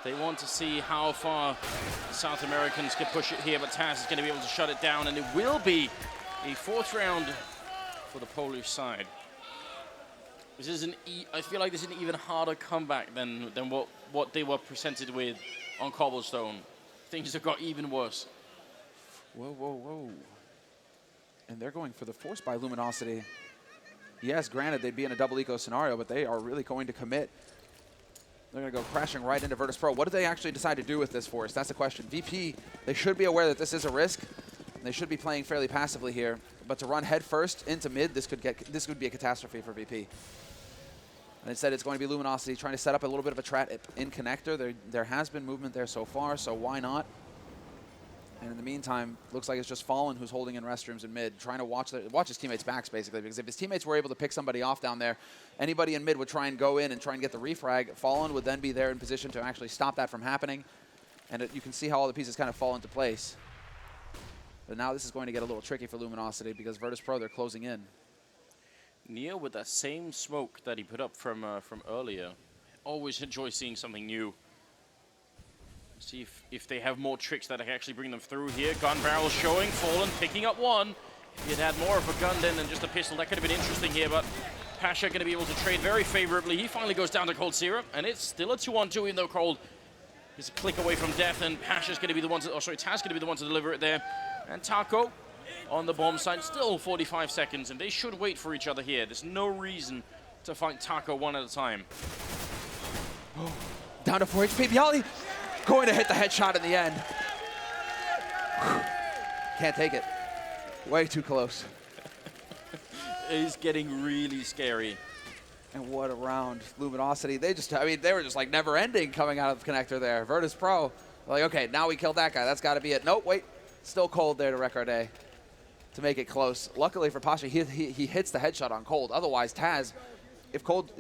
They want to see how far the South Americans can push it here, but Taz is going to be able to shut it down, and it will be a 4th round for the Polish side. This is I feel like this is an even harder comeback than what they were presented with on Cobblestone. Things have got even worse. Whoa, whoa, whoa. And they're going for the force by Luminosity. Yes, granted, they'd be in a double eco scenario, but they are really going to commit. They're going to go crashing right into Virtus Pro. What do they actually decide to do with this force? That's the question. VP, they should be aware that this is a risk. They should be playing fairly passively here. But to run head first into mid, this could be a catastrophe for VP. And instead, it's going to be Luminosity trying to set up a little bit of a trap in connector. There has been movement there so far, so why not? And in the meantime, looks like it's just Fallen who's holding in restrooms in mid, trying to watch his teammates' backs, basically. Because if his teammates were able to pick somebody off down there, anybody in mid would try and go in and try and get the refrag. Fallen would then be there in position to actually stop that from happening. And you can see how all the pieces kind of fall into place. But now this is going to get a little tricky for Luminosity because Virtus Pro, they're closing in. Neo with that same smoke that he put up from earlier. Always enjoy seeing something new. See if they have more tricks that can actually bring them through here. Gun barrel showing, Fallen picking up one. If he'd had more of a gun then than just a pistol, that could have been interesting here, but Pasha going to be able to trade very favorably. He finally goes down to Cold Syrup, and it's still a 2-on-2, even though Cold is a click away from death, and Pasha's going to be the one to, Taz going to be the one to deliver it there. And Taco on the bomb site, still 45 seconds, and they should wait for each other here. There's no reason to fight Taco one at a time. Down to 4 HP, Bialy going to hit the headshot in the end. Can't take it. Way too close. It's getting really scary. And what a round. Luminosity, they were just like never ending coming out of the connector there. Virtus Pro, like, okay, now we killed that guy. That's got to be it. Nope, wait. Still Cold there to wreck our day to make it close. Luckily for Pasha, he hits the headshot on Cold. Otherwise, Taz, if Cold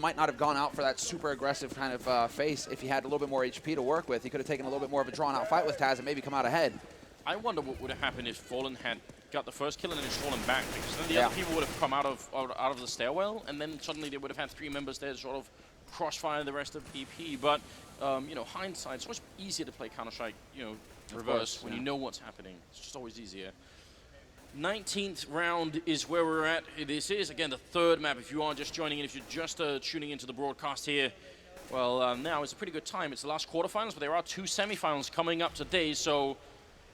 might not have gone out for that super aggressive kind of face if he had a little bit more HP to work with. He could have taken a little bit more of a drawn-out fight with Taz and maybe come out ahead. I wonder what would have happened if Fallen had got the first kill and then just fallen back, because then the other people would have come out of the stairwell, and then suddenly they would have had 3 members there to sort of crossfire the rest of VP. But you know, hindsight, it's always easier to play Counter-Strike, you know, reverse when you know what's happening. It's just always easier. 19th round is where we're at. This is, again, the 3rd map. If you are just joining in, if you're just tuning into the broadcast here, well, now is a pretty good time. It's the last quarterfinals, but there are 2 semifinals coming up today, so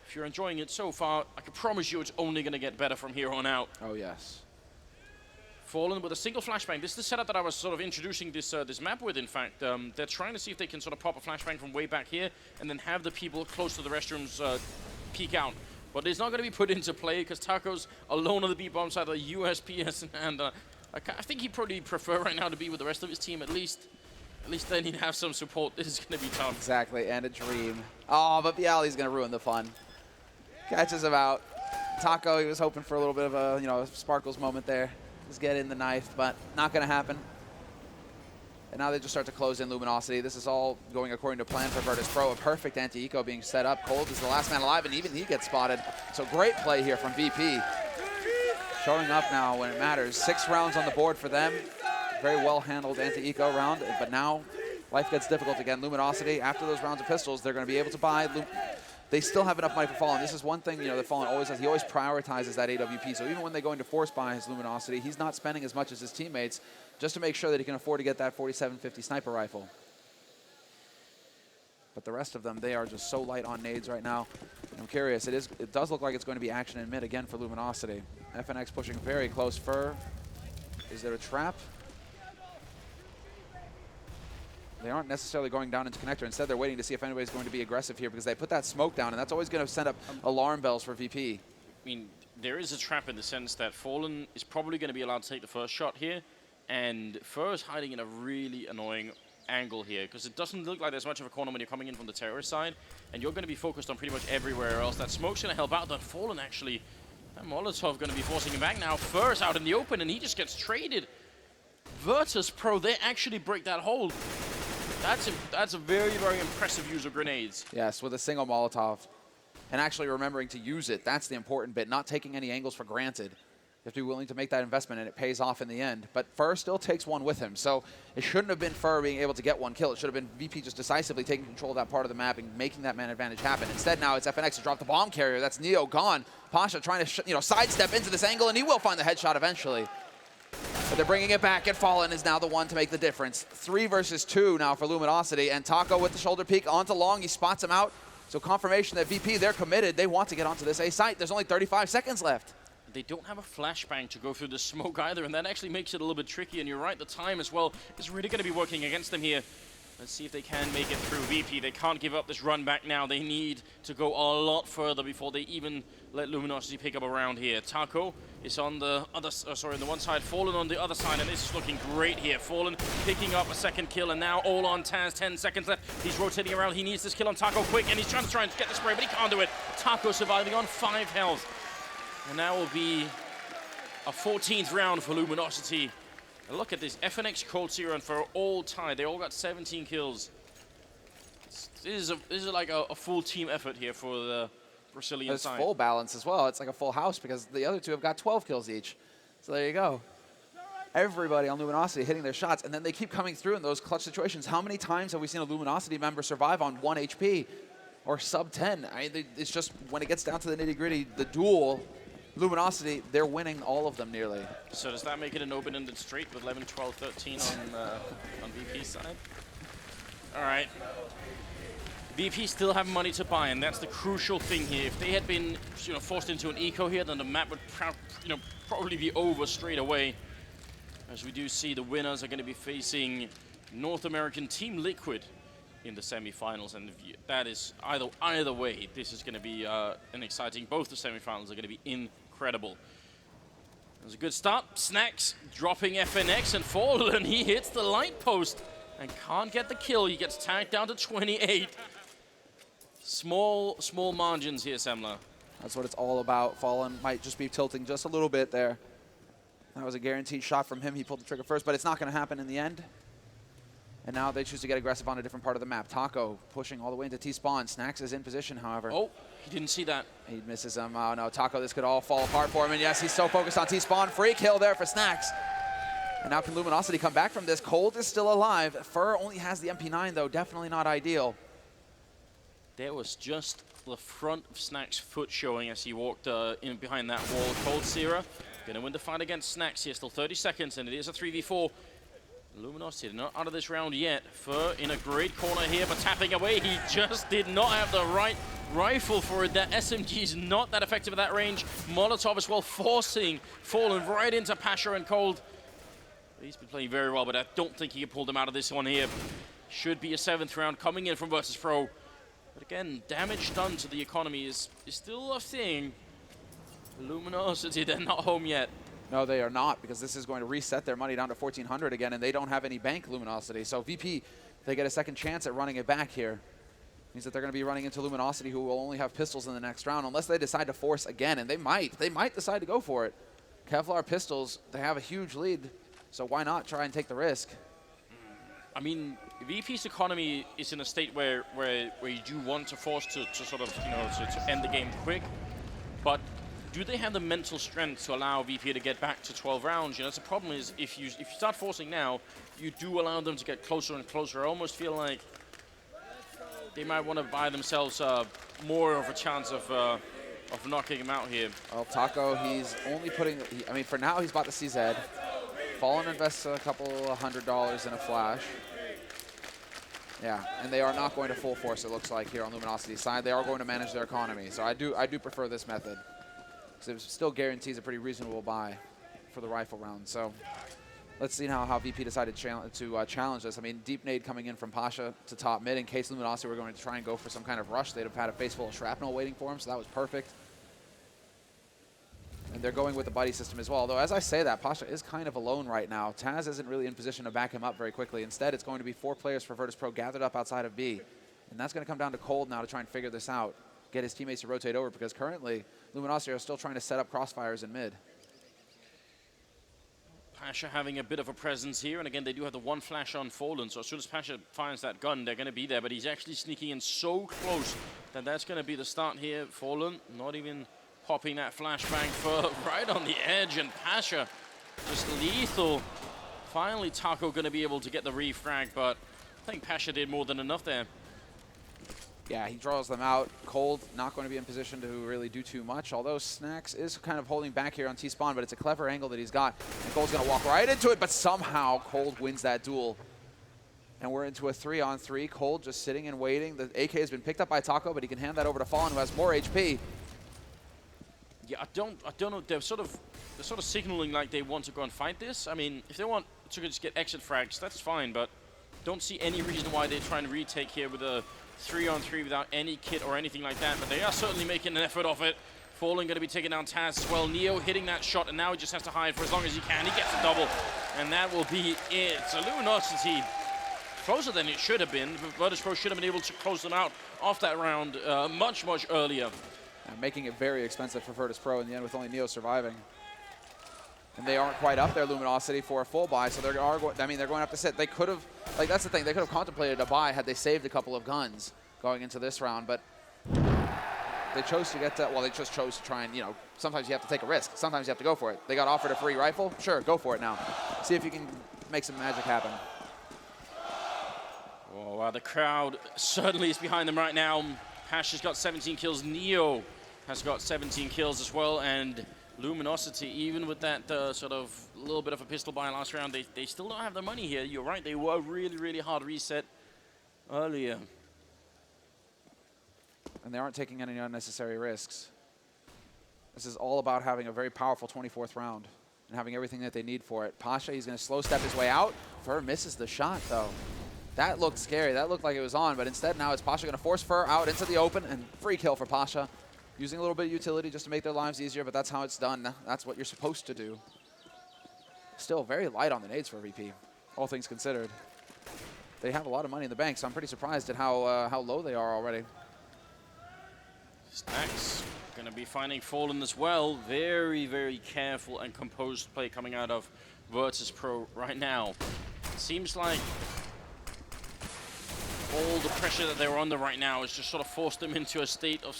if you're enjoying it so far, I can promise you it's only going to get better from here on out. Oh, yes. Fallen with a single flashbang. This is the setup that I was sort of introducing this this map with, in fact. They're trying to see if they can sort of pop a flashbang from way back here and then have the people close to the restrooms peek out. But it's not going to be put into play because Taco's alone on the B-bomb side of the USPS, and I think he'd probably prefer right now to be with the rest of his team at least. At least then he'd have some support. This is going to be tough. Exactly, and a dream. Oh, but Bialy's going to ruin the fun. Catches him out. Taco, he was hoping for a little bit of a, you know, Sparkles moment there. Just get in the knife, but not going to happen. And now they just start to close in Luminosity. This is all going according to plan for Virtus Pro. A perfect anti-eco being set up. Cold is the last man alive, and even he gets spotted. So great play here from VP. Showing up now when it matters. 6 rounds on the board for them. very well-handled anti-eco round, but now life gets difficult again. Luminosity, after those rounds of pistols, they're going to be able to buy. They still have enough money for Fallen. This is one thing, you know, that Fallen always has. He always prioritizes that AWP. So even when they go into force buy his Luminosity, he's not spending as much as his teammates just to make sure that he can afford to get that 4750 sniper rifle. But the rest of them, they are just so light on nades right now. I'm curious. It does look like it's going to be action in mid again for Luminosity. FNX pushing very close. Fur, is there a trap? They aren't necessarily going down into connector. Instead, they're waiting to see if anybody's going to be aggressive here because they put that smoke down, and that's always going to send up alarm bells for VP. I mean, there is a trap in the sense that Fallen is probably going to be allowed to take the first shot here, and Fur is hiding in a really annoying angle here because it doesn't look like there's much of a corner when you're coming in from the terrorist side, and you're going to be focused on pretty much everywhere else. That smoke's going to help out. That Fallen actually, that Molotov going to be forcing him back now. Fur's out in the open, and he just gets traded. Virtus Pro, they actually break that hold. That's a very, very impressive use of grenades. Yes, with a single Molotov. And actually remembering to use it, that's the important bit. Not taking any angles for granted. You have to be willing to make that investment, and it pays off in the end. But Fur still takes one with him, so it shouldn't have been Fur being able to get one kill. It should have been VP just decisively taking control of that part of the map and making that man advantage happen. Instead, now it's FNX to drop the bomb carrier. That's Neo gone. Pasha trying to sidestep into this angle, and he will find the headshot eventually. But they're bringing it back, and Fallen is now the one to make the difference. 3 versus 2 now for Luminosity, and Taco with the shoulder peek onto Long. He spots him out, so confirmation that VP, they're committed. They want to get onto this A site. There's only 35 seconds left. They don't have a flashbang to go through the smoke either, and that actually makes it a little bit tricky. And you're right, the time as well is really going to be working against them here. Let's see if they can make it through. VP, they can't give up this run back now. They need to go a lot further before they even let Luminosity pick up a round here. Taco is on the other, on the one side, Fallen on the other side, and this is looking great here. Fallen picking up a second kill, and now all on Taz, 10 seconds left. He's rotating around. He needs this kill on Taco quick, and he's trying to get the spray, but he can't do it. Taco surviving on 5 health. And that will be a 14th round for Luminosity. And look at this, FNX, Cold Zero, and Fur all tied. They all got 17 kills. This is like a full team effort here for the Brazilian side. It's full balance as well. It's like a full house because the other two have got 12 kills each. So there you go. Everybody on Luminosity hitting their shots, and then they keep coming through in those clutch situations. How many times have we seen a Luminosity member survive on 1 HP or sub 10? I mean, it's just when it gets down to the nitty-gritty, the duel, Luminosity, they're winning all of them nearly. So does that make it an open-ended streak with 11, 12, 13 on VP's side? All right. VP still have money to buy, and that's the crucial thing here. If they had been forced into an eco here, then the map would probably be over straight away. As we do see, the winners are going to be facing North American Team Liquid in the semifinals, and that is either way, this is going to be an exciting. Both the semifinals are going to be incredible. It was a good start. Snacks dropping FNX, and Fallen, he hits the light post and can't get the kill. He gets tagged down to 28. Small margins here, Semler. That's what it's all about. Fallen might just be tilting just a little bit there. That was a guaranteed shot from him. He pulled the trigger first, but it's not going to happen in the end. And now they choose to get aggressive on a different part of the map. Taco pushing all the way into T-spawn. Snacks is in position, however. Oh, he didn't see that. He misses him. Oh, no, Taco, this could all fall apart for him. And yes, he's so focused on T-spawn. Free kill there for Snacks. And now can Luminosity come back from this? Cold is still alive. Fur only has the MP9, though. Definitely not ideal. There was just the front of Snacks' foot showing as he walked in behind that wall. Cold Zero gonna win the fight against Snacks here. Still 30 seconds, and it is a 3v4. Luminosity not out of this round yet. Fur in a great corner here, but tapping away. He just did not have the right rifle for it. That SMG is not that effective at that range. Molotov as well, forcing Fallen right into Pasha and Cold. He's been playing very well, but I don't think he can pull them out of this one here. Should be a 7th round coming in from Virtus Pro. But again, damage done to the economy is still a thing. Luminosity, they're not home yet. No, they are not, because this is going to reset their money down to 1,400 again, and they don't have any bank Luminosity. So VP, they get a second chance at running it back here. Means that they're going to be running into Luminosity, who will only have pistols in the next round, unless they decide to force again, and they might. They might decide to go for it. Kevlar pistols, they have a huge lead, so why not try and take the risk? I mean, VP's economy is in a state where you do want to force to sort of, to end the game quick, but do they have the mental strength to allow VP to get back to 12 rounds? You know, that's the problem is if you start forcing now, you do allow them to get closer and closer. I almost feel like they might want to buy themselves more of a chance of knocking him out here. Well, Taco, he's only putting, I mean, for now, he's bought the CZ. Fallen invests a couple $100 in a flash. Yeah, and they are not going to full force, it looks like, here on Luminosity's side. They are going to manage their economy. So I do prefer this method, because it still guarantees a pretty reasonable buy for the rifle round. So let's see now how VP decided to challenge this. I mean, deep nade coming in from Pasha to top mid. In case Luminosity were going to try and go for some kind of rush, they'd have had a face full of shrapnel waiting for him, so that was perfect. And they're going with the buddy system as well. Although, as I say that, Pasha is kind of alone right now. Taz isn't really in position to back him up very quickly. Instead, it's going to be 4 players for Virtus.pro gathered up outside of B. And that's going to come down to Cold now to try and figure this out, get his teammates to rotate over, because currently, Luminosity are still trying to set up crossfires in mid. Pasha having a bit of a presence here, and again, they do have the one flash on Fallen, so as soon as Pasha fires that gun, they're going to be there, but he's actually sneaking in so close that that's going to be the start here. Fallen, not even popping that flashbang for right on the edge, and Pasha just lethal. Finally, Taco going to be able to get the refrag, but I think Pasha did more than enough there. Yeah, he draws them out. Cold not going to be in position to really do too much, although Snacks is kind of holding back here on T-Spawn, but it's a clever angle that he's got. And Cold's going to walk right into it, but somehow Cold wins that duel. And we're into a 3-on-3. Cold just sitting and waiting. The AK has been picked up by Taco, but he can hand that over to Fallen, who has more HP. Yeah, I don't know. They're sort of signaling like they want to go and fight this. I mean, if they want to just get exit frags, that's fine, but don't see any reason why they're trying to retake here with a 3-on-3 without any kit or anything like that. But they are certainly making an effort of it. Fallen going to be taking down Taz as well. Neo hitting that shot, and now he just has to hide for as long as he can. He gets a double, and that will be it. So Luminosity closer than it should have been. Virtus.pro should have been able to close them out off that round much earlier. Making it very expensive for Virtus.pro in the end with only Neo surviving. And they aren't quite up there, Luminosity, for a full buy, so they're going to have to sit. They could have, like, that's the thing, they could have contemplated a buy had they saved a couple of guns going into this round, but they chose to get to, well, they just chose to try and, you know, sometimes you have to take a risk. Sometimes you have to go for it. They got offered a free rifle. Sure, go for it now. See if you can make some magic happen. Oh, wow, the crowd certainly is behind them right now. Pasha's got 17 kills. Neo has got 17 kills as well, and Luminosity, even with that sort of little bit of a pistol buy last round, they still don't have the money here. You're right, they were really hard reset earlier. And they aren't taking any unnecessary risks. This is all about having a very powerful 24th round and having everything that they need for it. Pasha, he's going to slow step his way out. Fur misses the shot, though. That looked scary. That looked like it was on, but instead now it's Pasha going to force Fur out into the open, and free kill for Pasha. Using a little bit of utility just to make their lives easier, but that's how it's done. That's what you're supposed to do. Still very light on the nades for VP, all things considered. They have a lot of money in the bank, so I'm pretty surprised at how low they are already. Snacks going to be finding Fallen as well. Very careful and composed play coming out of Virtus.pro right now. Seems like all the pressure that they're under right now has just sort of forced them into a state of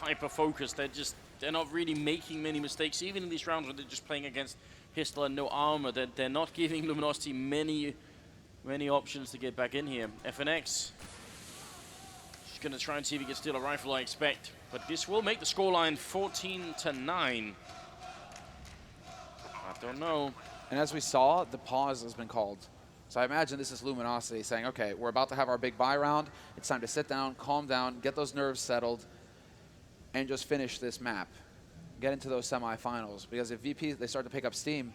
hyper-focus. They're not really making many mistakes, even in these rounds where they're just playing against pistol and no armor. They're not giving Luminosity many options to get back in here. FNX is going to try and see if he can steal a rifle, I expect. But this will make the scoreline 14-9. I don't know. And as we saw, the pause has been called. So I imagine this is Luminosity saying, okay, we're about to have our big buy round. It's time to sit down, calm down, get those nerves settled, and just finish this map. Get into those semifinals. Because if VP, they start to pick up steam,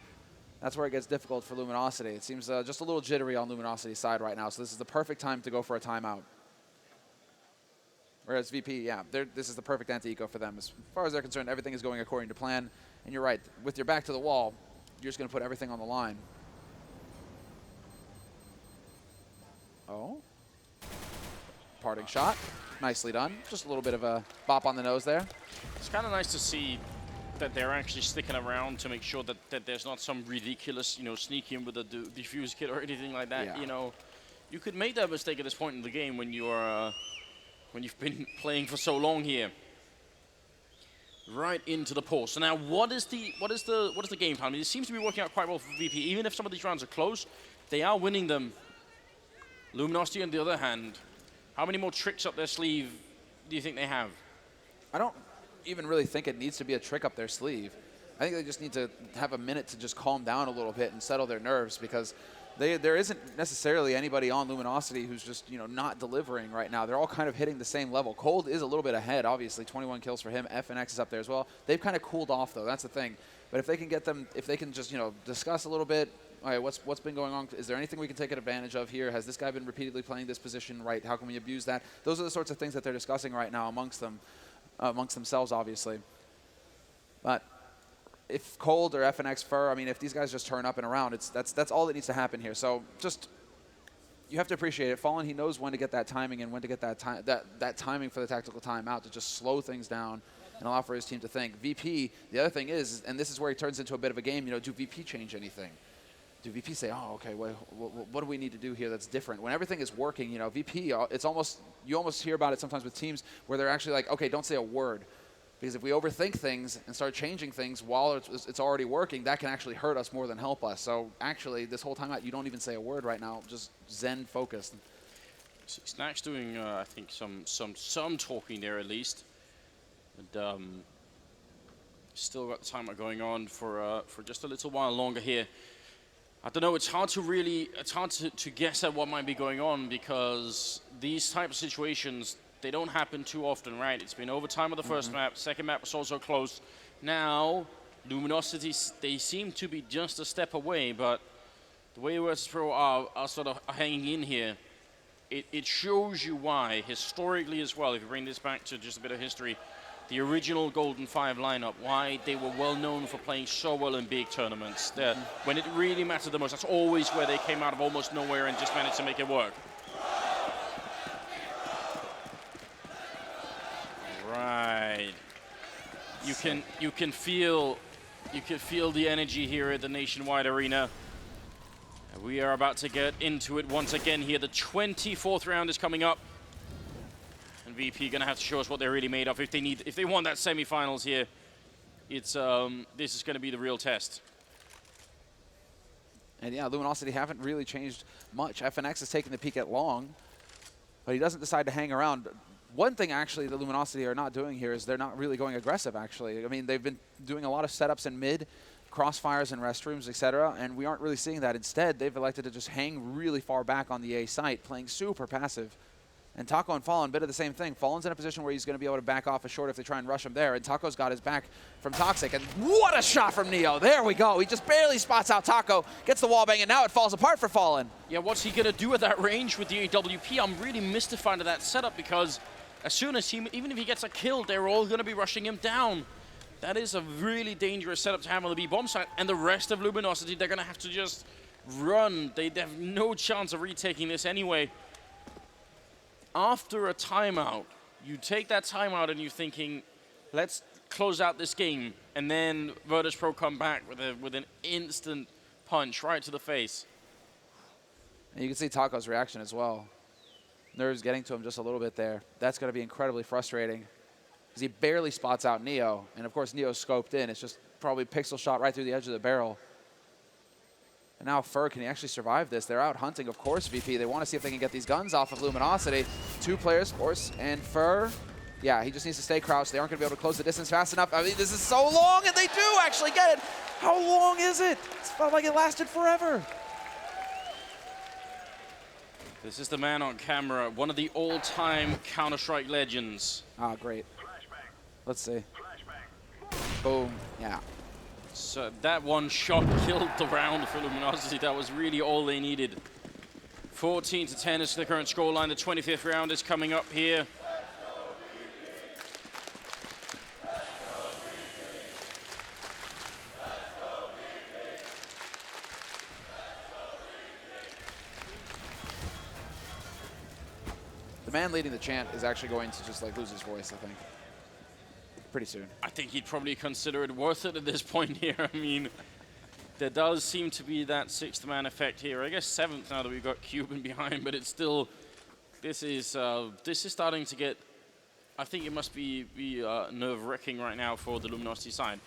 that's where it gets difficult for Luminosity. It seems just a little jittery on Luminosity's side right now. So this is the perfect time to go for a timeout. Whereas VP, yeah, this is the perfect anti-eco for them. As far as they're concerned, everything is going according to plan. And you're right, with your back to the wall, you're just going to put everything on the line. Oh. Parting shot. Nicely done. Just a little bit of a bop on the nose there. It's kind of nice to see that they're actually sticking around to make sure that there's not some ridiculous, sneak in with a defuse kit or anything like that. Yeah. You could make that mistake at this point in the game when you've been playing for so long here. right into the pole. So now, what is the game plan? I mean, it seems to be working out quite well for VP. Even if some of these rounds are close, they are winning them. Luminosity, on the other hand, how many more tricks up their sleeve do you think they have? I don't even really think it needs to be a trick up their sleeve. I think they just need to have a minute to just calm down a little bit and settle their nerves, because there isn't necessarily anybody on Luminosity who's just, you know, not delivering right now. They're all kind of hitting the same level. Cold is a little bit ahead, obviously, 21 kills for him. FNX is up there as well. They've kind of cooled off, though. That's the thing. But if they can get them, if they can just, you know, discuss a little bit, all right, what's been going on? Is there anything we can take advantage of here? Has this guy been repeatedly playing this position right? How can we abuse that? Those are the sorts of things that they're discussing right now amongst themselves, obviously. But if Cold or FNX Fur, I mean, if these guys just turn up and around, that's all that needs to happen here. So just, you have to appreciate it. Fallen, he knows when to get that timing and when to get that timing for the tactical timeout to just slow things down and allow for his team to think. VP, the other thing is, and this is where he turns into a bit of a game, you know, do VP change anything? Do VP say, oh, okay, what do we need to do here that's different? When everything is working, you know, VP, it's almost, you almost hear about it sometimes with teams where they're actually like, okay, don't say a word. Because if we overthink things and start changing things while it's already working, that can actually hurt us more than help us. So actually, this whole time out, you don't even say a word right now. Just zen focused. Snack's doing, I think, some talking there at least. And still got the timer going on for just a little while longer here. I don't know, it's hard to guess at what might be going on, because these type of situations, they don't happen too often, right? It's been overtime of the first map. Second map was also close. Now, Luminosity, they seem to be just a step away, but the way Virtus Pro are sort of hanging in here, it shows you why, historically as well, if you bring this back to just a bit of history, the original Golden Five lineup, why they were well known for playing so well in big tournaments. When it really mattered the most, that's always where they came out of almost nowhere and just managed to make it work. Right. You can feel the energy here at the Nationwide Arena. And we are about to get into it once again here. The 24th round is coming up. And VP gonna have to show us what they're really made of if they want that semifinals here. It's this is gonna be the real test. And yeah, Luminosity haven't really changed much. FNX is taking the peek at long, but he doesn't decide to hang around. One thing actually the Luminosity are not doing here is they're not really going aggressive, actually. I mean, they've been doing a lot of setups in mid, crossfires in restrooms, etc., and we aren't really seeing that. Instead, they've elected to just hang really far back on the A site, playing super passive. And Taco and Fallen, bit of the same thing. Fallen's in a position where he's going to be able to back off a short if they try and rush him there, and Taco's got his back from Toxic. And what a shot from Neo. There we go. He just barely spots out Taco, gets the wall bang, and now it falls apart for Fallen. Yeah, what's he going to do at that range with the AWP? I'm really mystified at that setup, because as soon as even if he gets a kill, they're all going to be rushing him down. That is a really dangerous setup to have on the B-bomb site. And the rest of Luminosity, they're going to have to just run. They have no chance of retaking this anyway. After a timeout, you take that timeout and you're thinking, let's close out this game. And then Virtus Pro come back with an instant punch right to the face. And you can see Taco's reaction as well. Nerves getting to him just a little bit there. That's going to be incredibly frustrating, because he barely spots out Neo. And of course, Neo's scoped in. It's just probably pixel shot right through the edge of the barrel. And now Fur, can he actually survive this? They're out hunting, of course, VP. They want to see if they can get these guns off of Luminosity. 2 players, of course, and Fur, yeah, he just needs to stay crouched. They aren't going to be able to close the distance fast enough. I mean, this is so long, and they do actually get it. How long is it? It felt like it lasted forever. This is the man on camera, one of the all-time Counter-Strike legends. Ah, great. Let's see. Boom, yeah. So that one shot killed the round for Luminosity. That was really all they needed. 14-10 is the current scoreline. The 25th round is coming up here. The man leading the chant is actually going to just like lose his voice, I think. Pretty soon. I think he'd probably consider it worth it at this point here. I mean, there does seem to be that 6th man effect here. I guess 7th now that we've got Cuban behind, but it's still, this is starting to get I think it must be nerve-wracking right now for the Luminosity side.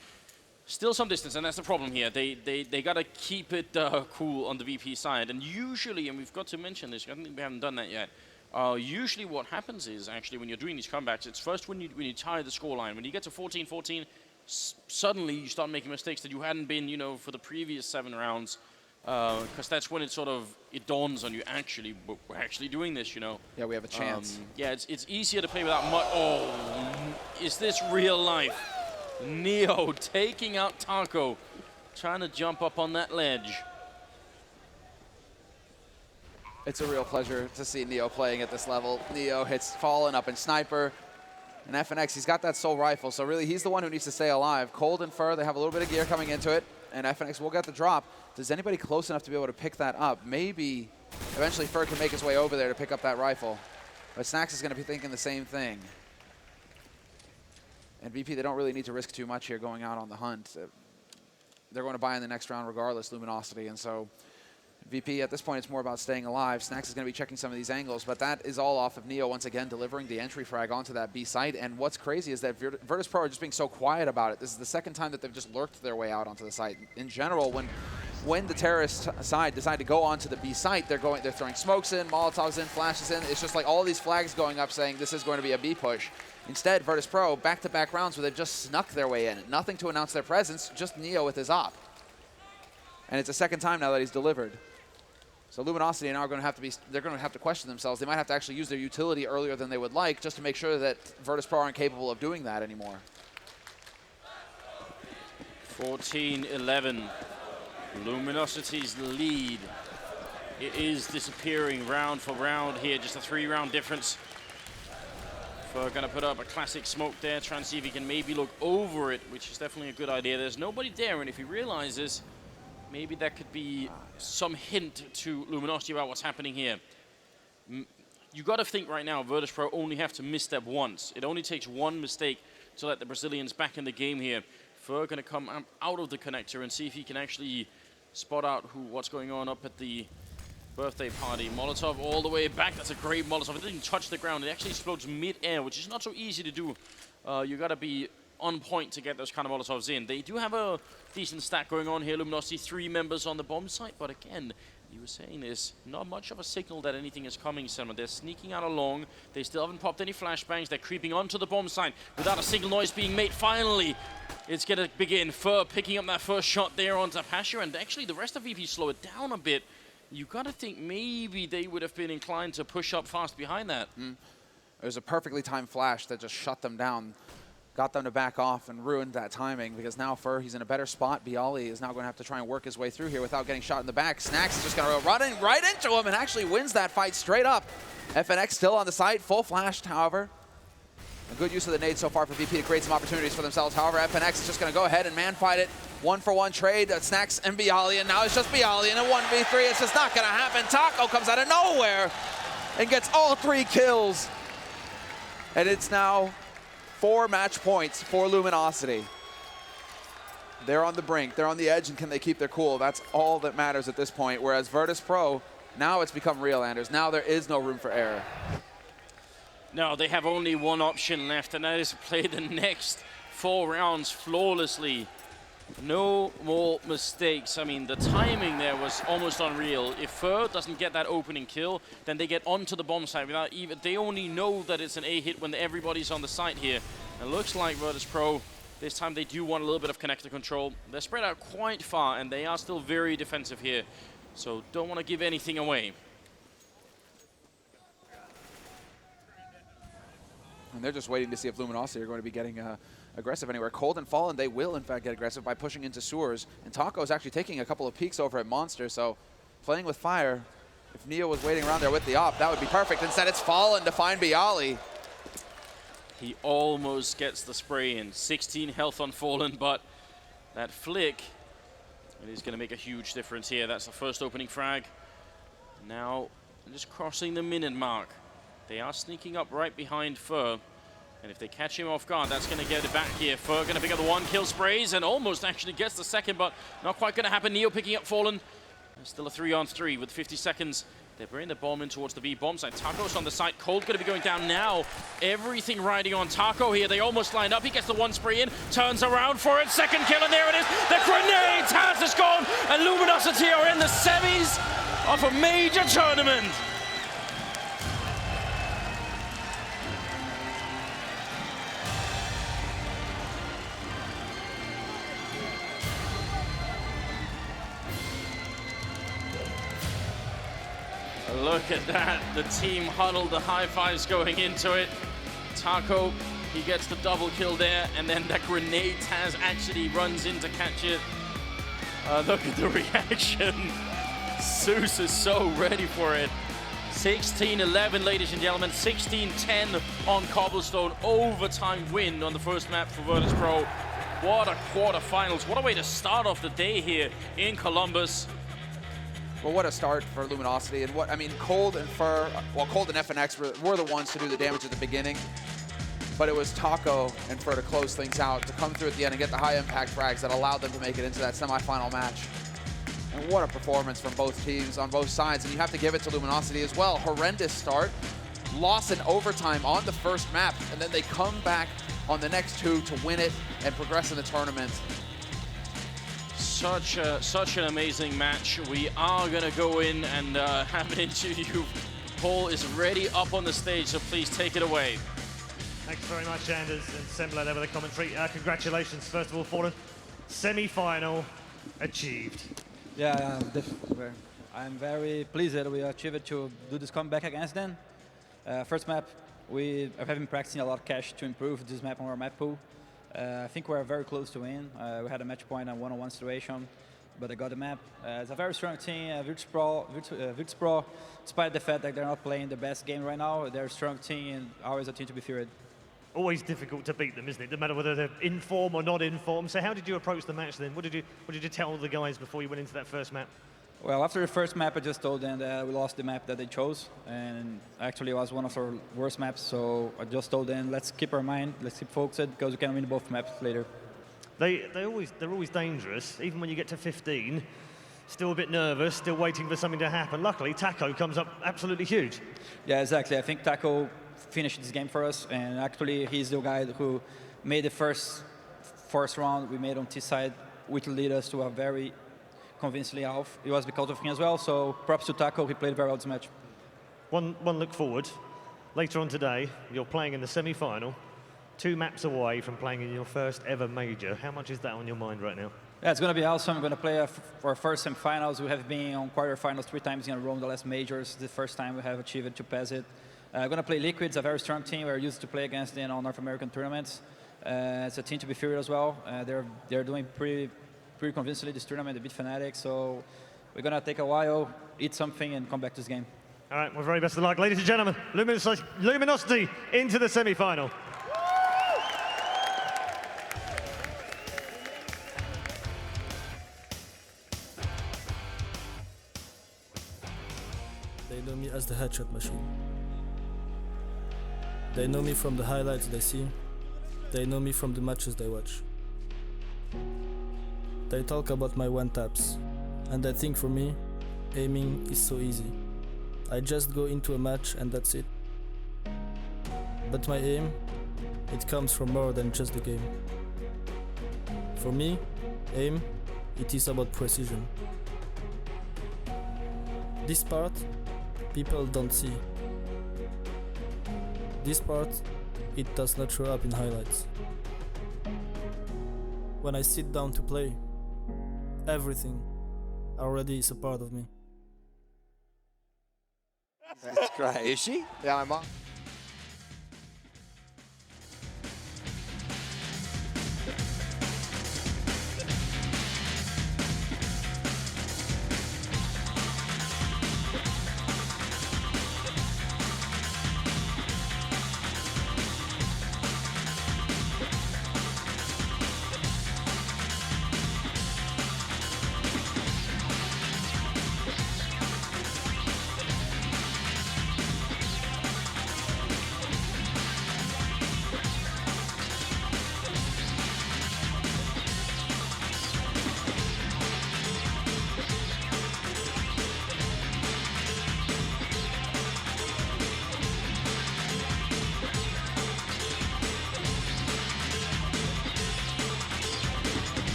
Still some distance, and that's the problem here. They got to keep it cool on the VP side. And usually, and we've got to mention this, I think we haven't done that yet. Usually what happens is, actually, when you're doing these comebacks, it's first when you tie the scoreline. When you get to 14-14, suddenly you start making mistakes that you hadn't been, you know, for the previous 7 rounds. Because that's when it dawns on you, actually, we're actually doing this, you know. Yeah, we have a chance. Yeah, it's easier to play without much. Oh, is this real life? Neo taking out Taco, trying to jump up on that ledge. It's a real pleasure to see Neo playing at this level. Neo hits Fallen up in Sniper. And FNX, he's got that Soul Rifle, so really he's the one who needs to stay alive. Cold and Fur, they have a little bit of gear coming into it, and FNX will get the drop. Does anybody close enough to be able to pick that up? Maybe eventually Fur can make his way over there to pick up that rifle. But Snacks is going to be thinking the same thing. And VP, they don't really need to risk too much here going out on the hunt. They're going to buy in the next round regardless, Luminosity. And so VP, at this point, it's more about staying alive. Snacks is going to be checking some of these angles, but that is all off of Neo once again delivering the entry frag onto that B site. And what's crazy is that Virtus Pro are just being so quiet about it. This is the second time that they've just lurked their way out onto the site. In general, when the terrorist side decide to go onto the B site, they're throwing smokes in, Molotovs in, flashes in. It's just like all these flags going up saying this is going to be a B push. Instead, Virtus Pro, back-to-back rounds where they've just snuck their way in. Nothing to announce their presence, just Neo with his op. And it's the second time now that he's delivered. So Luminosity now are going to have to they're going to have to question themselves. They might have to actually use their utility earlier than they would like just to make sure that Virtus Pro aren't capable of doing that anymore. 14-11. Luminosity's lead. It is disappearing round for round here, just a 3-round difference. We're going to put up a classic smoke there, try and see if he can maybe look over it, which is definitely a good idea. There's nobody there, and if he realizes, maybe that could be some hint to Luminosity about what's happening here. You got to think right now, Virtus Pro only have to misstep once. It only takes one mistake to let the Brazilians back in the game here. Fur going to come out of the connector and see if he can actually spot out what's going on up at the birthday party. Molotov all the way back. That's a great Molotov. It didn't touch the ground. It actually explodes mid-air, which is not so easy to do. You got to be on point to get those kind of Molotovs in. They do have a decent stack going on here. Luminosity, 3 members on the bomb site, but again, you were saying there's not much of a signal that anything is coming, Selma. They're sneaking out along. They still haven't popped any flashbangs. They're creeping onto the bomb site without a single noise being made. Finally, it's going to begin. Fur picking up that first shot there onto Pasha, and actually the rest of VP slow it down a bit. You got to think maybe they would have been inclined to push up fast behind that. It was a perfectly timed flash that just shut them down, got them to back off and ruined that timing, because now Fur, he's in a better spot. Bialy is now going to have to try and work his way through here without getting shot in the back. Snacks is just going to run right into him and actually wins that fight straight up. FNX still on the site, full flashed, however. A good use of the nade so far for VP to create some opportunities for themselves. However, FNX is just going to go ahead and man-fight it. 1-for-1 trade, Snacks and Bialy, and now it's just Bialy in a 1v3. It's just not going to happen. Taco comes out of nowhere and gets all 3 kills. And it's now 4 match points for Luminosity. They're on the brink. They're on the edge, and can they keep their cool? That's all that matters at this point. Whereas Virtus Pro, now it's become real, Anders. Now there is no room for error. No, they have only one option left, and that is to play the next 4 rounds flawlessly. No more mistakes. I mean, the timing there was almost unreal. If Fur doesn't get that opening kill, then they get onto the bomb site without even... They only know that it's an A hit when everybody's on the site here. It looks like Virtus Pro, this time they do want a little bit of connector control. They're spread out quite far, and they are still very defensive here. So don't want to give anything away. And they're just waiting to see if Luminosity are going to be getting aggressive anywhere. Cold and Fallen, they will in fact get aggressive by pushing into sewers. And Taco is actually taking a couple of peeks over at Monster, so playing with fire. If Neo was waiting around there with the op, that would be perfect. Instead, it's Fallen to find Bialy. He almost gets the spray in. 16 health on Fallen, but that flick, it is going to make a huge difference here. That's the first opening frag. Now, just crossing the minute mark. They are sneaking up right behind Fur. And if they catch him off guard, that's going to get it back here. Fur going to pick up the 1 kill sprays and almost actually gets the second, but not quite going to happen. Neo picking up Fallen. There's still a 3-on-3 with 50 seconds They bring the bomb in towards the B bomb side. Taco's on the side. Cold going to be going down now. Everything riding on Taco here. They almost lined up. He gets the one spray in, turns around for it. Second kill, and there it is. The grenade! Taz is gone, and Luminosity are in the semis of a major tournament. Look at that, the team huddled, the high fives going into it. Taco, he gets the double kill there, and then that grenade Taz actually runs in to catch it. Look at the reaction. Zeus is so ready for it. 16-11, ladies and gentlemen, 16-10 on Cobblestone. Overtime win on the first map for Virtus Pro. What a quarterfinals. What a way to start off the day here in Columbus. Well, what a start for Luminosity. And what, I mean, Cold and Fur, well, Cold and FNX were the ones to do the damage at the beginning. But it was Taco and Fur to close things out, to come through at the end and get the high impact frags that allowed them to make it into that semifinal match. And what a performance from both teams on both sides. And you have to give it to Luminosity as well. Horrendous start, loss in overtime on the first map, and then they come back on the next two to win it and progress in the tournament. Such an amazing match. We are going to go in and have an interview. Paul is ready up on the stage, so please take it away. Thanks very much, Anders and Sembla there with the commentary. Congratulations, first of all, Fallen. Semi-final achieved. Yeah, I'm very pleased that we achieved to do this comeback against them. First map, we have been practicing a lot of cash to improve this map on our map pool. I think we're very close to win. We had a match point on one-on-one situation, but I got the map. It's a very strong team. Virtus Pro, despite the fact that they're not playing the best game right now, they're a strong team and always a team to be feared. Always difficult to beat them, isn't it? No matter whether they're in form or not in form. So how did you approach the match then? What did you tell the guys before you went into that first map? Well, after the first map, I just told them that we lost the map that they chose, and actually it was one of our worst maps, so I just told them, let's keep our mind, let's keep focused, because we can win both maps later. They're always dangerous, even when you get to 15. Still a bit nervous, still waiting for something to happen. Luckily, Taco comes up absolutely huge. Yeah, exactly. I think Taco finished this game for us, and actually he's the guy who made the first round we made on T side, which led us to a very convincingly off. It was because of him as well, so props to Taco, he played very well this match. One look forward. Later on today, you're playing in the semi-final, 2 maps away from playing in your first ever major. How much is that on your mind right now? Yeah, it's going to be awesome. I'm going to play our first semi-finals. We have been on quarterfinals 3 times in a row in the last majors. The first time we have achieved to pass it. I'm going to play Liquid's a very strong team. We're used to play against them on North American tournaments. It's a team to be feared as well. They're doing pretty convincingly this tournament, a bit fanatic, so we're going to take a while, eat something, and come back to this game. All right, well, very best of luck. Ladies and gentlemen, Luminosity into the semi-final. They know me as the headshot machine. They know me from the highlights they see. They know me from the matches they watch. They talk about my one-taps, and I think for me, aiming is so easy. I just go into a match and that's it. But my aim, it comes from more than just the game. For me, aim, it is about precision. This part, people don't see. This part, it does not show up in highlights. When I sit down to play, everything already is a part of me. That's great. Is she? Yeah, my mom.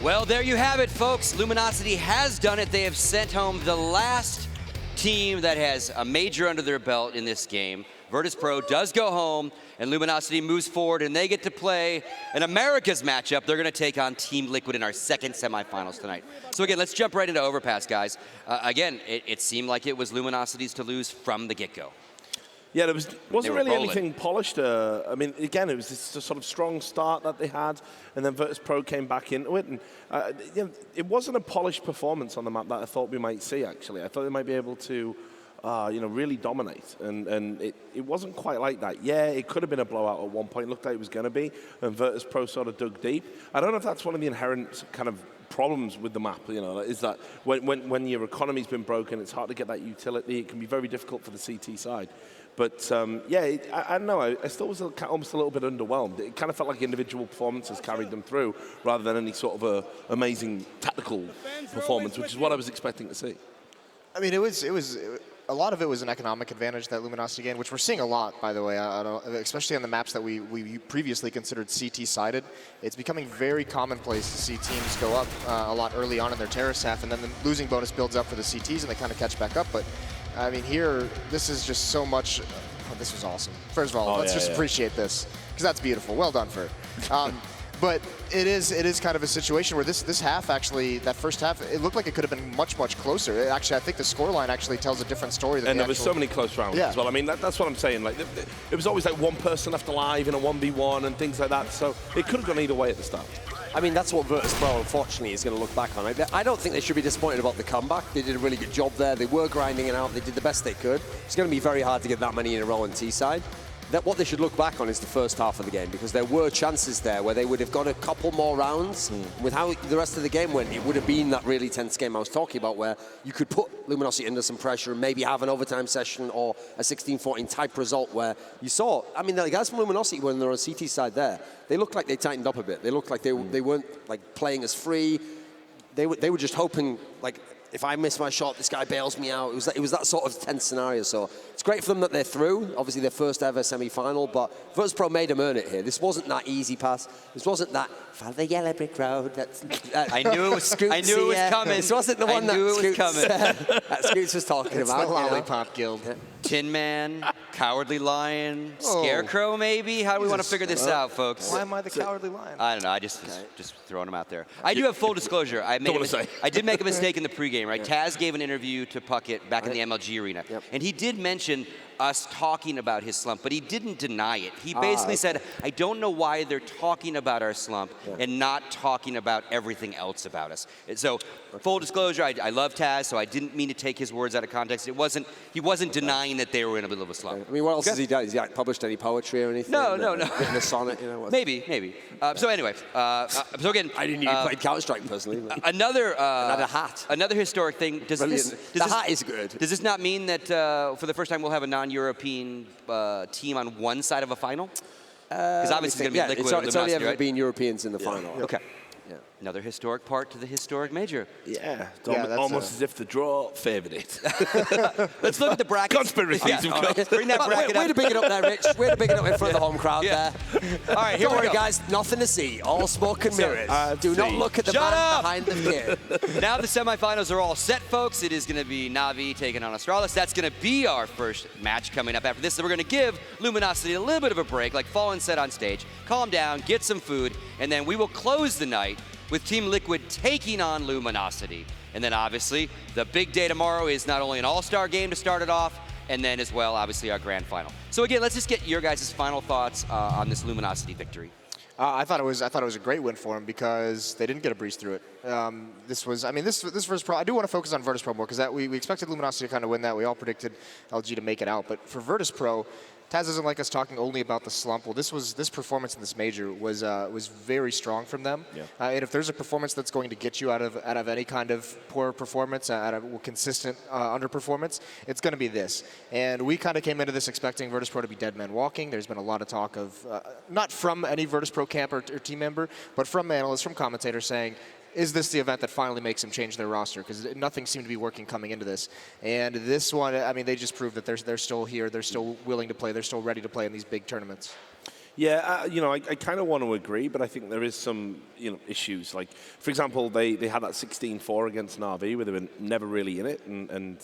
Well, there you have it, folks. Luminosity has done it. They have sent home the last team that has a major under their belt in this game. Virtus Pro does go home, and Luminosity moves forward, and they get to play an America's matchup. They're going to take on Team Liquid in our second semifinals tonight. So again, let's jump right into Overpass, guys. Again, it seemed like it was Luminosity's to lose from the get-go. Yeah, there wasn't really rolling. anything polished. I mean, again, it was this sort of strong start that they had, and then Virtus Pro came back into it. And you know, it wasn't a polished performance on the map that I thought we might see, actually. I thought they might be able to you know, really dominate. And it wasn't quite like that. Yeah, it could have been a blowout at one point. It looked like it was going to be. And Virtus Pro sort of dug deep. I don't know if that's one of the inherent kind of problems with the map, you know, is that when your economy's been broken, it's hard to get that utility. It can be very difficult for the CT side. But yeah, I don't know. I still was almost a little bit underwhelmed. It kind of felt like individual performances carried them through, rather than any sort of a amazing tactical performance, which is what I was expecting to see. I mean, it was a lot of it was an economic advantage that Luminosity gained, which we're seeing a lot, by the way, especially on the maps that we previously considered CT-sided. It's becoming very commonplace to see teams go up a lot early on in their terrace half, and then the losing bonus builds up for the CTs, and they kind of catch back up. But I mean, here, this is just so much. Oh, this was awesome. First of all, let's just appreciate this, because that's beautiful. Well done, Fer. But it is kind of a situation where this half, actually, that first half, it looked like it could have been much closer. Actually, I think the scoreline actually tells a different story than and there was so many close rounds as well. I mean, that's what I'm saying. Like, it was always like one person left alive in a 1v1 and things like that. So it could have gone either way at the start. I mean, that's what Virtus Pro, unfortunately, is going to look back on. I don't think they should be disappointed about the comeback. They did a really good job there. They were grinding it out. They did the best they could. It's going to be very hard to get that many in a row on T-side. What they should look back on is the first half of the game, because there were chances there where they would have got a couple more rounds. With how the rest of the game went, it would have been that really tense game I was talking about, where you could put Luminosity under some pressure and maybe have an overtime session or a 16-14 type result where you saw, I mean, the guys from Luminosity, when they're on CT side there, they looked like they tightened up a bit. They looked like they weren't like playing as free. They were just hoping, like, if I miss my shot, this guy bails me out. It was that sort of tense scenario. So it's great for them that they're through. Obviously, their first ever semi-final, but Virtus Pro made them earn it here. This wasn't that easy pass. This wasn't that follow the yellow brick road. I knew it was. I knew it was coming. This wasn't the one that Scoots was talking about. The Lollipop Guild. Tin Man, Cowardly Lion, Scarecrow, maybe? How do we want to figure this out, folks? Why am I the Cowardly Lion? I don't know. I just throwing them out there. I do have full disclosure. I did make a mistake in the pregame, right? Taz gave an interview to Puckett back in the MLG arena, and he did mention us talking about his slump, but he didn't deny it. He basically said, I don't know why they're talking about our slump and not talking about everything else about us. And so, full disclosure, I love Taz, so I didn't mean to take his words out of context. He wasn't denying that they were in a little of a slump. I mean, what else has he done? Has he published any poetry or anything? No. Written a sonnet, you know? Maybe. So anyway, so again, I didn't even play Counter-Strike personally. Another hat. Another historic thing. The hat is good. Does this not mean that for the first time we'll have a non-European team on one side of a final? Because obviously it's going to be Liquid. It's only ever been Europeans in the final. Okay. Another historic part to the historic major. Yeah, almost as if the draw favored it. Let's look at the bracket. Conspiracies, of course. Bring that bracket Way to big it up there, Rich. Way to big it up in front of the home crowd there. All right, here Don't we worry, go. guys. Nothing to see. All smoke and mirrors. Do not look at the Shut man up! behind the kid. Now the semifinals are all set, folks. It is going to be Na'Vi taking on Astralis. That's going to be our first match coming up after this. So we're going to give Luminosity a little bit of a break, like Fallen said on stage. Calm down, get some food, and then we will close the night with Team Liquid taking on Luminosity. And then obviously, the big day tomorrow is not only an all-star game to start it off, and then as well, obviously, our grand final. So again, let's just get your guys' final thoughts on this Luminosity victory. I thought it was a great win for him because they didn't get a breeze through it. This Virtus Pro. I do want to focus on Virtus Pro more because we expected Luminosity to kind of win that. We all predicted LG to make it out, but for Virtus Pro, Taz doesn't like us talking only about the slump. Well, this performance in this major was very strong from them. Yeah. And if there's a performance that's going to get you out of any kind of poor performance, out of consistent underperformance, it's going to be this. And we kind of came into this expecting Virtus Pro to be dead men walking. There's been a lot of talk of, not from any Virtus Pro camp or team member, but from analysts, from commentators saying, is this the event that finally makes them change their roster? Because nothing seemed to be working coming into this. And this one, I mean, they just proved that they're still here. They're still willing to play. They're still ready to play in these big tournaments. Yeah, you know, I kind of want to agree, but I think there is some, you know, issues. Like, for example, they had that 16-4 against Na'Vi where they were never really in it, and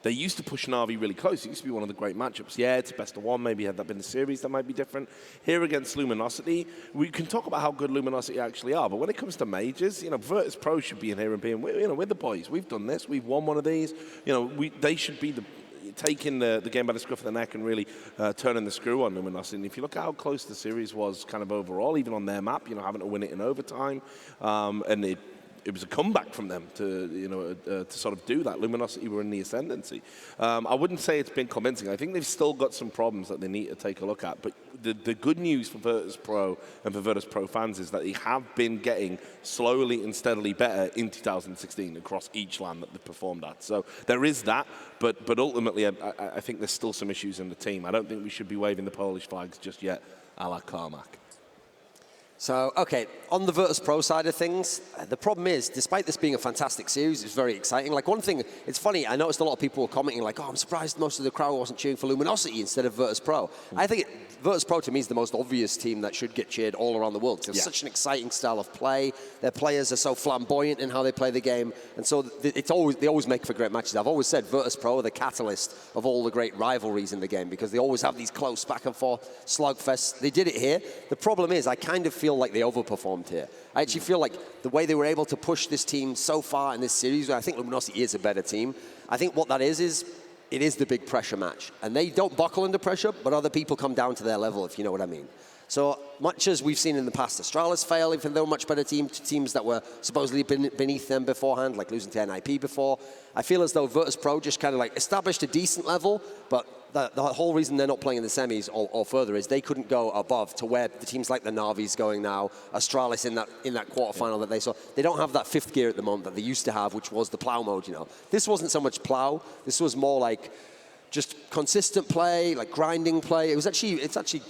they used to push Na'Vi really close. It used to be one of the great matchups. Yeah, it's a best of one. Maybe had that been the series, that might be different. Here against Luminosity, we can talk about how good Luminosity actually are, but when it comes to majors, you know, Virtus Pro should be in here and being, you know, we're the boys. We've done this. We've won one of these. You know, they should be taking the game by the scruff of the neck and really turning the screw on Luminosity. And if you look at how close the series was kind of overall, even on their map, you know, having to win it in overtime, and it was a comeback from them to, you know, to sort of do that. Luminosity were in the ascendancy. I wouldn't say it's been convincing. I think they've still got some problems that they need to take a look at. But the good news for Virtus Pro and for Virtus Pro fans is that they have been getting slowly and steadily better in 2016 across each LAN that they've performed at. So there is that, but ultimately I think there's still some issues in the team. I don't think we should be waving the Polish flags just yet, a la Carmack. So, okay, on the Virtus Pro side of things, the problem is, despite this being a fantastic series, it's very exciting. Like, one thing, it's funny, I noticed a lot of people were commenting like, oh, I'm surprised most of the crowd wasn't cheering for Luminosity instead of Virtus Pro. I think Virtus Pro, to me, is the most obvious team that should get cheered all around the world. It's such an exciting style of play. Their players are so flamboyant in how they play the game, and so they always make for great matches. I've always said Virtus Pro are the catalyst of all the great rivalries in the game because they always have these close back and forth slugfests. They did it here. The problem is, I kind of feel like they overperformed here. I actually feel like the way they were able to push this team so far in this series, I think Luminosity is a better team. I think what that is it is the big pressure match. And they don't buckle under pressure, but other people come down to their level, if you know what I mean. So much as we've seen in the past, Astralis fail, even though much better team to teams that were supposedly beneath them beforehand, like losing to NIP before. I feel as though Virtus Pro just kind of like established a decent level, but the whole reason they're not playing in the semis or further is they couldn't go above to where the teams like the Navi's going now, Astralis in that quarterfinal that they saw. They don't have that fifth gear at the moment that they used to have, which was the plow mode, you know. This wasn't so much plow. This was more like just consistent play, like grinding play. It's actually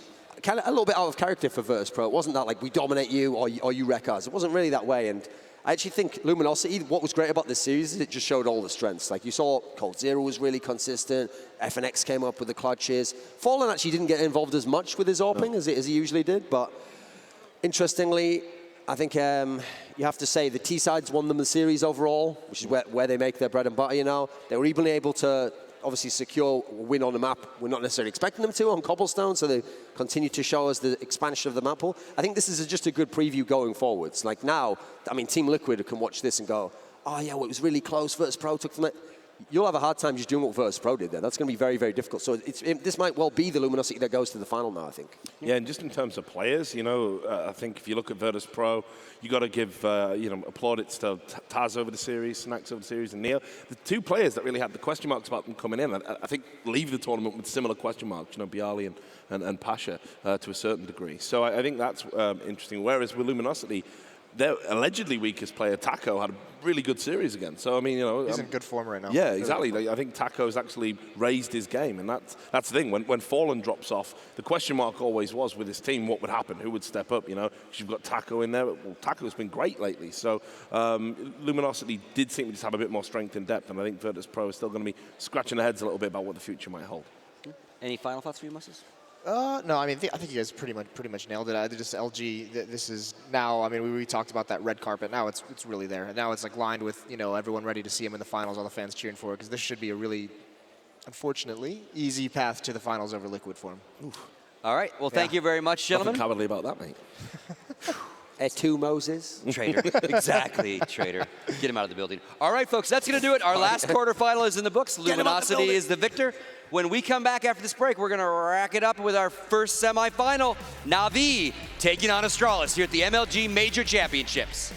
kind of a little bit out of character for Virtus Pro. It wasn't that like we dominate you or you wreck us. It wasn't really that way. And I actually think Luminosity, what was great about this series is it just showed all the strengths. Like you saw Cold Zero was really consistent. FNX came up with the clutches. Fallen actually didn't get involved as much with his AWPing as he usually did. But interestingly, I think you have to say the T-sides won them the series overall, which is where they make their bread and butter, you know. They were even able to obviously secure a win on the map. We're not necessarily expecting them to on Cobblestone, so they continue to show us the expansion of the map pool. I think this is just a good preview going forwards. Like now, I mean, Team Liquid can watch this and go, oh yeah, well, it was really close. Virtus Pro took from it. You'll have a hard time just doing what Virtus Pro did there. That's going to be very, very difficult. So this might well be the Luminosity that goes to the final now, I think. Yeah, and just in terms of players, you know, I think if you look at Virtus Pro, you got to give, you know, plaudits to Taz over the series, Snacks over the series, and Neil. The two players that really had the question marks about them coming in, I think leave the tournament with similar question marks, you know, Bialy and Pasha to a certain degree. So I think that's interesting. Whereas with Luminosity, their allegedly weakest player, Taco, had a really good series again. So, I mean, you know... He's in good form right now. Yeah, exactly. I think Taco's actually raised his game, and that's the thing. When Fallen drops off, the question mark always was with his team, what would happen? Who would step up, you know? Because you've got Taco in there. Well, Taco's been great lately. So, Luminosity did seem to just have a bit more strength and depth, and I think Virtus Pro is still going to be scratching their heads a little bit about what the future might hold. Any final thoughts for you, Moses? No, I mean, I think you guys pretty much nailed it. Just LG, this is now, I mean, we talked about that red carpet. Now it's really there. And now it's like lined with, you know, everyone ready to see him in the finals, all the fans cheering for it, because this should be a really, unfortunately, easy path to the finals over Liquid for him. Oof. All right. Well, thank you very much, gentlemen. Nothing cowardly about that, mate. Two Moses. Traitor. Exactly, traitor. Get him out of the building. All right, folks, that's going to do it. Our last quarterfinal is in the books. Luminosity is the victor. When we come back after this break, we're going to rack it up with our first semifinal. Na'Vi taking on Astralis here at the MLG Major Championships.